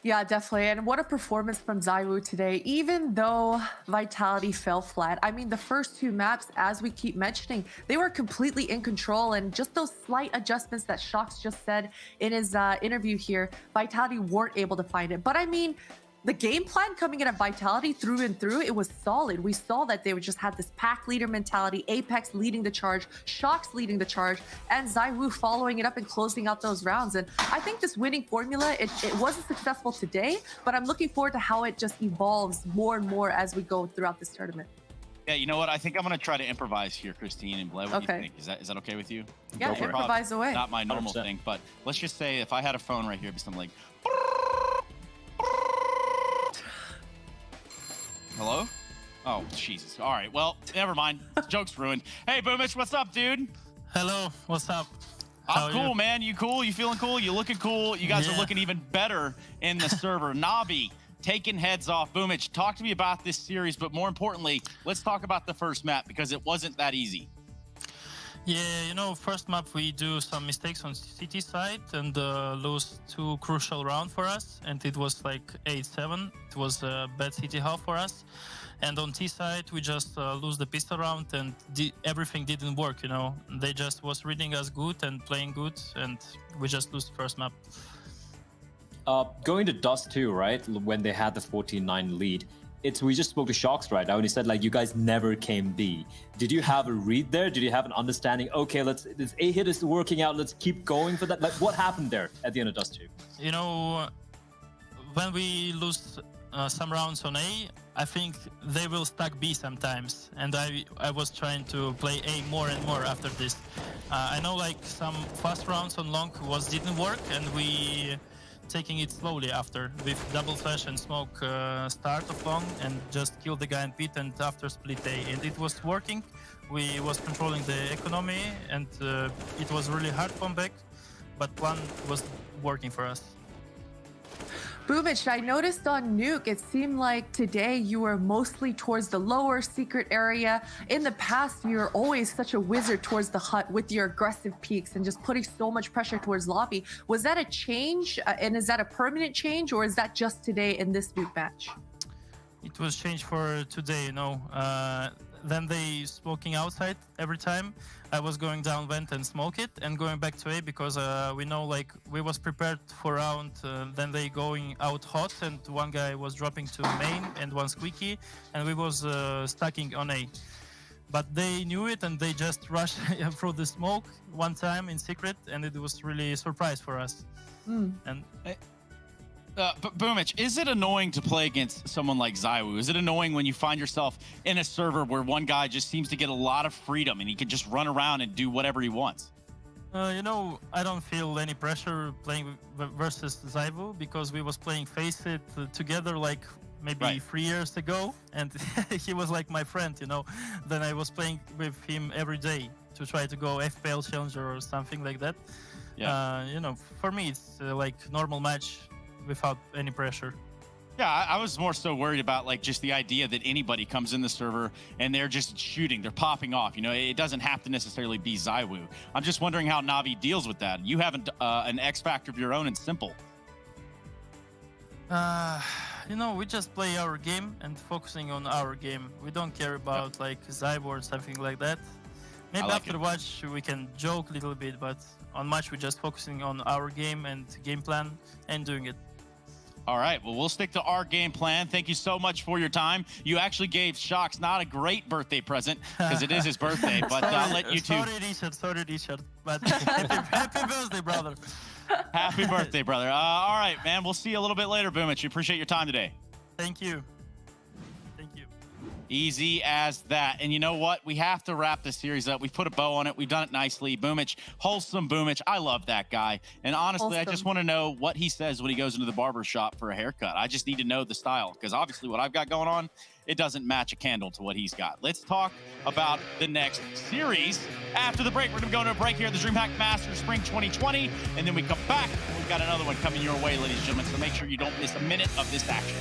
Yeah, definitely. And what a performance from ZywOo today, even though Vitality fell flat. I mean, the first two maps, as we keep mentioning, they were completely in control. And just those slight adjustments that Shocks just said in his interview here, Vitality weren't able to find it. But I mean, the game plan coming in at Vitality through and through, it was solid. We saw that they just had this pack leader mentality, Apex leading the charge, Shocks leading the charge, and ZywOo following it up and closing out those rounds. And I think this winning formula, it wasn't successful today, but I'm looking forward to how it just evolves more and more as we go throughout this tournament. Yeah, you know what? I think I'm going to try to improvise here, Christine and Bled. What do you think? Is that okay with you? Yeah, improvise away. Not my normal 100%. Thing, but let's just say if I had a phone right here, it'd be something like... Hello? Oh, Jesus. All right. Well, never mind. Joke's ruined. Hey, Boomich, what's up, dude? Hello. What's up? I'm cool, man. You cool? You feeling cool? You looking cool? You guys are looking even better in the server. Navi taking heads off. Boomich, talk to me about this series, but more importantly, let's talk about the first map because it wasn't that easy. Yeah, you know, first map we do some mistakes on CT side and lose 2 crucial rounds for us, and it was like 8-7. It was a bad CT half for us. And on T side we just lose the pistol round and everything didn't work, you know. They just was reading us good and playing good, and we just lose the first map. Going to Dust 2, right, when they had the 14-9 lead, we just spoke to Shocks right now, and he said, like, you guys never came B. Did you have a read there? Did you have an understanding? Okay, this A hit is working out. Let's keep going for that. Like, what happened there at the end of Dust 2? You know, when we lose some rounds on A, I think they will stack B sometimes, and I was trying to play A more and more after this. I know, like, some fast rounds on long didn't work, and we taking it slowly after with double flash and smoke start of long and just kill the guy and pit, and after split A, and it was working. We was controlling the economy, and it was really hard comeback, but plan was working for us. Boomich, I noticed on Nuke, it seemed like today you were mostly towards the lower secret area. In the past, you were always such a wizard towards the hut with your aggressive peaks and just putting so much pressure towards lobby. Was that a change? And is that a permanent change, or is that just today in this Nuke match? It was changed for today, you know. Then they smoking outside every time. I was going down vent and smoke it and going back to A because we know, like, we was prepared for round. Then they going out hot and one guy was dropping to main and one squeaky, and we was stacking on A. But they knew it and they just rushed through the smoke one time in secret, and it was really a surprise for us. And But Boomich, is it annoying to play against someone like ZywOo? Is it annoying when you find yourself in a server where one guy just seems to get a lot of freedom and he can just run around and do whatever he wants? You know, I don't feel any pressure playing versus ZywOo because we was playing Faze together like maybe 3 years ago, and he was like my friend, you know. Then I was playing with him every day to try to go FPL Challenger or something like that. Yeah. You know, for me it's like normal match without any pressure. Yeah, I was more so worried about, like, just the idea that anybody comes in the server and they're just shooting, they're popping off. You know, it doesn't have to necessarily be ZywOo. I'm just wondering how Navi deals with that. You have an X factor of your own in Simple. You know, we just play our game and focusing on our game. We don't care about like ZywOo or something like that. Maybe like after watch we can joke a little bit, but on match we're just focusing on our game and game plan and doing it. All right, well, we'll stick to our game plan. Thank you so much for your time. You actually gave Shocks not a great birthday present because it is his birthday, but I'll let you two. Sorry, Richard, but happy birthday, brother. Happy birthday, brother. All right, man, we'll see you a little bit later, Boomich. We appreciate your time today. Thank you. Thank you. Easy as that. And you know what? We have to wrap this series up. We've put a bow on it. We've done it nicely. Boomich, wholesome Boomich. I love that guy. And honestly, I just want to know what he says when he goes into the barber shop for a haircut. I just need to know the style, because obviously what I've got going on, it doesn't match a candle to what he's got. Let's talk about the next series. After the break, we're going to go into a break here at the DreamHack Masters Spring 2020. And then we come back. We've got another one coming your way, ladies and gentlemen. So make sure you don't miss a minute of this action.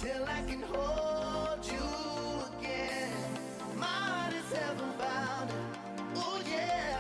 Till I can hold you again. My heart is heaven bound. Oh yeah.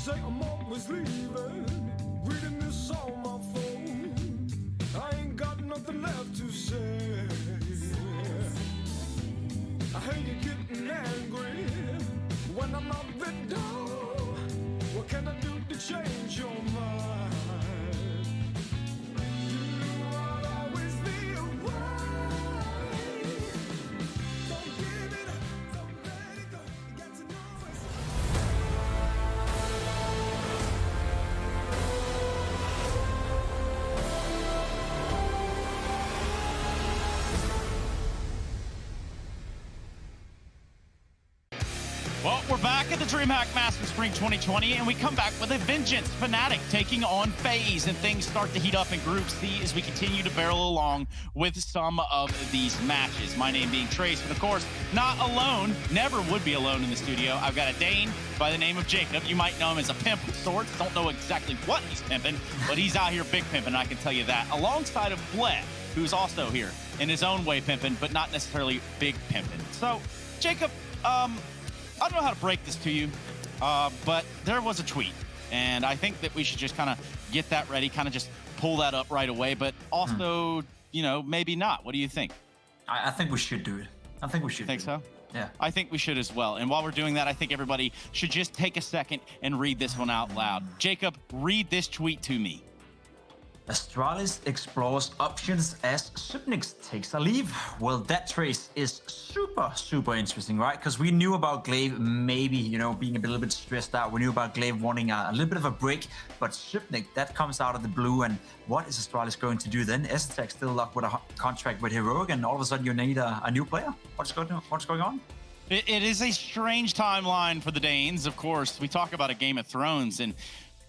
Say I'm always leaving, reading this on my phone. I ain't got nothing left to say. I hate you getting angry when I'm out the door. What can I do to change your mind? You I'll always be right. Don't give it up, don't let it go. You got to know it's Well, we're back at the DreamHack Masters Spring 2020, and we come back with a vengeance. Fnatic taking on Faze, and things start to heat up in Group C as we continue to barrel along with some of these matches. My name being Trace, but of course, not alone, never would be alone in the studio. I've got a Dane by the name of Jacob. You might know him as a pimp of sorts. Don't know exactly what he's pimping, but he's out here big pimping, I can tell you that. Alongside of Bled, who's also here in his own way pimping, but not necessarily big pimping. So, Jacob, I don't know how to break this to you, but there was a tweet, and I think that we should just kind of get that ready, kind of just pull that up right away, but also, you know, maybe not. What do you think? I think we should do it. I think we should. Think so? Yeah. I think we should as well. And while we're doing that, I think everybody should just take a second and read this one out loud. Jacob, read this tweet to me. Astralis explores options as Subnix takes a leave. Well, that trace is super interesting, right? Because we knew about Glaive maybe, you know, being a little bit stressed out. We knew about Glaive wanting a little bit of a break, but Subnix, that comes out of the blue. And what is Astralis going to do then? Tech still locked with a contract with Heroic, and all of a sudden you need a new player? What's going on? It is a strange timeline for the Danes. Of course, we talk about a Game of Thrones, and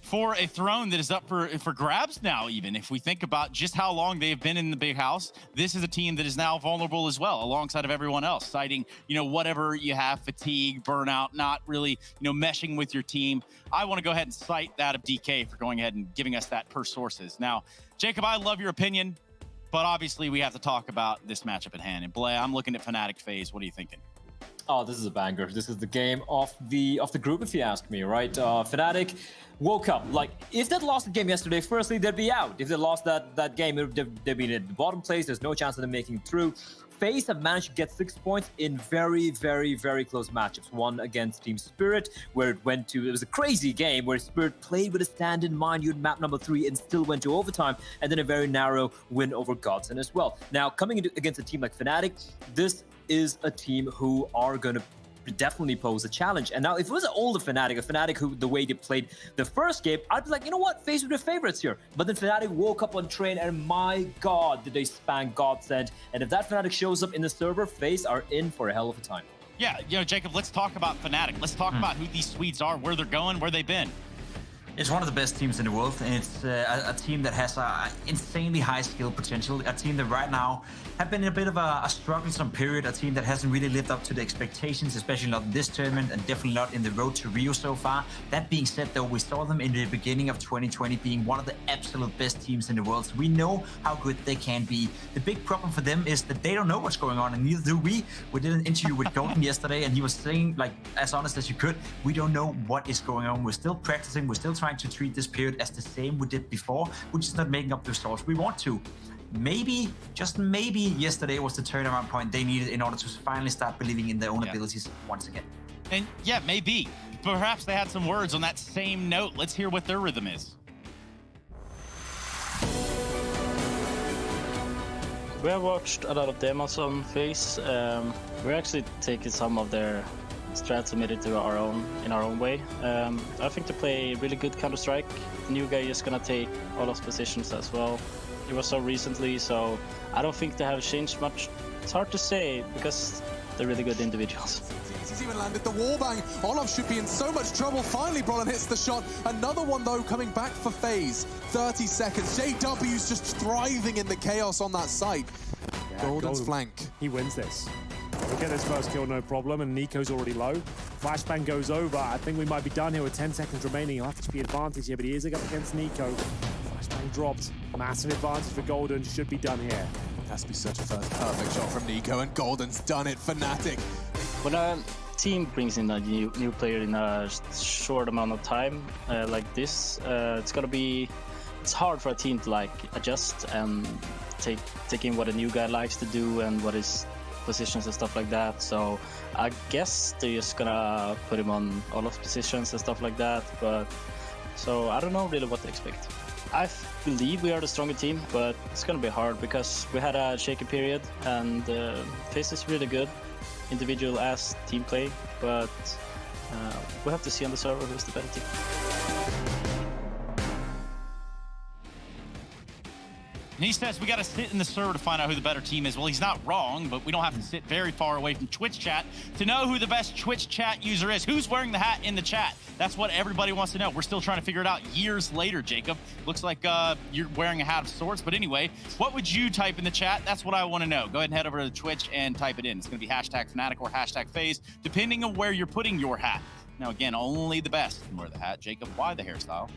for a throne that is up for grabs now, even if we think about just how long they've been in the big house, this is a team that is now vulnerable as well, alongside of everyone else, citing, you know, whatever you have, fatigue, burnout, not really, you know, meshing with your team. I want to go ahead and cite that of DK for going ahead and giving us that per sources. Now, Jacob, I love your opinion, but obviously we have to talk about this matchup at hand. And Blay, I'm looking at Fnatic Faze. What are you thinking? Oh, this is a banger. This is the game of the group, if you ask me, right? Fnatic woke up. Like, if they'd lost the game yesterday, firstly, they'd be out. If they lost that game, they'd be in the bottom place. There's no chance of them making it through. Faze have managed to get 6 points in very close matchups. One against Team Spirit, where it was a crazy game where Spirit played with a stand in mind. You had map number 3 and still went to overtime, and then a very narrow win over Godson as well. Now, coming against a team like Fnatic, this is a team who are going to definitely pose a challenge. And now, if it was an older Fnatic, a Fnatic who, the way they played the first game, I'd be like, you know what, Faze were the favorites here. But then Fnatic woke up on train, and my God, did they span Godsend. And if that Fnatic shows up in the server, Faze are in for a hell of a time. Yeah, you know, Jacob, let's talk about Fnatic. Let's talk about who these Swedes are, where they're going, where they've been. It's one of the best teams in the world, and it's a team that has a insanely high skill potential. A team that right now have been in a bit of a strugglesome period. A team that hasn't really lived up to the expectations, especially not in this tournament, and definitely not in the road to Rio so far. That being said, though, we saw them in the beginning of 2020 being one of the absolute best teams in the world. So we know how good they can be. The big problem for them is that they don't know what's going on, and neither do we. We did an interview with Golden yesterday, and he was saying, like, as honest as you could, we don't know what is going on. We're still practicing. We're still trying to treat this period as the same we did before. We're just not making up the results we want to. Maybe, just maybe, yesterday was the turnaround point they needed in order to finally start believing in their own abilities once again. And yeah, maybe. Perhaps they had some words on that same note. Let's hear what their rhythm is. We have watched a lot of demos on Faze. We're actually taking some of their strats and made it to in our own way. I think they play really good Counter-Strike. The new guy is gonna take all of positions as well. It was so recently, so I don't think they have changed much. It's hard to say because they're really good individuals. He's even landed the wallbang. Olaf should be in so much trouble. Finally, Brolin hits the shot. Another one, though, coming back for Faze. 30 seconds. JW's just thriving in the chaos on that site. Yeah, Golden's flank. He wins this. We'll get this first kill, no problem, and Nico's already low. Flashbang goes over. I think we might be done here with 10 seconds remaining. He'll have to be advantage here, but he is up against Nico. Flashbang dropped. Massive advantage for Golden. Should be done here. It has to be such a first perfect shot from Nico, and Golden's done it. Fnatic. When a team brings in a new player in a short amount of time like this, it's hard for a team to like adjust and take in what a new guy likes to do and what his positions and stuff like that. So I guess they're just gonna put him on all of positions and stuff like that. But so I don't know really what to expect. I believe we are the stronger team, but it's gonna be hard because we had a shaky period, and Faze is really good, individual as team play, but we have to see on the server who's the better team. And he says we got to sit in the server to find out who the better team is. Well, he's not wrong, but we don't have to sit very far away from Twitch chat to know who the best Twitch chat user is. Who's wearing the hat in the chat? That's what everybody wants to know. We're still trying to figure it out years later, Jacob. Looks like you're wearing a hat of sorts. But anyway, what would you type in the chat? That's what I want to know. Go ahead and head over to Twitch and type it in. It's going to be #Fnatic or #Faze, depending on where you're putting your hat. Now, again, only the best can wear the hat. Jacob, why the hairstyle?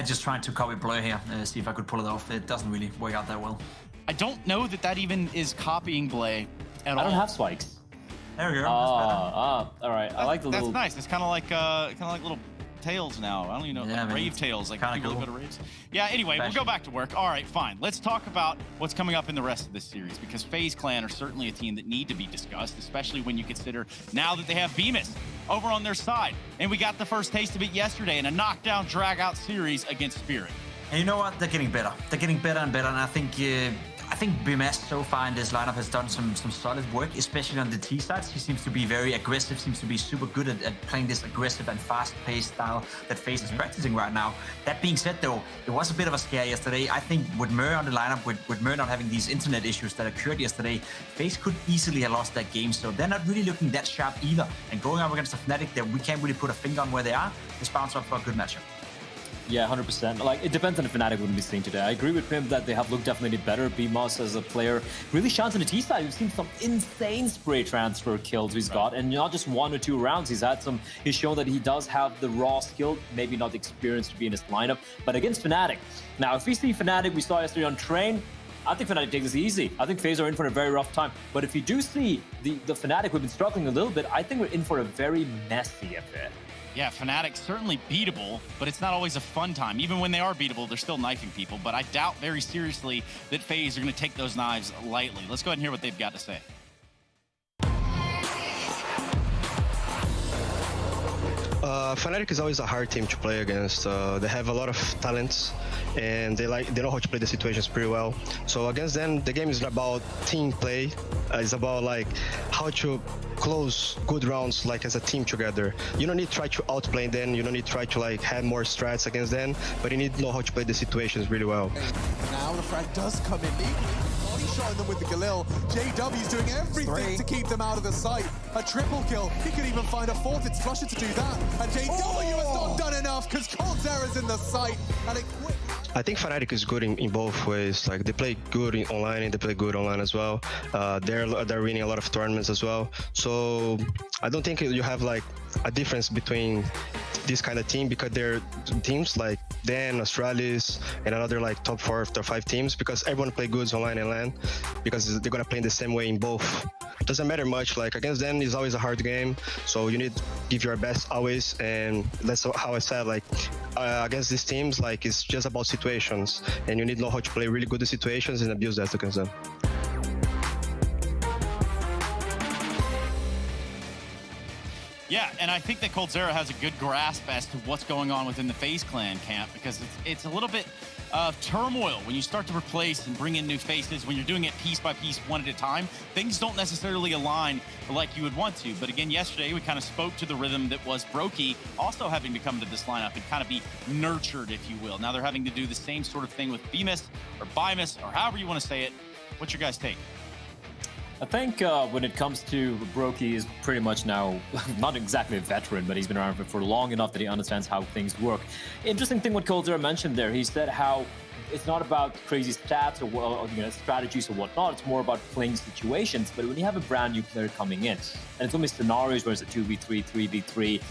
Just trying to copy Blur here, see if I could pull it off. It doesn't really work out that well. I don't know that even is copying Blay at all. I don't have spikes. There we go. All right. I like the little. That's nice. It's kind of like little tails now. I don't even know, yeah, like rave tails, like people cool. that go to raves. Yeah, anyway, we'll go back to work. All right, fine. Let's talk about what's coming up in the rest of this series, because FaZe Clan are certainly a team that need to be discussed, especially when you consider now that they have Bemis over on their side. And we got the first taste of it yesterday in a knockdown, drag-out series against Spirit. And you know what? They're getting better. They're getting better and better, and I think BMS so far in this lineup has done some solid work, especially on the T sides. He seems to be very aggressive, seems to be super good at playing this aggressive and fast-paced style that Faze is practicing right now. That being said, though, it was a bit of a scare yesterday. I think with Mibr on the lineup, with Mibr not having these internet issues that occurred yesterday, Faze could easily have lost that game. So they're not really looking that sharp either. And going up against the Fnatic, that we can't really put a finger on where they are, this bounce up for a good matchup. Yeah, 100%. Like, it depends on the Fnatic wouldn't be seeing today. I agree with him that they have looked definitely better. BMOS as a player really shines on the T side. We've seen some insane spray transfer kills he's got, and not just 1 or 2 rounds. He's shown that he does have the raw skill, maybe not the experience to be in his lineup, but against Fnatic. Now, if we see Fnatic, we saw yesterday on Train, I think Fnatic takes this easy. I think Faze are in for a very rough time. But if you do see the Fnatic who've been struggling a little bit, I think we're in for a very messy affair. Yeah, Fnatic certainly beatable, but it's not always a fun time. Even when they are beatable, they're still knifing people. But I doubt very seriously that FaZe are going to take those knives lightly. Let's go ahead and hear what they've got to say. Fnatic is always a hard team to play against. They have a lot of talents, and they know how to play the situations pretty well. So against them, the game is about team play. It's about like how to close good rounds like as a team together. You don't need to try to outplay them. You don't need to try to like have more strats against them, but you need to know how to play the situations really well. Now the frag does come in neatly. Body shotting them with the Galil. JW's doing everything to keep them out of the sight. A triple kill. He could even find a 4th. It's Flusher to do that. And JW has not done enough because Coldzera's in the sight. And it quick. I think Fnatic is good in both ways. Like they play good online and they play good online as well. They're winning a lot of tournaments as well. So I don't think you have like a difference between this kind of team, because they're teams like Dan, Astralis, and another like top 4 or 5 teams, because everyone play goods online and LAN, because they're gonna play in the same way in both. It doesn't matter much. Like against them is always a hard game, so you need to give your best always, and that's how I said, like against these teams, like it's just about situations, and you need to know how to play really good the situations and abuse that against them. Yeah, and I think that Coldzera has a good grasp as to what's going on within the FaZe clan camp, because it's a little bit of turmoil when you start to replace and bring in new faces. When you're doing it piece by piece, one at a time, things don't necessarily align like you would want to. But again, yesterday we kind of spoke to the rhythm that was Brokey also having to come to this lineup and kind of be nurtured, if you will. Now they're having to do the same sort of thing with BMIS or BIMIS or however you want to say it. What's your guys' take? I think when it comes to Brokey, is pretty much now not exactly a veteran, but he's been around for long enough that he understands how things work. Interesting thing what Coldzera mentioned there. He said how it's not about crazy stats or strategies or whatnot. It's more about playing situations. But when you have a brand new player coming in, and it's only scenarios where it's a 2v3, 3v3,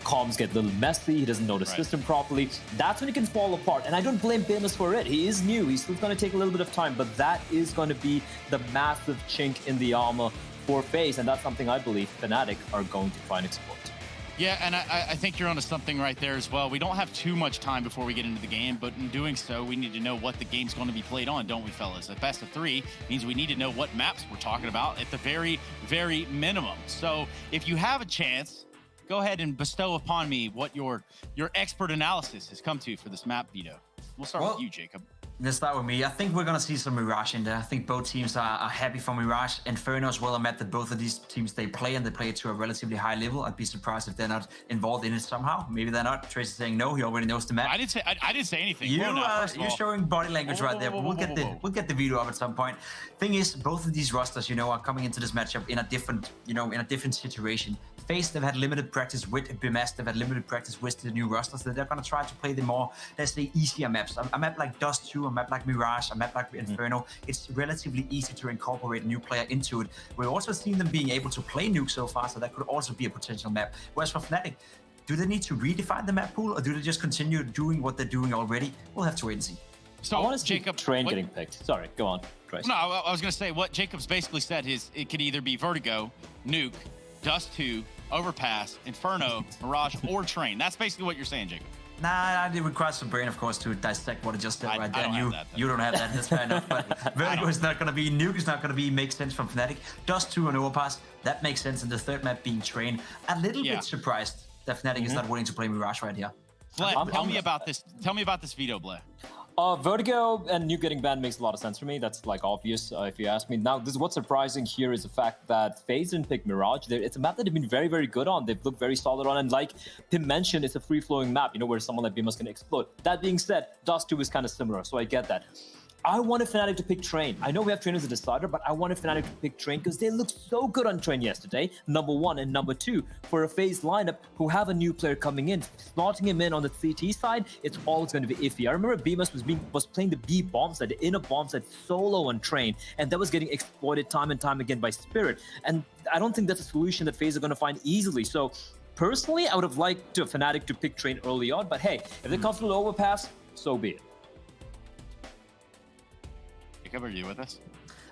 comms get a little messy, he doesn't know the system properly, that's when it can fall apart. And I don't blame BMS for it. He is new. He's still going to take a little bit of time, but that is going to be the massive chink in the armor for FaZe, and that's something I believe Fnatic are going to try and exploit. Yeah, and I think you're onto something right there as well. We don't have too much time before we get into the game, but in doing so, we need to know what the game's going to be played on, don't we, fellas? A best of 3 means we need to know what maps we're talking about at the very, very minimum. So if you have a chance, go ahead and bestow upon me what your expert analysis has come to for this map, Veto. We'll start with you, Jacob. Let's start with me. I think we're going to see some Mirage in there. I think both teams are happy for Mirage. Inferno as well. I met that both of these teams, they play and they play it to a relatively high level. I'd be surprised if they're not involved in it somehow. Maybe they're not. Trace is saying no. He already knows the map. I didn't say anything. You're showing body language right there. But we'll get the video up at some point. Thing is, both of these rosters, are coming into this matchup in a different situation. FaZe, they've had limited practice with BMS, they've had limited practice with the new rosters, so they're going to try to play the more, let's say, easier maps. A map like Dust 2, a map like Mirage, a map like Inferno, it's relatively easy to incorporate a new player into it. We've also seen them being able to play Nuke so far, so that could also be a potential map. Whereas for Fnatic, do they need to redefine the map pool, or do they just continue doing what they're doing already? We'll have to wait and see. So, I want to see Jacob, Train getting picked. Sorry, go on, Trace. No, I was going to say, what Jacob's basically said is it could either be Vertigo, Nuke, Dust 2, Overpass, Inferno, Mirage, or Train. That's basically what you're saying, Jacob. Nah, it requires some brain, of course, to dissect what I just said right there. You don't have that, that's fair enough. But Vertigo is not going to be, Nuke is not going to be, makes sense from Fnatic. Dust 2 and Overpass, that makes sense. And the third map being Train. A little bit surprised that Fnatic is not willing to play Mirage right here. Bled, tell me about this. Tell me about this veto, Bled. Vertigo and Nuke getting banned makes a lot of sense for me. That's like obvious if you ask me. Now, this is what's surprising here is the fact that Faze didn't pick Mirage. It's a map that they've been very, very good on. They've looked very solid on. And like Tim mentioned, it's a free-flowing map, you know, where someone like Bimas can explode. That being said, Dust 2 is kind of similar, so I get that. I wanted Fnatic to pick Train. I know we have Train as a decider, but I wanted Fnatic to pick Train because they looked so good on Train yesterday, number one. And number two, for a Faze lineup who have a new player coming in, slotting him in on the CT side, it's always going to be iffy. I remember Bimas was playing the B bomb side, the inner bomb side solo on Train, and that was getting exploited time and time again by Spirit. And I don't think that's a solution that Faze are going to find easily. So personally, I would have liked Fnatic to pick Train early on, but hey, if they're comfortable with Overpass, so be it. Jacob, are you with us?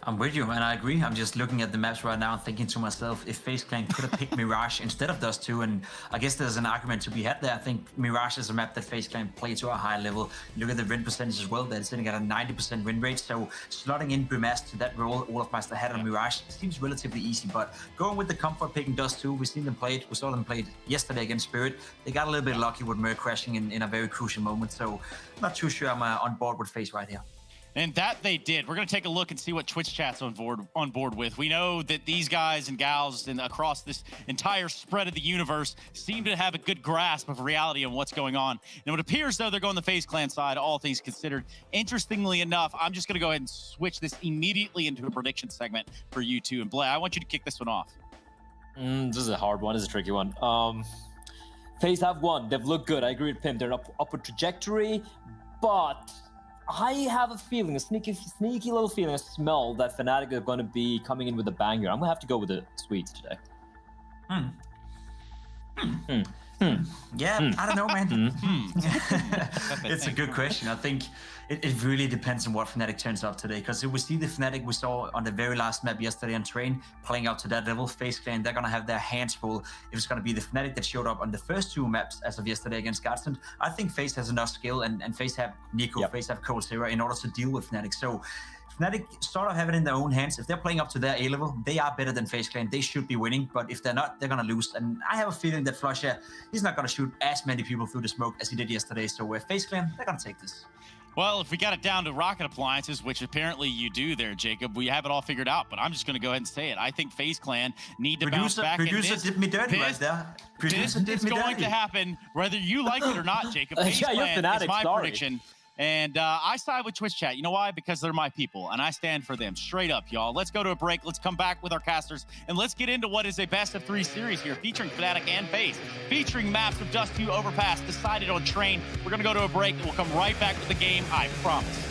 I'm with you, and I agree. I'm just looking at the maps right now and thinking to myself, if FaZe Clan could have picked Mirage instead of Dust 2, and I guess there's an argument to be had there. I think Mirage is a map that FaZe Clan play to a high level. Look at the win percentage as well. They're sitting at a 90% win rate, so slotting in Grimace to that role Olofmeister had on Mirage seems relatively easy, but going with the comfort picking Dust 2, we've seen them play it. We saw them play it yesterday against Spirit. They got a little bit lucky with Mibr crashing in a very crucial moment, so I'm not too sure I'm on board with FaZe right here. And that they did. We're going to take a look and see what Twitch chat's on board with. We know that these guys and gals and across this entire spread of the universe seem to have a good grasp of reality on what's going on. And it appears, though, they're going the FaZe Clan side, all things considered. Interestingly enough, I'm just going to go ahead and switch this immediately into a prediction segment for you two. And Blay, I want you to kick this one off. This is a hard one. This is a tricky one. FaZe have won. They've looked good. I agree with Pim. They're upward trajectory, but I have a feeling, a sneaky little feeling, a smell that Fnatic are going to be coming in with a banger. I'm going to have to go with the Swedes today. Yeah, I don't know, man. It's a good question. I think it really depends on what Fnatic turns up today. Because if we see the Fnatic we saw on the very last map yesterday on Train playing out to that level, FaZe Clan, they're going to have their hands full. If it's going to be the Fnatic that showed up on the first two maps as of yesterday against Godsend, I think FaZe has enough skill and FaZe have Nico, FaZe have Cold Zero in order to deal with Fnatic. So Fnatic sort of have it in their own hands. If they're playing up to their A level, they are better than FaZe Clan. They should be winning, but if they're not, they're going to lose. And I have a feeling that Flusha, he's not going to shoot as many people through the smoke as he did yesterday. So with FaZe Clan, they're going to take this. Well, if we got it down to rocket appliances, which apparently you do there, Jacob, we have it all figured out, but I'm just going to go ahead and say it. I think FaZe Clan need to bounce back. Producer did me dirty right there. This is going to happen, whether you like it or not, Jacob. FaZe Clan is my prediction. And I side with Twitch chat. You know why? Because they're my people, and I stand for them. Straight up, y'all. Let's go to a break. Let's come back with our casters, and let's get into what is a best-of-3 series here, featuring Fnatic and FaZe, featuring maps of Dust 2 Overpass, decided on Train. We're going to go to a break, and we'll come right back with the game, I promise.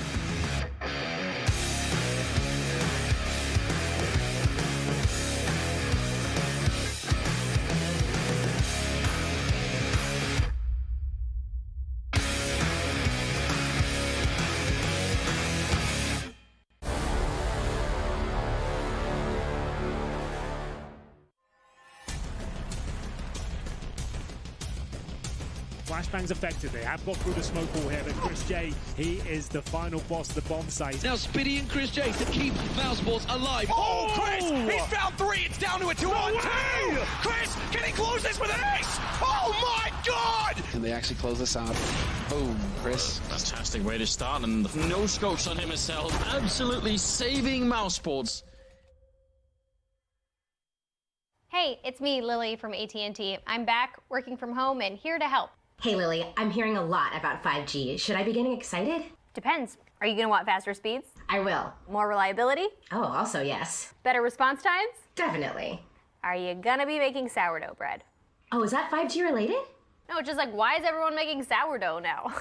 Flashbang's affected. They have got through the smoke wall here, but Chris J, he is the final boss of the bomb site. Now Spitty and Chris J to keep Mousesports alive. Oh, Chris! He's found 3. It's down to a 2-on-2. Chris, can he close this with an ace? Oh my God! Can they actually close this out? Boom, Chris. Fantastic way to start, and no scopes on him himself. Absolutely saving Mousesports. Hey, it's me, Lily from AT&T. I'm back, working from home, and here to help. Hey Lily, I'm hearing a lot about 5G. Should I be getting excited? Depends. Are you gonna want faster speeds? I will. More reliability? Oh, also yes. Better response times? Definitely. Are you gonna be making sourdough bread? Oh, is that 5G related? No, just like, why is everyone making sourdough now?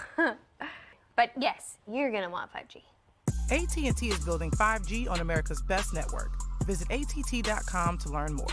But yes, you're gonna want 5G. AT&T is building 5G on America's best network. Visit att.com to learn more.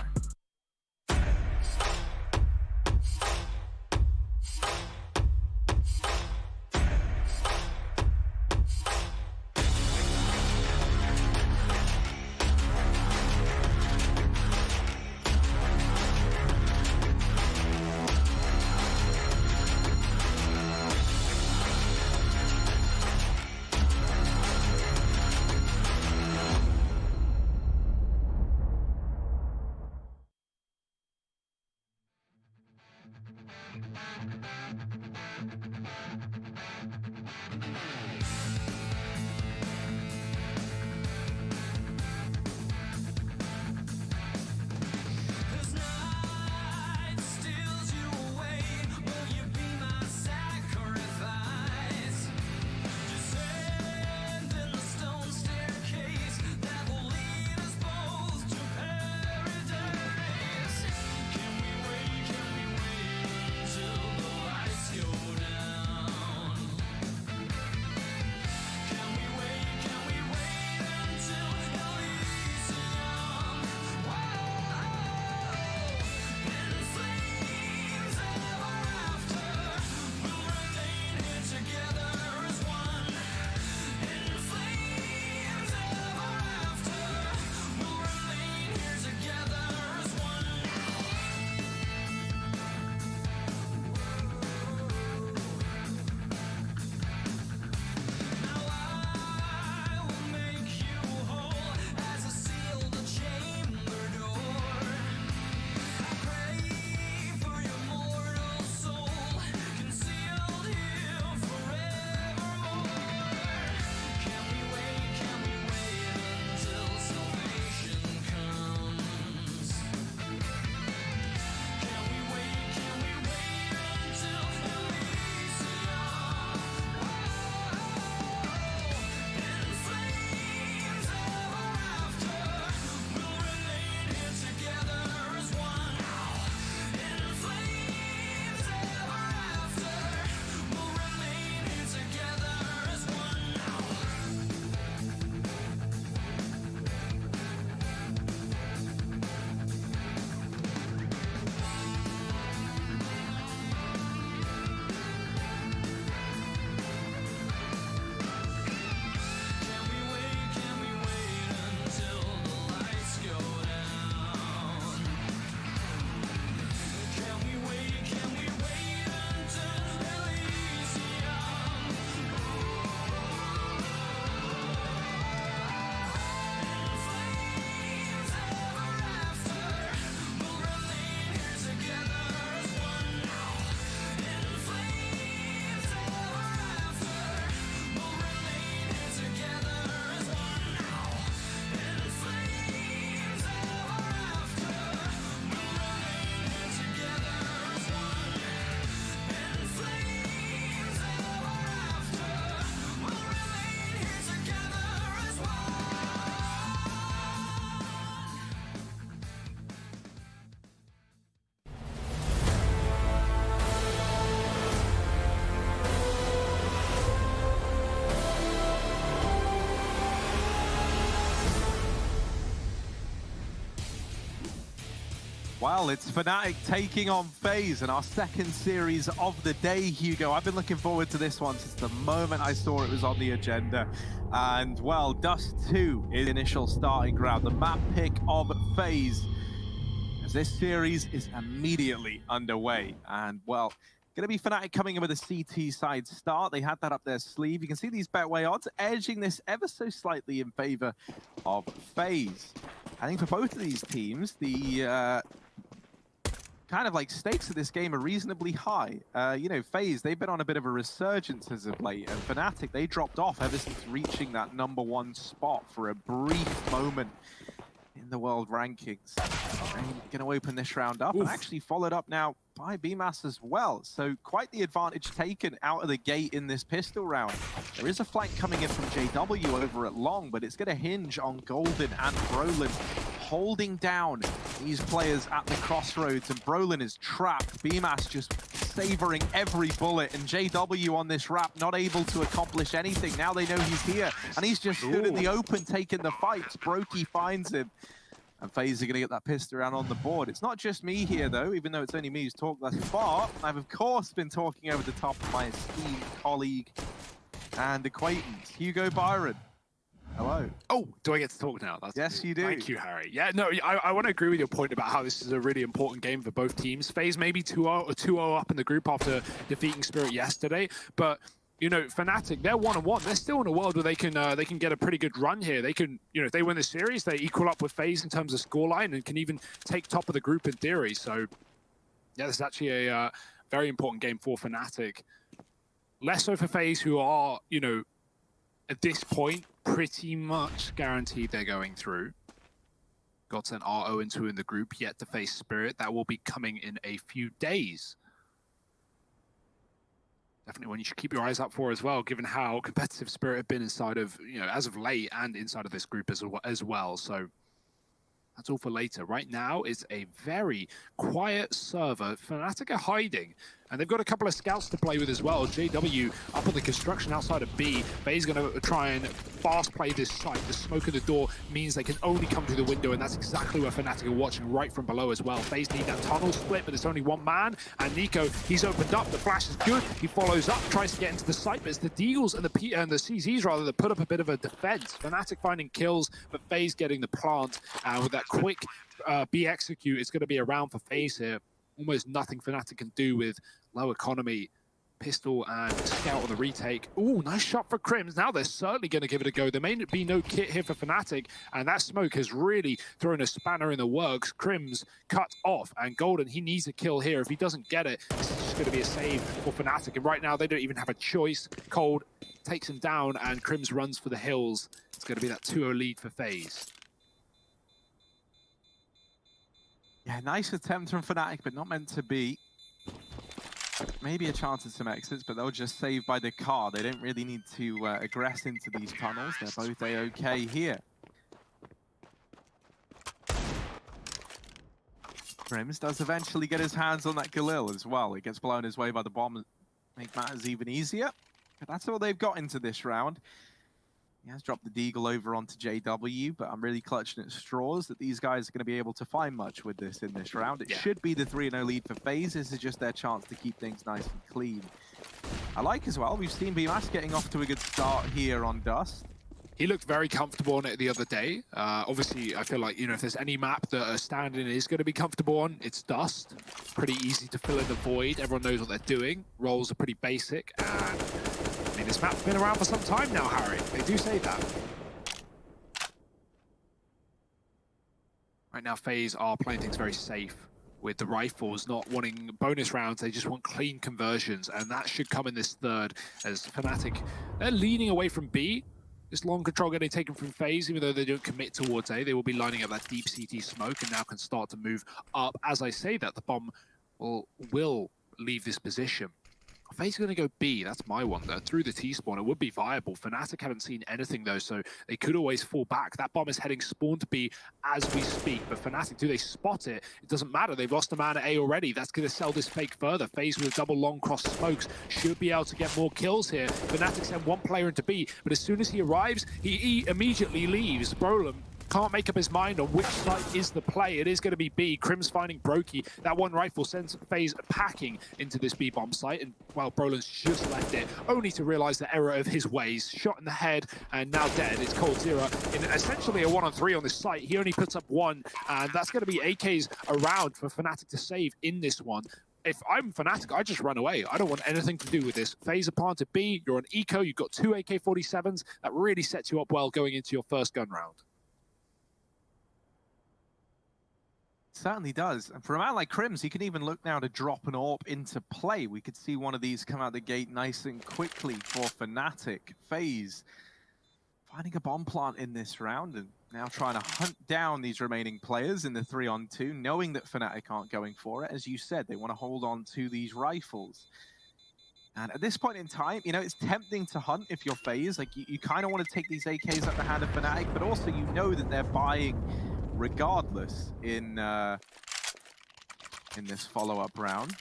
Well, it's Fnatic taking on Faze in our second series of the day, Hugo. I've been looking forward to this one since the moment I saw it was on the agenda. And, well, Dust 2 is the initial starting ground, the map pick of Faze, as this series is immediately underway. And, well, going to be Fnatic coming in with a CT side start. They had that up their sleeve. You can see these betway odds edging this ever so slightly in favor of Faze. I think for both of these teams, the kind of like stakes of this game are reasonably high. You know, Faze, they've been on a bit of a resurgence as of late, and Fnatic, they dropped off ever since reaching that #1 spot for a brief moment in the world rankings. They're going to open this round up and actually followed up now by BMAS as well. So quite the advantage taken out of the gate in this pistol round. There is a flank coming in from JW over at Long, but it's going to hinge on Golden and Brolin holding down these players at the crossroads, and Brolin is trapped. BMAS just savoring every bullet, and JW on this wrap not able to accomplish anything. Now they know he's here, and he's just stood in the open taking the fights. Brokey finds him, and Faze are going to get that pistol round on the board. It's not just me here, though, even though it's only me who's talked thus far. I've, of course, been talking over the top of my esteemed colleague and acquaintance, Hugo Byron. Hello. Oh, do I get to talk now? Yes, you do. Thank you, Harry. Yeah, no, I want to agree with your point about how this is a really important game for both teams. Faze maybe 2-0 or 2-0 up in the group after defeating Spirit yesterday, but you know, Fnatic, they're 1-1. They're still in a world where they can get a pretty good run here. They can, you know, if they win the series, they equal up with Faze in terms of scoreline and can even take top of the group in theory. So, yeah, this is actually a Very important game for Fnatic. Less so for FaZe, who are, you know, at this point, pretty much guaranteed they're going through. Godsend are 0-2 in the group, yet to face Spirit. That will be coming in a few days. Definitely one you should keep your eyes out for as well, given how competitive Spirit have been inside of, you know, as of late and inside of this group as well. So that's all for later. Right now is a very quiet server. Fnatic are hiding, and they've got a couple of scouts to play with as well. JW up on the construction outside of B. Faze going to try and fast play this site. The smoke at the door means they can only come through the window, and that's exactly where Fnatic are watching right from below as well. Faze need that tunnel split, but it's only one man, and Nico, he's opened up. The flash is good. He follows up, tries to get into the site, but it's the Deagles and the CZs rather that put up a bit of a defense. Fnatic finding kills, but Faze getting the plant with that quick B execute. It's going to be around for Faze here. Almost nothing Fnatic can do with low economy. Pistol and Scout on the retake. Ooh, nice shot for Crims. Now they're certainly going to give it a go. There may be no kit here for Fnatic, and that smoke has really thrown a spanner in the works. Crims cut off, and Golden, he needs a kill here. If he doesn't get it, this is just going to be a save for Fnatic, and right now they don't even have a choice. Cold takes him down, and Crims runs for the hills. It's going to be that 2-0 lead for FaZe. Yeah, nice attempt from Fnatic, but not meant to be. Maybe a chance at some exits, but they'll just save by the car. They don't really need to aggress into these tunnels. They're both A-okay here. Crims does eventually get his hands on that Galil as well. It gets blown his way by the bomb, make matters even easier. But that's all they've got into this round. He has dropped the Deagle over onto JW, but I'm really clutching at straws that these guys are going to be able to find much with this in this round. It should be the 3-0 lead for FaZe. This is just their chance to keep things nice and clean. I like as well, we've seen BMAS getting off to a good start here on Dust. He looked very comfortable on it the other day. Obviously, I feel like, you know, if there's any map that a stand-in is going to be comfortable on, it's Dust. Pretty easy to fill in the void. Everyone knows what they're doing. Roles are pretty basic, and I mean, this map's been around for some time now, Harry. They do say that. Right now, FaZe are playing things very safe with the rifles, not wanting bonus rounds. They just want clean conversions, and that should come in this third as Fnatic, they're leaning away from B. This long control getting taken from FaZe, even though they don't commit towards A. They will be lining up that deep CT smoke and now can start to move up. As I say that, the bomb will leave this position. FaZe going to go B, that's my wonder. Through the T-spawn, it would be viable. Fnatic haven't seen anything though, so they could always fall back. That bomb is heading spawn to B as we speak, but Fnatic, do they spot it? It doesn't matter, they've lost a man at A already. That's going to sell this fake further. FaZe with a double long cross smokes should be able to get more kills here. Fnatic send one player into B, but as soon as he arrives, he immediately leaves. Brolem can't make up his mind on which side is the play. It is going to be B. Crims finding Brokey. That one rifle sends FaZe packing into this B bomb site, and well, Brolin's just left it, only to realize the error of his ways. Shot in the head and now dead. It's Cold Zero in essentially a 1-on-3 on this site. He only puts up one, and that's going to be AKs around for Fnatic to save in this one. If I'm Fnatic, I just run away. I don't want anything to do with this. FaZe are planted B, you're on eco, you've got 2 AK-47s. That really sets you up well going into your first gun round. Certainly does. And for a man like Crims, he can even look now to drop an AWP into play. We could see one of these come out the gate nice and quickly for Fnatic. FaZe finding a bomb plant in this round and now trying to hunt down these remaining players in the 3-on-2, knowing that Fnatic aren't going for it. As you said, they want to hold on to these rifles. And at this point in time, you know, it's tempting to hunt if you're FaZe. Like, you kind of want to take these AKs out the hand of Fnatic, but also you know that they're buying regardless in this follow-up round.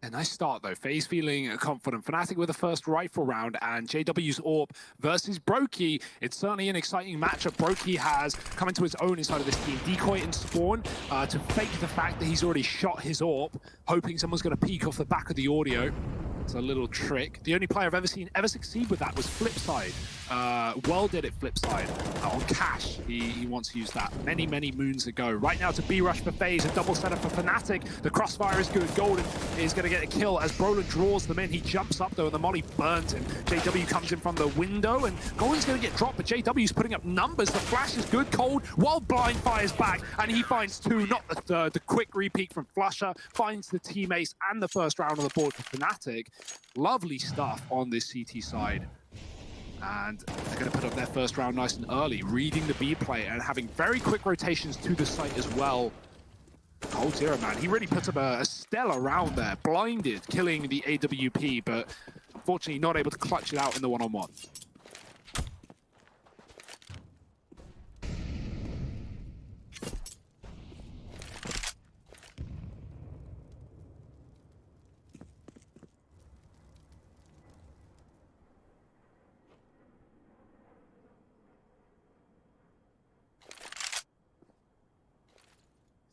A nice start though. FaZe feeling confident. Fnatic with the first rifle round, and JW's AWP versus Brokey. It's certainly an exciting matchup. Brokey has come into his own inside of this team. Decoy and spawn to fake the fact that he's already shot his AWP, hoping someone's going to peek off the back of the audio. It's a little trick. The only player I've ever seen ever succeed with that was Flipside. Well did it Flipside. On Cash, he once used that many, many moons ago. Right now to B-Rush for Faze, a double setup for Fnatic. The crossfire is good. Golden is going to get a kill as Brolin draws them in. He jumps up though, and the molly burns him. JW comes in from the window, and Golden's going to get dropped, but JW's putting up numbers. The flash is good, Cold, while Blind fires back, and he finds two, not the third. The quick repeat from Flusher finds the team ace and the first round on the board for Fnatic. Lovely stuff on this CT side. And they're going to put up their first round nice and early, reading the B play and having very quick rotations to the site as well. Cold Zero, man, he really puts up a stellar round there, blinded, killing the AWP, but unfortunately not able to clutch it out in the one-on-one.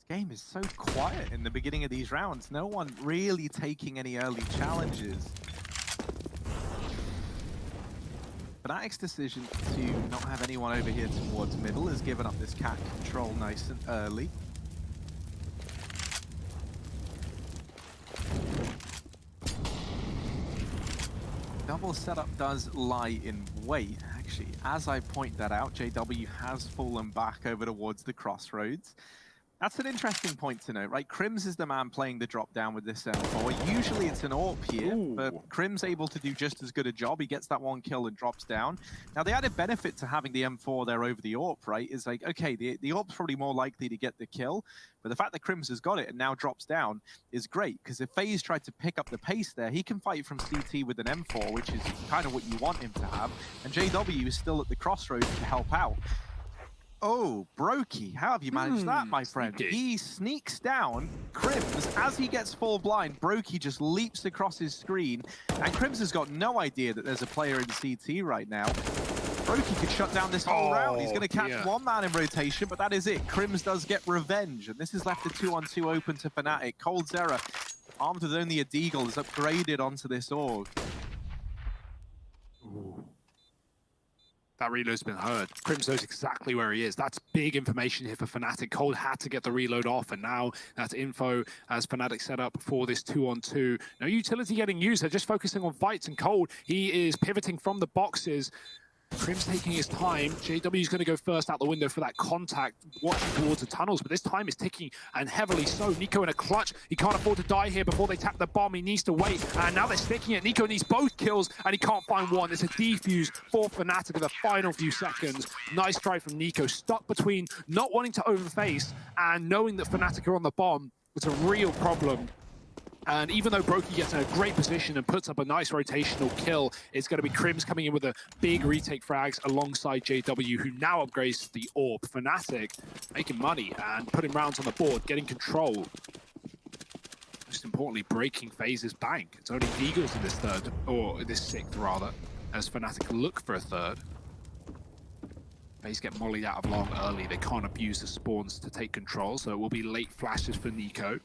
Game is so quiet in the beginning of these rounds. No one really taking any early challenges. Fnatic's decision to not have anyone over here towards middle has given up this cat control nice and early. Double setup does lie in wait, actually. As I point that out, JW has fallen back over towards the crossroads. That's an interesting point to note, right? Crims is the man playing the drop down with this M4. Usually it's an AWP here, but Crims able to do just as good a job. He gets that one kill and drops down. Now, the added benefit to having the M4 there over the AWP, right, is like, okay, the AWP's probably more likely to get the kill, but the fact that Crims has got it and now drops down is great, because if Faze tried to pick up the pace there, he can fight from CT with an M4, which is kind of what you want him to have, and JW is still at the crossroads to help out. Oh, Brokey, how have you managed that, my friend? Sneaky. He sneaks down Crims. As he gets full blind, Brokey just leaps across his screen, and Crims has got no idea that there's a player in CT right now. Brokey could shut down this whole round. He's going to catch one man in rotation, but that is it. Crims does get revenge, and this has left a 2-on-2 open to Fnatic. Cold Zera, armed with only a deagle, is upgraded onto this org. Ooh. That reload's been heard. Crims knows exactly where he is. That's big information here for Fnatic. Cold had to get the reload off, and now that's info as Fnatic set up for this 2-on-2. No utility getting used. They're just focusing on fights, and Cold, he is pivoting from the boxes. Crims taking his time. JW is going to go first out the window for that contact, watching towards the tunnels, but this time is ticking, and heavily so. Nico in a clutch. He can't afford to die here before they tap the bomb. He needs to wait, and now they're sticking it. Nico needs both kills, and he can't find one. It's a defuse for Fnatic in the final few seconds. Nice try from Nico, stuck between not wanting to overface and knowing that Fnatic are on the bomb. It's a real problem. And even though Brokey gets in a great position and puts up a nice rotational kill, it's going to be Crims coming in with a big retake frags alongside JW, who now upgrades the AWP. Fnatic making money and putting rounds on the board, getting control. Most importantly, breaking Faze's bank. It's only Eagles in this third, or this sixth rather, as Fnatic look for a third. Faze get mollied out of long early. They can't abuse the spawns to take control, so it will be late flashes for Nico.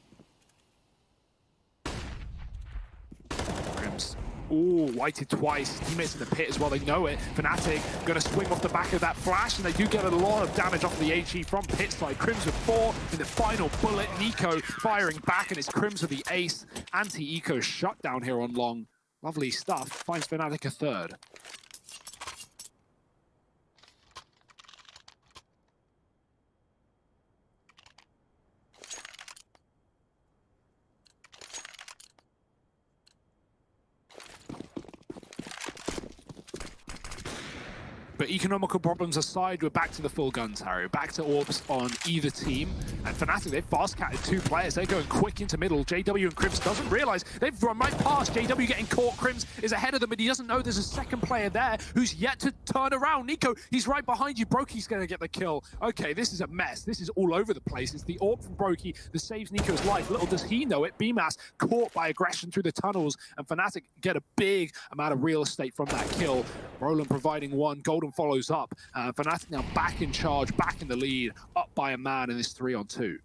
Ooh, whited twice. Teammates in the pit as well, they know it. Fnatic gonna swing off the back of that flash, and they do get a lot of damage off the HE from pit side. Crims with 4 in the final bullet. Nico firing back, and it's Crims with the ace. Anti-eco shut down here on long. Lovely stuff. Finds Fnatic a third. But economical problems aside, we're back to the full guns, Harry. Back to AWPs on either team. And Fnatic, they've fast-catted 2 players. They're going quick into middle. JW and Crims doesn't realize they've run right past. JW getting caught. Crims is ahead of them, but he doesn't know there's a second player there who's yet to turn around. Nico, he's right behind you. Brokey's going to get the kill. Okay, this is a mess. This is all over the place. It's the AWP from Brokey that saves Nico's life. Little does he know it. BMAS caught by aggression through the tunnels, and Fnatic get a big amount of real estate from that kill. Roland providing one. Golden follows up. Fnatic now back in charge, back in the lead, up by a man in this 3-on-2.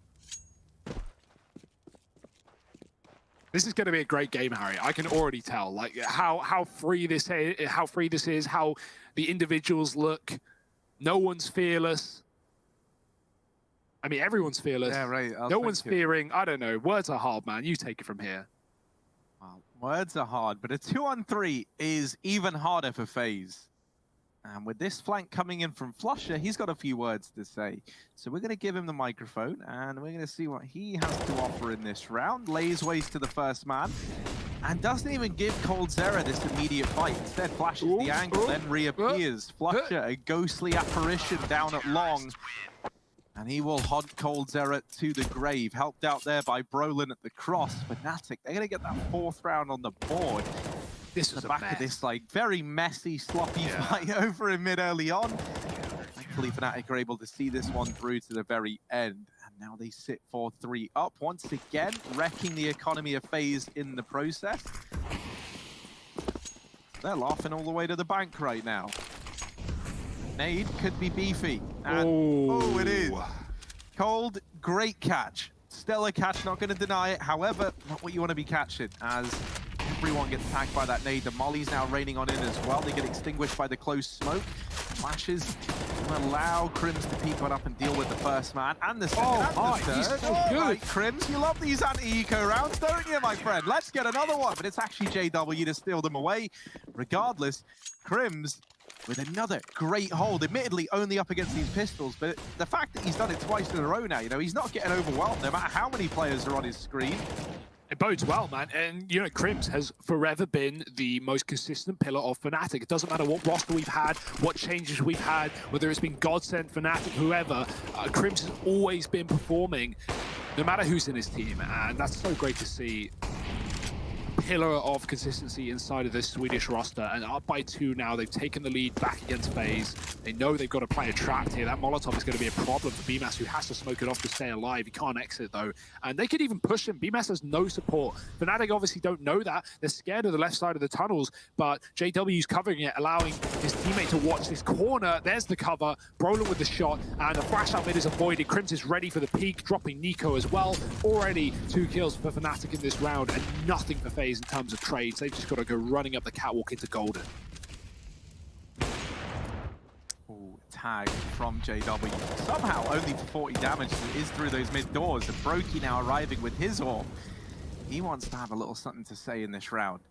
This is going to be a great game, Harry. I can already tell, like how free this is, how the individuals look. No one's fearless. I mean, everyone's fearless. Yeah, right. No one's fearing. I don't know. Words are hard, man. You take it from here. Well, words are hard, but a 2-on-3 is even harder for Faze. And with this flank coming in from Flusher, he's got a few words to say. So we're going to give him the microphone, and we're going to see what he has to offer in this round. Lays waste to the first man, and doesn't even give coldzera this immediate fight. Instead, flashes the angle, then reappears. Flusher, a ghostly apparition down at long. And he will hunt coldzera to the grave. Helped out there by Brolin at the cross. Fnatic, they're going to get that 4th round on the board. This was the back of this like very messy, sloppy fight over in mid early on. Thankfully, Fnatic are able to see this one through to the very end. And now they sit 4-3 up once again, wrecking the economy of Faze in the process. They're laughing all the way to the bank right now. Nade could be beefy. And, oh, it is. Cold, great catch. Stellar catch, not going to deny it. However, not what you want to be catching, as everyone gets tagged by that nade. The Molly's now raining on in as well. They get extinguished by the close smoke. Flashes allow Crims to peek on up and deal with the first man and the second and the third. He's so good. Right, Crims, you love these anti-eco rounds, don't you, my friend? Let's get another one, but it's actually JW to steal them away. Regardless, Crims with another great hold, admittedly only up against these pistols, but the fact that he's done it twice in a row now, you know, he's not getting overwhelmed no matter how many players are on his screen. It bodes well, man. And, you know, Crims has forever been the most consistent pillar of Fnatic. It doesn't matter what roster we've had, what changes we've had, whether it's been Godsend, Fnatic, whoever, Crims has always been performing, no matter who's in his team. And that's so great to see. Pillar of consistency inside of this Swedish roster, and up by 2 now. They've taken the lead back against Faze. They know they've got to play a trapped here. That Molotov is going to be a problem for BMAS, who has to smoke it off to stay alive. He can't exit though, and they could even push him. BMAS has no support. Fnatic obviously don't know that. They're scared of the left side of the tunnels, but JW's covering it, allowing his teammate to watch this corner. There's the cover. Brolin with the shot, and the flash out mid is avoided. Crims is ready for the peak, dropping Nico as well. Already 2 kills for Fnatic in this round, and nothing for Faze in terms of trades. They've just got to go running up the catwalk into Golden. Ooh, tag from JW. Somehow only for 40 damage is through those mid doors. And Brokey now arriving with his AWP. He wants to have a little something to say in this round.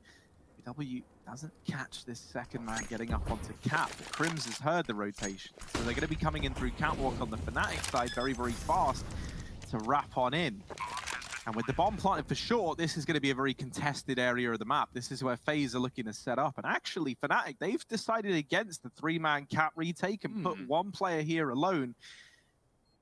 JW doesn't catch this second man getting up onto Cap. Crims has heard the rotation, so they're going to be coming in through catwalk on the Fnatic side very, very fast to wrap on in. And with the bomb planted for sure, this is going to be a very contested area of the map. This is where Faze are looking to set up. And actually, Fnatic, they've decided against the 3-man cap retake and put 1 player here alone.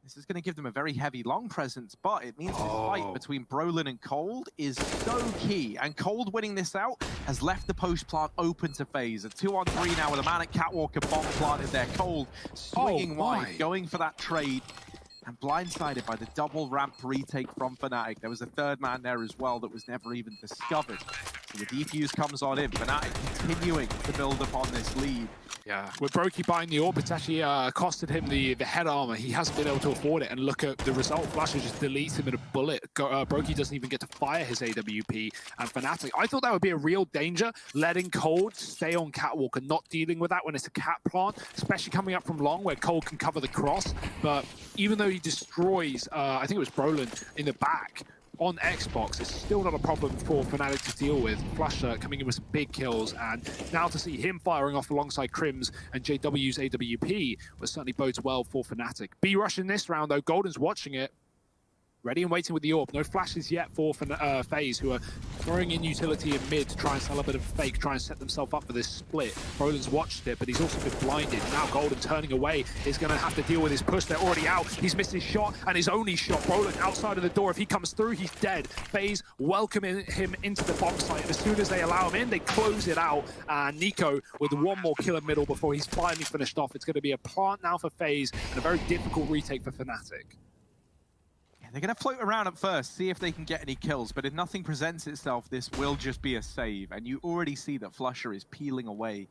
This is going to give them a very heavy long presence, but it means this fight between Brolin and Cold is so key. And Cold winning this out has left the post plant open to Faze. A 2-on-3 now with a man at catwalk and bomb planted there. Cold swinging wide, going for that trade. And blindsided by the double ramp retake from Fnatic. There was a 3rd man there as well that was never even discovered. So the defuse comes on in. Fnatic continuing to build upon this lead. Yeah, with Brokey buying the AWP, it's actually costed him the head armor. He hasn't been able to afford it, and look at the result. Flasher just deletes him in a bullet. Brokey doesn't even get to fire his AWP. And Fnatic, I thought that would be a real danger, letting Cold stay on catwalk and not dealing with that when it's a cat plant, especially coming up from long where Cold can cover the cross. But even though he destroys, I think it was Brolin in the back, on Xbox, it's still not a problem for Fnatic to deal with. Flusher coming in with some big kills, and now to see him firing off alongside Crims and JW's AWP was certainly bodes well for Fnatic. B rush in this round though, Golden's watching it. Ready and waiting with the AWP. No flashes yet for Faze, who are throwing in utility in mid to try and sell a bit of a fake, try and set themselves up for this split. Brolin's watched it, but he's also been blinded. Now Golden turning away is going to have to deal with his push. They're already out. He's missed his shot and his only shot. Brolin outside of the door. If he comes through, he's dead. Faze welcoming him into the bomb site. And as soon as they allow him in, they close it out. And Nico with 1 more kill in middle before he's finally finished off. It's going to be a plant now for Faze and a very difficult retake for Fnatic. They're going to float around at first, see if they can get any kills, but if nothing presents itself, this will just be a save. And you already see that Flusher is peeling away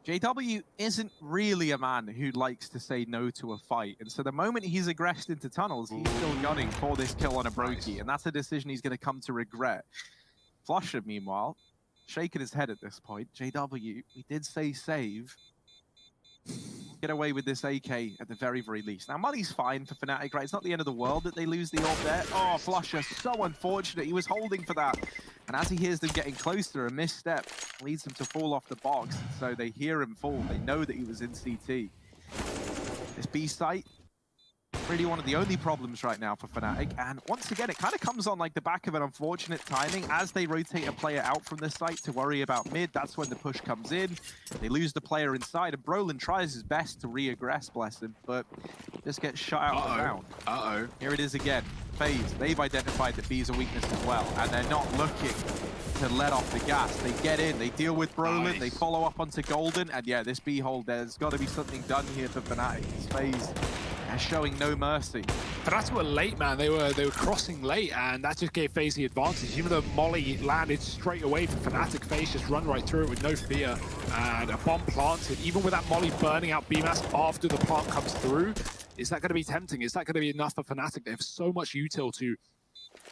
JW isn't really a man who likes to say no to a fight. And so the moment he's aggressed into tunnels, he's still gunning for this kill on a Brokey. And that's a decision he's going to come to regret. Flusher, meanwhile, shaking his head at this point. JW, we did say save. Get away with this AK at the very, very least. Now, money's fine for Fnatic, right? It's not the end of the world that they lose the orb there. Oh, Flusher, so unfortunate. He was holding for that. And as he hears them getting closer, a misstep leads him to fall off the box. So they hear him fall. They know that he was in CT. This B site, really one of the only problems right now for Fnatic. And once again, it kind of comes on like the back of an unfortunate timing as they rotate a player out from the site to worry about mid. That's when the push comes in. They lose the player inside, and Brolin tries his best to re-aggress, bless him, but just gets shut out of the round. Here it is again. Faze, they've identified that B's a weakness as well, and they're not looking to let off the gas. They get in, they deal with Brolin, they follow up onto Golden, and yeah, this B hold, there's got to be something done here for Fnatic. Faze showing no mercy. Fnatic were late, man. They were crossing late, and that just gave Faze the advantage. Even though Molly landed straight away for Fnatic, Faze just run right through it with no fear, and a bomb planted. Even with that Molly burning out BMAS after the plant comes through, is that going to be tempting? Is that going to be enough for Fnatic? They have so much util to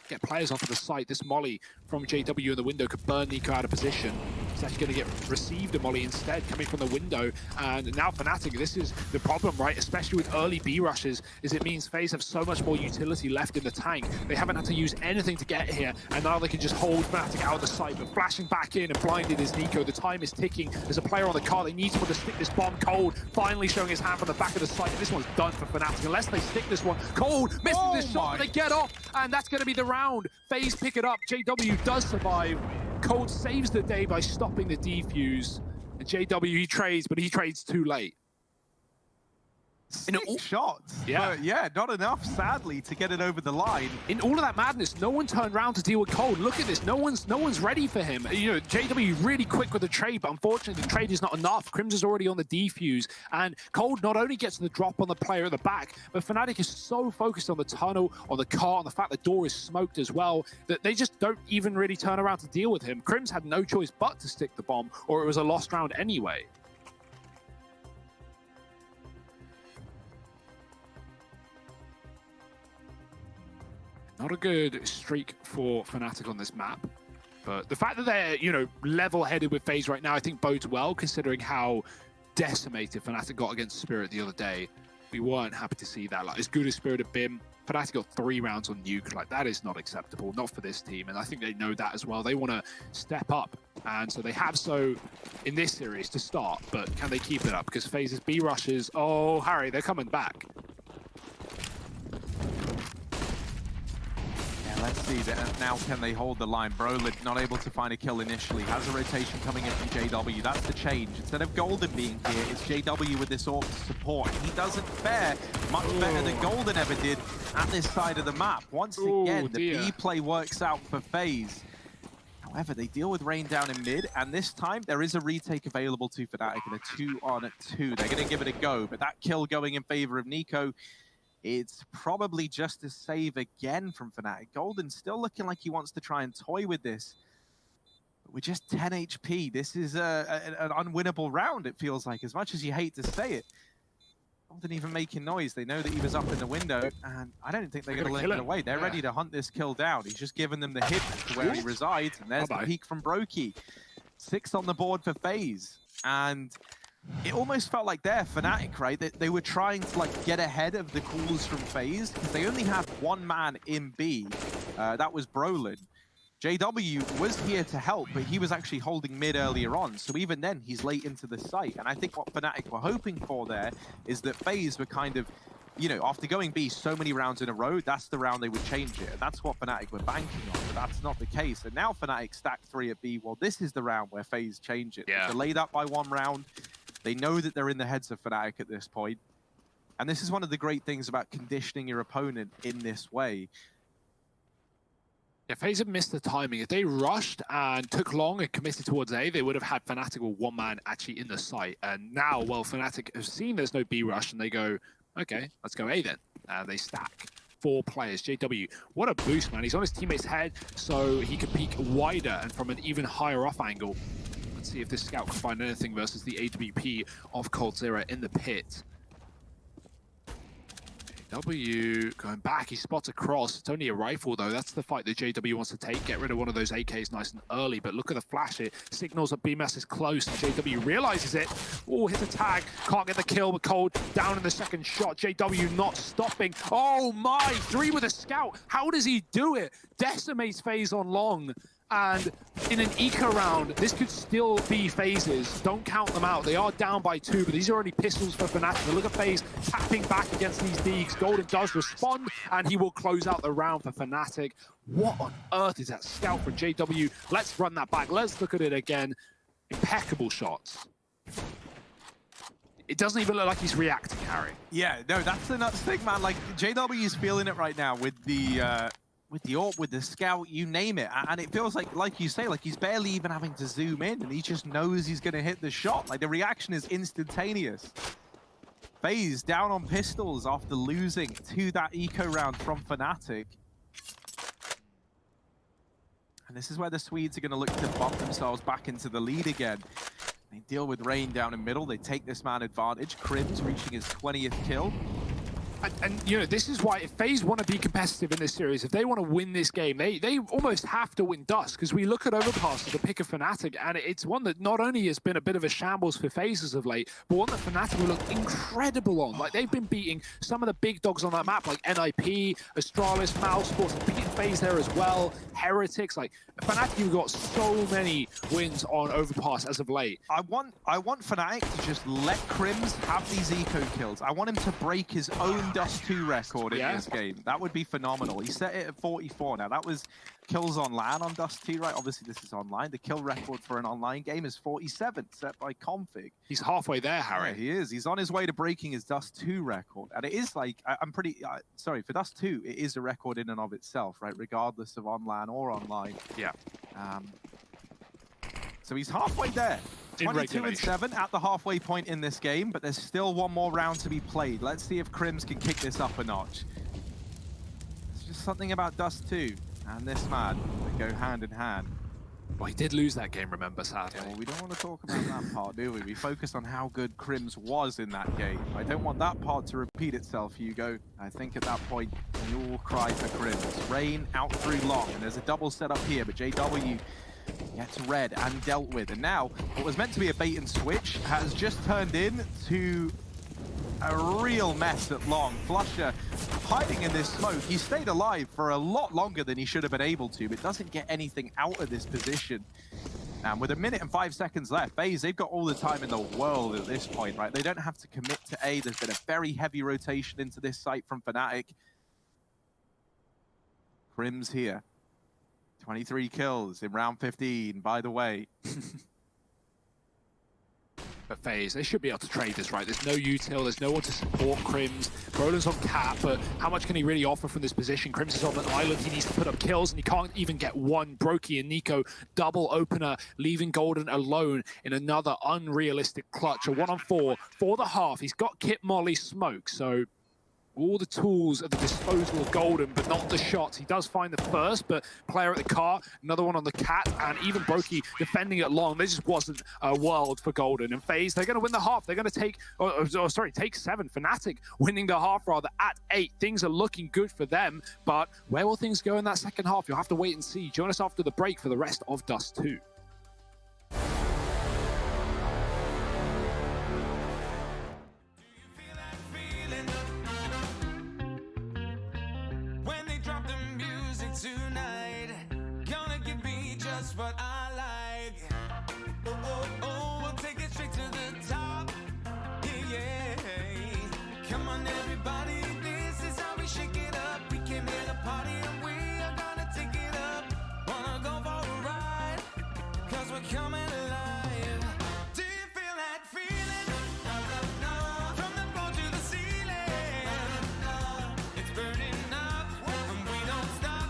get players off of the site. This Molly from JW in the window could burn Nico out of position. He's actually going to get received a Molly instead, coming from the window. And now Fnatic, this is the problem, right? Especially with early B rushes, is it means FaZe have so much more utility left in the tank. They haven't had to use anything to get here, and now they can just hold Fnatic out of the site. But flashing back in and blinded is Nico. The time is ticking. There's a player on the car. They need someone to stick this bomb. Cold finally showing his hand from the back of the site. And this one's done for Fnatic. Unless they stick this one. Cold missing this shot, but they get off, and that's going to be the round. FaZe pick it up. JW does survive. Cold saves the day by stopping the defuse. And JW, he trades, but he trades too late. 6 shots. Yeah. But yeah, not enough, sadly, to get it over the line. In all of that madness, no one turned around to deal with Cold. Look at this. No one's ready for him. You know, JW really quick with the trade, but unfortunately the trade is not enough. Crimson's already on the defuse, and Cold not only gets the drop on the player at the back, but Fnatic is so focused on the tunnel, on the car, on the fact the door is smoked as well, that they just don't even really turn around to deal with him. Crims had no choice but to stick the bomb, or it was a lost round anyway. Not a good streak for Fnatic on this map. But the fact that they're, you know, level-headed with FaZe right now, I think bodes well, considering how decimated Fnatic got against Spirit the other day. We weren't happy to see that. Like, as good as Spirit had been, Fnatic got 3 rounds on Nuke. Like, that is not acceptable, not for this team. And I think they know that as well. They want to step up. And so they have so in this series to start. But can they keep it up? Because FaZe's B rushes, oh, Harry, they're coming back. Let's see, now can they hold the line? Brolin not able to find a kill initially, has a rotation coming in from JW. That's the change. Instead of Golden being here, it's JW with this AWP support. He doesn't fare much better than Golden ever did at this side of the map. Once again, the B play works out for FaZe. However, they deal with rain down in mid, and this time there is a retake available to Fnatic in a 2-on-2. They're going to give it a go, but that kill going in favor of Nico, it's probably just a save again from Fnatic. Golden still looking like he wants to try and toy with this. But with just 10 HP, this is an unwinnable round, it feels like, as much as you hate to say it. Golden even making noise. They know that he was up in the window, and I don't think they're going to let it away. They're ready to hunt this kill down. He's just given them the hint to where he resides, and there's the peek from Brokey. 6 on the board for FaZe, and it almost felt like they're Fnatic, right? They were trying to like get ahead of the calls from FaZe because they only had 1 man in B. That was Brolin. JW was here to help, but he was actually holding mid earlier on. So even then, he's late into the site. And I think what Fnatic were hoping for there is that FaZe were kind of, you know, after going B so many rounds in a row, that's the round they would change it. And that's what Fnatic were banking on, but that's not the case. And now Fnatic stacked 3 at B. Well, this is the round where FaZe change it. They're delayed up by 1 round. They know that they're in the heads of Fnatic at this point. And this is one of the great things about conditioning your opponent in this way. Yeah, FaZe have missed the timing. If they rushed and took long and committed towards A, they would have had Fnatic with 1 man actually in the site. And now, well, Fnatic have seen there's no B rush, and they go, okay, let's go A then. They stack 4 players. JW, what a boost, man. He's on his teammate's head, so he can peek wider and from an even higher off angle. Let's see if this scout can find anything versus the HBP of coldzera in the pit. JW going back, he spots a cross. It's only a rifle though. That's the fight that JW wants to take. Get rid of one of those AKs nice and early. But look at the flash, it signals that BMS is close. JW realizes it. Oh, hit the tag. Can't get the kill, but Cold down in the second shot. JW not stopping. Oh my, 3 with a scout. How does he do it? Decimates Faze on long. And in an eco round, this could still be Phases. Don't count them out. They are down by 2, but these are only pistols for Fnatic. But look at Faze tapping back against these Deegs. Golden does respond, and he will close out the round for Fnatic. What on earth is that scout from JW? Let's run that back. Let's look at it again. Impeccable shots. It doesn't even look like he's reacting, Harry. Yeah, no, that's the nuts thing, man. Like, JW is feeling it right now with the AWP, with the scout, you name it. And it feels like you say, like he's barely even having to zoom in and he just knows he's going to hit the shot. Like the reaction is instantaneous. Faze down on pistols after losing to that eco round from Fnatic. And this is where the Swedes are going to look to bump themselves back into the lead again. They deal with Rain down in middle. They take this man advantage. Crims reaching his 20th kill. And you know, this is why if FaZe want to be competitive in this series, if they want to win this game, they almost have to win Dust, because we look at Overpass as the pick of Fnatic, and it's one that not only has been a bit of a shambles for FaZe as of late, but one that Fnatic will look incredible on. Like, they've been beating some of the big dogs on that map, like NIP, Astralis, Mousesports, and beating FaZe there as well, Heretics. Like, Fnatic have got so many wins on Overpass as of late. I want Fnatic to just let Crims have these eco kills. I want him to break his own Dust 2 record in this game. That would be phenomenal. He set it at 44. Now, that was kills on LAN on Dust 2, right? Obviously, this is online. The kill record for an online game is 47, set by Config. He's halfway there, Harry. Yeah, he is. He's on his way to breaking his Dust 2 record. And it is like, I'm pretty, sorry, for Dust 2, it is a record in and of itself, right? Regardless of on LAN or online. Yeah. So he's halfway there. 22-7 at the halfway point in this game, but there's still one more round to be played. Let's see if Crims can kick this up a notch. It's just something about Dust 2 and this man that go hand in hand. Well, he did lose that game, remember, sadly. Yeah, well, we don't want to talk about that part, do we? We focus on how good Crims was in that game. I don't want that part to repeat itself, Hugo. I think at that point, you will cry for Crims. Rain out through long, and there's a double set up here, but JW gets red and dealt with. And now, what was meant to be a bait and switch has just turned into a real mess at long. Flusher hiding in this smoke. He stayed alive for a lot longer than he should have been able to, but doesn't get anything out of this position. And with 1 minute and 5 seconds left, FaZe, they've got all the time in the world at this point, right? They don't have to commit to A. There's been a very heavy rotation into this site from Fnatic. Crims here. 23 kills in round 15, by the way. But FaZe, they should be able to trade this, right? There's no util, there's no one to support Crims. Brolin's on cap, but how much can he really offer from this position? Crims is on an island, he needs to put up kills, and he can't even get one. Brokey and Nico, double opener, leaving Golden alone in another unrealistic clutch. A 1-on-4 for the half. He's got Kit, Molly, Smoke, so all the tools at the disposal of Golden, but not the shots. He does find the first, but player at the car, another one on the cat, and even Brokey defending it long. There just wasn't a world for Golden. And FaZe, they're going to win the half. They're going to take, take 7. Fnatic winning the half rather at 8. Things are looking good for them, but where will things go in that second half? You'll have to wait and see. Join us after the break for the rest of Dust 2. Tonight, gonna give me just what I like. Oh, oh, oh, we'll take it straight to the top. Yeah, yeah. Come on, everybody, this is how we shake it up. We came here to party and we are gonna take it up. Wanna go for a ride? Cause we're coming alive. Do you feel that feeling? From the floor to the ceiling. It's burning up and we don't stop.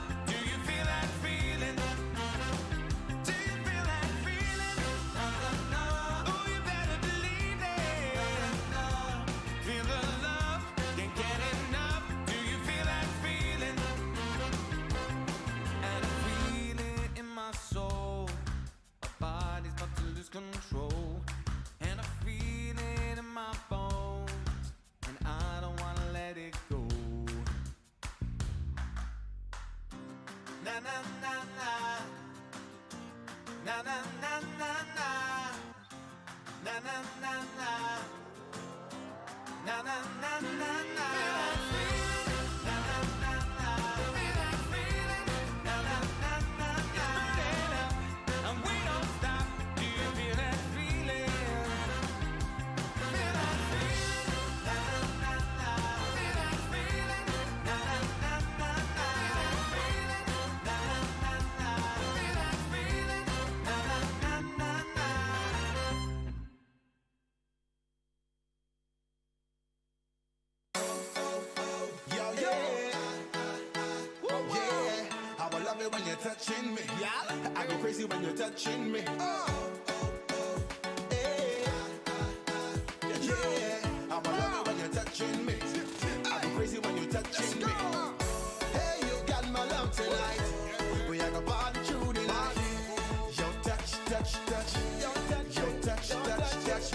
When you're touching me, yeah, I go crazy when you're touching me. Yeah, I'm a lover when you're touching me. I go crazy when you're touching me. Hey, you got my love tonight. We are gonna party through the night. Your touch, touch, touch. Your touch, touch, touch.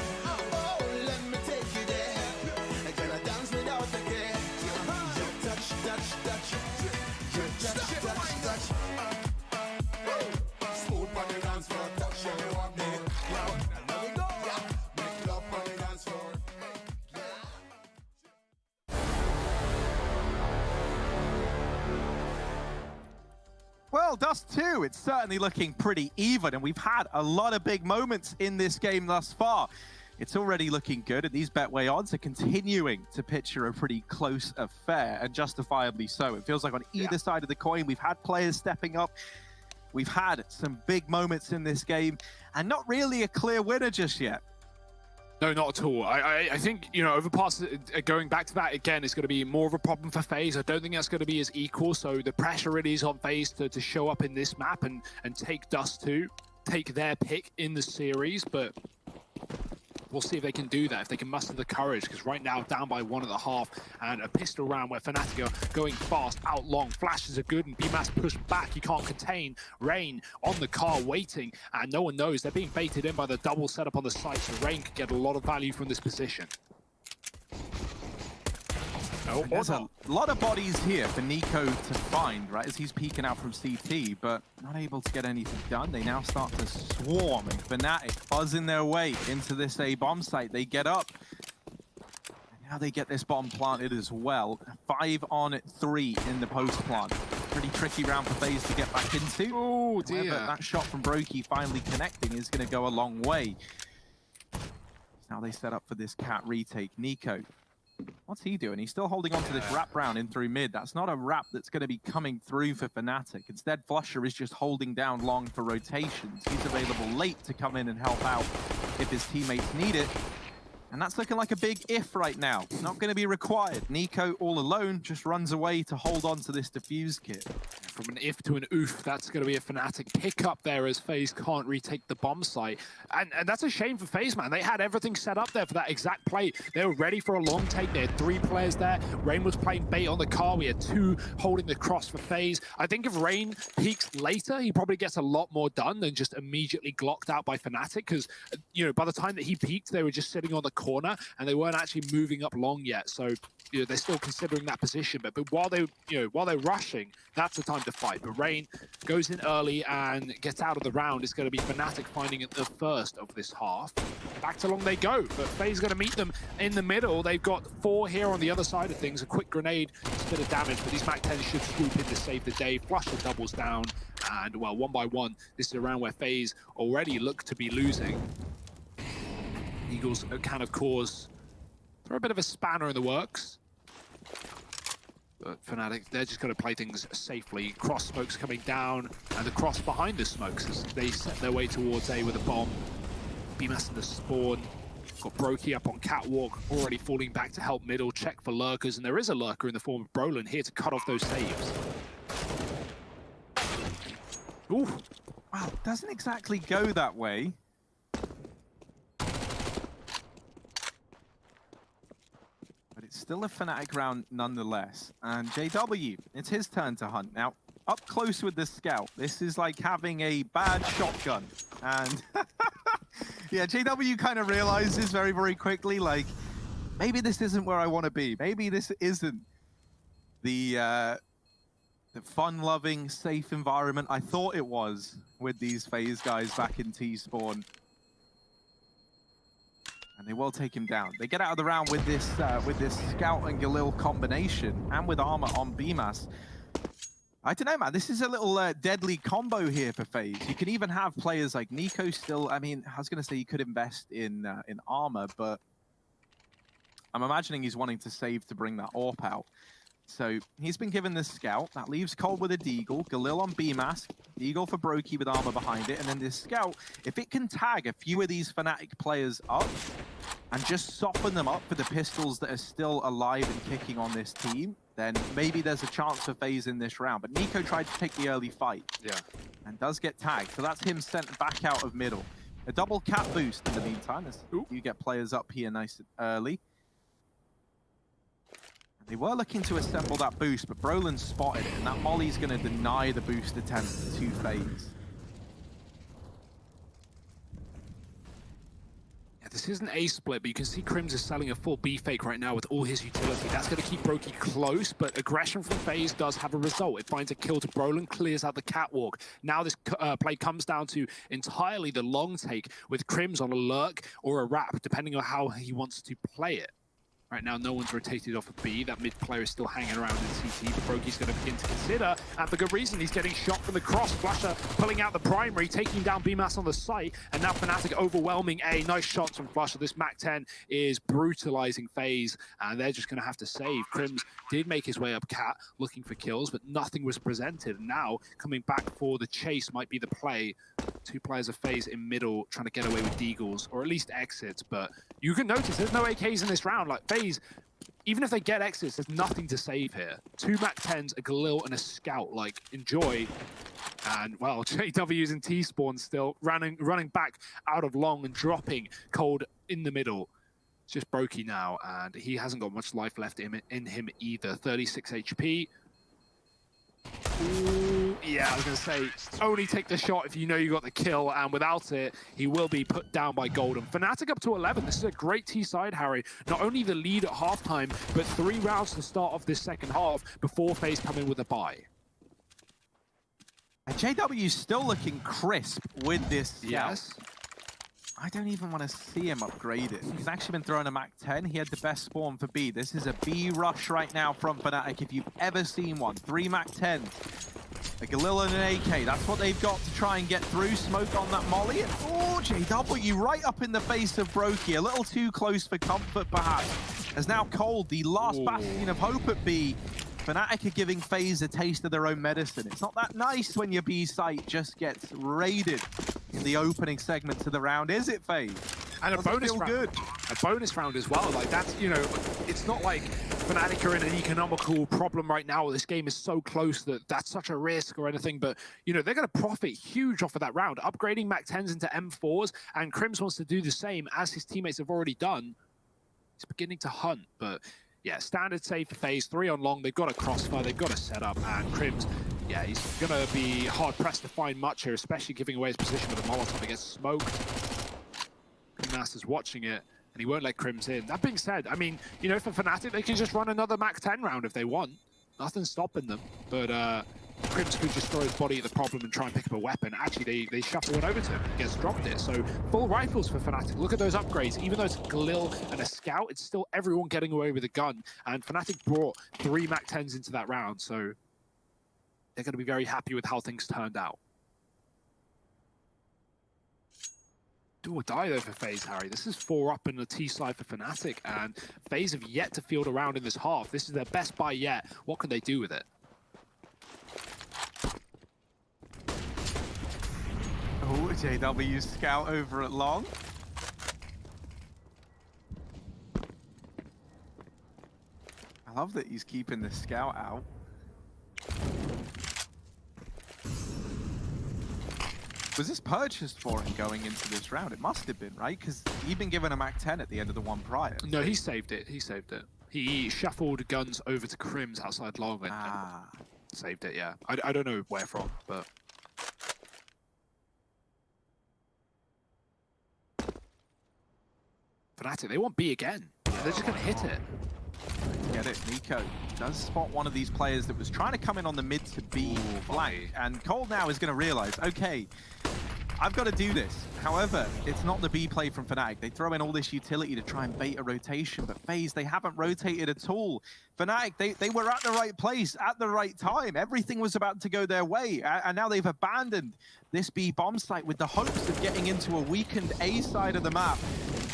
Oh, let me take you there. Can I dance without the care? Your touch, touch, touch. Your touch, touch, touch. Smooth on the dance floor, touch everyone there. There we go. Make love on the dance floor. Well, Dust 2, it's certainly looking pretty even, and we've had a lot of big moments in this game thus far. It's already looking good, and these Betway odds are continuing to picture a pretty close affair, and justifiably so. It feels like on either side of the coin, we've had players stepping up. We've had some big moments in this game, and not really a clear winner just yet. No, not at all. I think, you know, Overpass, going back to that again, is going to be more of a problem for Faze. I don't think that's going to be as equal, so the pressure really is on Faze to show up in this map and take Dust 2, take their pick in the series, but we'll see if they can do that, if they can muster the courage, because right now down by 1.5 and a pistol round where Fnatic are going fast, out long, flashes are good and BMAS pushed back, you can't contain. Rain on the car waiting, and no one knows, they're being baited in by the double setup on the site, so Rain could get a lot of value from this position. Oh, there's a lot of bodies here for Nico to find, right, as he's peeking out from CT, but not able to get anything done. They now start to swarm, and Fnatic buzzing their way into this A bomb site. They get up, and now they get this bomb planted as well. 5 on 3 in the post plant. Pretty tricky round for Faze to get back into. Oh dear. However, that shot from Brokey finally connecting is going to go a long way. Now they set up for this cat retake. Nico, what's he doing? He's still holding on to this wrap round in through mid. That's not a wrap that's going to be coming through for Fnatic. Instead, Flusher is just holding down long for rotations. He's available late to come in and help out if his teammates need it. And that's looking like a big if right now. Not going to be required. Nico, all alone, just runs away to hold on to this defuse kit. From an if to an oof, that's going to be a Fnatic pickup there as Faze can't retake the bomb site. And that's a shame for Faze, man. They had everything set up there for that exact play. They were ready for a long take. They had 3 players there. Rain was playing bait on the car. We had 2 holding the cross for Faze. I think if Rain peaks later, he probably gets a lot more done than just immediately glocked out by Fnatic, because, you know, by the time that he peaked, they were just sitting on the corner and they weren't actually moving up long yet. So, you know, they're still considering that position. But while they're rushing, that's the time to fight. But Rain goes in early and gets out of the round. It's going to be Fnatic finding it the first of this half. Back to long they go, but Faze going to meet them in the middle. They've got 4 here on the other side of things. A quick grenade, a bit of damage, but these MAC-10s should swoop in to save the day. Flusher doubles down, and well, 1 by 1, this is a round where Faze already look to be losing. Eagles can, of course, throw a bit of a spanner in the works. But Fnatic, they're just going to play things safely. Cross smokes coming down, and the cross behind the smokes as they set their way towards A with a bomb. BMAS in the spawn. Got Brokey up on catwalk, already falling back to help middle, check for lurkers, and there is a lurker in the form of Brolin here to cut off those saves. Ooh, wow, doesn't exactly go that way. Still a Fnatic round nonetheless. And JW, it's his turn to hunt. Now, up close with the scout. This is like having a bad shotgun. And yeah, JW kind of realizes very, very quickly, like, maybe this isn't where I want to be. Maybe this isn't the the fun-loving, safe environment I thought it was with these Faze guys back in T-Spawn. And they will take him down. They get out of the round with this Scout and Galil combination, and with armor on BMAS. I don't know, man. This is a little deadly combo here for Faze. You can even have players like Nico still. I mean, I was going to say you could invest in armor, but I'm imagining he's wanting to save to bring that AWP out. So he's been given this Scout. That leaves Cold with a Deagle. Galil on B-Mask. Deagle for Brokey with armor behind it. And then this Scout, if it can tag a few of these Fnatic players up and just soften them up for the pistols that are still alive and kicking on this team, then maybe there's a chance for Faze in this round. But Nico tried to take the early fight. Yeah. And does get tagged. So that's him sent back out of middle. A double cap boost in the meantime as you get players up here nice and early. They were looking to assemble that boost, but Brolin spotted it, and that Molly's going to deny the boost attempt to Faze. Yeah, this is an A split, but you can see Crims is selling a full B fake right now with all his utility. That's going to keep Brokey close, but aggression from Faze does have a result. It finds a kill to Brolin, clears out the catwalk. Now this play comes down to entirely the long take with Crims on a lurk or a wrap, depending on how he wants to play it. Right now, no one's rotated off of B. That mid player is still hanging around in CT, but Brokey's going to begin to consider, and for good reason. He's getting shot from the cross. Flusher pulling out the primary, taking down BMAS on the site, and now Fnatic overwhelming A. Nice shots from Flusher. This MAC-10 is brutalizing Faze, and they're just going to have to save. Crims did make his way up Cat, looking for kills, but nothing was presented. And now, coming back for the chase might be the play. Two players of Faze in middle, trying to get away with Deagles, or at least exits, but you can notice there's no AKs in this round. Like, Faze, even if they get exits, there's nothing to save here. Two MAC-10s, a Galil, and a Scout. Like, enjoy. And, well, JW's in T-Spawn still, running back out of long and dropping Cold in the middle. It's just Brokey now, and he hasn't got much life left in him either. 36 HP. Ooh, yeah, I was going to say, only take the shot if you know you got the kill, and without it, he will be put down by Golden. Fnatic up to 11. This is a great T-side, Harry. Not only the lead at halftime, but 3 rounds to start off this second half before Faze come in with a bye. And JW's still looking crisp with this. Yes. I don't even want to see him upgrade it. He's actually been throwing a MAC-10. He had the best spawn for B. This is a B rush right now from Fnatic, if you've ever seen one. 3 MAC-10s. A Galil and an AK. That's what they've got to try and get through. Smoke on that Molly. And, oh, JW right up in the face of Brokey. A little too close for comfort, perhaps. As now Cold, the last bastion of hope at B. Fnatic are giving Faze a taste of their own medicine. It's not that nice when your B site just gets raided in the opening segment of the round, is it, Faze? And a bonus round. Good. A bonus round as well. Like, that's, you know, it's not like Fnatic are in an economical problem right now. This game is so close that that's such a risk or anything. But, you know, they're going to profit huge off of that round. Upgrading MAC-10s into M4s, and Crims wants to do the same, as his teammates have already done. He's beginning to hunt, but... yeah, standard save for Faze, 3 on long. They've got a crossfire, they've got a setup, and Crims, yeah, he's going to be hard-pressed to find much here, especially giving away his position with a Molotov against smoke. Master's watching it, and he won't let Crims in. That being said, I mean, you know, for Fnatic, they can just run another MAC-10 round if they want. Nothing's stopping them, but Crims could just throw his body at the problem and try and pick up a weapon. Actually, they shuffle it over to him. He gets dropped it. So full rifles for Fnatic. Look at those upgrades. Even though it's Galil and a Scout, it's still everyone getting away with a gun. And Fnatic brought 3 MAC-10s into that round. So they're going to be very happy with how things turned out. Do or die though for Faze, Harry. This is 4 up in the T side for Fnatic, and Faze have yet to field a round in this half. This is their best buy yet. What can they do with it? Oh, JW Scout over at long. I love that he's keeping the Scout out. Was this purchased for him going into this round? It must have been, right? Because he'd been given a MAC-10 at the end of the one prior. No, he saved it. He saved it. He shuffled guns over to Crims outside long and saved it, yeah. I don't know where from, but... Fnatic, they want B again. They're just going to hit it. Get it, Nico. does spot one of these players that was trying to come in on the mid to B flank. And Cold now is going to realize, okay, I've got to do this. However, it's not the B play from Fnatic. They throw in all this utility to try and bait a rotation, but Faze, they haven't rotated at all. Fnatic, they were at the right place at the right time. Everything was about to go their way, and now they've abandoned this B bomb site with the hopes of getting into a weakened A side of the map.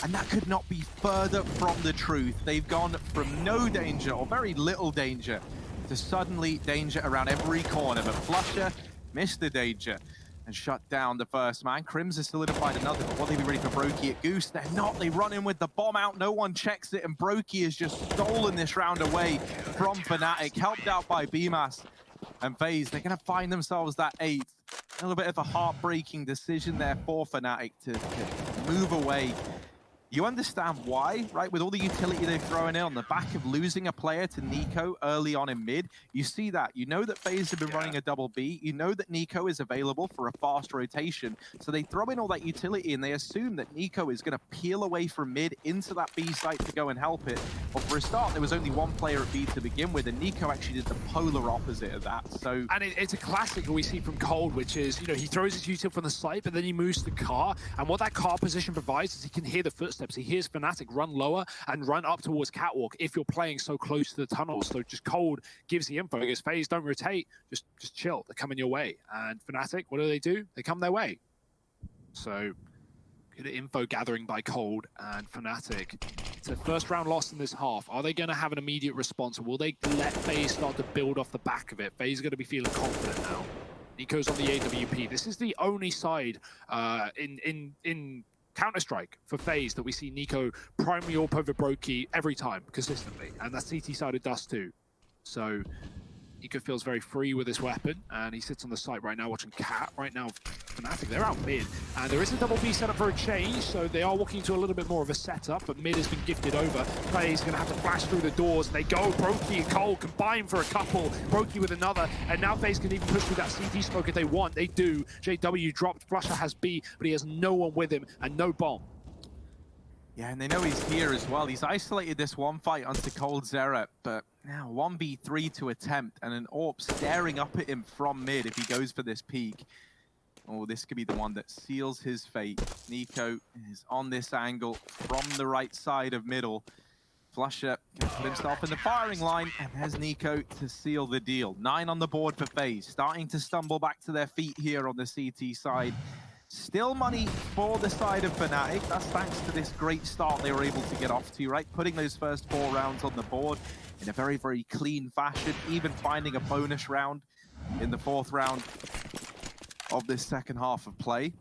And that could not be further from the truth. They've gone from no danger, or very little danger, to suddenly danger around every corner. But Flusher missed the danger and shut down the first man. Crims has solidified another, but will they be ready for Brokey at Goose? They're not. They run in with the bomb out. No one checks it, and Brokey has just stolen this round away from Fnatic, helped out by BMAS and Faze. They're going to find themselves that 8th. A little bit of a heartbreaking decision there for Fnatic to move away. You understand why, right? With all the utility they've thrown in on the back of losing a player to Nico early on in mid, you see that. You know that FaZe have been running a double B. You know that Nico is available for a fast rotation. So they throw in all that utility and they assume that Nico is going to peel away from mid into that B site to go and help it. But for a start, there was only one player at B to begin with, and Nico actually did the polar opposite of that. So, and it's a classic that we see from Cold, which is, you know, he throws his util from the site, but then he moves the car. And what that car position provides is he can hear the footsteps. He hears Fnatic run lower and run up towards Catwalk if you're playing so close to the tunnels. So just Cold gives the info. He goes, Faze, don't rotate, just chill. They're coming your way. And Fnatic, what do? They come their way. So good info gathering by Cold and Fnatic. It's a first round loss in this half. Are they going to have an immediate response, or will they let Faze start to build off the back of it? Faze is going to be feeling confident now. Nico's on the AWP. This is the only side in Counter-Strike for Faze that we see Nico primary AWP over Brokey every time, consistently. And that's CT side of Dust too. So Nico feels very free with this weapon, and he sits on the site right now watching Cat. Right now, Fnatic, they're out mid. And there is a double B setup for a change, so they are walking to a little bit more of a setup, but mid has been gifted over. Faze going to have to flash through the doors. They go, Brokey and Cole combine for a couple, Brokey with another, and now Faze can even push through that CT smoke if they want. They do. JW dropped, Flusher has B, but he has no one with him, and no bomb. Yeah, and they know he's here as well. He's isolated this one fight onto Cold Zera, but now 1v3 to attempt, and an AWP staring up at him from mid if he goes for this peak. Oh, this could be the one that seals his fate. Nico is on this angle from the right side of middle. Flusher can put himself in the firing line, and there's Nico to seal the deal. 9 on the board for FaZe, starting to stumble back to their feet here on the CT side. Still money for the side of Fnatic. That's thanks to this great start they were able to get off to, right? Putting those first 4 rounds on the board in a very, very clean fashion, even finding a bonus round in the 4th round of this second half of play.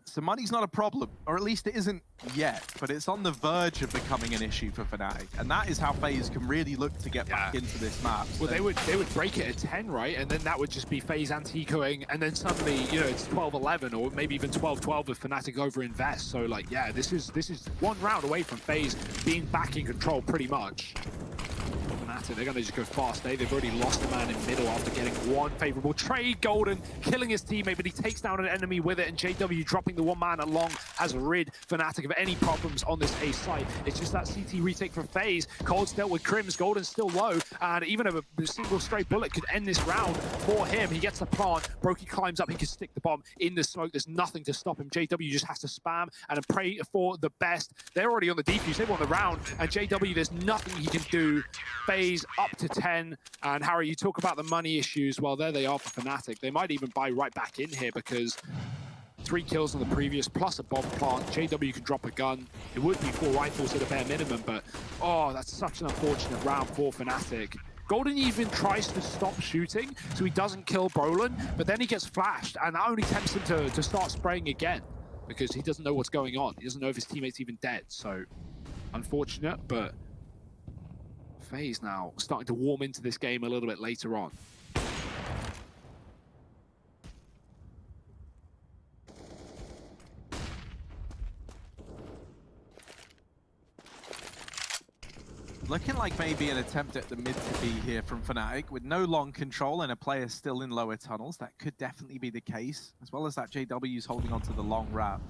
So money's not a problem, or at least it isn't yet, but it's on the verge of becoming an issue for Fnatic, and that is how FaZe can really look to get back into this map. Well, they would break it at 10, right? And then that would just be FaZe anti-ecoing, and then suddenly, you know, it's 12-11, or maybe even 12-12 with Fnatic over invest. So, like, yeah, this is one round away from FaZe being back in control, pretty much. Fnatic, they're going to just go fast. They've already lost a man in middle after getting one favorable trade. Golden killing his teammate, but he takes down an enemy with it, and JW dropping the one man along has rid Fnatic of any problems on this A site. It's just that CT retake for FaZe. Cold's dealt with Crims, Golden's still low, and even a single straight bullet could end this round for him. He gets the plant, Brokey climbs up, he can stick the bomb in the smoke. There's nothing to stop him. JW just has to spam and pray for the best. They're already on the defuse, they won the round, and JW, there's nothing he can do. FaZe up to 10, and Harry, you talk about the money issues. Well, there they are for Fnatic. They might even buy right back in here because 3 kills on the previous, plus a bomb plant. JW can drop a gun. It would be 4 rifles at a bare minimum, but oh, that's such an unfortunate round for Fnatic. Golden even tries to stop shooting, so he doesn't kill Brolin, but then he gets flashed, and that only tempts him to start spraying again because he doesn't know what's going on. He doesn't know if his teammate's even dead, so unfortunate, but FaZe now starting to warm into this game a little bit later on. Looking like maybe an attempt at the mid to B here from Fnatic with no long control and a player still in lower tunnels. That could definitely be the case, as well as that JW's holding onto the long route.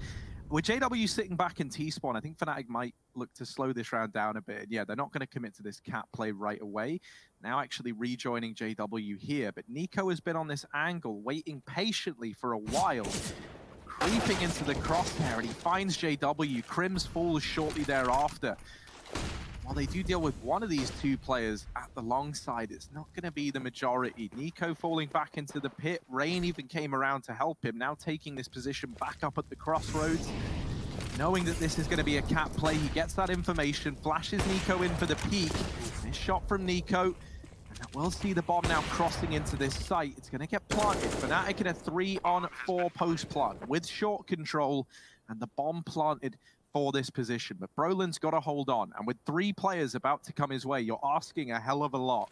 with JW sitting back in T-spawn, I think Fnatic might look to slow this round down a bit. Yeah, they're not going to commit to this cat play right away. Now actually rejoining JW here, but Nico has been on this angle, waiting patiently for a while, creeping into the crosshair, and he finds JW. Crims falls shortly thereafter. While they do deal with one of these two players at the long side, it's not going to be the majority. Nico falling back into the pit. Rain even came around to help him, now taking this position back up at the crossroads. Knowing that this is going to be a cat play, he gets that information, flashes Nico in for the peek. This shot from Nico, and we'll see the bomb now crossing into this site. It's going to get planted. Fnatic in a 3-on-4 post plant with short control, and the bomb planted for this position. But Brolin's got to hold on, and with 3 players about to come his way, you're asking a hell of a lot.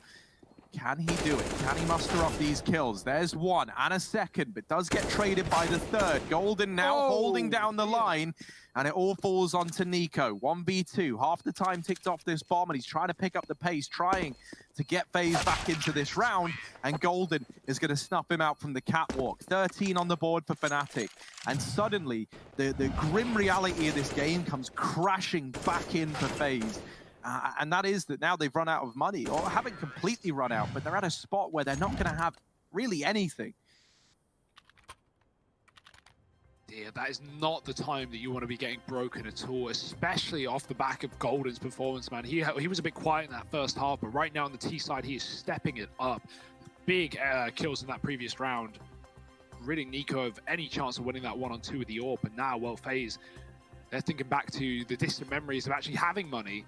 Can he do it? Can he muster up these kills? There's one and a second, but does get traded by the third. Golden now holding down the line, and it all falls onto Nico. 1v2, half the time ticked off this bomb, and he's trying to pick up the pace, trying to get Faze back into this round, and Golden is going to snuff him out from the catwalk. 13 on the board for Fnatic, and suddenly the grim reality of this game comes crashing back in for Faze. And that is that now they've run out of money, or haven't completely run out, but they're at a spot where they're not going to have really anything. Yeah, that is not the time that you want to be getting broken at all, especially off the back of Golden's performance, man. He was a bit quiet in that first half, but right now on the T side, he is stepping it up. Big kills in that previous round, ridding Nico of any chance of winning that 1-on-2 with the AWP. But now, well, FaZe, they're thinking back to the distant memories of actually having money.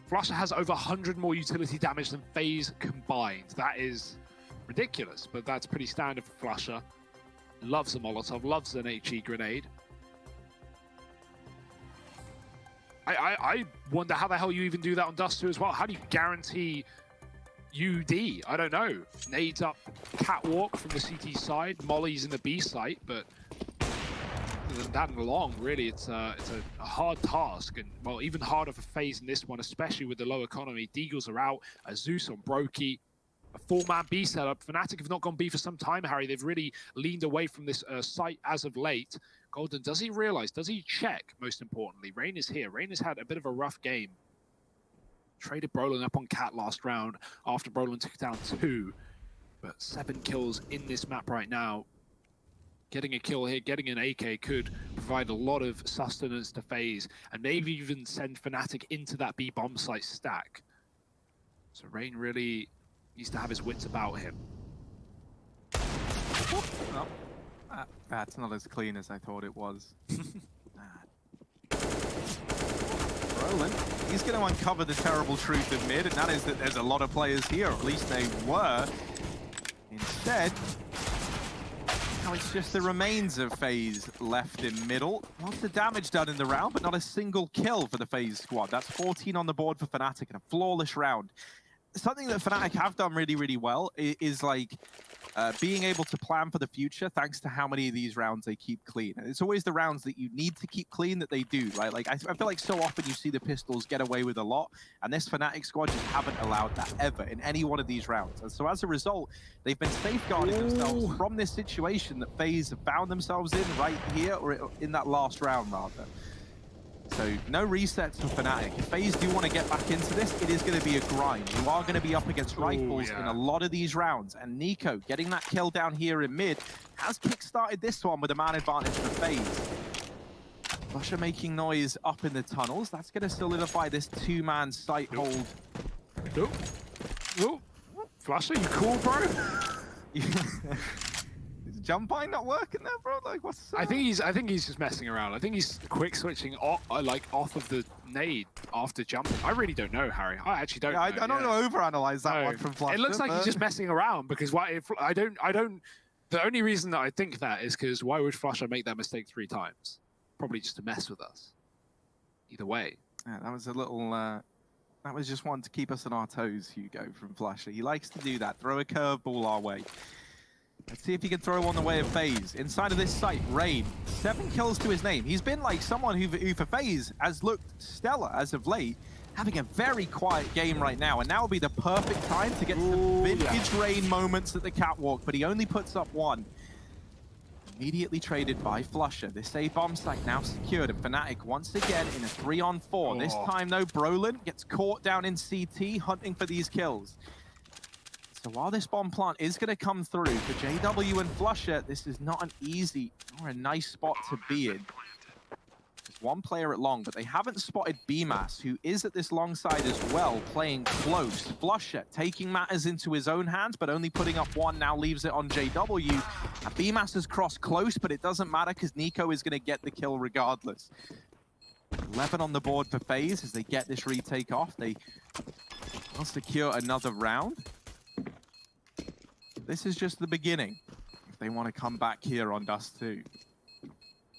flusha has over 100 more utility damage than FaZe combined. That is ridiculous, but that's pretty standard for flusha. Loves a Molotov, loves an HE grenade. I wonder how the hell you even do that on Dust 2 as well. How do you guarantee UD? I don't know. Nades up catwalk from the CT side, Molly's in the B site, but other than that and long, really, it's a hard task, and well, even harder for FaZe in this one, especially with the low economy. Deagles are out, a Zeus on Brokey, a 4-man B setup. Fnatic have not gone B for some time, Harry. They've really leaned away from this site as of late. Golden, does he realize? Does he check? Most importantly, Rain is here. Rain has had a bit of a rough game. Traded Brolin up on Cat last round after Brolin took down 2, but 7 kills in this map right now. Getting a kill here, getting an AK could provide a lot of sustenance to FaZe, and maybe even send Fnatic into that B bomb site stack. So Rain really needs to have his wits about him. Oh, that's not as clean as I thought it was. Brolin, he's going to uncover the terrible truth of mid, and that is that there's a lot of players here, or at least they were. Instead, now it's just the remains of FaZe left in middle. Lots of damage done in the round, but not a single kill for the FaZe squad. That's 14 on the board for Fnatic in a flawless round. Something that Fnatic have done really, really well is like being able to plan for the future thanks to how many of these rounds they keep clean. And it's always the rounds that you need to keep clean that they do, right? Like I feel like so often you see the Pistols get away with a lot, and this Fnatic squad just haven't allowed that ever in any one of these rounds. And so as a result, they've been safeguarding themselves from this situation that FaZe have found themselves in right here, or in that last round rather. So no resets for Fnatic. If FaZe do want to get back into this, it is going to be a grind. You are going to be up against rifles in a lot of these rounds. And Nico getting that kill down here in mid has kick-started this one with a man advantage for FaZe. flusha making noise up in the tunnels. That's going to solidify this 2-man site hold. Nope. Whoa. flusha, you cool, bro? Is jump bind not working there, bro? Like, what's I think he's just messing around. I think he's quick switching off, off of the nade after jumping. I really don't know, Harry. I actually don't know. I don't know overanalyze that one from flusha. It looks like he's just messing around, because why? I don't. The only reason that I think that is because why would flusha make that mistake 3 times? Probably just to mess with us. Either way. Yeah, that was a little. That was just one to keep us on our toes, Hugo, from flusha. He likes to do that. Throw a curveball our way. Let's see if he can throw one the way of FaZe. Inside of this site, Rain, 7 kills to his name. He's been like someone who for FaZe has looked stellar as of late, having a very quiet game right now. And now will be the perfect time to get some vintage Rain moments at the catwalk, but he only puts up 1. Immediately traded by Flusher. This A bomb site now secured, and Fnatic once again in a 3-on-4. This time though, Brolin gets caught down in CT, hunting for these kills. So while this bomb plant is going to come through for JW and Flusher, this is not an easy or a nice spot to be in. There's one player at long, but they haven't spotted BMAS, who is at this long side as well, playing close. Flusher taking matters into his own hands, but only putting up one, now leaves it on JW. And BMAS has crossed close, but it doesn't matter because Nico is going to get the kill regardless. 11 on the board for FaZe as they get this retake off. They will secure another round. This is just the beginning if they want to come back here on Dust 2.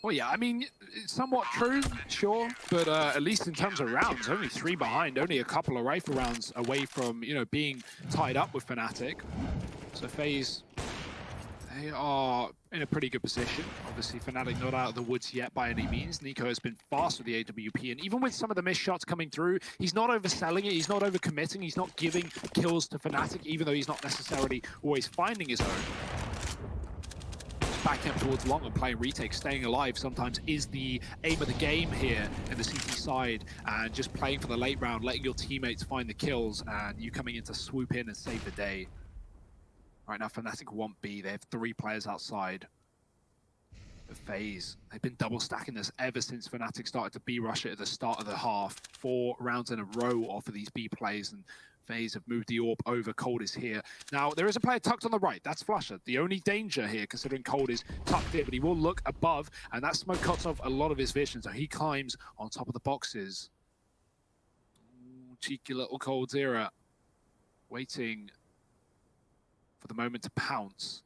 Well, yeah, I mean, it's somewhat true, sure, but at least in terms of rounds, only 3 behind, only a couple of rifle rounds away from, you know, being tied up with Fnatic. So FaZe, they are in a pretty good position. Obviously, Fnatic not out of the woods yet by any means. Nico has been fast with the AWP, and even with some of the missed shots coming through, he's not overselling it, he's not overcommitting, he's not giving kills to Fnatic, even though he's not necessarily always finding his own. Backing up towards long and playing retake, staying alive sometimes is the aim of the game here in the CT side, and just playing for the late round, letting your teammates find the kills, and you coming in to swoop in and save the day. Right now, Fnatic want B. They have 3 players outside. The FaZe, they've been double stacking this ever since Fnatic started to B rush it at the start of the half. 4 rounds in a row off of these B plays, and FaZe have moved the AWP over. Cold is here. Now, there is a player tucked on the right. That's Flusher. The only danger here, considering Cold is tucked in, but he will look above, and that smoke cuts off a lot of his vision, so he climbs on top of the boxes. Ooh, cheeky little Cold Zera, waiting for the moment to pounce.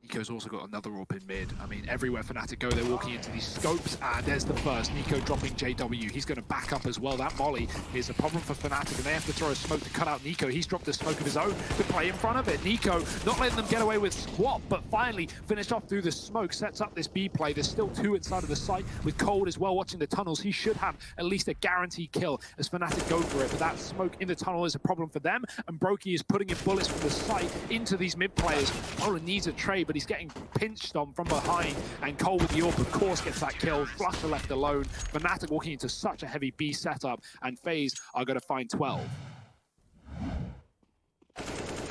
Nico's also got another AWP in mid. I mean, everywhere Fnatic go, they're walking into these scopes, and there's the first. Nico dropping JW. He's going to back up as well. That molly is a problem for Fnatic, and they have to throw a smoke to cut out Nico. He's dropped a smoke of his own to play in front of it. Nico not letting them get away with squat, but finally finished off through the smoke, sets up this B play. There's still 2 inside of the site with Cold as well watching the tunnels. He should have at least a guaranteed kill as Fnatic go for it, but that smoke in the tunnel is a problem for them, and Brokey is putting in bullets from the site into these mid players. Nolan needs a trade, but he's getting pinched on from behind, and Cole with the AWP, of course, gets that kill. Flusher left alone. Fnatic walking into such a heavy B setup, and FaZe are going to find 12.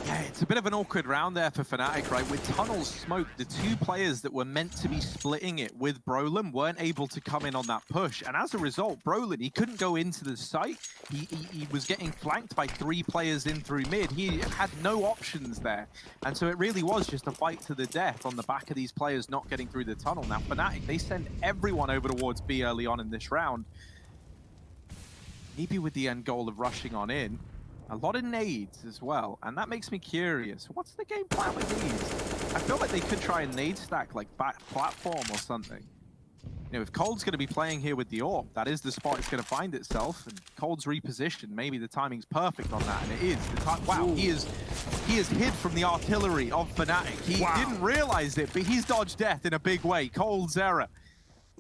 Yeah, it's a bit of an awkward round there for Fnatic, right? With tunnels smoked, the 2 players that were meant to be splitting it with Brolin weren't able to come in on that push. And as a result, Brolin, he couldn't go into the site. He was getting flanked by 3 players in through mid. He had no options there. And so it really was just a fight to the death on the back of these players not getting through the tunnel. Now, Fnatic, they send everyone over towards B early on in this round. Maybe with the end goal of rushing on in. A lot of nades as well, and that makes me curious. What's the game plan with these? I feel like they could try a nade stack, like back platform or something. You know, if Cold's going to be playing here with the AWP, that is the spot it's going to find itself, and Cold's repositioned. Maybe the timing's perfect on that, and it is. Wow, he is hid from the artillery of Fnatic. He didn't realize it, but he's dodged death in a big way. Cold Zera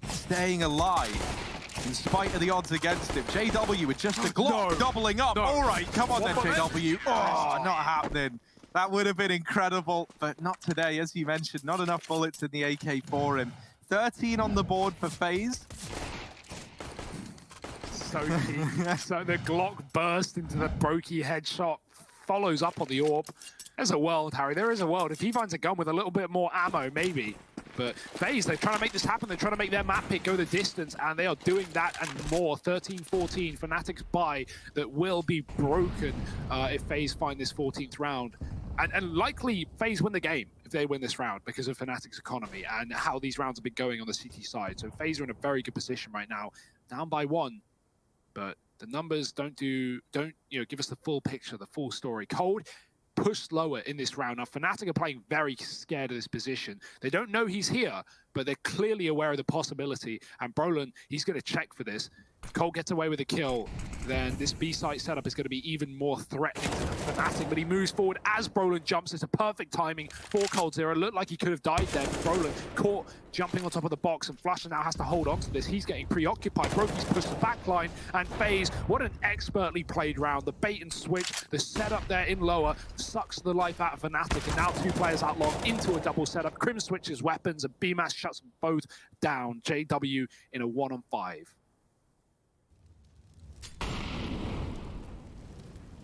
staying alive in spite of the odds against him. JW with just a Glock doubling up. All right, come on then, JW. Oh, not happening. That would have been incredible, but not today. As you mentioned, not enough bullets in the AK for him. 13 on the board for FaZe. So key. So the Glock burst into the Brokey headshot, follows up on the AWP. There's a world, Harry. There is a world. If he finds a gun with a little bit more ammo, maybe. But FaZe, they're trying to make this happen. They're trying to make their map pick go the distance, and they are doing that and more. 13-14, Fnatic's buy that will be broken if FaZe find this 14th round. And likely FaZe win the game if they win this round because of Fnatic's economy and how these rounds have been going on the CT side. So FaZe are in a very good position right now, down by 1. But the numbers don't give us the full picture, the full story. Cold pushed lower in this round. Now, Fnatic are playing very scared of this position. They don't know he's here, but they're clearly aware of the possibility. And Brolin, he's going to check for this. If Cole gets away with a kill, then this B-site setup is going to be even more threatening to the Fnatic. But he moves forward as Brolin jumps. It's a perfect timing for coldzera. Looked like he could have died there, but Brolin caught jumping on top of the box, and Flusher now has to hold on to this. He's getting preoccupied. Broky's pushed the back line, and Faze, what an expertly played round. The bait and switch, the setup there in lower sucks the life out of Fnatic, and now two players out long into a double setup. Crim switches weapons, and BMAS shuts them both down. JW in a 1-on-5.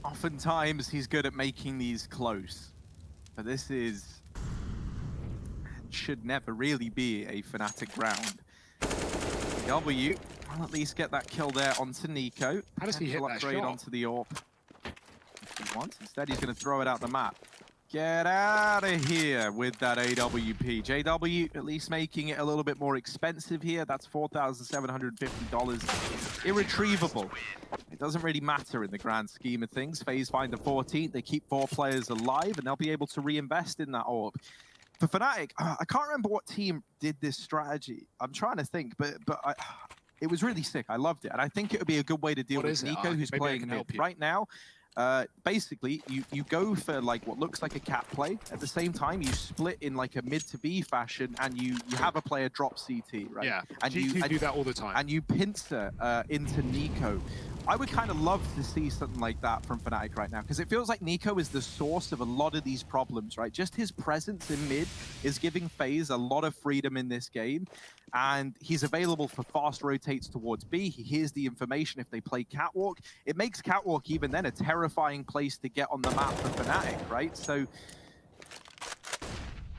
Oftentimes, he's good at making these close. But this should never really be a Fnatic round. W will at least get that kill there onto Nico. How does he hit that upgrade shot? onto the AWP if he wants. Instead, he's going to throw it out the map. Get out of here with that AWP. JW at least making it a little bit more expensive here. That's $4,750. Irretrievable. It doesn't really matter in the grand scheme of things. Faze find the 14th. They keep 4 players alive, and they'll be able to reinvest in that AWP. For Fnatic, I can't remember what team did this strategy. I'm trying to think, but it was really sick. I loved it, and I think it would be a good way to deal with Nico, who's playing mid right now. Basically, you go for like what looks like a cat play. At the same time, you split in like a mid to B fashion, and you have a player drop CT, right? Yeah, and you do that all the time. And you pincer into Nico. I would kind of love to see something like that from Fnatic right now, because it feels like Nico is the source of a lot of these problems, right? Just his presence in mid is giving FaZe a lot of freedom in this game, and he's available for fast rotates towards B. He hears the information if they play Catwalk. It makes Catwalk even then a terrifying place to get on the map for Fnatic, right? So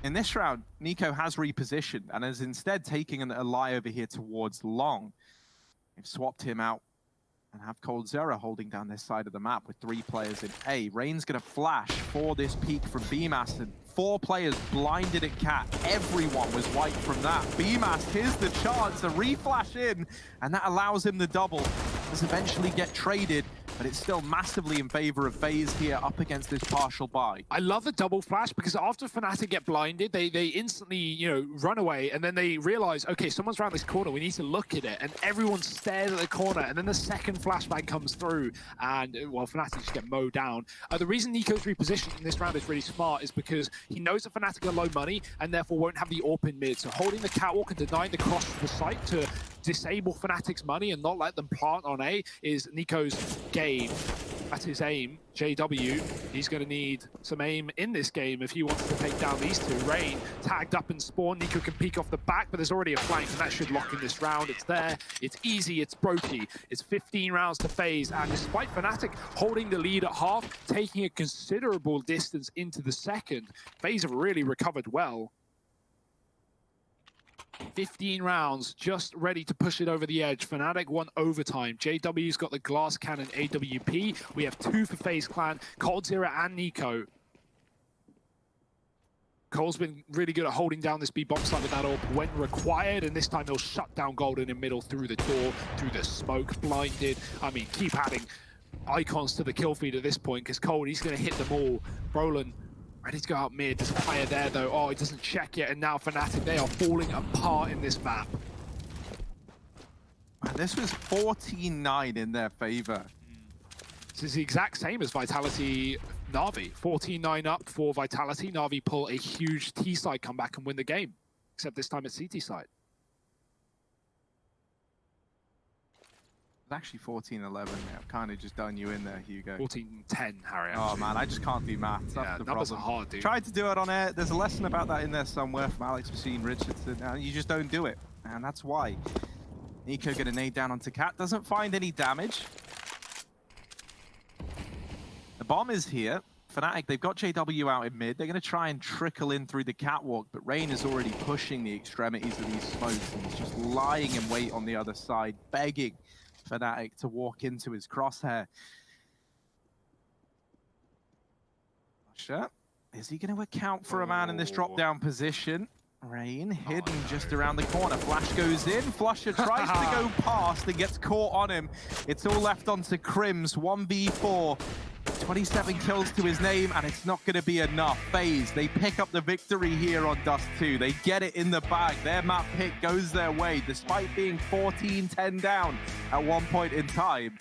in this round, Nico has repositioned and is instead taking a lie over here towards long. They've swapped him out and have coldzera holding down this side of the map with 3 players in A. Rain's going to flash for this peek from BMAS, and 4 players blinded at Cat. Everyone was wiped from that. BMAS, here's the chance, a reflash in, and that allows him the double. Does eventually get traded, but it's still massively in favor of FaZe here up against this partial buy. I love the double flash, because after Fnatic get blinded, they instantly, you know, run away, and then they realize, okay, someone's around this corner, we need to look at it, and everyone stares at the corner, and then the second flashbang comes through, and, well, Fnatic just get mowed down. The reason Nico's repositioned in this round is really smart is because he knows that Fnatic are low money, and therefore won't have the AWP in mid, so holding the catwalk and denying the cross to the site to disable Fnatic's money and not let them plant on A is Nico's game. That's his aim. JW, he's going to need some aim in this game if he wants to take down these two. Rain tagged up and spawn. Nico can peek off the back, but there's already a flank, and that should lock in this round. It's there. It's easy. It's Brokey. It's 15 rounds to FaZe, and despite Fnatic holding the lead at half, taking a considerable distance into the second, FaZe have really recovered well. 15 rounds, just ready to push it over the edge. Fnatic won overtime. JW's got the glass cannon AWP. We have 2 for FaZe Clan, coldzera and Nico. Cole's been really good at holding down this B bomb site with that AWP when required, and this time he'll shut down Golden in middle through the door, through the smoke, blinded. I mean, keep adding icons to the kill feed at this point, because Cole, he's going to hit them all. Brolin ready to go out mid. There's a player there, though. Oh, he doesn't check yet, and now Fnatic, they are falling apart in this map. And this was 14-9 in their favor. This is the exact same as Vitality Na'Vi. 14-9 up for Vitality. Na'Vi pull a huge T-side comeback and win the game, except this time at CT side. It's actually 14-11. I've kind of just done you in there, Hugo. 14-10, Harry. Oh man, I just can't do maths. That's the numbers problem. are hard, dude. Tried to do it on air. There's a lesson about that in there somewhere from Alex Machine Richardson, and you just don't do it, and that's why. Nico get a nade down onto Cat, doesn't find any damage. The bomb is here. Fnatic, they've got JW out in mid. They're going to try and trickle in through the catwalk, but Rain is already pushing the extremities of these smokes, and he's just lying in wait on the other side, begging Fnatic to walk into his crosshair. Sure. Is he going to account for a man in this drop-down position? Rain hidden just around the corner. Flash goes in. Flusher tries to go past and gets caught on him. It's all left onto Crims. 1v4. 27 kills to his name, and it's not going to be enough. Faze, they pick up the victory here on Dust 2. They get it in the bag. Their map pick goes their way. Despite being 14-10 down at one point in time,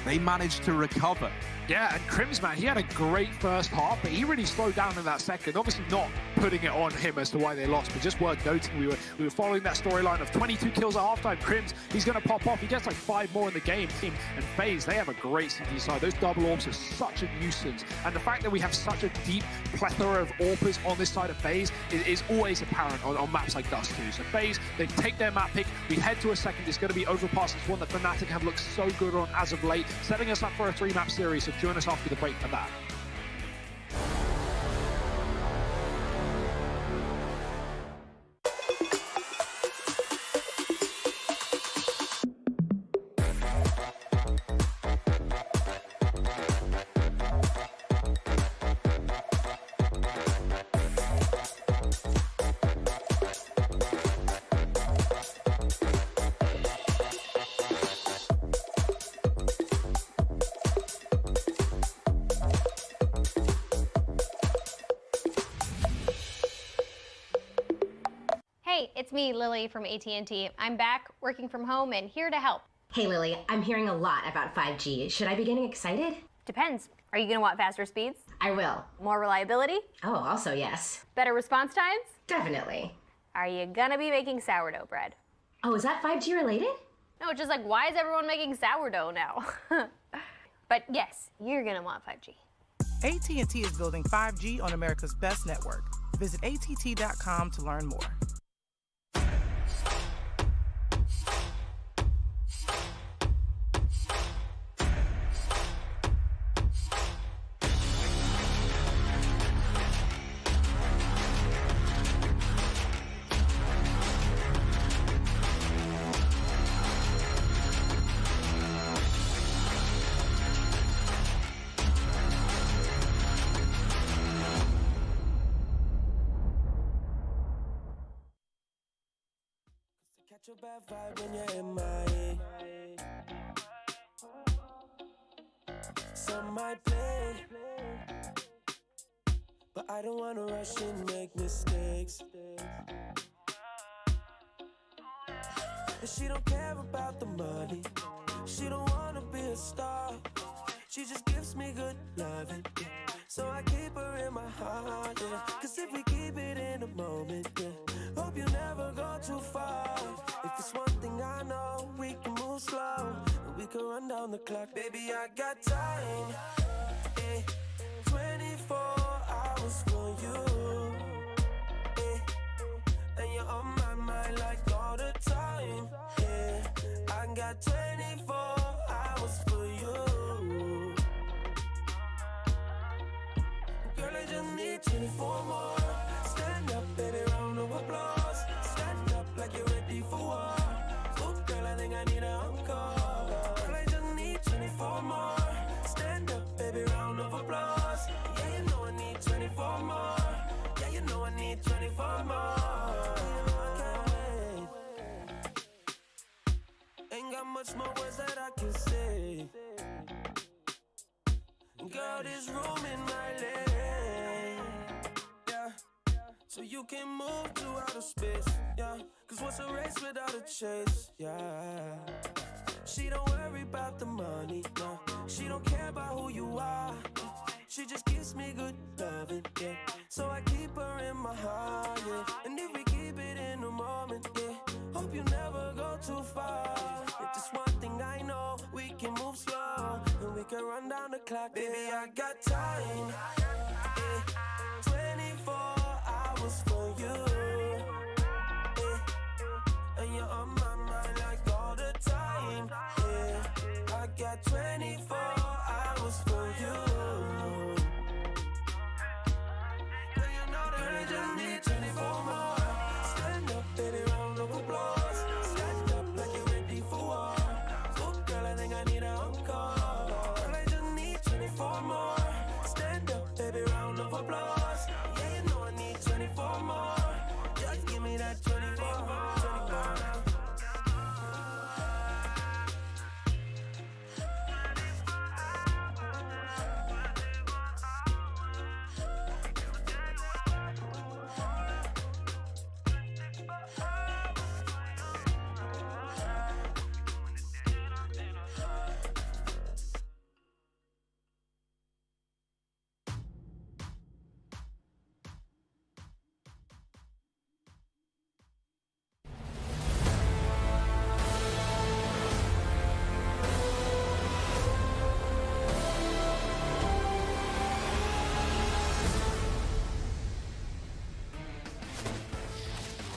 they managed to recover. Yeah, and Crims, man, he had a great first half, but he really slowed down in that second. Obviously not putting it on him as to why they lost, but just worth noting, we were following that storyline of 22 kills at halftime. Crims, he's going to pop off. He gets like 5 more in the game. And Faze, they have a great CT side. Those double orbs are such a nuisance. And the fact that we have such a deep plethora of AWPers on this side of Faze is always apparent on maps like Dust 2. So Faze, they take their map pick. We head to a second. It's going to be Overpass. It's one that Fnatic have looked so good on as of late, setting us up for a 3-map series. So join us after the break for that. Hey, it's me, Lily from AT&T. I'm back, working from home, and here to help. Hey Lily, I'm hearing a lot about 5G. Should I be getting excited? Depends. Are you gonna want faster speeds? I will. More reliability? Oh, also yes. Better response times? Definitely. Are you gonna be making sourdough bread? Oh, is that 5G related? No, it's just like, why is everyone making sourdough now? But yes, you're gonna want 5G. AT&T is building 5G on America's best network. Visit att.com to learn more. Catch a bad vibe when you're in my. Some might play, but I don't wanna rush and make mistakes. And she don't care about the money. She don't wanna be a star. She just gives me good loving. So I keep her in my heart, yeah. Cause if we keep it in the moment, yeah. Hope you never go too far. If it's one thing I know, we can move slow. And we can run down the clock. Baby, I got time. 24 hours for you. And you're on my mind like all the time. Yeah, I got 24 hours for you. Girl, I just need 24 more. Stand up, baby, round of applause. Stand up like you're ready for war. Ooh, girl, I think I need an encore. Girl, I just need 24 more. Stand up, baby, round of applause. Yeah, you know I need 24 more. Yeah, you know I need 24 more. Ain't got much more words that I can say. Girl, there's room in my lane. Yeah, so you can move to outer space. Yeah, cause what's a race without a chase? Yeah, she don't worry about the money. No, she don't care about who you are. She just gives me good loving. Yeah, so I keep her in my heart. Yeah, and if we keep it in the moment, yeah. Hope you never go too far. If just one thing I know, we can move slow and we can run down the clock. Baby, I got time. 24 hours for you. And you're on my mind like all the time. Yeah, I got 24 hours for you. Girl, you know that I just need 24 more. Stand up, baby, round of applause. Stand up like you're ready for war. Ooh, girl, I think I need an encore. Girl, I just need 24 more. Stand up, baby, round of applause. Yeah, you know I need 24 more.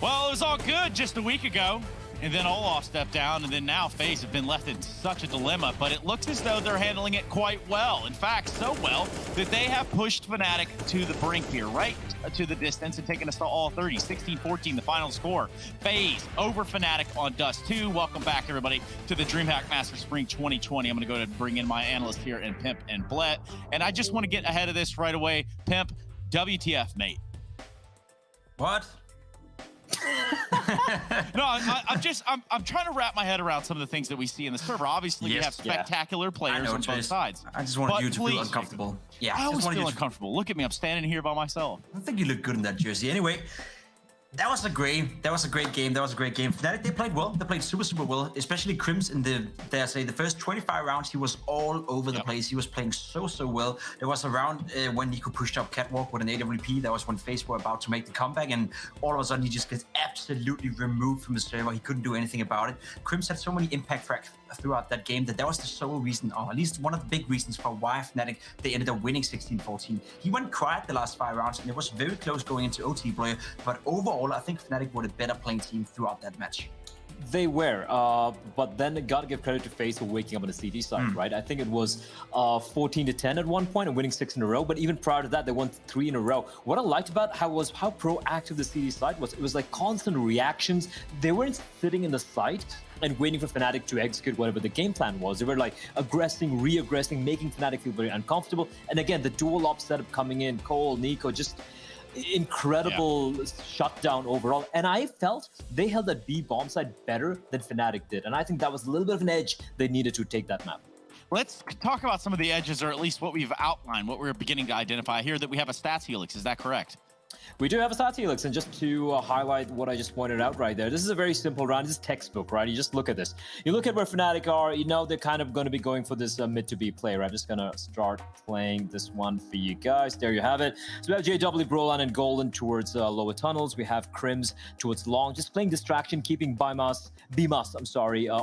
Well, it was all good just a week ago, and then Olaf stepped down, and then now FaZe have been left in such a dilemma, but it looks as though they're handling it quite well. In fact, so well that they have pushed Fnatic to the brink here, right to the distance, and taken us to all 30, 16-14, the final score. FaZe over Fnatic on Dust 2. Welcome back, everybody, to the DreamHack Master Spring 2020. I'm going to go ahead and bring in my analyst here in Pimp and Blett, and I just want to get ahead of this right away. Pimp, WTF, mate? What? No, I'm trying to wrap my head around some of the things that we see in the server. Obviously, we have spectacular players on both sides. I just wanted you to feel uncomfortable. Yeah, I always feel uncomfortable. Look at me, I'm standing here by myself. I think you look good in that jersey. Anyway, that was a great game. Fnatic, they played well. They played super well, especially Crims in the first 25 rounds. He was all over the place. He was playing so well. There was a round when he could push up Catwalk with an AWP. That was when FaZe were about to make the comeback, and all of a sudden he just gets absolutely removed from the server. He couldn't do anything about it. Crims had so many impact frags throughout that game that was the sole reason, or at least one of the big reasons for why Fnatic, they ended up winning 16-14. He went quiet the last 5 rounds, and it was very close going into OT player, but overall, I think Fnatic were the better playing team throughout that match. They were, but then gotta give credit to FaZe for waking up on the CD side, right? I think it was 14-10 at one point and winning 6 in a row, but even prior to that, they won 3 in a row. What I liked about how proactive the CD side was, it was like constant reactions. They weren't sitting in the site and waiting for Fnatic to execute whatever the game plan was. They were like aggressing, re-aggressing, making Fnatic feel very uncomfortable. And again, the dual op setup coming in, Cole, Nico, just incredible shutdown overall. And I felt they held that B bomb side better than Fnatic did. And I think that was a little bit of an edge they needed to take that map. Let's talk about some of the edges, or at least what we've outlined, what we're beginning to identify here, that we have a stats helix. Is that correct? We do have a stats helix, and just to highlight what I just pointed out right there, this is a very simple round. This is textbook, right? You just look at this. You look at where Fnatic are, you know they're kind of going to be going for this mid to B play, right? I'm just going to start playing this one for you guys. There you have it. So we have JW, Brolan, and Golden towards lower tunnels. We have Crims towards long, just playing distraction, keeping BMUS,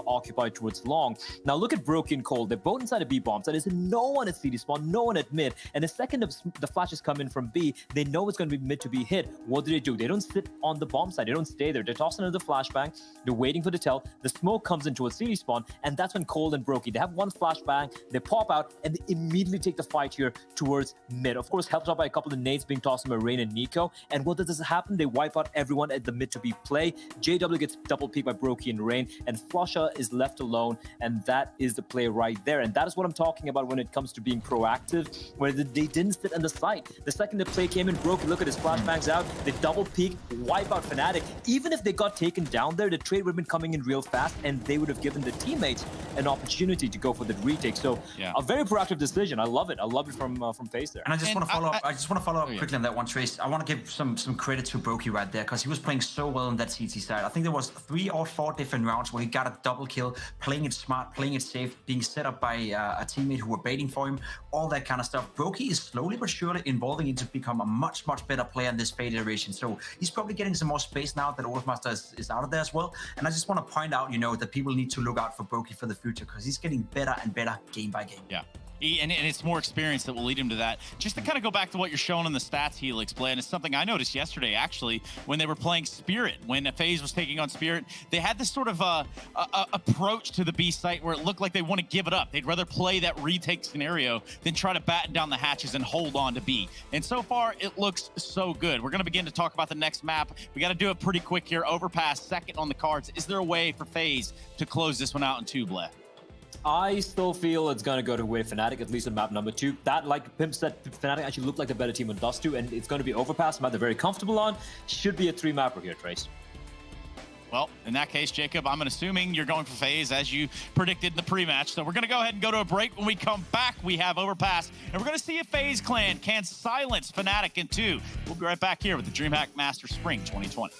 occupied towards long. Now look at Brokey and Cole. They're both inside a B bomb. So there's no one at CD spawn, no one at mid. And the second the flashes come in from B, they know it's going to be mid to be hit. What do? They don't sit on the bomb side. They don't stay there. They're tossing another flashbang. They're waiting for the tell. The smoke comes into a CD spawn, and that's when Cole and Brokey, they have one flashbang, they pop out, and they immediately take the fight here towards mid. Of course, helped out by a couple of nades being tossed by Rain and Nico. And what does happen? They wipe out everyone at the mid to be play. JW gets double peeked by Brokey and Rain, and Flusha is left alone, and that is the play right there. And that is what I'm talking about when it comes to being proactive, where they didn't sit on the site. The second the play came in, Brokey, look at his flashbangs out. They double peek, wipe out Fnatic. Even if they got taken down there, the trade would have been coming in real fast, and they would have given the teammates an opportunity to go for the retake. So a very proactive decision. I love it. I love it from FaZe there. And I just want to follow up. Quickly on that one, Trace. I want to give some credit to Brokey right there, because he was playing so well on that CT side. I think there was 3 or 4 different rounds where he got a double kill, playing it smart, playing it safe, being set up by a teammate who were baiting for him, all that kind of stuff. Brokey is slowly but surely evolving into become a much better player in this Fade iteration. So he's probably getting some more space now that Overpass is out of there as well. And I just want to point out, that people need to look out for Brokey for the future, because he's getting better and better game by game. Yeah. And it's more experience that will lead him to that. Just to kind of go back to what you're showing in the stats helix play, and it's something I noticed yesterday, actually, when they were playing Spirit. When FaZe was taking on Spirit, they had this sort of approach to the B site where it looked like they want to give it up. They'd rather play that retake scenario than try to batten down the hatches and hold on to B. And so far, it looks so good. We're going to begin to talk about the next map. We got to do it pretty quick here. Overpass, second on the cards. Is there a way for FaZe to close this one out in 2, Blett? I still feel it's going to go to way Fnatic, at least on map number 2. That, like Pimp said, Fnatic actually looked like the better team on Dust 2, and it's going to be Overpass, a map they're very comfortable on. Should be a 3-mapper here, Trace. Well, in that case, Jacob, I'm assuming you're going for FaZe as you predicted in the pre-match. So we're going to go ahead and go to a break. When we come back, we have Overpass, and we're going to see if FaZe Clan can silence Fnatic in 2. We'll be right back here with the DreamHack Master Spring 2020.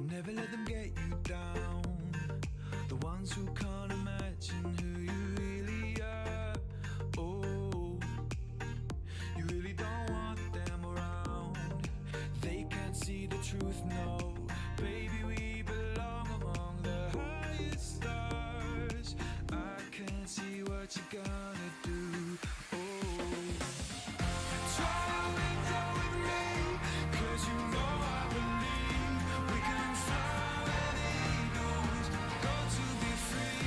Never let them get you down. The ones who can't imagine who you really are. Oh, you really don't want them around. They can't see the truth, no. Baby, we belong among the highest stars. I can't see what you're gonna do. Oh, try to wings out with me, 'cause you know I believe we can fly where the eagles go to be free.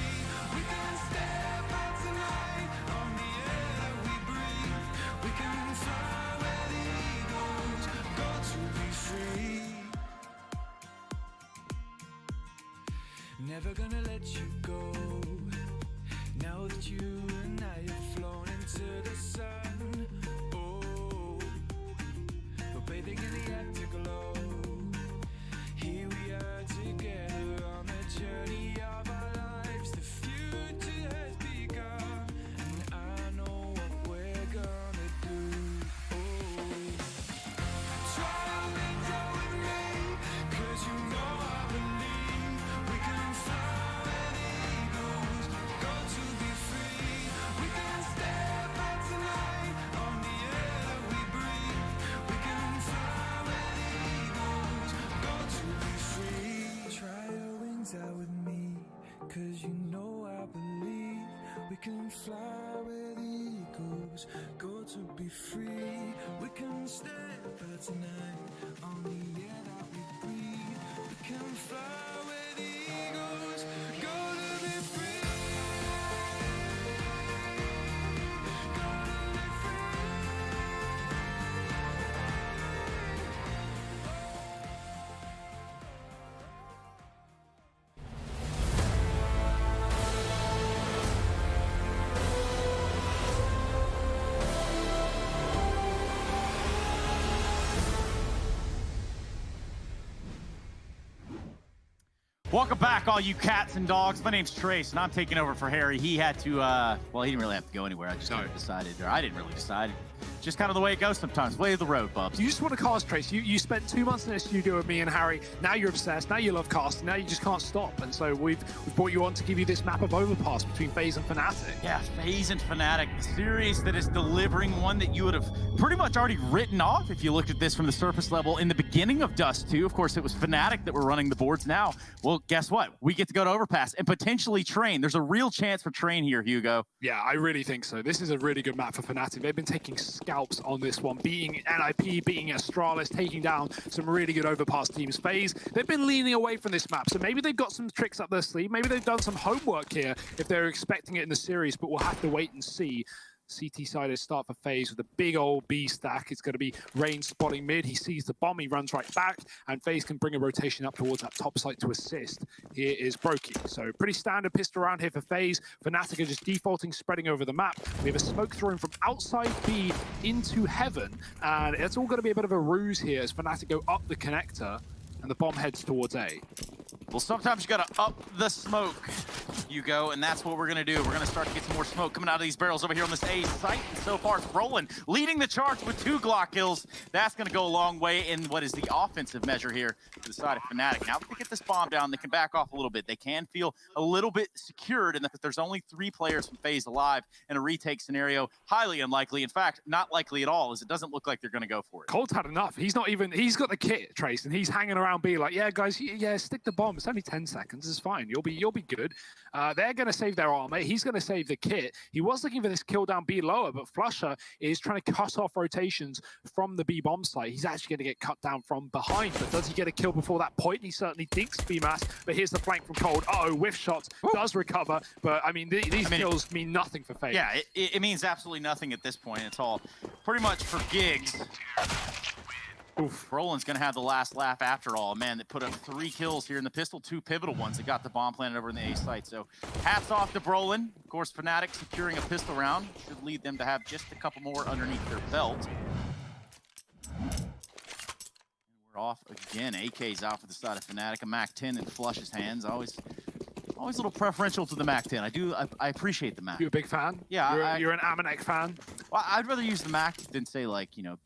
We can step out tonight on the air that we breathe. We can fly where the eagles go to be free. Never gonna let you go. Now that you and I have flown into the sun. Oh, we're bathing in the afterglow. Here we are together on the journey of our lives. The future has begun, and I know what we're gonna do. Oh, try to wings out with me, 'cause you know I believe we can fly where the eagles go to be free. We can step out tonight on the air that we breathe. We can fly where the eagles go to be free. Try your wings out with me, 'cause you know I believe we can fly where the eagles go to be free. We can step out tonight on the air that we breathe. We can fly where the eagles go to be free. Welcome back, all you cats and dogs. My name's Trace, and I'm taking over for Harry. He had to, well, he didn't really have to go anywhere. I just kind of decided, or I didn't really decide. Just kind of the way it goes sometimes. Way of the road, Bubs. You just want to cast, Trace. You spent 2 months in the studio with me and Harry. Now you're obsessed. Now you love casting. Now you just can't stop. And so we've brought you on to give you this map of Overpass between Faze and Fnatic. Yeah, Faze and Fnatic, the series that is delivering one that you would have pretty much already written off if you looked at this from the surface level in the beginning of Dust 2. Of course, it was Fnatic that were running the boards now. Well, guess what? We get to go to Overpass and potentially Train. There's a real chance for Train here, Hugo. Yeah, I really think so. This is a really good map for Fnatic. They've been taking scalps on this one, beating NIP, beating Astralis, taking down some really good Overpass teams. Faze, they've been leaning away from this map, so maybe they've got some tricks up their sleeve. Maybe they've done some homework here if they're expecting it in the series, but we'll have to wait and see. CT side is start for Faze with a big old B stack. It's going to be Rain spotting mid. He sees the bomb, he runs right back, and Faze can bring a rotation up towards that top site to assist. Here is Brokey. So pretty standard pistol around here for Faze. Fnatic are just defaulting, spreading over the map. We have a smoke thrown from outside B into heaven, and it's all going to be a bit of a ruse here as Fnatic go up the connector, and the bomb heads towards A. Well, sometimes you gotta up the smoke, Hugo, and that's what we're gonna do. We're gonna start to get some more smoke coming out of these barrels over here on this A site. And so far, it's Roland leading the charge with 2 Glock kills. That's gonna go a long way in what is the offensive measure here to the side of Fnatic. Now that they get this bomb down, they can back off a little bit. They can feel a little bit secured, and there's only 3 players from Faze alive in a retake scenario. Highly unlikely. In fact, not likely at all, as it doesn't look like they're gonna go for it. Cold's had enough. He's got the kit, Trace, and he's hanging around B like, yeah, guys, yeah, stick the bomb. It's only 10 seconds. It's fine. You'll be good. They're going to save their armor. He's going to save the kit. He was looking for this kill down B lower, but Flusher is trying to cut off rotations from the B bomb site. He's actually going to get cut down from behind, but does he get a kill before that point? He certainly thinks BMass, but here's the flank from Cold. Uh-oh, whiff shots. Does recover, but I mean, these kills mean nothing for Faze. Yeah, it means absolutely nothing at this point. It's all pretty much for gigs. Oof. Roland's going to have the last laugh after all. Man, they put up 3 kills here in the pistol, 2 pivotal ones that got the bomb planted over in the A site. So hats off to Brolin. Of course, Fnatic securing a pistol round should lead them to have just a couple more underneath their belt. And we're off again. AK's out for the side of Fnatic. A MAC-10 in Flush's hands. Always always a little preferential to the MAC-10. I appreciate the MAC. You a big fan? Yeah. You're an Amanek fan? Well, I'd rather use the MAC than say, like, you know,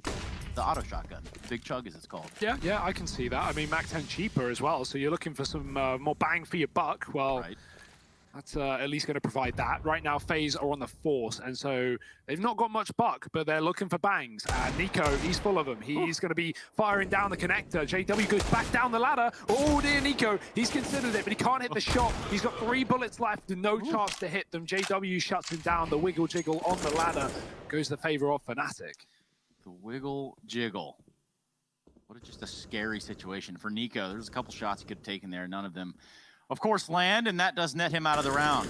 the auto shotgun. Big Chug, as it's called. Yeah, I can see that. I mean, MAC-10 cheaper as well, so you're looking for some more bang for your buck. Well, that's at least going to provide that. Right now, FaZe are on the Force, and so they've not got much buck, but they're looking for bangs. And Nico, he's full of them. He's going to be firing down the connector. JW goes back down the ladder. Oh, dear Nico. He's considered it, but he can't hit the shot. He's got 3 bullets left and no chance to hit them. JW shuts him down. The wiggle jiggle on the ladder goes the favor of Fnatic. The wiggle jiggle. What just a scary situation for Nico. There's a couple shots he could have taken there. None of them, of course, land, and that does net him out of the round.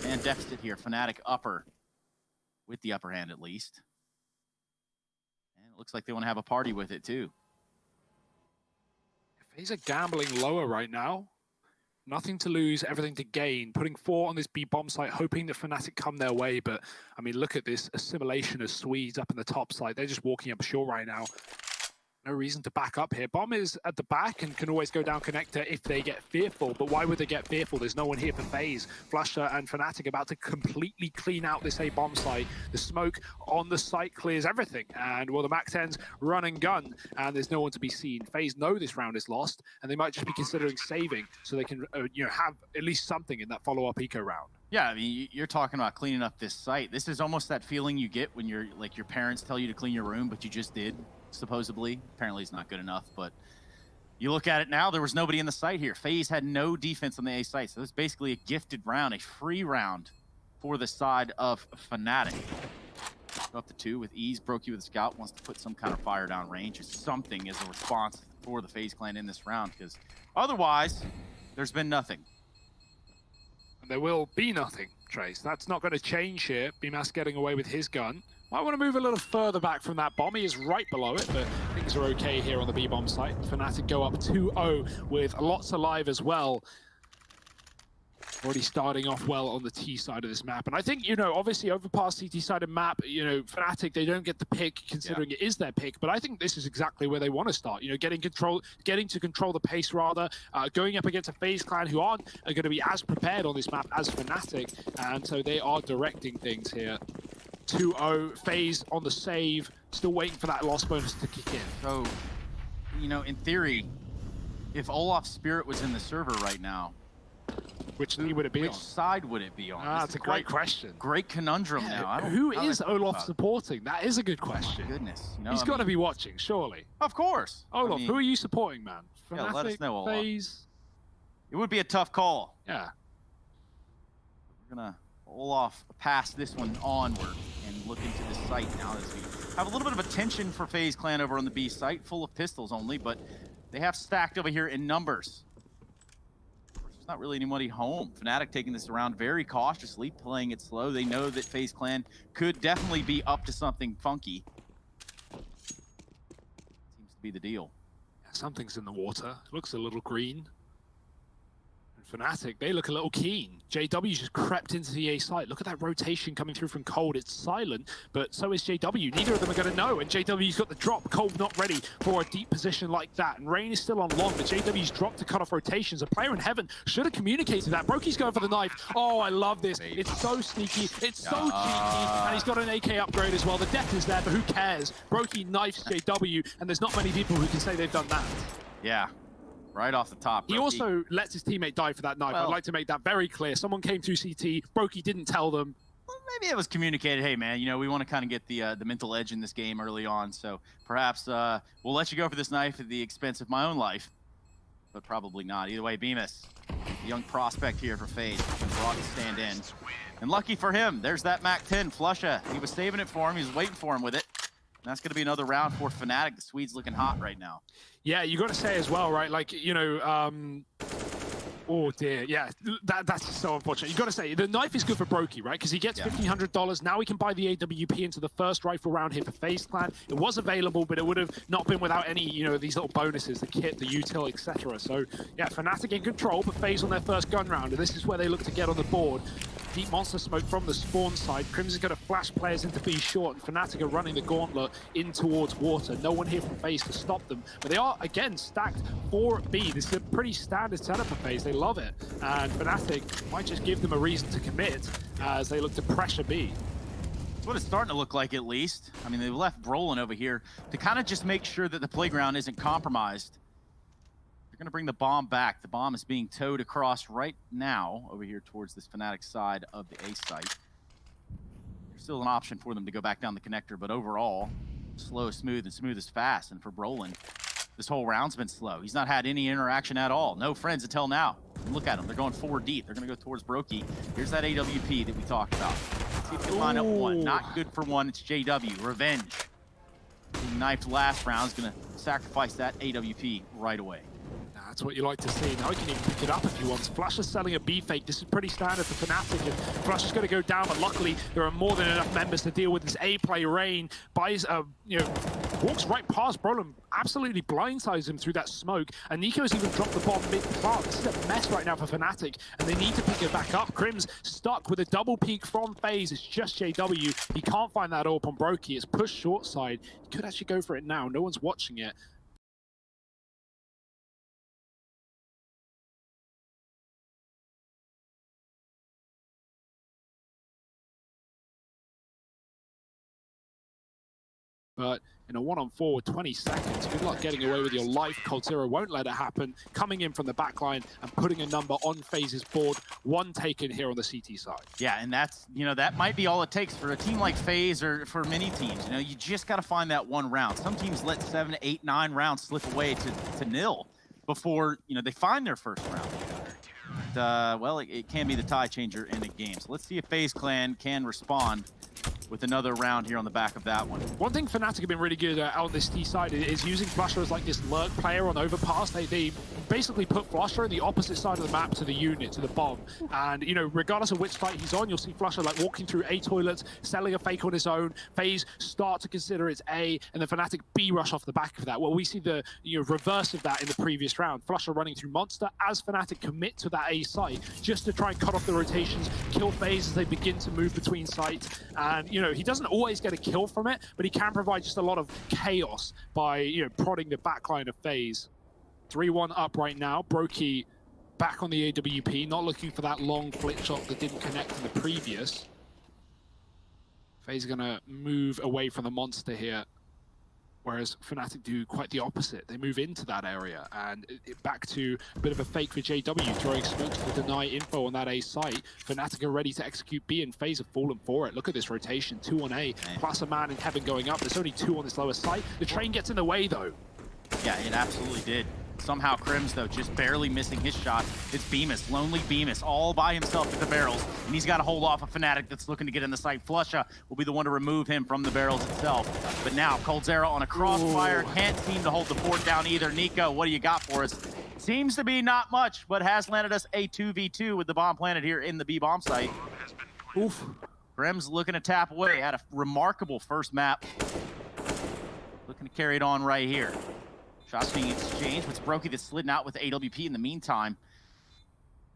And deficit here. Fnatic upper. With the upper hand, at least. And it looks like they want to have a party with it, too. FaZe are gambling lower right now. Nothing to lose, everything to gain. Putting 4 on this B bomb site, hoping that Fnatic come their way. But, I mean, look at this assimilation of Swedes up in the top side. They're just walking up shore right now. No reason to back up here. Bomb is at the back and can always go down connector if they get fearful. But why would they get fearful? There's no one here for FaZe. Flusher and Fnatic about to completely clean out this A bomb site. The smoke on the site clears everything. And well, the MAC-10's run and gun, and there's no one to be seen. FaZe know this round is lost, and they might just be considering saving so they can have at least something in that follow-up eco round. Yeah, I mean, you're talking about cleaning up this site. This is almost that feeling you get when you're like your parents tell you to clean your room, but you just did. Supposedly. Apparently it's not good enough, but you look at it now, there was nobody in the site here. FaZe had no defense on the A site, so it was basically a gifted round, a free round for the side of Fnatic. Go up to 2 with ease. Brokey with a scout wants to put some kind of fire down range or something as a response for the FaZe clan in this round, because otherwise, there's been nothing. And there will be nothing, Trace. That's not going to change here. BMAS getting away with his gun. I want to move a little further back from that bomb. He is right below it, but things are okay here on the B bomb site. Fnatic go up 2-0 with lots alive as well. Already starting off well on the T side of this map. And I think, obviously Overpass CT side of map, Fnatic, they don't get the pick considering it is their pick, but I think this is exactly where they want to start. Getting to control the pace rather, going up against a FaZe clan who aren't going to be as prepared on this map as Fnatic, and so they are directing things here. 2-0, FaZe on the save, still waiting for that loss bonus to kick in. So, in theory, if Olaf's spirit was in the server right now, which would it be on? Which side would it be on? That's a great question. Great conundrum now. Who is Olaf supporting? That is a good question. Oh my goodness. He's got to be watching, surely. Of course. Olaf, who are you supporting, man? Yeah, let us know, Olaf. FaZe? It would be a tough call. Yeah. We're going to Olaf pass this one onward and look into the site now as we have a little bit of attention for FaZe clan over on the B site, full of pistols only, but they have stacked over here in numbers. There's not really anybody home. Fnatic taking this around very cautiously, playing it slow. They know that FaZe clan could definitely be up to something funky. Seems to be the deal. Yeah, something's in the water. Looks a little green. Fnatic, they look a little keen. JW just crept into the A site. Look at that rotation coming through from Cold. It's silent, but so is JW. Neither of them are going to know, and JW's got the drop. Cold not ready for a deep position like that, and Rain is still on long, but JW's dropped to cut off rotations. A player in heaven should have communicated that. Brokey's going for the knife. Oh, I love this. It's so sneaky. It's so cheeky, and he's got an AK upgrade as well. The death is there, but who cares? Brokey knifes JW, and there's not many people who can say they've done that. Yeah. Right off the top. He also lets his teammate die for that knife. I'd like to make that very clear. Someone came to CT. Brokey didn't tell them. Well, maybe it was communicated. Hey, man, we want to kind of get the mental edge in this game early on. So perhaps we'll let you go for this knife at the expense of my own life. But probably not. Either way, Bemis, the young prospect here for FaZe, brought to stand in. And lucky for him, there's that MAC-10. Flusha, he was saving it for him. He was waiting for him with it. And that's going to be another round for Fnatic. The Swedes looking hot right now. Yeah, you got to say as well, right? Like, oh dear, yeah, that's so unfortunate. You got to say the knife is good for Brokey, right? Because he gets $1,500. Now he can buy the AWP into the first rifle round here for FaZe clan. It was available, but it would have not been without any, these little bonuses, the kit, the util, etc. So yeah, Fnatic in control, but FaZe on their first gun round, and this is where they look to get on the board. deep monster smoke from the spawn side. Crimson going to flash players into B short, and Fnatic are running the gauntlet in towards water. No one here from Faze to stop them, but they are again stacked for B. This is a pretty standard setup for Faze. They love it, and Fnatic might just give them a reason to commit as they look to pressure B. That's what it's starting to look like, at least. I mean, they've left Brolin over here to kind of just make sure that the playground isn't compromised. They're going to bring the bomb back. The bomb is being towed across right now over here towards this Fnatic side of the A site. There's still an option for them to go back down the connector, but overall, slow is smooth and smooth is fast. And for Brolin, this whole round's been slow. He's not had any interaction at all. No friends until now. Look at them. They're going forward deep. They're going to go towards Brokey. Here's that AWP that we talked about. Let's see if they can line up one. Not good for one. It's JW. Revenge. Being knifed last round is going to sacrifice that AWP right away. That's what you like to see. Now he can even pick it up if he wants. Flash is selling a B fake. This is pretty standard for Fnatic, and Flash is going to go down, but luckily there are more than enough members to deal with this A play. Rain buys, walks right past Brolin, absolutely blindsides him through that smoke, and Nico's even dropped the bomb mid-plant. This is a mess right now for Fnatic, and they need to pick it back up. Crim's stuck with a double peek from Faze. It's just JW. He can't find that AWP on Brokey. It's pushed short side. He could actually go for it now. No one's watching it. But in a 1-on-4 with 20 seconds, good luck getting away with your life. Coldzera won't let it happen. Coming in from the backline and putting a number on Faze's board. One taken here on the CT side. Yeah, and that's, that might be all it takes for a team like Faze or for many teams. You just got to find that one round. Some teams let 7, 8, 9 rounds slip away to nil before, they find their first round. But, well, it can be the tie changer in a game. So let's see if Faze Clan can respond with another round here on the back of that one. One thing Fnatic have been really good at on this T side is using Flusher as like this lurk player on Overpass. They basically put Flusher on the opposite side of the map to the unit, to the bomb. And, regardless of which site he's on, you'll see Flusher like walking through A toilets, selling a fake on his own. Faze start to consider it's A, and then Fnatic B rush off the back of that. Well, we see the reverse of that in the previous round. Flusher running through Monster as Fnatic commit to that A site just to try and cut off the rotations, kill Faze as they begin to move between sites. And, he doesn't always get a kill from it, but he can provide just a lot of chaos by, prodding the backline of Faze. 3-1 up right now. Brokey back on the AWP, not looking for that long flick shot that didn't connect in the previous. Faze is going to move away from the monster here, whereas Fnatic do quite the opposite. They move into that area, and back to a bit of a fake for JW, throwing smokes to deny info on that A site. Fnatic are ready to execute B, and Faze have fallen for it. Look at this rotation, 2 on A, plus a man in heaven going up. There's only 2 on this lower site. The train gets in the way, though. Yeah, it absolutely did. Somehow Crims, though, just barely missing his shot. It's Bemis, lonely Bemis, all by himself at the barrels, and he's got to hold off a Fnatic that's looking to get in the site. Flusha will be the one to remove him from the barrels itself. But now, Coldzera on a crossfire, can't seem to hold the fort down either. Nico, what do you got for us? Seems to be not much, but has landed us a 2v2 with the bomb planted here in the B bomb site. Oof. Crims looking to tap away, had a remarkable first map. Looking to carry it on right here. Shots being exchanged, but it's Brokey that's slidden out with AWP in the meantime.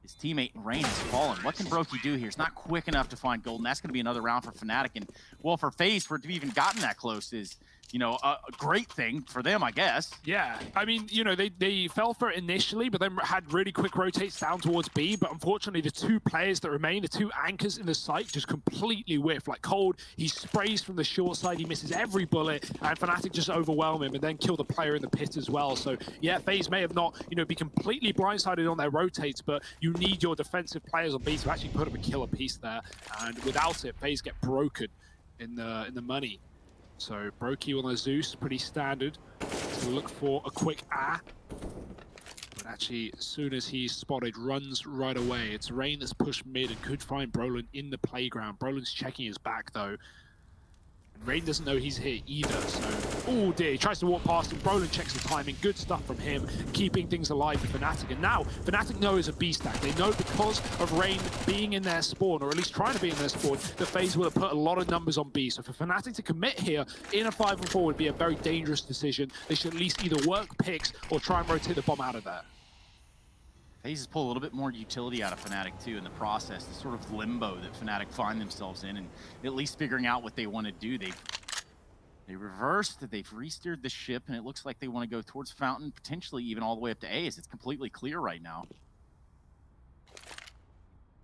His teammate Rain has fallen. What can Brokey do here? He's not quick enough to find gold, and that's going to be another round for Fnatic. And, well, for Faze, for it to have even gotten that close is, a great thing for them, I guess. Yeah, I mean, they fell for it initially, but then had really quick rotates down towards B. But unfortunately, the 2 players that remain, the 2 anchors in the site, just completely whiff. Like Cold, he sprays from the short side, he misses every bullet, and Fnatic just overwhelm him and then kill the player in the pit as well. So, yeah, Faze may have not, be completely blindsided on their rotates, but you need your defensive players on B to actually put up a killer piece there. And without it, Faze get broken in the money. So Brokey on a Zeus, pretty standard. So look for a quick But actually, as soon as he's spotted, runs right away. It's Rain that's pushed mid and could find Brolin in the playground. Brolin's checking his back though. And Rain doesn't know he's here either, so... Oh dear, he tries to walk past him. Brolin checks the timing. Good stuff from him, keeping things alive for Fnatic. And now, Fnatic know it's a B stack. They know because of Rain being in their spawn, or at least trying to be in their spawn, that Faze will have put a lot of numbers on B. So for Fnatic to commit here in a 5-on-4 would be a very dangerous decision. They should at least either work picks or try and rotate the bomb out of there. Faze has pulled a little bit more utility out of Fnatic too in the process, the sort of limbo that Fnatic find themselves in, and at least figuring out what they want to do. They reversed, they've re-steered the ship, and it looks like they want to go towards Fountain, potentially even all the way up to A, as it's completely clear right now.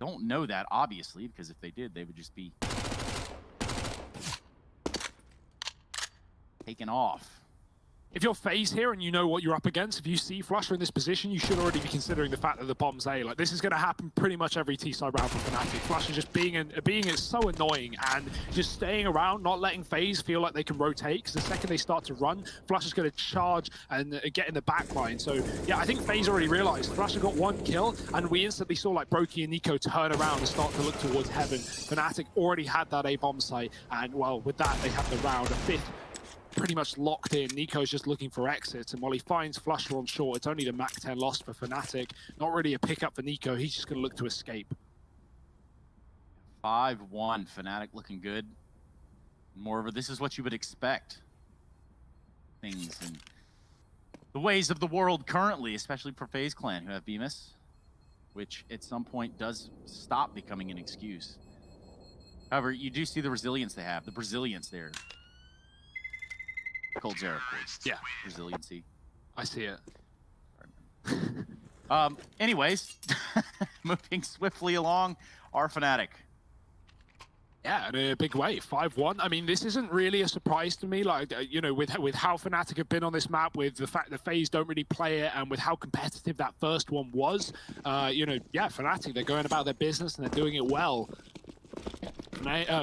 Don't know that, obviously, because if they did, they would just be taken off. If you're Faze here and you know what you're up against, if you see Flusher in this position, you should already be considering the fact that the bomb's A. Like, this is going to happen pretty much every T-side round for Fnatic. Flusher just being it's so annoying and just staying around, not letting Faze feel like they can rotate, because the second they start to run, Flusher's going to charge and get in the back line. So, yeah, I think Faze already realized Flusher got 1 kill, and we instantly saw, like, Brokey and Nico turn around and start to look towards heaven. Fnatic already had that A bomb site, and, well, with that, they have the round. A 5th pretty much locked in. Nico's just looking for exits, and while he finds Flusher on short, it's only the Mac 10 loss for Fnatic. Not really a pickup for Nico. He's just going to look to escape. 5-1, Fnatic looking good. Moreover, this is what you would expect. Things in the ways of the world currently, especially for FaZe Clan, who have Bemis, which at some point does stop becoming an excuse. However, you do see the resilience they have, the Brazilians there. Cold Zero, of course. Yeah. Resiliency. I see it. Anyways, moving swiftly along, our Fnatic. Yeah, in a big way, 5-1. I mean, this isn't really a surprise to me. Like, you know, with how Fnatic have been on this map, with the fact that FaZe don't really play it, and with how competitive that first one was, you know, yeah, Fnatic, they're going about their business and they're doing it well.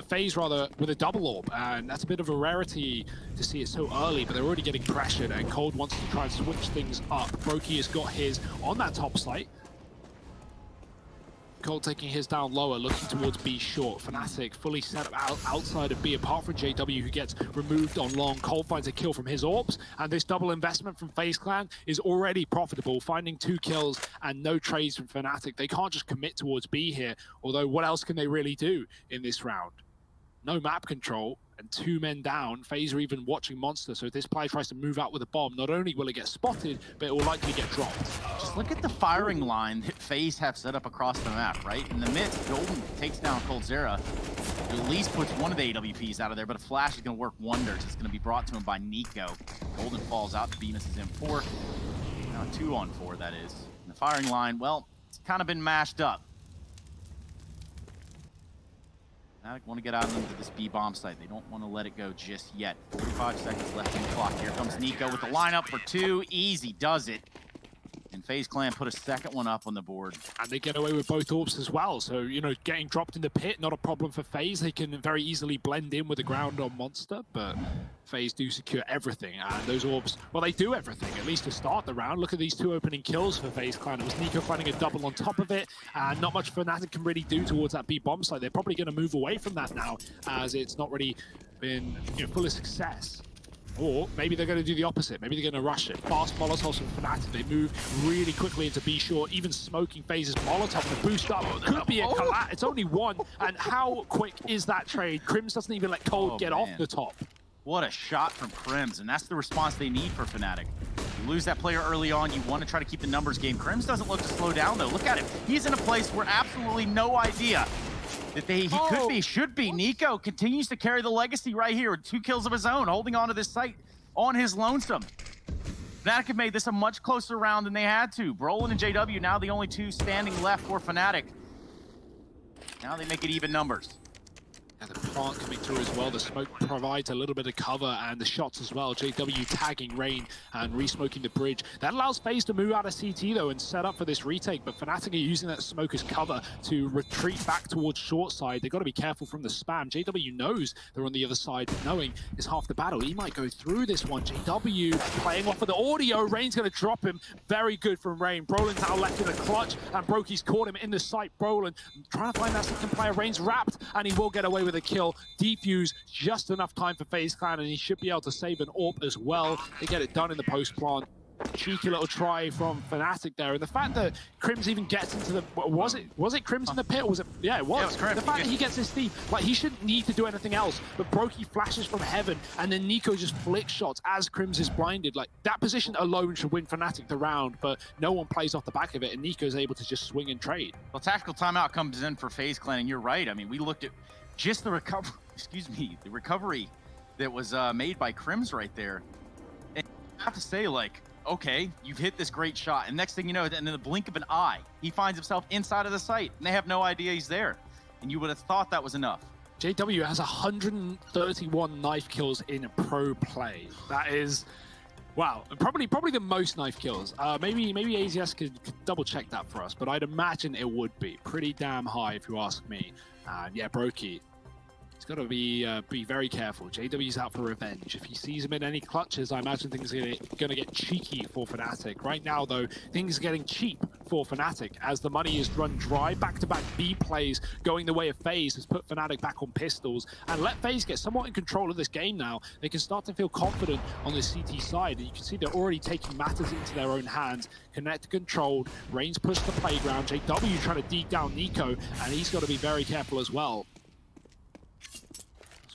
FaZe rather with a double orb, and that's a bit of a rarity to see it so early, but they're already getting pressured, and Cold wants to try and switch things up. Brokey has got his on that top site. Cold taking his down lower, looking towards B short. Fnatic fully set up outside of B, apart from JW, who gets removed on long. Cold finds a kill from his orbs, and this double investment from FaZe Clan is already profitable, finding 2 kills and no trades from Fnatic. They can't just commit towards B here, although what else can they really do in this round? No map control, and 2 men down. FaZe are even watching Monster, so if this player tries to move out with a bomb, not only will it get spotted, but it will likely get dropped. Just look at the firing line that FaZe have set up across the map, right? In the midst, Golden takes down Coldzera. At least puts one of the AWPs out of there, but a flash is going to work wonders. It's going to be brought to him by Nico. Golden falls out to Bemis' M4. Now 2-on-4, that is. And the firing line, well, it's kind of been mashed up. Fnatic want to get out into this B bomb site. They don't want to let it go just yet. 45 seconds left on the clock. Here comes Nico with the lineup for 2. Easy does it. And FaZe Clan put a second one up on the board. And they get away with both orbs as well. So, you know, getting dropped in the pit, not a problem for FaZe. They can very easily blend in with the ground on Monster, but FaZe do secure everything. And those orbs, well, they do everything, at least to start the round. Look at these 2 opening kills for FaZe Clan. It was Nico finding a double on top of it, and not much Fnatic can really do towards that B bomb site. They're probably going to move away from that now, as it's not really been, you know, full of success. Or maybe they're going to do the opposite. Maybe they're going to rush it. Fast Molotovs from Fnatic. They move really quickly into B short, even smoking FaZe's Molotov to boost up. Could be a collapse. It's only 1. And how quick is that trade? Crims doesn't even let Cold get off the top. What a shot from Crims, and that's the response they need for Fnatic. You lose that player early on, you want to try to keep the numbers game. Crims doesn't look to slow down, though. Look at him. He's in a place where absolutely no idea that he could be, should be. Nico continues to carry the legacy right here with 2 kills of his own, holding on to this site on his lonesome. Fnatic have made this a much closer round than they had to. Brolin and JW now the only 2 standing left for Fnatic. Now they make it even numbers. And the plant coming through as well. The smoke provides a little bit of cover, and the shots as well. JW tagging Rain and re-smoking the bridge. That allows FaZe to move out of CT though and set up for this retake, but Fnatic are using that smoke as cover to retreat back towards short side. They've got to be careful from the spam. JW knows they're on the other side, but knowing is half the battle. He might go through this one. JW playing off of the audio. Rain's going to drop him. Very good from Rain. Brolin's now left in a clutch, and Brokey's caught him in the sight. Brolin trying to find that second player. Rain's wrapped, and he will get away with a kill. Defuse just enough time for FaZe Clan, and he should be able to save an AWP as well. They get it done in the post plant. cheeky little try from Fnatic there, and the fact that Crims even gets into the was it Crims in the pit or was it? Yeah, it was. Yeah, it was Crims. The fact that he gets his Steve, like he shouldn't need to do anything else, but Brokey flashes from heaven, and then Nico just flicks shots as Crims is blinded. Like that position alone should win Fnatic the round, but no one plays off the back of it, and Nico's able to just swing and trade. Well, tactical timeout comes in for FaZe Clan, and you're right. I mean, we looked at just the recovery. Excuse me, the recovery that was made by Crims right there. And I have to say, like, okay, you've hit this great shot, and next thing you know, in the blink of an eye, he finds himself inside of the site, and they have no idea he's there. And you would have thought that was enough. JW has 131 knife kills in pro play. That is, wow, probably the most knife kills. Maybe AZS could double check that for us, but I'd imagine it would be pretty damn high if you ask me. Yeah, Brokey. He's got to be very careful. JW's out for revenge. If he sees him in any clutches, I imagine things are going to get cheeky for Fnatic. Right now, though, things are getting cheap for Fnatic as the money is run dry. Back-to-back B plays going the way of FaZe has put Fnatic back on pistols and let FaZe get somewhat in control of this game now. They can start to feel confident on the CT side. And you can see they're already taking matters into their own hands. Connect controlled. Reigns pushed the playground. JW trying to dig down Nico, and he's got to be very careful as well.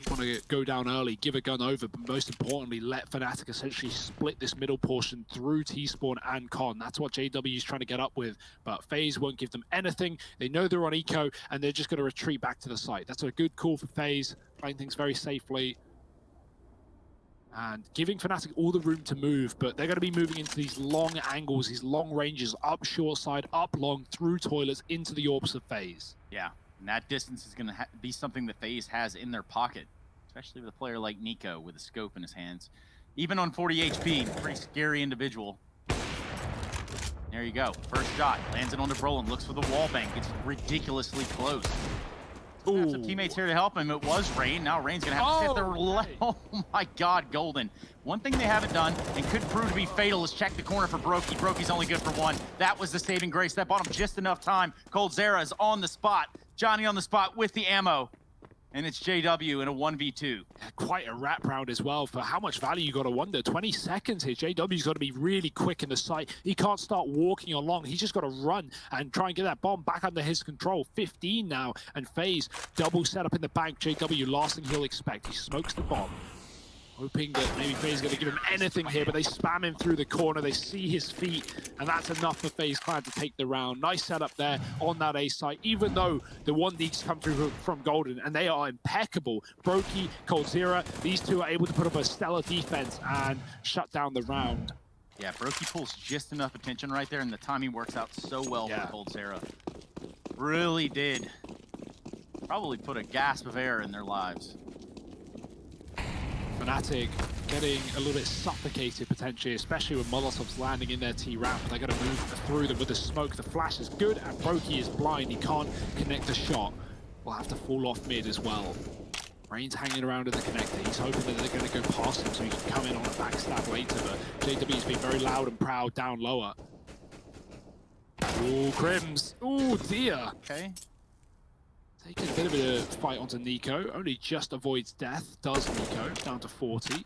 Want to go down early, give a gun over, but most importantly, let Fnatic essentially split this middle portion through T-Spawn and Con. That's what JW is trying to get up with, but FaZe won't give them anything. They know they're on eco, and they're just going to retreat back to the site. That's a good call for FaZe, playing things very safely. And giving Fnatic all the room to move, but they're going to be moving into these long angles, these long ranges, up short side, up long, through toilets, into the orbs of FaZe. Yeah, and that distance is going to be something that FaZe has in their pocket. Especially with a player like Nico with a scope in his hands. Even on 40 HP, pretty scary individual. There you go. First shot. Lands it on the Brolin. Looks for the wall bank. It's ridiculously close. Have some teammates here to help him. It was Rain. Now Rain's going to have to hit their left. Oh my God, Golden. One thing they haven't done and could prove to be fatal is check the corner for Brokey. Brokey's only good for one. That was the saving grace. That bought him just enough time. coldzera is on the spot. Johnny on the spot with the ammo. And it's JW in a 1v2. Quite a wrap round as well for how much value you got to wonder. 20 seconds here. JW's got to be really quick in the site. He can't start walking along. He's just got to run and try and get that bomb back under his control. 15 now, and FaZe double set up in the bank. JW, last thing he'll expect. He smokes the bomb. Hoping that maybe FaZe is going to give him anything here, but they spam him through the corner. They see his feet, and that's enough for FaZe Clan to take the round. Nice setup there on that A site, even though the one leaks come through from Golden, and they are impeccable. Brokey, coldzera, these two are able to put up a stellar defense and shut down the round. Yeah, Brokey pulls just enough attention right there, and the timing works out so well for coldzera. Really did. Probably put a gasp of air in their lives. Fnatic getting a little bit suffocated potentially, especially when Molotov's landing in their T-ramp. They're going to move through them with the smoke. The flash is good, and Brokey is blind. He can't connect the shot. Will have to fall off mid as well. Rain's hanging around in the connector. He's hoping that they're going to go past him so he can come in on a backstab later, but JW's been very loud and proud down lower. Ooh, Crims. Ooh, dear. Okay. Taking a bit of a fight onto Nico, only just avoids death, does Nico, down to 40.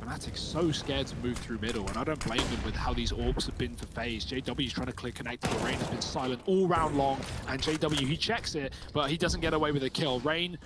Fnatic's so scared to move through middle, and I don't blame them with how these orbs have been for FaZe. JW's trying to clear connector, but Rain has been silent all round long, and JW, he checks it, but he doesn't get away with a kill. Rain,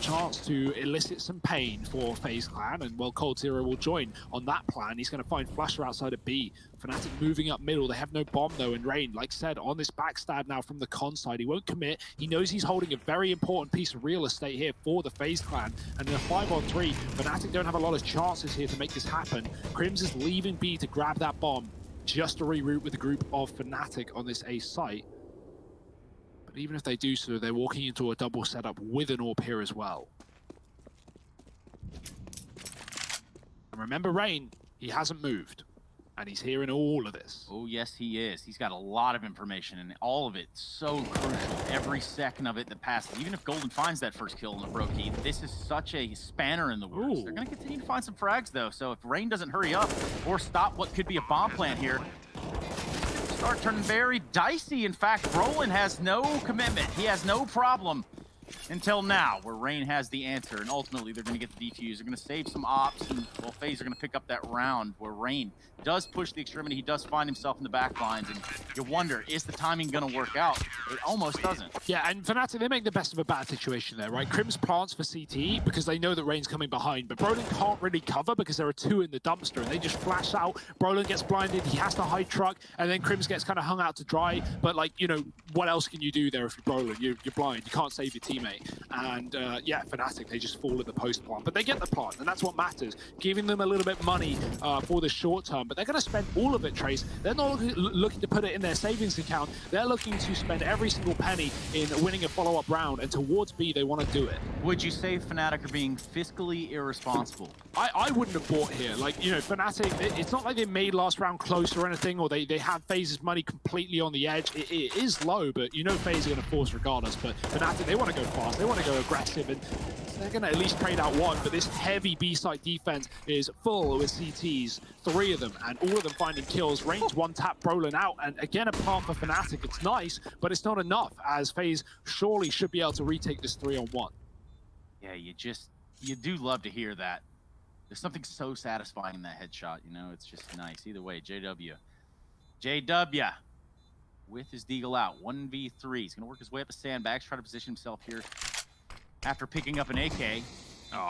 chance to elicit some pain for FaZe Clan, and well, coldzera will join on that plan. He's going to find Flasher outside of B. Fnatic moving up middle. They have no bomb though, and Rain, like said, on this backstab now from the con side. He won't commit. He knows he's holding a very important piece of real estate here for the FaZe Clan, and in a 5-on-3, Fnatic don't have a lot of chances here to make this happen. Crims is leaving B to grab that bomb just to reroute with a group of Fnatic on this A site. But even if they do so, they're walking into a double setup with an AWP here as well. And remember Rain, he hasn't moved. And he's hearing all of this. Oh, yes, he is. He's got a lot of information, and all of it so crucial. Every second of it that passes. Even if Golden finds that first kill in the Brokey, this is such a spanner in the works. They're going to continue to find some frags, though. So if Rain doesn't hurry up or stop what could be a bomb plant here, start turning very dicey. In fact, Brolin has no commitment. He has no problem Until now, where Rain has the answer, and ultimately they're going to get the defuse. They're going to save some ops, and well, Faze are going to pick up that round where Rain does push the extremity. He does find himself in the back lines, and you wonder, is the timing going to work out? It almost doesn't. Yeah, and Fnatic, they make the best of a bad situation there, right? Crims plants for CT because they know that Rain's coming behind, but Brolin can't really cover because there are two in the dumpster, and they just flash out. Brolin gets blinded, he has to hide truck, and then Crims gets kind of hung out to dry, but like, you know, what else can you do there if you're Brolin? You're blind, you can't save your teammate. And yeah, Fnatic, they just fall in the post plant, but they get the plant, and that's what matters. Giving them a little bit money for the short term, but they're going to spend all of it, Trace. They're not looking to put it in their savings account. They're looking to spend every single penny in winning a follow-up round, and towards B, they want to do it. Would you say Fnatic are being fiscally irresponsible? I wouldn't have bought here. Like, you know, Fnatic, it's not like they made last round close or anything, or they have Faze's money completely on the edge. It is low, but you know Faze are going to force regardless. But Fnatic, they want to go fast. They want to go aggressive, and they're going to at least trade out one. But this heavy B-side defense is full with CTs, 3 of them, and all of them finding kills. Rain's one-tap Brolin out, and again, a plant for Fnatic. It's nice, but it's not enough, as Faze surely should be able to retake this 3-on-1. Yeah, you do love to hear that. There's something so satisfying in that headshot, you know? It's just nice. Either way, JW with his deagle out, 1v3. He's gonna work his way up the sandbags, try to position himself here after picking up an AK.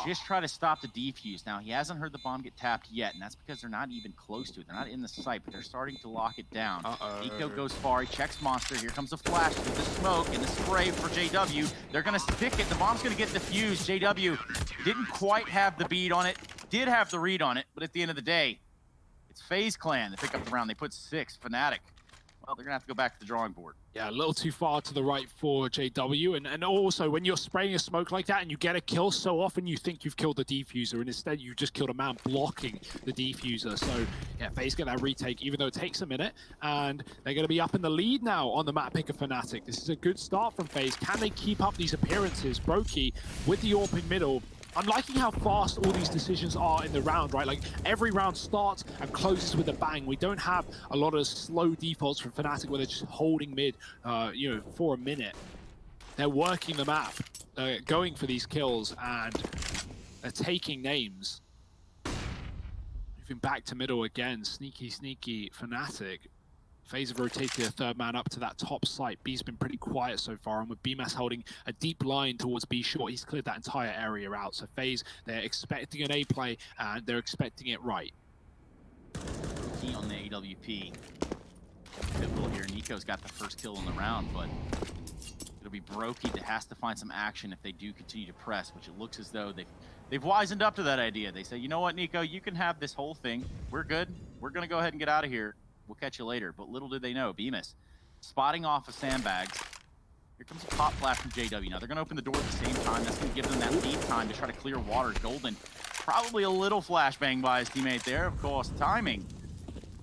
Just try to stop the defuse. Now, he hasn't heard the bomb get tapped yet, and that's because they're not even close to it. They're not in the site, but they're starting to lock it down. Nico goes far, he checks Monster. Here comes a flash with the smoke and the spray for JW. They're gonna stick it. The bomb's gonna get defused. JW didn't quite have the bead on it, did have the read on it, but at the end of the day, it's FaZe Clan that pick up the round. They put 6, Fnatic. Well, they're gonna have to go back to the drawing board. Yeah, a little too far to the right for JW, and also when you're spraying a smoke like that and you get a kill, so often you think you've killed the defuser, and instead you just killed a man blocking the defuser. So yeah, FaZe get that retake, even though it takes a minute, and they're going to be up in the lead now on the map picker Fnatic. This is a good start from FaZe. Can they keep up these appearances? Brokey with the AWP in middle. I'm liking how fast all these decisions are in the round, right? Like, every round starts and closes with a bang. We don't have a lot of slow defaults from Fnatic where they're just holding mid, you know, for a minute. They're working the map, going for these kills, and they're taking names. Moving back to middle again, sneaky Fnatic. FaZe have rotated a 3rd man up to that top site. B's been pretty quiet so far, and with BMAS holding a deep line towards B short, he's cleared that entire area out. So FaZe, they're expecting an A play, and they're expecting it right. Key on the AWP. Pivotal here. Nico's got the first kill in the round, but it'll be Brokey that has to find some action if they do continue to press, which it looks as though they've wisened up to that idea. They say, you know what, Nico, you can have this whole thing. We're good. We're going to go ahead and get out of here. We'll catch you later. But little did they know, Bemis spotting off of sandbags. Here comes a pop flash from JW. Now they're going to open the door at the same time. That's going to give them that lead time to try to clear water. Golden, probably a little flashbang by his teammate there. Of course, timing.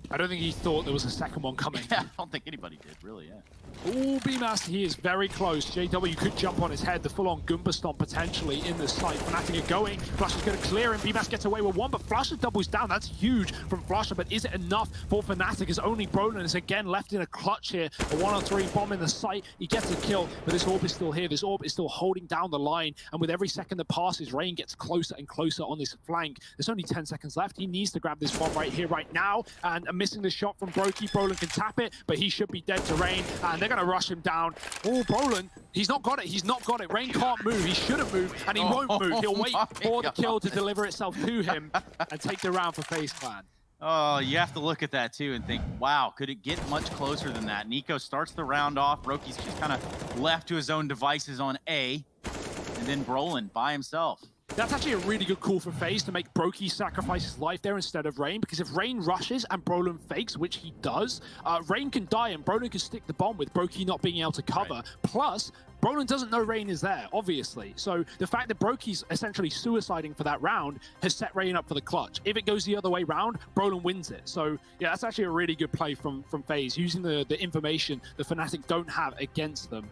I don't think he thought there was a second one coming. Yeah, I don't think anybody did, really, yeah. Ooh, BMAS, he is very close. JW could jump on his head, the full-on Goomba stomp potentially in the site. Fnatic are going. Flusher's going to clear him. BMAS gets away with one, but Flusher doubles down. That's huge from Flusher, but is it enough for Fnatic? As only Brolin is again left in a clutch here. A 1-on-3 bomb in the site. He gets a kill, but this AWP is still here. This AWP is still holding down the line, and with every second that passes, Rain gets closer and closer on this flank. There's only 10 seconds left. He needs to grab this bomb right here, right now, and missing the shot from Brokey. Brolin can tap it, but he should be dead to Rain, and they're going to rush him down. Oh, Brolin, he's not got it. He's not got it. Rain can't move. He shouldn't move, and he won't move. He'll wait for the kill to deliver itself to him and take the round for FaZe Clan. Oh, you have to look at that too and think, wow, could it get much closer than that? Nico starts the round off. Brokey's just kind of left to his own devices on A, and then Brolin by himself. That's actually a really good call for FaZe to make Brokey sacrifice his life there instead of Rain, because if Rain rushes and Brolin fakes, which he does, Rain can die and Brolin can stick the bomb with Brokey not being able to cover. Right. Plus, Brolin doesn't know Rain is there, obviously. So the fact that Brokey's essentially suiciding for that round has set Rain up for the clutch. If it goes the other way round, Brolin wins it. So yeah, that's actually a really good play from FaZe, using the information the Fnatic don't have against them.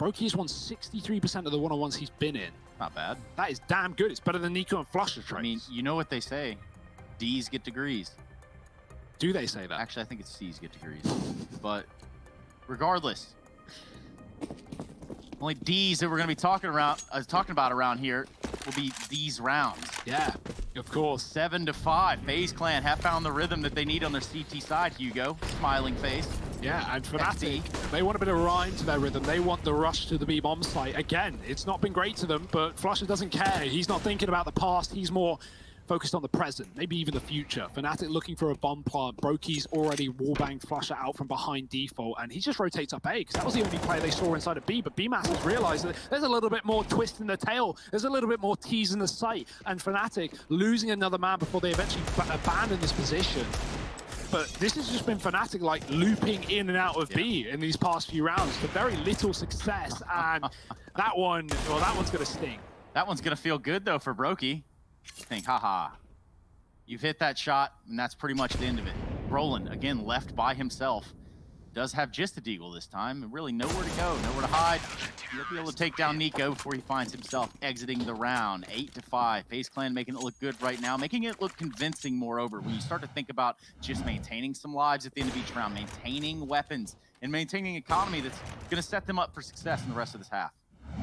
Brokey's won 63% of the one-on-ones he's been in. Not bad. That is damn good. It's better than Nico and Flusher trades. I mean, you know what they say. D's get degrees. Do they say that? Actually, I think it's C's get degrees. But regardless, Only D's that we're going to be talking about around here will be these rounds. Yeah, of course. 7-5. FaZe Clan have found the rhythm that they need on their CT side, Hugo. Smiling face. Yeah, and Fnatic, they want a bit of rhyme to their rhythm. They want the rush to the B bomb site. Again, it's not been great to them, but flusha doesn't care. He's not thinking about the past. He's more focused on the present, maybe even the future. Fnatic looking for a bomb plant. Broky's already wallbanged flusha out from behind default, and he just rotates up A, because that was the only player they saw inside of B, but BMAS has realized that there's a little bit more twist in the tail. There's a little bit more tease in the sight, and Fnatic losing another man before they eventually abandon this position. But this has just been Fnatic like looping in and out of B in these past few rounds to very little success, and that one, well, that one's gonna sting. That one's gonna feel good though for Brokey. Think, haha, you've hit that shot, and that's pretty much the end of it. Roland, again, left by himself. Does have just a deagle this time, and really nowhere to go, nowhere to hide. He'll be able to take down Nico before he finds himself exiting the round. 8-5. FaZe Clan making it look good right now, making it look convincing, moreover. When you start to think about just maintaining some lives at the end of each round, maintaining weapons, and maintaining economy that's going to set them up for success in the rest of this half.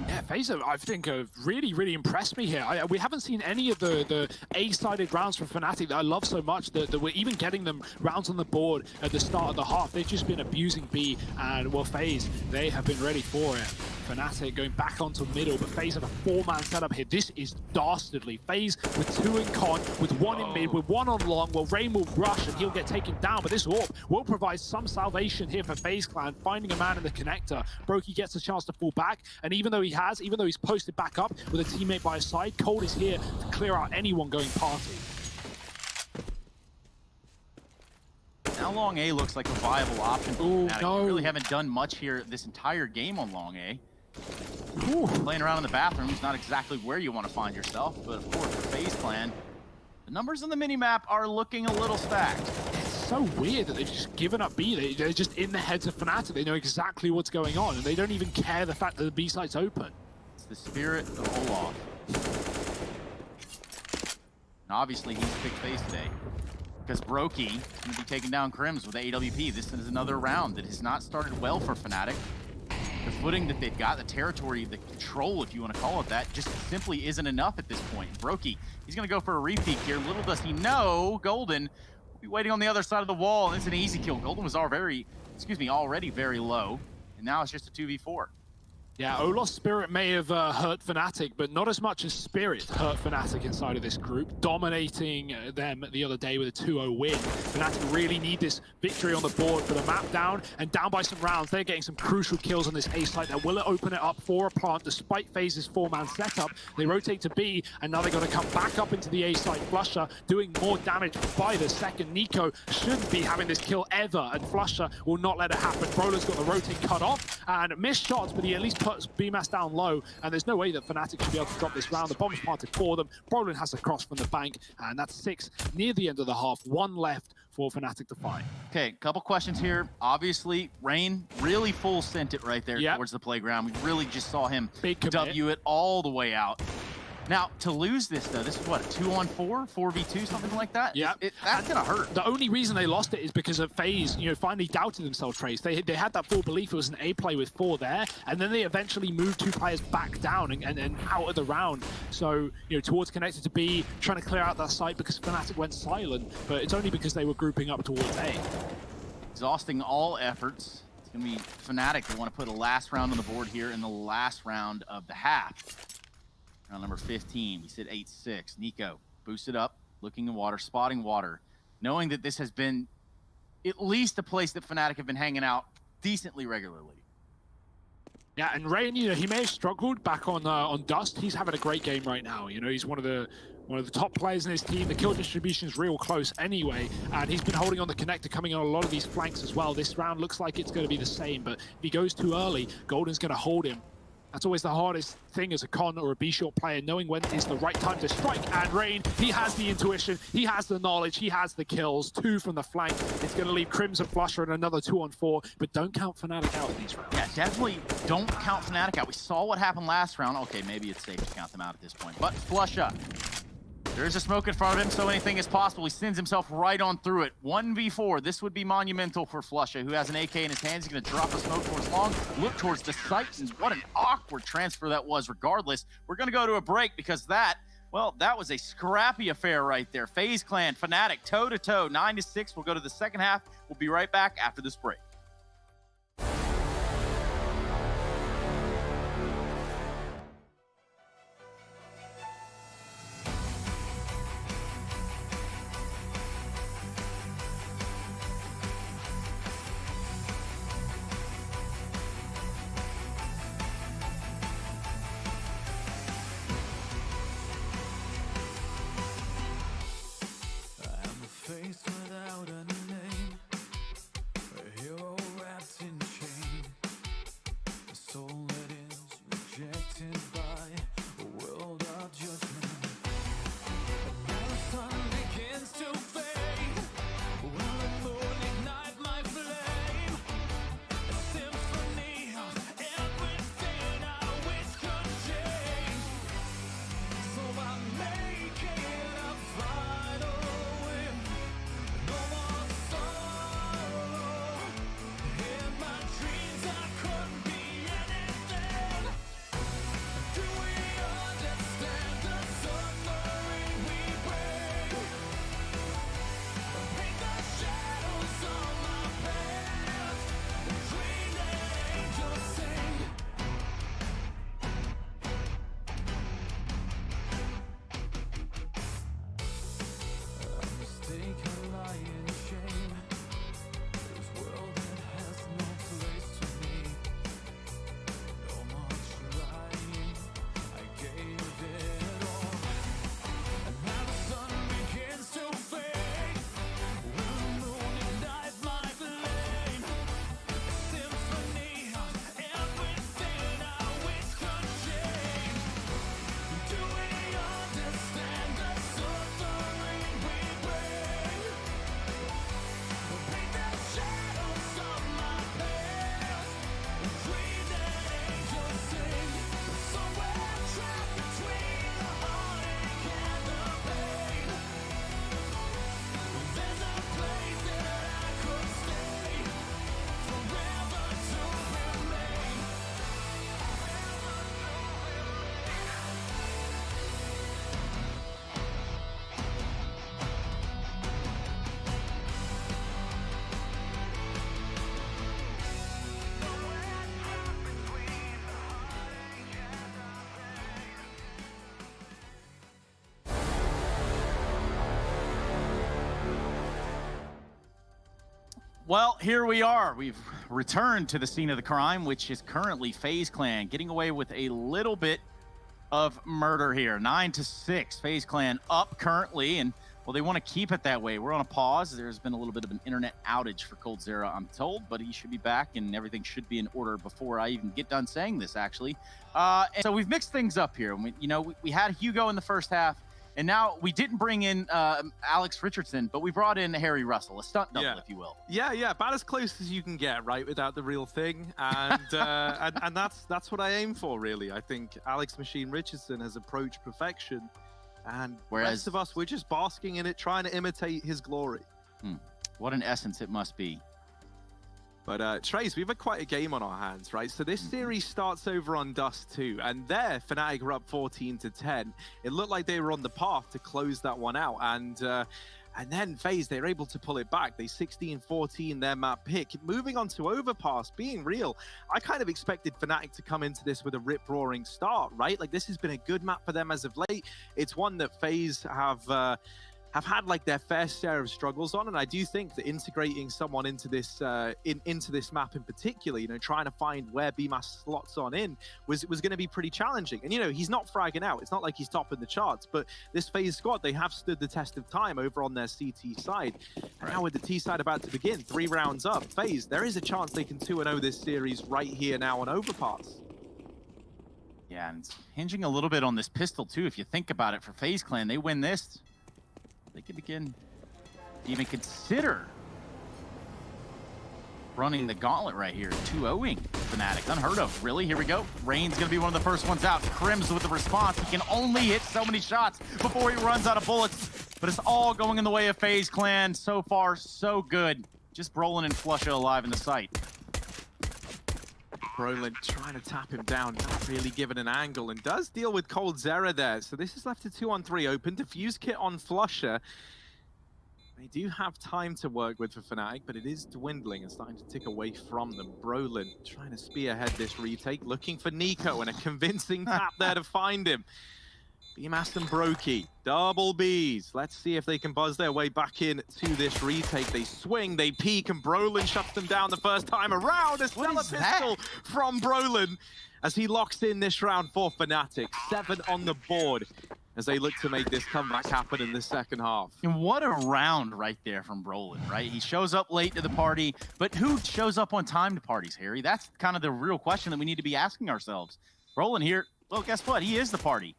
Yeah, Faze, I think, really, really impressed me here. We haven't seen any of the A-sided rounds from Fnatic that I love so much that we're even getting them rounds on the board at the start of the half. They've just been abusing B, and well, Faze, they have been ready for it. Fnatic going back onto middle, but Faze have a four-man setup here. This is dastardly. Faze with two in con, with one in mid, with one on long. Well, Rain will rush and he'll get taken down, but this AWP will provide some salvation here for FaZe Clan, finding a man in the connector. Brokey gets a chance to fall back, and even though he's posted back up with a teammate by his side, Cold is here to clear out anyone going party. Now long A looks like a viable option for Fnatic. No. We really haven't done much here this entire game on long A. Ooh. Playing around in the bathroom is not exactly where you want to find yourself, but of course for FaZe Clan, the numbers on the minimap are looking a little stacked. So weird that they've just given up B. They're just in the heads of Fnatic. They know exactly what's going on, and they don't even care the fact that the B site's open. It's the spirit of Olaf. And obviously he's picked FaZe today, because Brokey is going to be taking down Crims with AWP. This is another round that has not started well for Fnatic. The footing that they've got, the territory, the control, if you want to call it that, just simply isn't enough at this point. Brokey, he's going to go for a repeat here. Little does he know, Golden be waiting on the other side of the wall, and it's an easy kill. Golden was already very low, and now it's just a 2v4. Yeah, Olaf's Spirit may have hurt Fnatic, but not as much as Spirit hurt Fnatic inside of this group, dominating them the other day with a 2-0 win. Fnatic really need this victory on the board for the map down, and down by some rounds. They're getting some crucial kills on this A site that will open it up for a plant despite FaZe's four-man setup. They rotate to B, and now they're going to come back up into the A site. flusha doing more damage by the second. Nico shouldn't be having this kill ever, and flusha will not let it happen. Broler's got the rotate cut off, and missed shots, but he at least puts BMAS down low, and there's no way that Fnatic should be able to drop this round. The bomb's planted for them. Brolin has the cross from the bank, and that's 6 near the end of the half. 1 left for Fnatic to find. Okay, couple questions here. Obviously, Rain really full sent it right there towards the playground. We really just saw him W it all the way out. Now, to lose this, though, this is what, a 2-on-4, 4v2, something like that? Yeah. That's going to hurt. The only reason they lost it is because of FaZe, finally doubted themselves, Trace. They had that full belief it was an A play with 4 there, and then they eventually moved 2 players back down and out of the round. So, towards connected to B, trying to clear out that site because Fnatic went silent, but it's only because they were grouping up towards A. Exhausting all efforts. It's going to be Fnatic that want to put a last round on the board here in the last round of the half. Round number 15, we sit 8-6. Nico boosted up, looking in water, spotting water, knowing that this has been at least a place that Fnatic have been hanging out decently regularly. Yeah, and Rain, he may have struggled back on Dust. He's having a great game right now. He's one of the top players in his team. The kill distribution is real close anyway, and he's been holding on the connector, coming on a lot of these flanks as well. This round looks like it's going to be the same, but if he goes too early, Golden's going to hold him. That's always the hardest thing as a con or a B-short player, knowing when is the right time to strike. And Rain, he has the intuition, he has the knowledge, he has the kills. 2 from the flank. It's going to leave Crimson flusha and another 2-on-4, but don't count Fnatic out in these rounds. Yeah, definitely don't count Fnatic out. We saw what happened last round. Okay, maybe it's safe to count them out at this point. But flusha, There is a smoke in front of him, so anything is possible. He sends himself right on through it. 1v4. This would be monumental for Flusha, who has an AK in his hands. He's going to drop a smoke towards long, look towards the site, and what an awkward transfer that was regardless. We're going to go to a break because that was a scrappy affair right there. FaZe Clan, Fnatic, toe-to-toe, 9-6. We'll go to the second half. We'll be right back after this break. Face without a name, a hero wrapped in shame, a soul that is rejected by a world of judgment. Now the sun begins to fade, will the moon ignite my flame? A symphony of everything I wish could change. So I'm making a final will. No more sorrow. In my dreams I couldn't be anything. Do we understand the suffering we bring? Paint the shadows on my past and dream that angels sing. A mistake, a lie and shame. This world that has no place to me. No more trying, I gave it all. And now the sun begins to fade. Will the moon ignite my flame? A symphony of everything I wish could change. Do we understand the suffering we bring? Paint the shadows on my past and dream that angels sing. Somewhere trapped between the heartache and the pain. There's a place that I could stay forever to remain. Well, here we are. We've returned to the scene of the crime, which is currently FaZe Clan, getting away with a little bit of murder here. 9-6, FaZe Clan up currently, and well, they want to keep it that way. We're on a pause. There's been a little bit of an internet outage for coldzera, I'm told, but he should be back, and everything should be in order before I even get done saying this, actually. And so we've mixed things up here. We had Hugo in the first half, and now we didn't bring in Alex Richardson, but we brought in Harry Russell, a stunt double, if you will. Yeah, about as close as you can get, right, without the real thing, and and that's what I aim for, really. I think Alex Machine Richardson has approached perfection, and the rest of us, we're just basking in it, trying to imitate his glory. What an essence it must be. But Trace, we've had quite a game on our hands, right? So this series starts over on Dust 2, and there, Fnatic were up 14-10. It looked like they were on the path to close that one out, and then FaZe, they were able to pull it back. They 16-14 their map pick. Moving on to Overpass, being real, I kind of expected Fnatic to come into this with a rip-roaring start, right? Like, this has been a good map for them as of late. It's one that FaZe have had like their fair share of struggles on, and I do think that integrating someone into this into this map in particular, trying to find where BMAS slots on in was going to be pretty challenging. And he's not fragging out. It's not like he's topping the charts, but this FaZe squad, they have stood the test of time over on their CT side. And now with the T side about to begin, 3 rounds up, FaZe, there is a chance they can 2-0 this series right here now on Overpass. Yeah, and it's hinging a little bit on this pistol too. If you think about it, for FaZe Clan, they win this, they could begin to even consider running the gauntlet right here, 2-0ing Fnatic. Unheard of, really. Here we go. Rain's gonna be one of the first ones out. Crims with the response. He can only hit so many shots before he runs out of bullets. But it's all going in the way of FaZe Clan. So far, so good. Just Brolin and Flusha alive in the site. Brolin trying to tap him down, not really given an angle, and does deal with coldzera there. So this is left to 2-on-3 open. Defuse kit on Flusha. They do have time to work with for Fnatic, but it is dwindling and starting to tick away from them. Brolin trying to spearhead this retake, looking for Nico, and a convincing tap there to find him. BMAS and Brokey, double Bs. Let's see if they can buzz their way back in to this retake. They swing, they peek, and Brolin shuts them down the first time around. A stellar pistol from Brolin as he locks in this round for Fnatic. 7 on the board as they look to make this comeback happen in the second half. And what a round right there from Brolin, right? He shows up late to the party, but who shows up on time to parties, Harry? That's kind of the real question that we need to be asking ourselves. Brolin here, well, guess what? He is the party.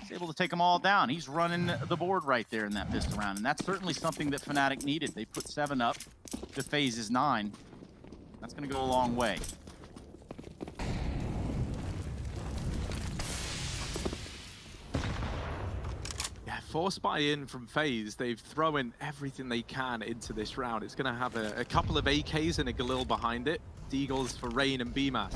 He's able to take them all down. He's running the board right there in that pistol round, and that's certainly something that Fnatic needed. They put 7 up to FaZe's 9. That's going to go a long way. Yeah, force buy-in from FaZe. They've thrown everything they can into this round. It's going to have a couple of AKs and a Galil behind it. Deagles for Rain and BMAS.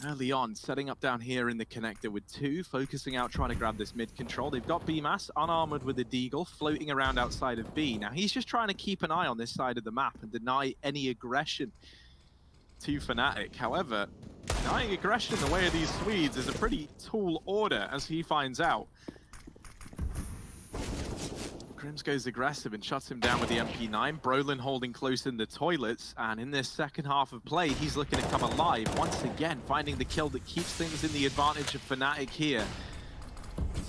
Early on, setting up down here in the connector with 2, focusing out, trying to grab this mid control. They've got BMAS unarmored with the Deagle, floating around outside of B. Now, he's just trying to keep an eye on this side of the map and deny any aggression to Fnatic. However, denying aggression in the way of these Swedes is a pretty tall order, as he finds out. Crims goes aggressive and shuts him down with the MP9. Brolin holding close in the toilets, and in this second half of play, he's looking to come alive once again, finding the kill that keeps things in the advantage of Fnatic here.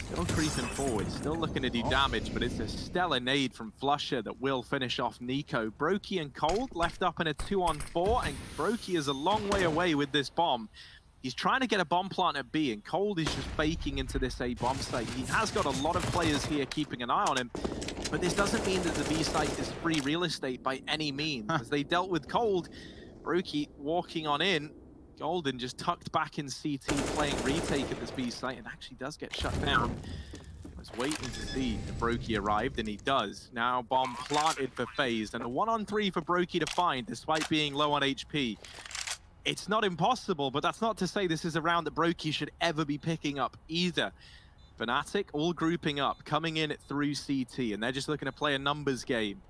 Still creeping forward, still looking to do damage, but it's a stellar nade from Flusha that will finish off Nico. Brokey and Cold left up in a 2-on-4, and Brokey is a long way away with this bomb. He's trying to get a bomb plant at B, and Cold is just faking into this A bomb site. He has got a lot of players here keeping an eye on him, but this doesn't mean that the B site is free real estate by any means. As they dealt with Cold, Brokey walking on in, Golden just tucked back in CT playing retake at this B site, and actually does get shut down. I was waiting to see if Brokey arrived, and he does. Now bomb planted for FaZe, and a 1-on-3 for Brokey to find, despite being low on HP. It's not impossible, but that's not to say this is a round that Brokey should ever be picking up either. Fnatic all grouping up, coming in through CT, and they're just looking to play a numbers game.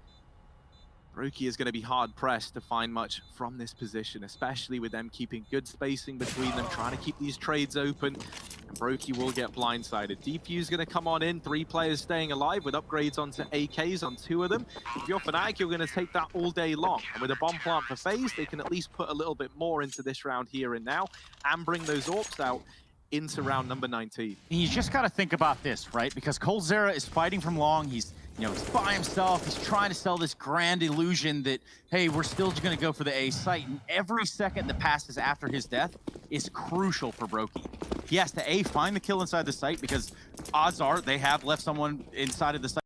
Brokey is going to be hard-pressed to find much from this position, especially with them keeping good spacing between them, trying to keep these trades open, and Brokey will get blindsided. Defuse going to come on in, 3 players staying alive with upgrades onto AKs on 2 of them. If you're Fnatic, you're going to take that all day long, and with a bomb plant for FaZe, they can at least put a little bit more into this round here and now, and bring those AWPs out into round number 19. And you just got to think about this, right? Because coldzera is fighting from long. He's he's by himself. He's trying to sell this grand illusion that, hey, we're still going to go for the A site. And every second that passes after his death is crucial for Brokey. He has to, A, find the kill inside the site, because odds are they have left someone inside of the site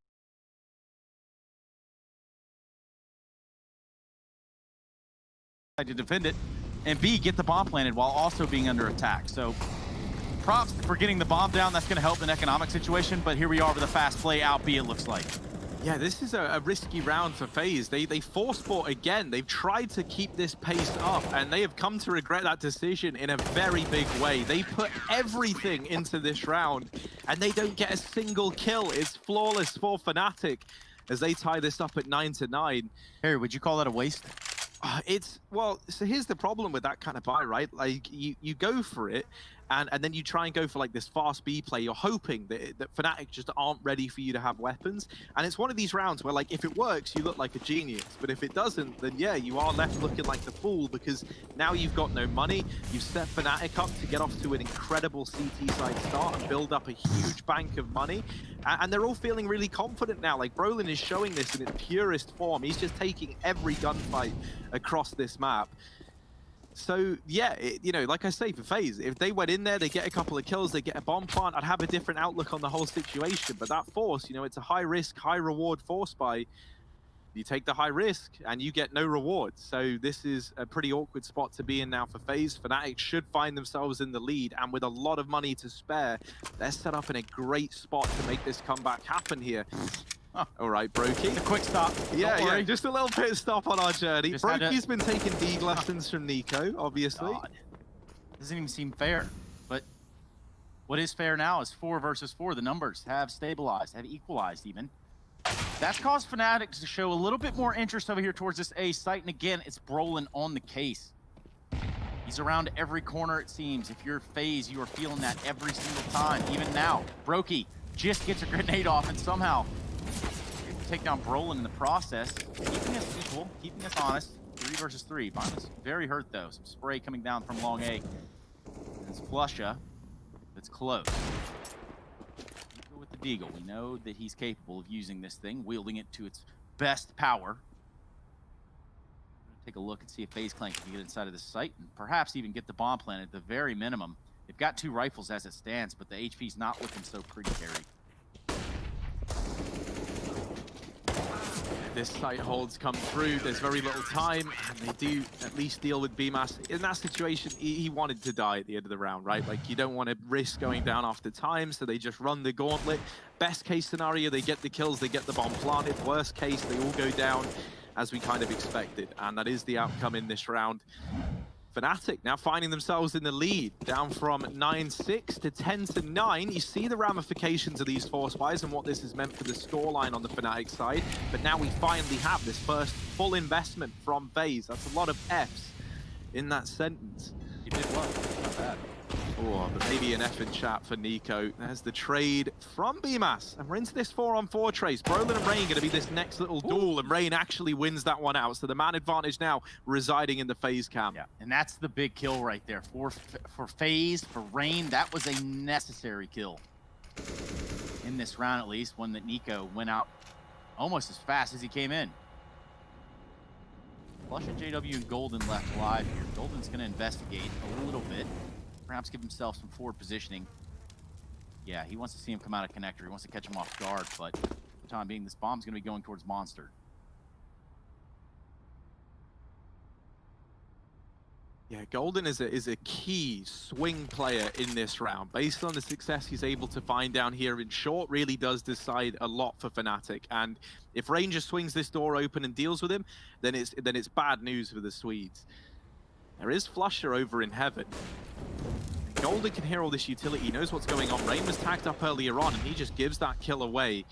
to defend it. And B, get the bomb planted while also being under attack. So props for getting the bomb down. That's going to help in economic situation, but here we are with a fast play out B, it looks like. Yeah, this is a risky round for FaZe. They force fought again. They've tried to keep this pace up, and they have come to regret that decision in a very big way. They put everything into this round, and they don't get a single kill. It's flawless for Fnatic as they tie this up at 9-9. Harry, would you call that a waste? Well, so here's the problem with that kind of buy, right? Like, you go for it, and then you try and go for like this fast B play. You're hoping that Fnatic just aren't ready for you to have weapons. And it's one of these rounds where, like, if it works, you look like a genius. But if it doesn't, then yeah, you are left looking like the fool, because now you've got no money. You've set Fnatic up to get off to an incredible CT side start and build up a huge bank of money. And they're all feeling really confident now. Like, Brolin is showing this in its purest form. He's just taking every gunfight across this map. So yeah, like I say, for FaZe, if they went in there, they get a couple of kills, they get a bomb plant, I'd have a different outlook on the whole situation. But that force, it's a high risk, high reward force buy. You take the high risk and you get no reward. So this is a pretty awkward spot to be in now for FaZe. Fnatic should find themselves in the lead, and with a lot of money to spare, they're set up in a great spot to make this comeback happen here. Oh. All right, Brokey. A quick stop. Yeah, just a little pit stop on our journey. Just Brokey's been taking Deeg lessons from Nico, obviously. God. Doesn't even seem fair. But what is fair now is 4 versus 4. The numbers have stabilized, have equalized even. That's caused Fnatic to show a little bit more interest over here towards this A site. And again, it's Brolin on the case. He's around every corner, it seems. If you're FaZe, you are feeling that every single time. Even now, Brokey just gets a grenade off and somehow take down Brolin in the process. Keeping us equal, keeping us honest. 3 versus 3. Vine's very hurt though. Some spray coming down from long A. And it's Flusha that's close. With the Deagle, we know that he's capable of using this thing, wielding it to its best power. Take a look and see if FaZe Clan can get inside of this site and perhaps even get the bomb planted at the very minimum. They've got 2 rifles as it stands, but the HP's not looking so pretty, Carrie. This site holds come through. There's very little time, and they do at least deal with BMAS. In that situation, he wanted to die at the end of the round, right? Like, you don't want to risk going down after time, so they just run the gauntlet. Best case scenario, they get the kills, they get the bomb planted. Worst case, they all go down as we kind of expected, and that is the outcome in this round. Fnatic now finding themselves in the lead, down from 9-6 to 10-9. You see the ramifications of these force buys and what this has meant for the scoreline on the Fnatic side. But now we finally have this first full investment from FaZe. That's a lot of Fs in that sentence. You did well, not bad. Oh, but maybe an F in chat for Nico. There's the trade from BMAS. And we're into this 4-on-4 trace. Brolin and Rain going to be this next little duel, and Rain actually wins that one out. So the man advantage now residing in the FaZe camp. Yeah, and that's the big kill right there. For FaZe, for Rain, that was a necessary kill. In this round at least, one that Nico went out almost as fast as he came in. Flush and JW and Golden left alive here. Golden's going to investigate a little bit. Perhaps give himself some forward positioning. Yeah, he wants to see him come out of connector. He wants to catch him off guard, but for the time being, this bomb's going to be going towards Monster. Yeah, Golden is a key swing player in this round. Based on the success he's able to find down here in short, really does decide a lot for Fnatic. And if Ranger swings this door open and deals with him, then it's bad news for the Swedes. There is Flusher over in heaven. Golden can hear all this utility. He knows what's going on. Rain was tagged up earlier on, and he just gives that kill away.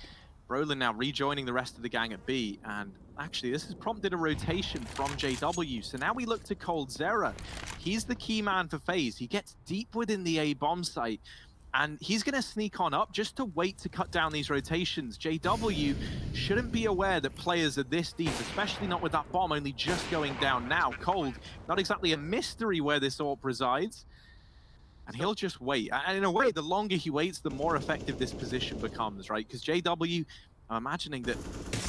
Brolin now rejoining the rest of the gang at B, and actually this has prompted a rotation from JW. So now we look to coldzera. He's the key man for FaZe. He gets deep within the A bomb site, and he's going to sneak on up just to wait to cut down these rotations. JW shouldn't be aware that players are this deep, especially not with that bomb only just going down now. Cold, not exactly a mystery where this AWP resides. And he'll just wait. And in a way, the longer he waits, the more effective this position becomes, right? Because JW, I'm imagining that...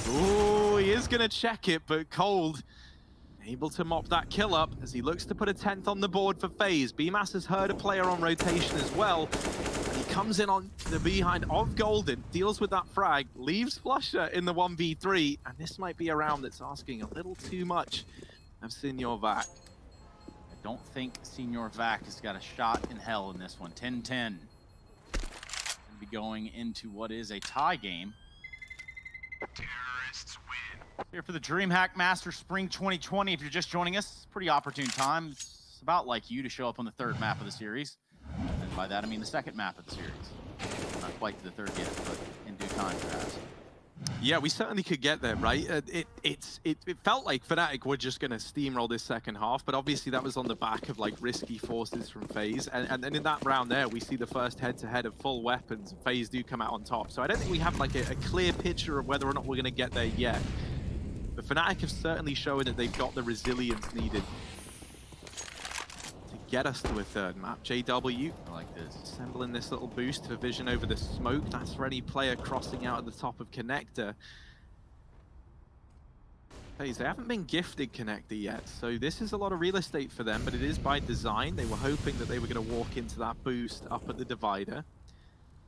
Oh, he is going to check it, but Cold able to mop that kill up as he looks to put a 10th on the board for FaZe. BMAS has heard a player on rotation as well. And he comes in on the behind of Golden, deals with that frag, leaves Flusher in the 1v3. And this might be a round that's asking a little too much of Senior Vac. Don't think Senior Vac has got a shot in hell in this one. 10-10. Going to be going into what is a tie game. Terrorists win. Here for the DreamHack Master Spring 2020. If you're just joining us, pretty opportune time. It's about like you to show up on the 3rd map of the series. And by that I mean the 2nd map of the series. Not quite to the 3rd yet, but in due time perhaps. Yeah, we certainly could get there, right? It felt like Fnatic were just going to steamroll this second half, but obviously that was on the back of like risky forces from FaZe. And then in that round there, we see the first head-to-head of full weapons. FaZe do come out on top. So I don't think we have like a clear picture of whether or not we're going to get there yet. But Fnatic have certainly shown that they've got the resilience needed to get us to a 3rd map. JW, I like this. Assembling this little boost for vision over the smoke. That's for any player crossing out at the top of connector. They haven't been gifted connector yet, so this is a lot of real estate for them, but it is by design. They were hoping that they were going to walk into that boost up at the divider.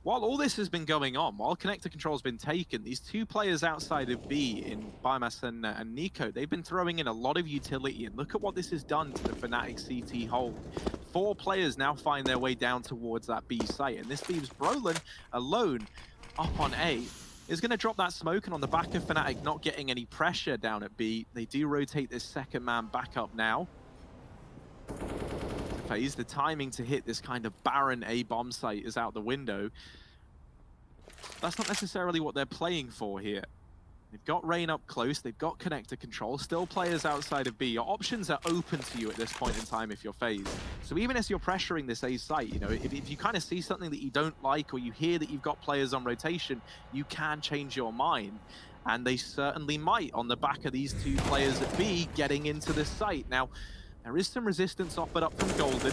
while all this has been going on, while connector control's been taken, these two players outside of B in Biomass and Nico, they've been throwing in a lot of utility, and look at what this has done to the Fnatic CT hold. 4 players now find their way down towards that B site, and this leaves Brolin alone up on A. Is going to drop that smoke, and on the back of Fnatic not getting any pressure down at B, they do rotate this second man back up now. Faze, the timing to hit this kind of barren A bomb site is out the window. That's not necessarily what they're playing for here. They've got Rain up close, they've got connector control, still players outside of B. Your options are open to you at this point in time if you're Faze. So even as you're pressuring this A site, you know, if you kind of see something that you don't like, or you hear that you've got players on rotation, you can change your mind. And they certainly might on the back of these 2 players at B getting into this site. Now, there is some resistance offered up from Golden.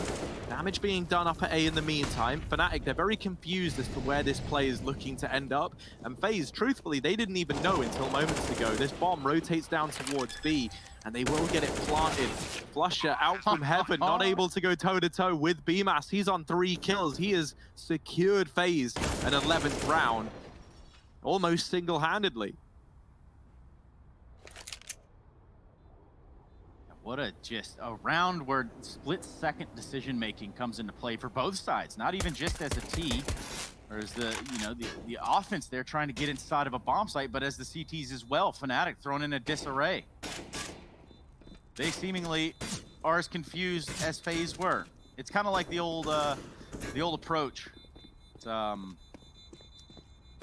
Damage being done up at A in the meantime. Fnatic, they're very confused as to where this play is looking to end up. And FaZe, truthfully, they didn't even know until moments ago. This bomb rotates down towards B, and they will get it planted. Flusher out from heaven, not able to go toe-to-toe with BMass. He's on 3 kills. He has secured FaZe an 11th round, almost single-handedly. What a round where split-second decision-making comes into play for both sides. Not even just as a T, or as the offense they're trying to get inside of a bomb site, but as the CTs as well. Fnatic thrown in a disarray. They seemingly are as confused as FaZe were. It's kind of like the old approach. It's,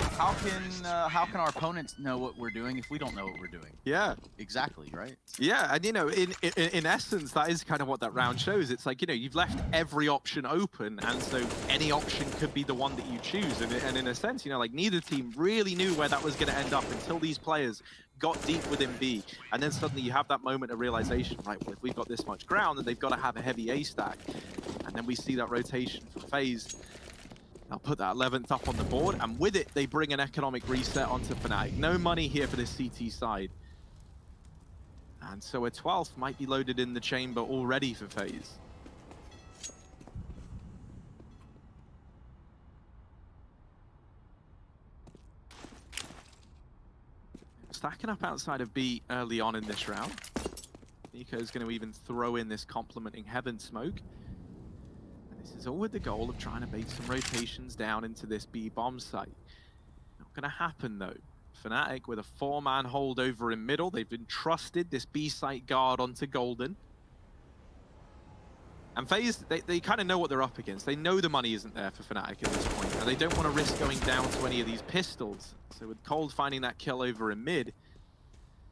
how can our opponents know what we're doing if we don't know what we're doing? Yeah. Exactly, right? Yeah, and you know, in essence, that is kind of what that round shows. It's like, you know, you've left every option open, and so any option could be the one that you choose. And in a sense, you know, like neither team really knew where that was going to end up until these players got deep within B. And then suddenly you have that moment of realization, right, well, if we've got this much ground, then they've got to have a heavy A stack. And then we see that rotation for FaZe. They'll put that 11th up on the board, and with it, they bring an economic reset onto Fnatic. No money here for this CT side. And so a 12th might be loaded in the chamber already for FaZe. Stacking up outside of B early on in this round. Nico's going to even throw in this complementing Heaven smoke. This is all with the goal of trying to bait some rotations down into this B bomb site. Not going to happen though. Fnatic with a 4-man hold over in middle. They've entrusted this B site guard onto Golden. And FaZe, they kind of know what they're up against. They know the money isn't there for Fnatic at this point, and they don't want to risk going down to any of these pistols. So with Cold finding that kill over in mid,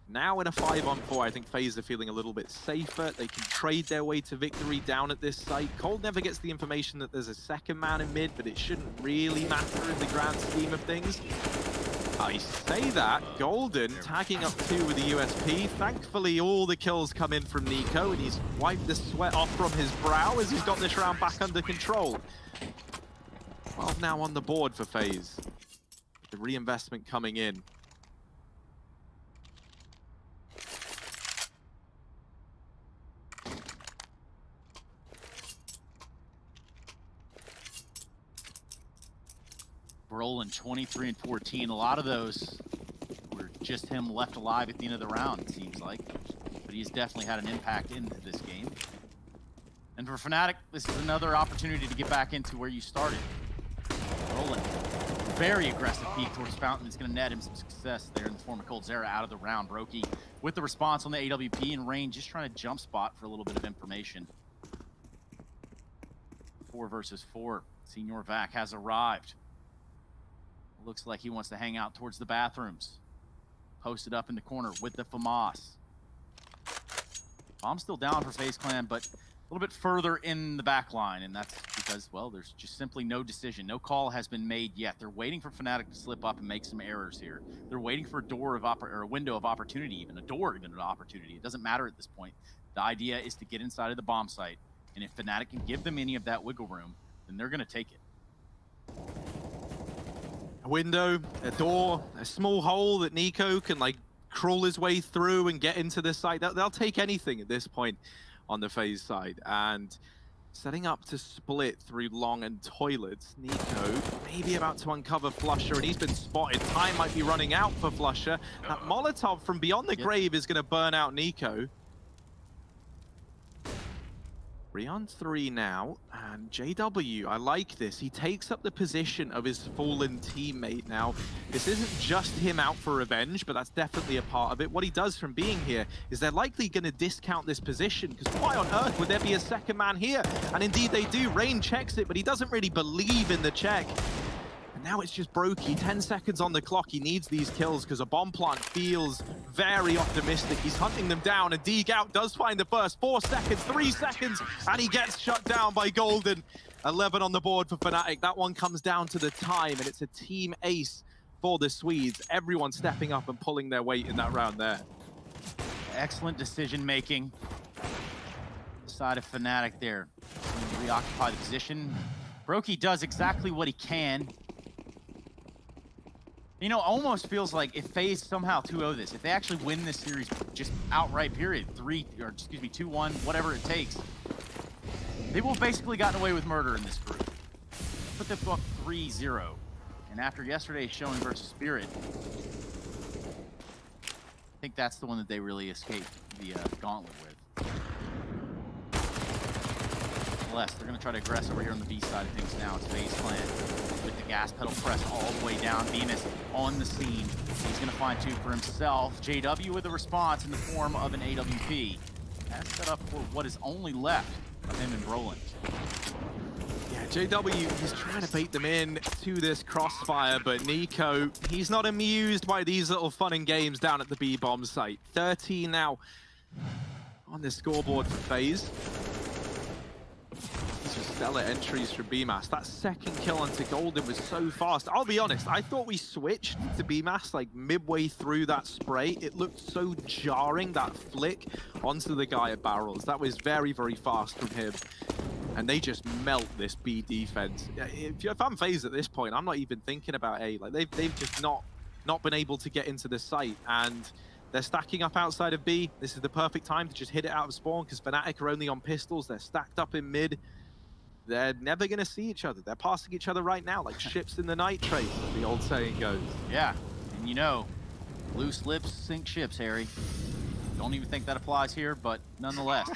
now in a 5-on-4, I think FaZe are feeling a little bit safer. They can trade their way to victory down at this site. Cold never gets the information that there's a second man in mid, but it shouldn't really matter in the grand scheme of things. I say that, Golden tagging up 2 with the USP. Thankfully, all the kills come in from Nico, and he's wiped the sweat off from his brow as he's got this round back under control. 12 now on the board for FaZe. The reinvestment coming in. Brolin 23 and 14. A lot of those were just him left alive at the end of the round, it seems like. But he's definitely had an impact in this game. And for Fnatic, this is another opportunity to get back into where you started. Brolin, very aggressive peek towards Fountain. It's going to net him some success there in the form of Cold Zera out of the round. Brokey with the response on the AWP, and Rain just trying to jump spot for a little bit of information. 4 versus 4. Senior Vac has arrived. Looks like he wants to hang out towards the bathrooms. Posted up in the corner with the FAMAS. Bomb's still down for FaZe Clan, but a little bit further in the back line, and that's because, well, there's just simply no decision. No call has been made yet. They're waiting for Fnatic to slip up and make some errors here. They're waiting for a window of opportunity, even an opportunity. It doesn't matter at this point. The idea is to get inside of the bomb site, and if Fnatic can give them any of that wiggle room, then they're going to take it. A window, a door, a small hole that Nico can like crawl his way through and get into this site. They'll take anything at this point on the FaZe side. And setting up to split through Long and Toilets. Nico maybe about to uncover Flusher, and he's been spotted. Time might be running out for Flusher. That Molotov from beyond the grave is going to burn out Nico. 3-on-3 now, and JW, I like this. He takes up the position of his fallen teammate now. This isn't just him out for revenge, but that's definitely a part of it. What he does from being here is they're likely going to discount this position, because why on earth would there be a second man here? And indeed they do. Rain checks it, but he doesn't really believe in the check. And now it's just Brokey, 10 seconds on the clock. He needs these kills because a bomb plant feels very optimistic. He's hunting them down, and DGout does find the first. 4 seconds, 3 seconds, and he gets shut down by Golden. 11 on the board for Fnatic. That one comes down to the time, and it's a team ace for the Swedes. Everyone stepping up and pulling their weight in that round there. Excellent decision making. Side of Fnatic there. Reoccupy the position. Brokey does exactly what he can. You know, almost feels like if FaZe somehow 2-0 this, if they actually win this series just outright, period, 2-1, whatever it takes, they will have basically gotten away with murder in this group. Put the book 3-0. And after yesterday's showing versus Spirit, I think that's the one that they really escaped the gauntlet with. Nonetheless, they're going to try to aggress over here on the B side of things now. It's Faze Clan with the gas pedal pressed all the way down. Bemis on the scene. He's going to find two for himself. JW with a response in the form of an AWP. That's set up for what is only left of him and Roland. Yeah, JW, he's trying to bait them in to this crossfire, but Nico, he's not amused by these little fun and games down at the B-bomb site. 13 now on the scoreboard for FaZe. These are stellar entries from BMAS. That second kill onto Golden was so fast. I'll be honest, I thought we switched to BMAS like midway through that spray. It looked so jarring, that flick onto the guy at Barrels. That was very, very fast from him. And they just melt this B defense. If I'm FaZe at this point, I'm not even thinking about A. Like they've just not been able to get into the site, and they're stacking up outside of B. This is the perfect time to just hit it out of spawn, because Fnatic are only on pistols. They're stacked up in mid. They're never going to see each other. They're passing each other right now like ships in the night, Trace, as the old saying goes. Yeah, and you know, loose lips sink ships, Harry. Don't even think that applies here, but nonetheless.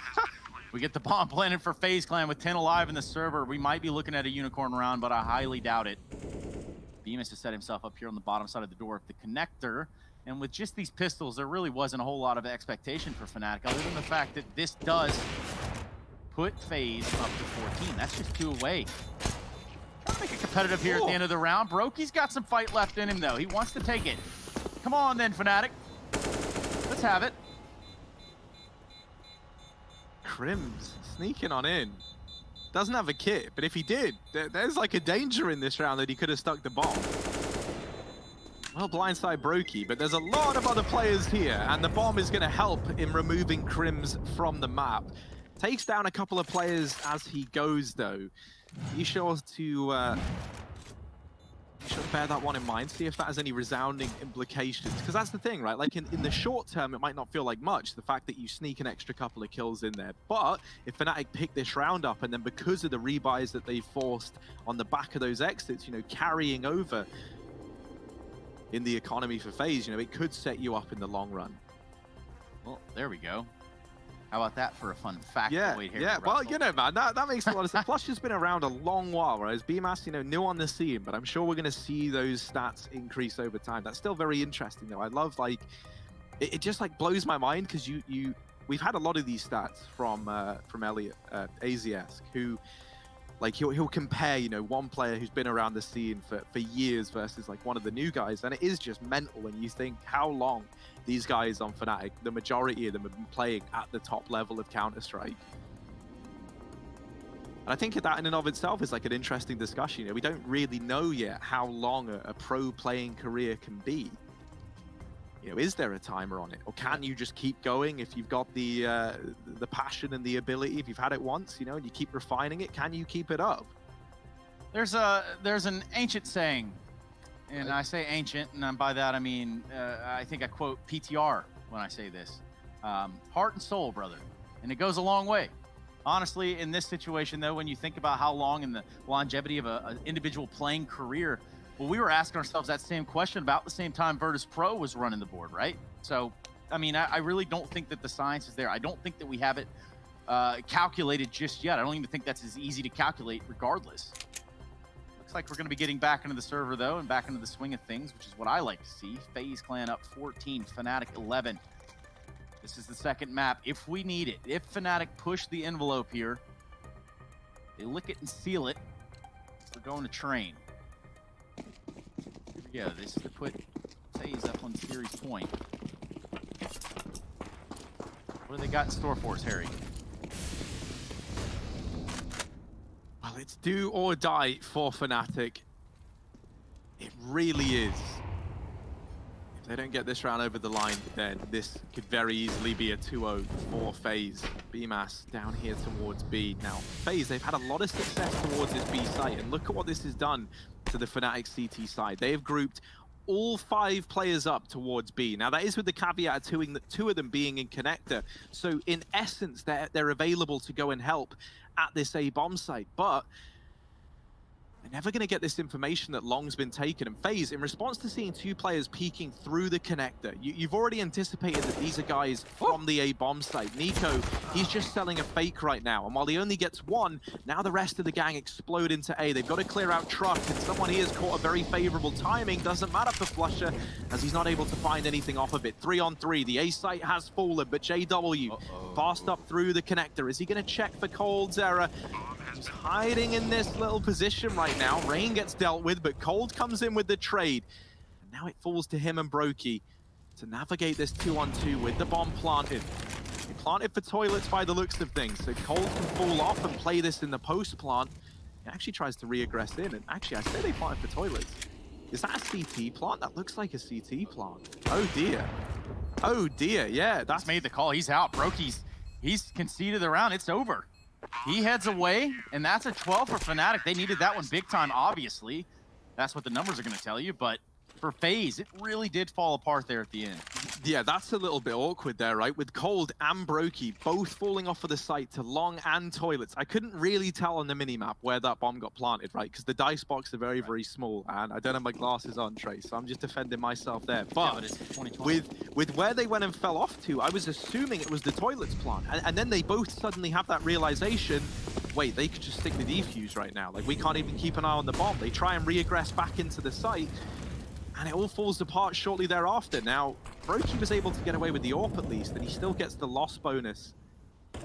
We get the bomb planted for FaZe Clan with 10 alive in the server. We might be looking at a unicorn round, but I highly doubt it. Bemis has set himself up here on the bottom side of the door of the connector. And with just these pistols, there really wasn't a whole lot of expectation for Fnatic, other than the fact that this does put FaZe up to 14. That's just 2 away. Trying to make it competitive here at the end of the round. Brokey's got some fight left in him, though. He wants to take it. Come on, then, Fnatic. Let's have it. Crims sneaking on in. Doesn't have a kit, but if he did, there's like a danger in this round that he could have stuck the bomb. Well, blindside Brokey, but there's a lot of other players here, and the bomb is going to help in removing Crims from the map. Takes down a couple of players as he goes, though. Be sure to bear that one in mind, see if that has any resounding implications. Because that's the thing, right? Like, in the short term, it might not feel like much, the fact that you sneak an extra couple of kills in there. But if Fnatic pick this round up, and then because of the rebuys that they forced on the back of those exits, you know, carrying over in the economy for FaZe, you know, it could set you up in the long run. Well, there we go. How about that for a fun fact? Yeah, well, you know, man, that makes a lot of sense. Plus, has been around a long while, whereas BMAS, you know, new on the scene, but I'm sure we're going to see those stats increase over time. That's still very interesting, though. I love, like, it just, like, blows my mind, because we've had a lot of these stats from Elliot, AZS, who, like, he'll compare, you know, one player who's been around the scene for years versus, like, one of the new guys, and it is just mental when you think how long these guys on Fnatic, the majority of them have been playing at the top level of Counter-Strike. And I think that in and of itself is like an interesting discussion. You know, we don't really know yet how long a pro playing career can be. You know, is there a timer on it? Or can you just keep going if you've got the passion and the ability? If you've had it once, you know, and you keep refining it, can you keep it up? There's an ancient saying, and I say ancient, and by that I mean, I think I quote PTR when I say this. Heart and soul, brother. And it goes a long way. Honestly, in this situation, though, when you think about how long and the longevity of an individual playing career, well, we were asking ourselves that same question about the same time Virtus Pro was running the board, right? So, I mean, I really don't think that the science is there. I don't think that we have it calculated just yet. I don't even think that's as easy to calculate regardless. Looks like we're going to be getting back into the server, though, and back into the swing of things, which is what I like to see. FaZe Clan up 14, Fnatic 11. This is the second map if we need it. If Fnatic push the envelope here, they lick it and seal it, we're going to train. Here we go. This is to put FaZe up on series point. What do they got in store for us, Harry? Well, it's do or die for Fnatic. It really is. If they don't get this round over the line, then this could very easily be a 2-0 for FaZe. BMAS down here towards B. Now, FaZe, they've had a lot of success towards this B site, and look at what this has done to the Fnatic CT side. They have grouped all 5 players up towards B. Now, that is with the caveat of 2 of them being in connector. So, in essence, they're available to go and help at this A bomb site. But they're never going to get this information that Long's been taken. And FaZe, in response to seeing 2 players peeking through the connector, you've already anticipated that these are guys from the A bomb site. Nico, he's just selling a fake right now. And while he only gets 1, now the rest of the gang explode into A. They've got to clear out truck, and someone here has caught a very favorable timing. Doesn't matter for Flusher, as he's not able to find anything off of it. 3 on 3. The A site has fallen, but JW fast up through the connector. Is he going to check for Cold's error? He's hiding in this little position right now. Rain gets dealt with, but Cold comes in with the trade. And now it falls to him and Brokey to navigate this 2-on-2 with the bomb planted. They planted for toilets by the looks of things, so Cold can fall off and play this in the post plant. He actually tries to re-aggress in, and actually I say they planted for toilets. Is that a CT plant? That looks like a CT plant. Oh dear. Oh dear, yeah. That's made the call. He's out. He's conceded the round. It's over. He heads away, and that's a 12 for Fnatic. They needed that one big time, obviously. That's what the numbers are going to tell you, but for FaZe, it really did fall apart there at the end. Yeah, that's a little bit awkward there, right? With Cold and Brokey both falling off of the site to Long and Toilets. I couldn't really tell on the minimap where that bomb got planted, right? Because the dice box are very, very small, and I don't have my glasses on, Trace, so I'm just defending myself there. But with where they went and fell off to, I was assuming it was the Toilets plant. And then they both suddenly have that realization, wait, they could just stick the defuse right now. Like, we can't even keep an eye on the bomb. They try and re-aggress back into the site, and it all falls apart shortly thereafter. Now, Brokey was able to get away with the AWP at least, and he still gets the loss bonus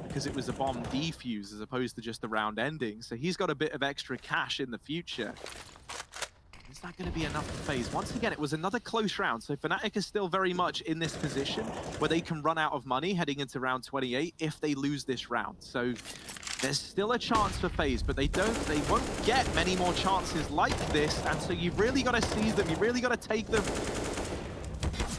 because it was a bomb defuse as opposed to just the round ending. So he's got a bit of extra cash in the future. Is that going to be enough for FaZe? Once again, it was another close round, so Fnatic is still very much in this position where they can run out of money heading into round 28 if they lose this round. So there's still a chance for FaZe, but they won't get many more chances like this, and so you've really got to seize them, you've really got to take them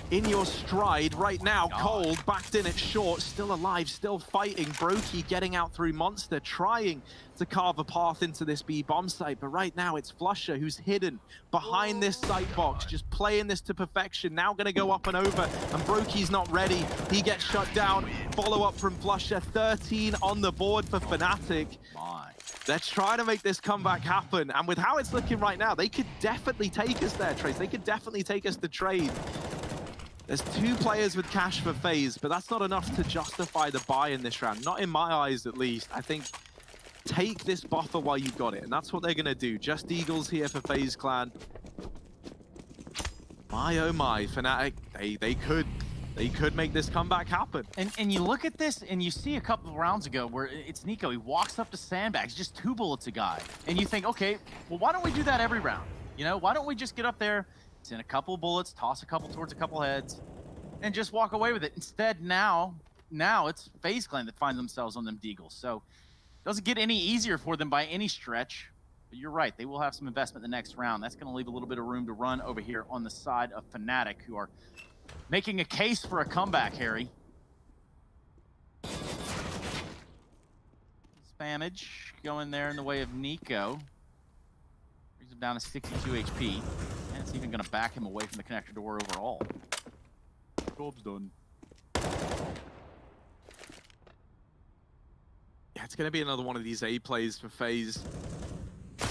in your stride. Right now, Cold backed in at short, still alive, still fighting. Brokey getting out through Monster, trying to carve a path into this B bomb site, but right now it's Flusher who's hidden behind this site box, just playing this to perfection. Now gonna go up and over, and Brokey's not ready. He gets shut down. Follow up from Flusher, 13 on the board for Fnatic. They're trying to make this comeback happen, and with how it's looking right now, they could definitely take us there, Trace. They could definitely take us to trade. There's 2 players with cash for FaZe, but that's not enough to justify the buy in this round. Not in my eyes, at least. I think take this buffer while you've got it, and that's what they're going to do. Just Eagles here for FaZe Clan. My oh my, Fnatic, they could make this comeback happen. And you look at this, and you see a couple of rounds ago where it's Nico. He walks up to sandbags, just 2 bullets a guy. And you think, okay, well, why don't we do that every round? You know, why don't we just get up there, send a couple bullets, toss a couple towards a couple heads, and just walk away with it. Instead, now it's FaZe Clan that finds themselves on them deagles. So it doesn't get any easier for them by any stretch. But you're right, they will have some investment in the next round. That's going to leave a little bit of room to run over here on the side of Fnatic, who are making a case for a comeback, Harry. Spammage going there in the way of Nico. Brings him down to 62 HP. And it's even going to back him away from the connector door overall. Job's done. Yeah, it's going to be another one of these A plays for Faze. I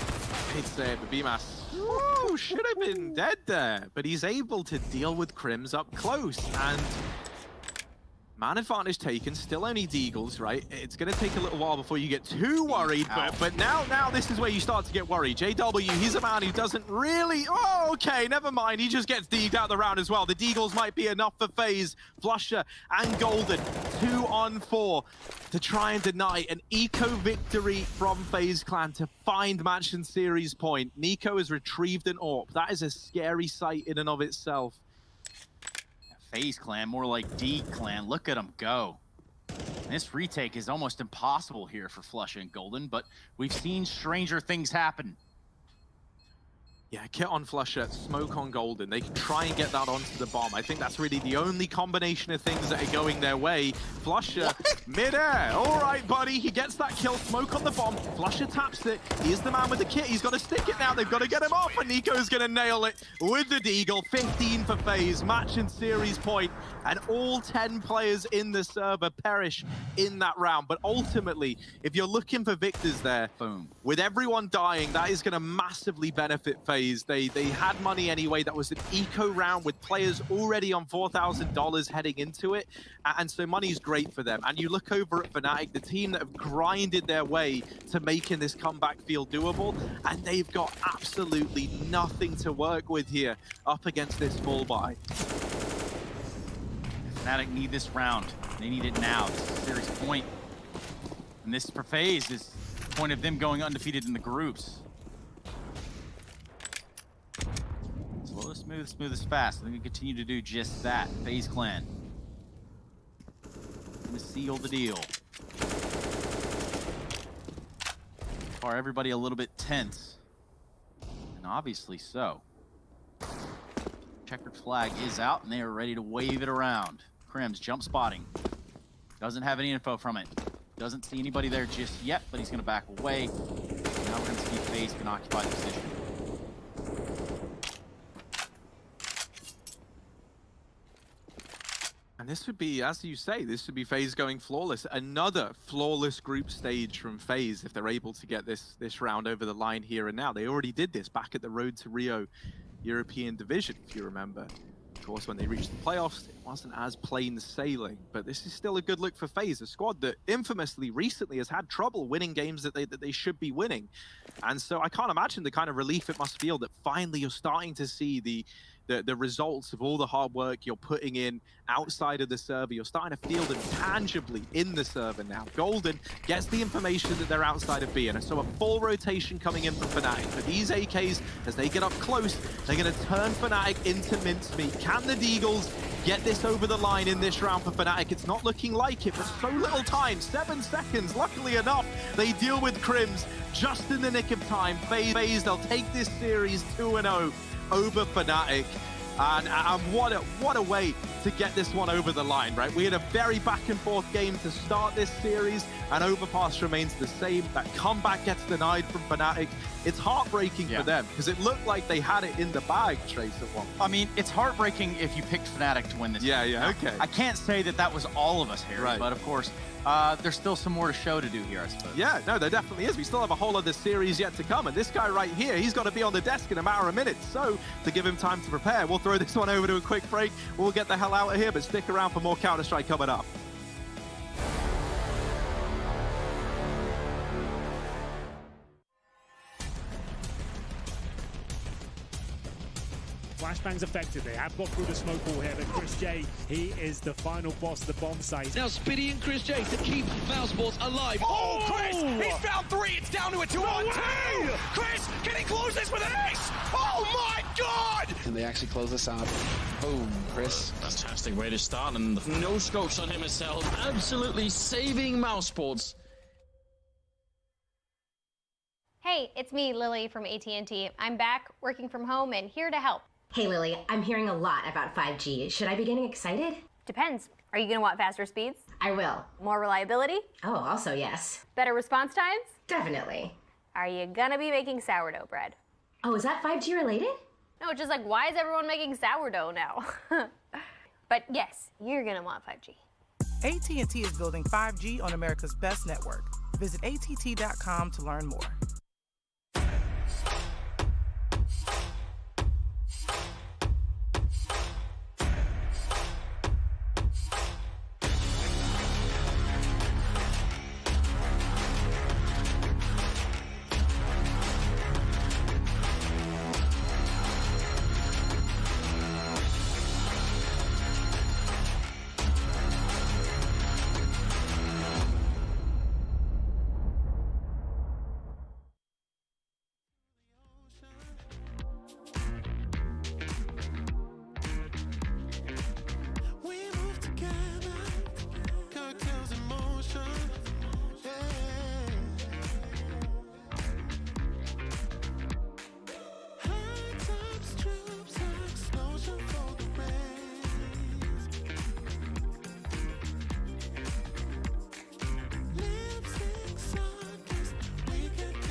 hate to say it, but BMAS should have been dead there, but he's able to deal with Crims up close, and man advantage taken, still only Deagles, right? It's going to take a little while before you get too worried, but now this is where you start to get worried. JW, he's a man who doesn't really... Oh, okay, never mind. He just gets deagled out the round as well. The Deagles might be enough for Faze, Flusher, and Golden. 2 on 4 to try and deny an eco victory from Faze Clan to find match and series point. Nico has retrieved an AWP. That is a scary sight in and of itself. Faze Clan, more like D Clan. Look at them go. This retake is almost impossible here for Flush and Golden, but we've seen stranger things happen. Yeah, kit on Flusher, smoke on Golden. They can try and get that onto the bomb. I think that's really the only combination of things that are going their way. Flusher, mid-air. All right, buddy. He gets that kill. Smoke on the bomb. Flusher taps it. He is the man with the kit. He's got to stick it now. They've got to get him off, and Nico's going to nail it with the Deagle. 15 for Faze. Match and series point. And all 10 players in the server perish in that round. But ultimately, if you're looking for victors there, boom, with everyone dying, that is going to massively benefit Faze. They had money anyway. That was an eco round with players already on $4,000 heading into it. And so money's great for them. And you look over at Fnatic, the team that have grinded their way to making this comeback feel doable. And they've got absolutely nothing to work with here up against this full buy. Fnatic need this round. They need it now. This is a serious point. And this for Faze is the point of them going undefeated in the groups. Slow is smooth, smooth is fast. They're going to continue to do just that. Faze Clan. Going to seal the deal. So far, everybody a little bit tense. And obviously so. Checkered flag is out, and they are ready to wave it around. Crims jump spotting. Doesn't have any info from it. Doesn't see anybody there just yet, but he's going to back away. Now we're going to see Faze can occupy the position. And this would be, as you say, this would be Faze going flawless. Another flawless group stage from Faze if they're able to get this round over the line here and now. They already did this back at the Road to Rio European Division, if you remember. Of course, when they reached the playoffs, it wasn't as plain sailing, but this is still a good look for Faze, a squad that infamously recently has had trouble winning games that they should be winning. And so I can't imagine the kind of relief it must feel that finally you're starting to see the results of all the hard work you're putting in outside of the server. You're starting to feel them tangibly in the server now. Golden gets the information that they're outside of B, and so a full rotation coming in from Fnatic. But these AKs, as they get up close, they're going to turn Fnatic into mincemeat. Can the Deagles get this over the line in this round for Fnatic? It's not looking like it, but so little time, 7 seconds. Luckily enough, they deal with Crims just in the nick of time. Faze, they'll take this series 2-0 over Fnatic. And what a way to get this one over the line, right? We had a very back and forth game to start this series, and Overpass remains the same. That comeback gets denied from Fnatic. It's heartbreaking for them, because it looked like they had it in the bag, Trace, at one point. I mean, it's heartbreaking if you picked Fnatic to win this. Yeah, now, okay. I can't say that was all of us here, right. But of course, there's still some more to show to do here, I suppose. Yeah, no, there definitely is. We still have a whole other series yet to come, and this guy right here, he's got to be on the desk in a matter of minutes. So, to give him time to prepare, we'll throw this one over to a quick break. We'll get the hell out of here, but stick around for more Counter-Strike coming up. Flashbang's affected. They have got through the smoke wall here, but Chris J, he is the final boss of the bomb site. Now Spitty and Chris J to keep Mousesports alive. Oh, Chris! He's found 3. It's down to a 2-on-2. Chris, can he close this with an ace? Oh my God! Can they actually close this out? Boom, Chris. Fantastic way to start, and no scopes on him himself. Absolutely saving Mousesports. Hey, it's me, Lily from AT&T. I'm back, working from home, and here to help. Hey Lily, I'm hearing a lot about 5G. Should I be getting excited? Depends. Are you gonna want faster speeds? I will. More reliability? Oh, also yes. Better response times? Definitely. Are you gonna be making sourdough bread? Oh, is that 5G related? No, it's just like, why is everyone making sourdough now? But yes, you're gonna want 5G. AT&T is building 5G on America's best network. Visit att.com to learn more.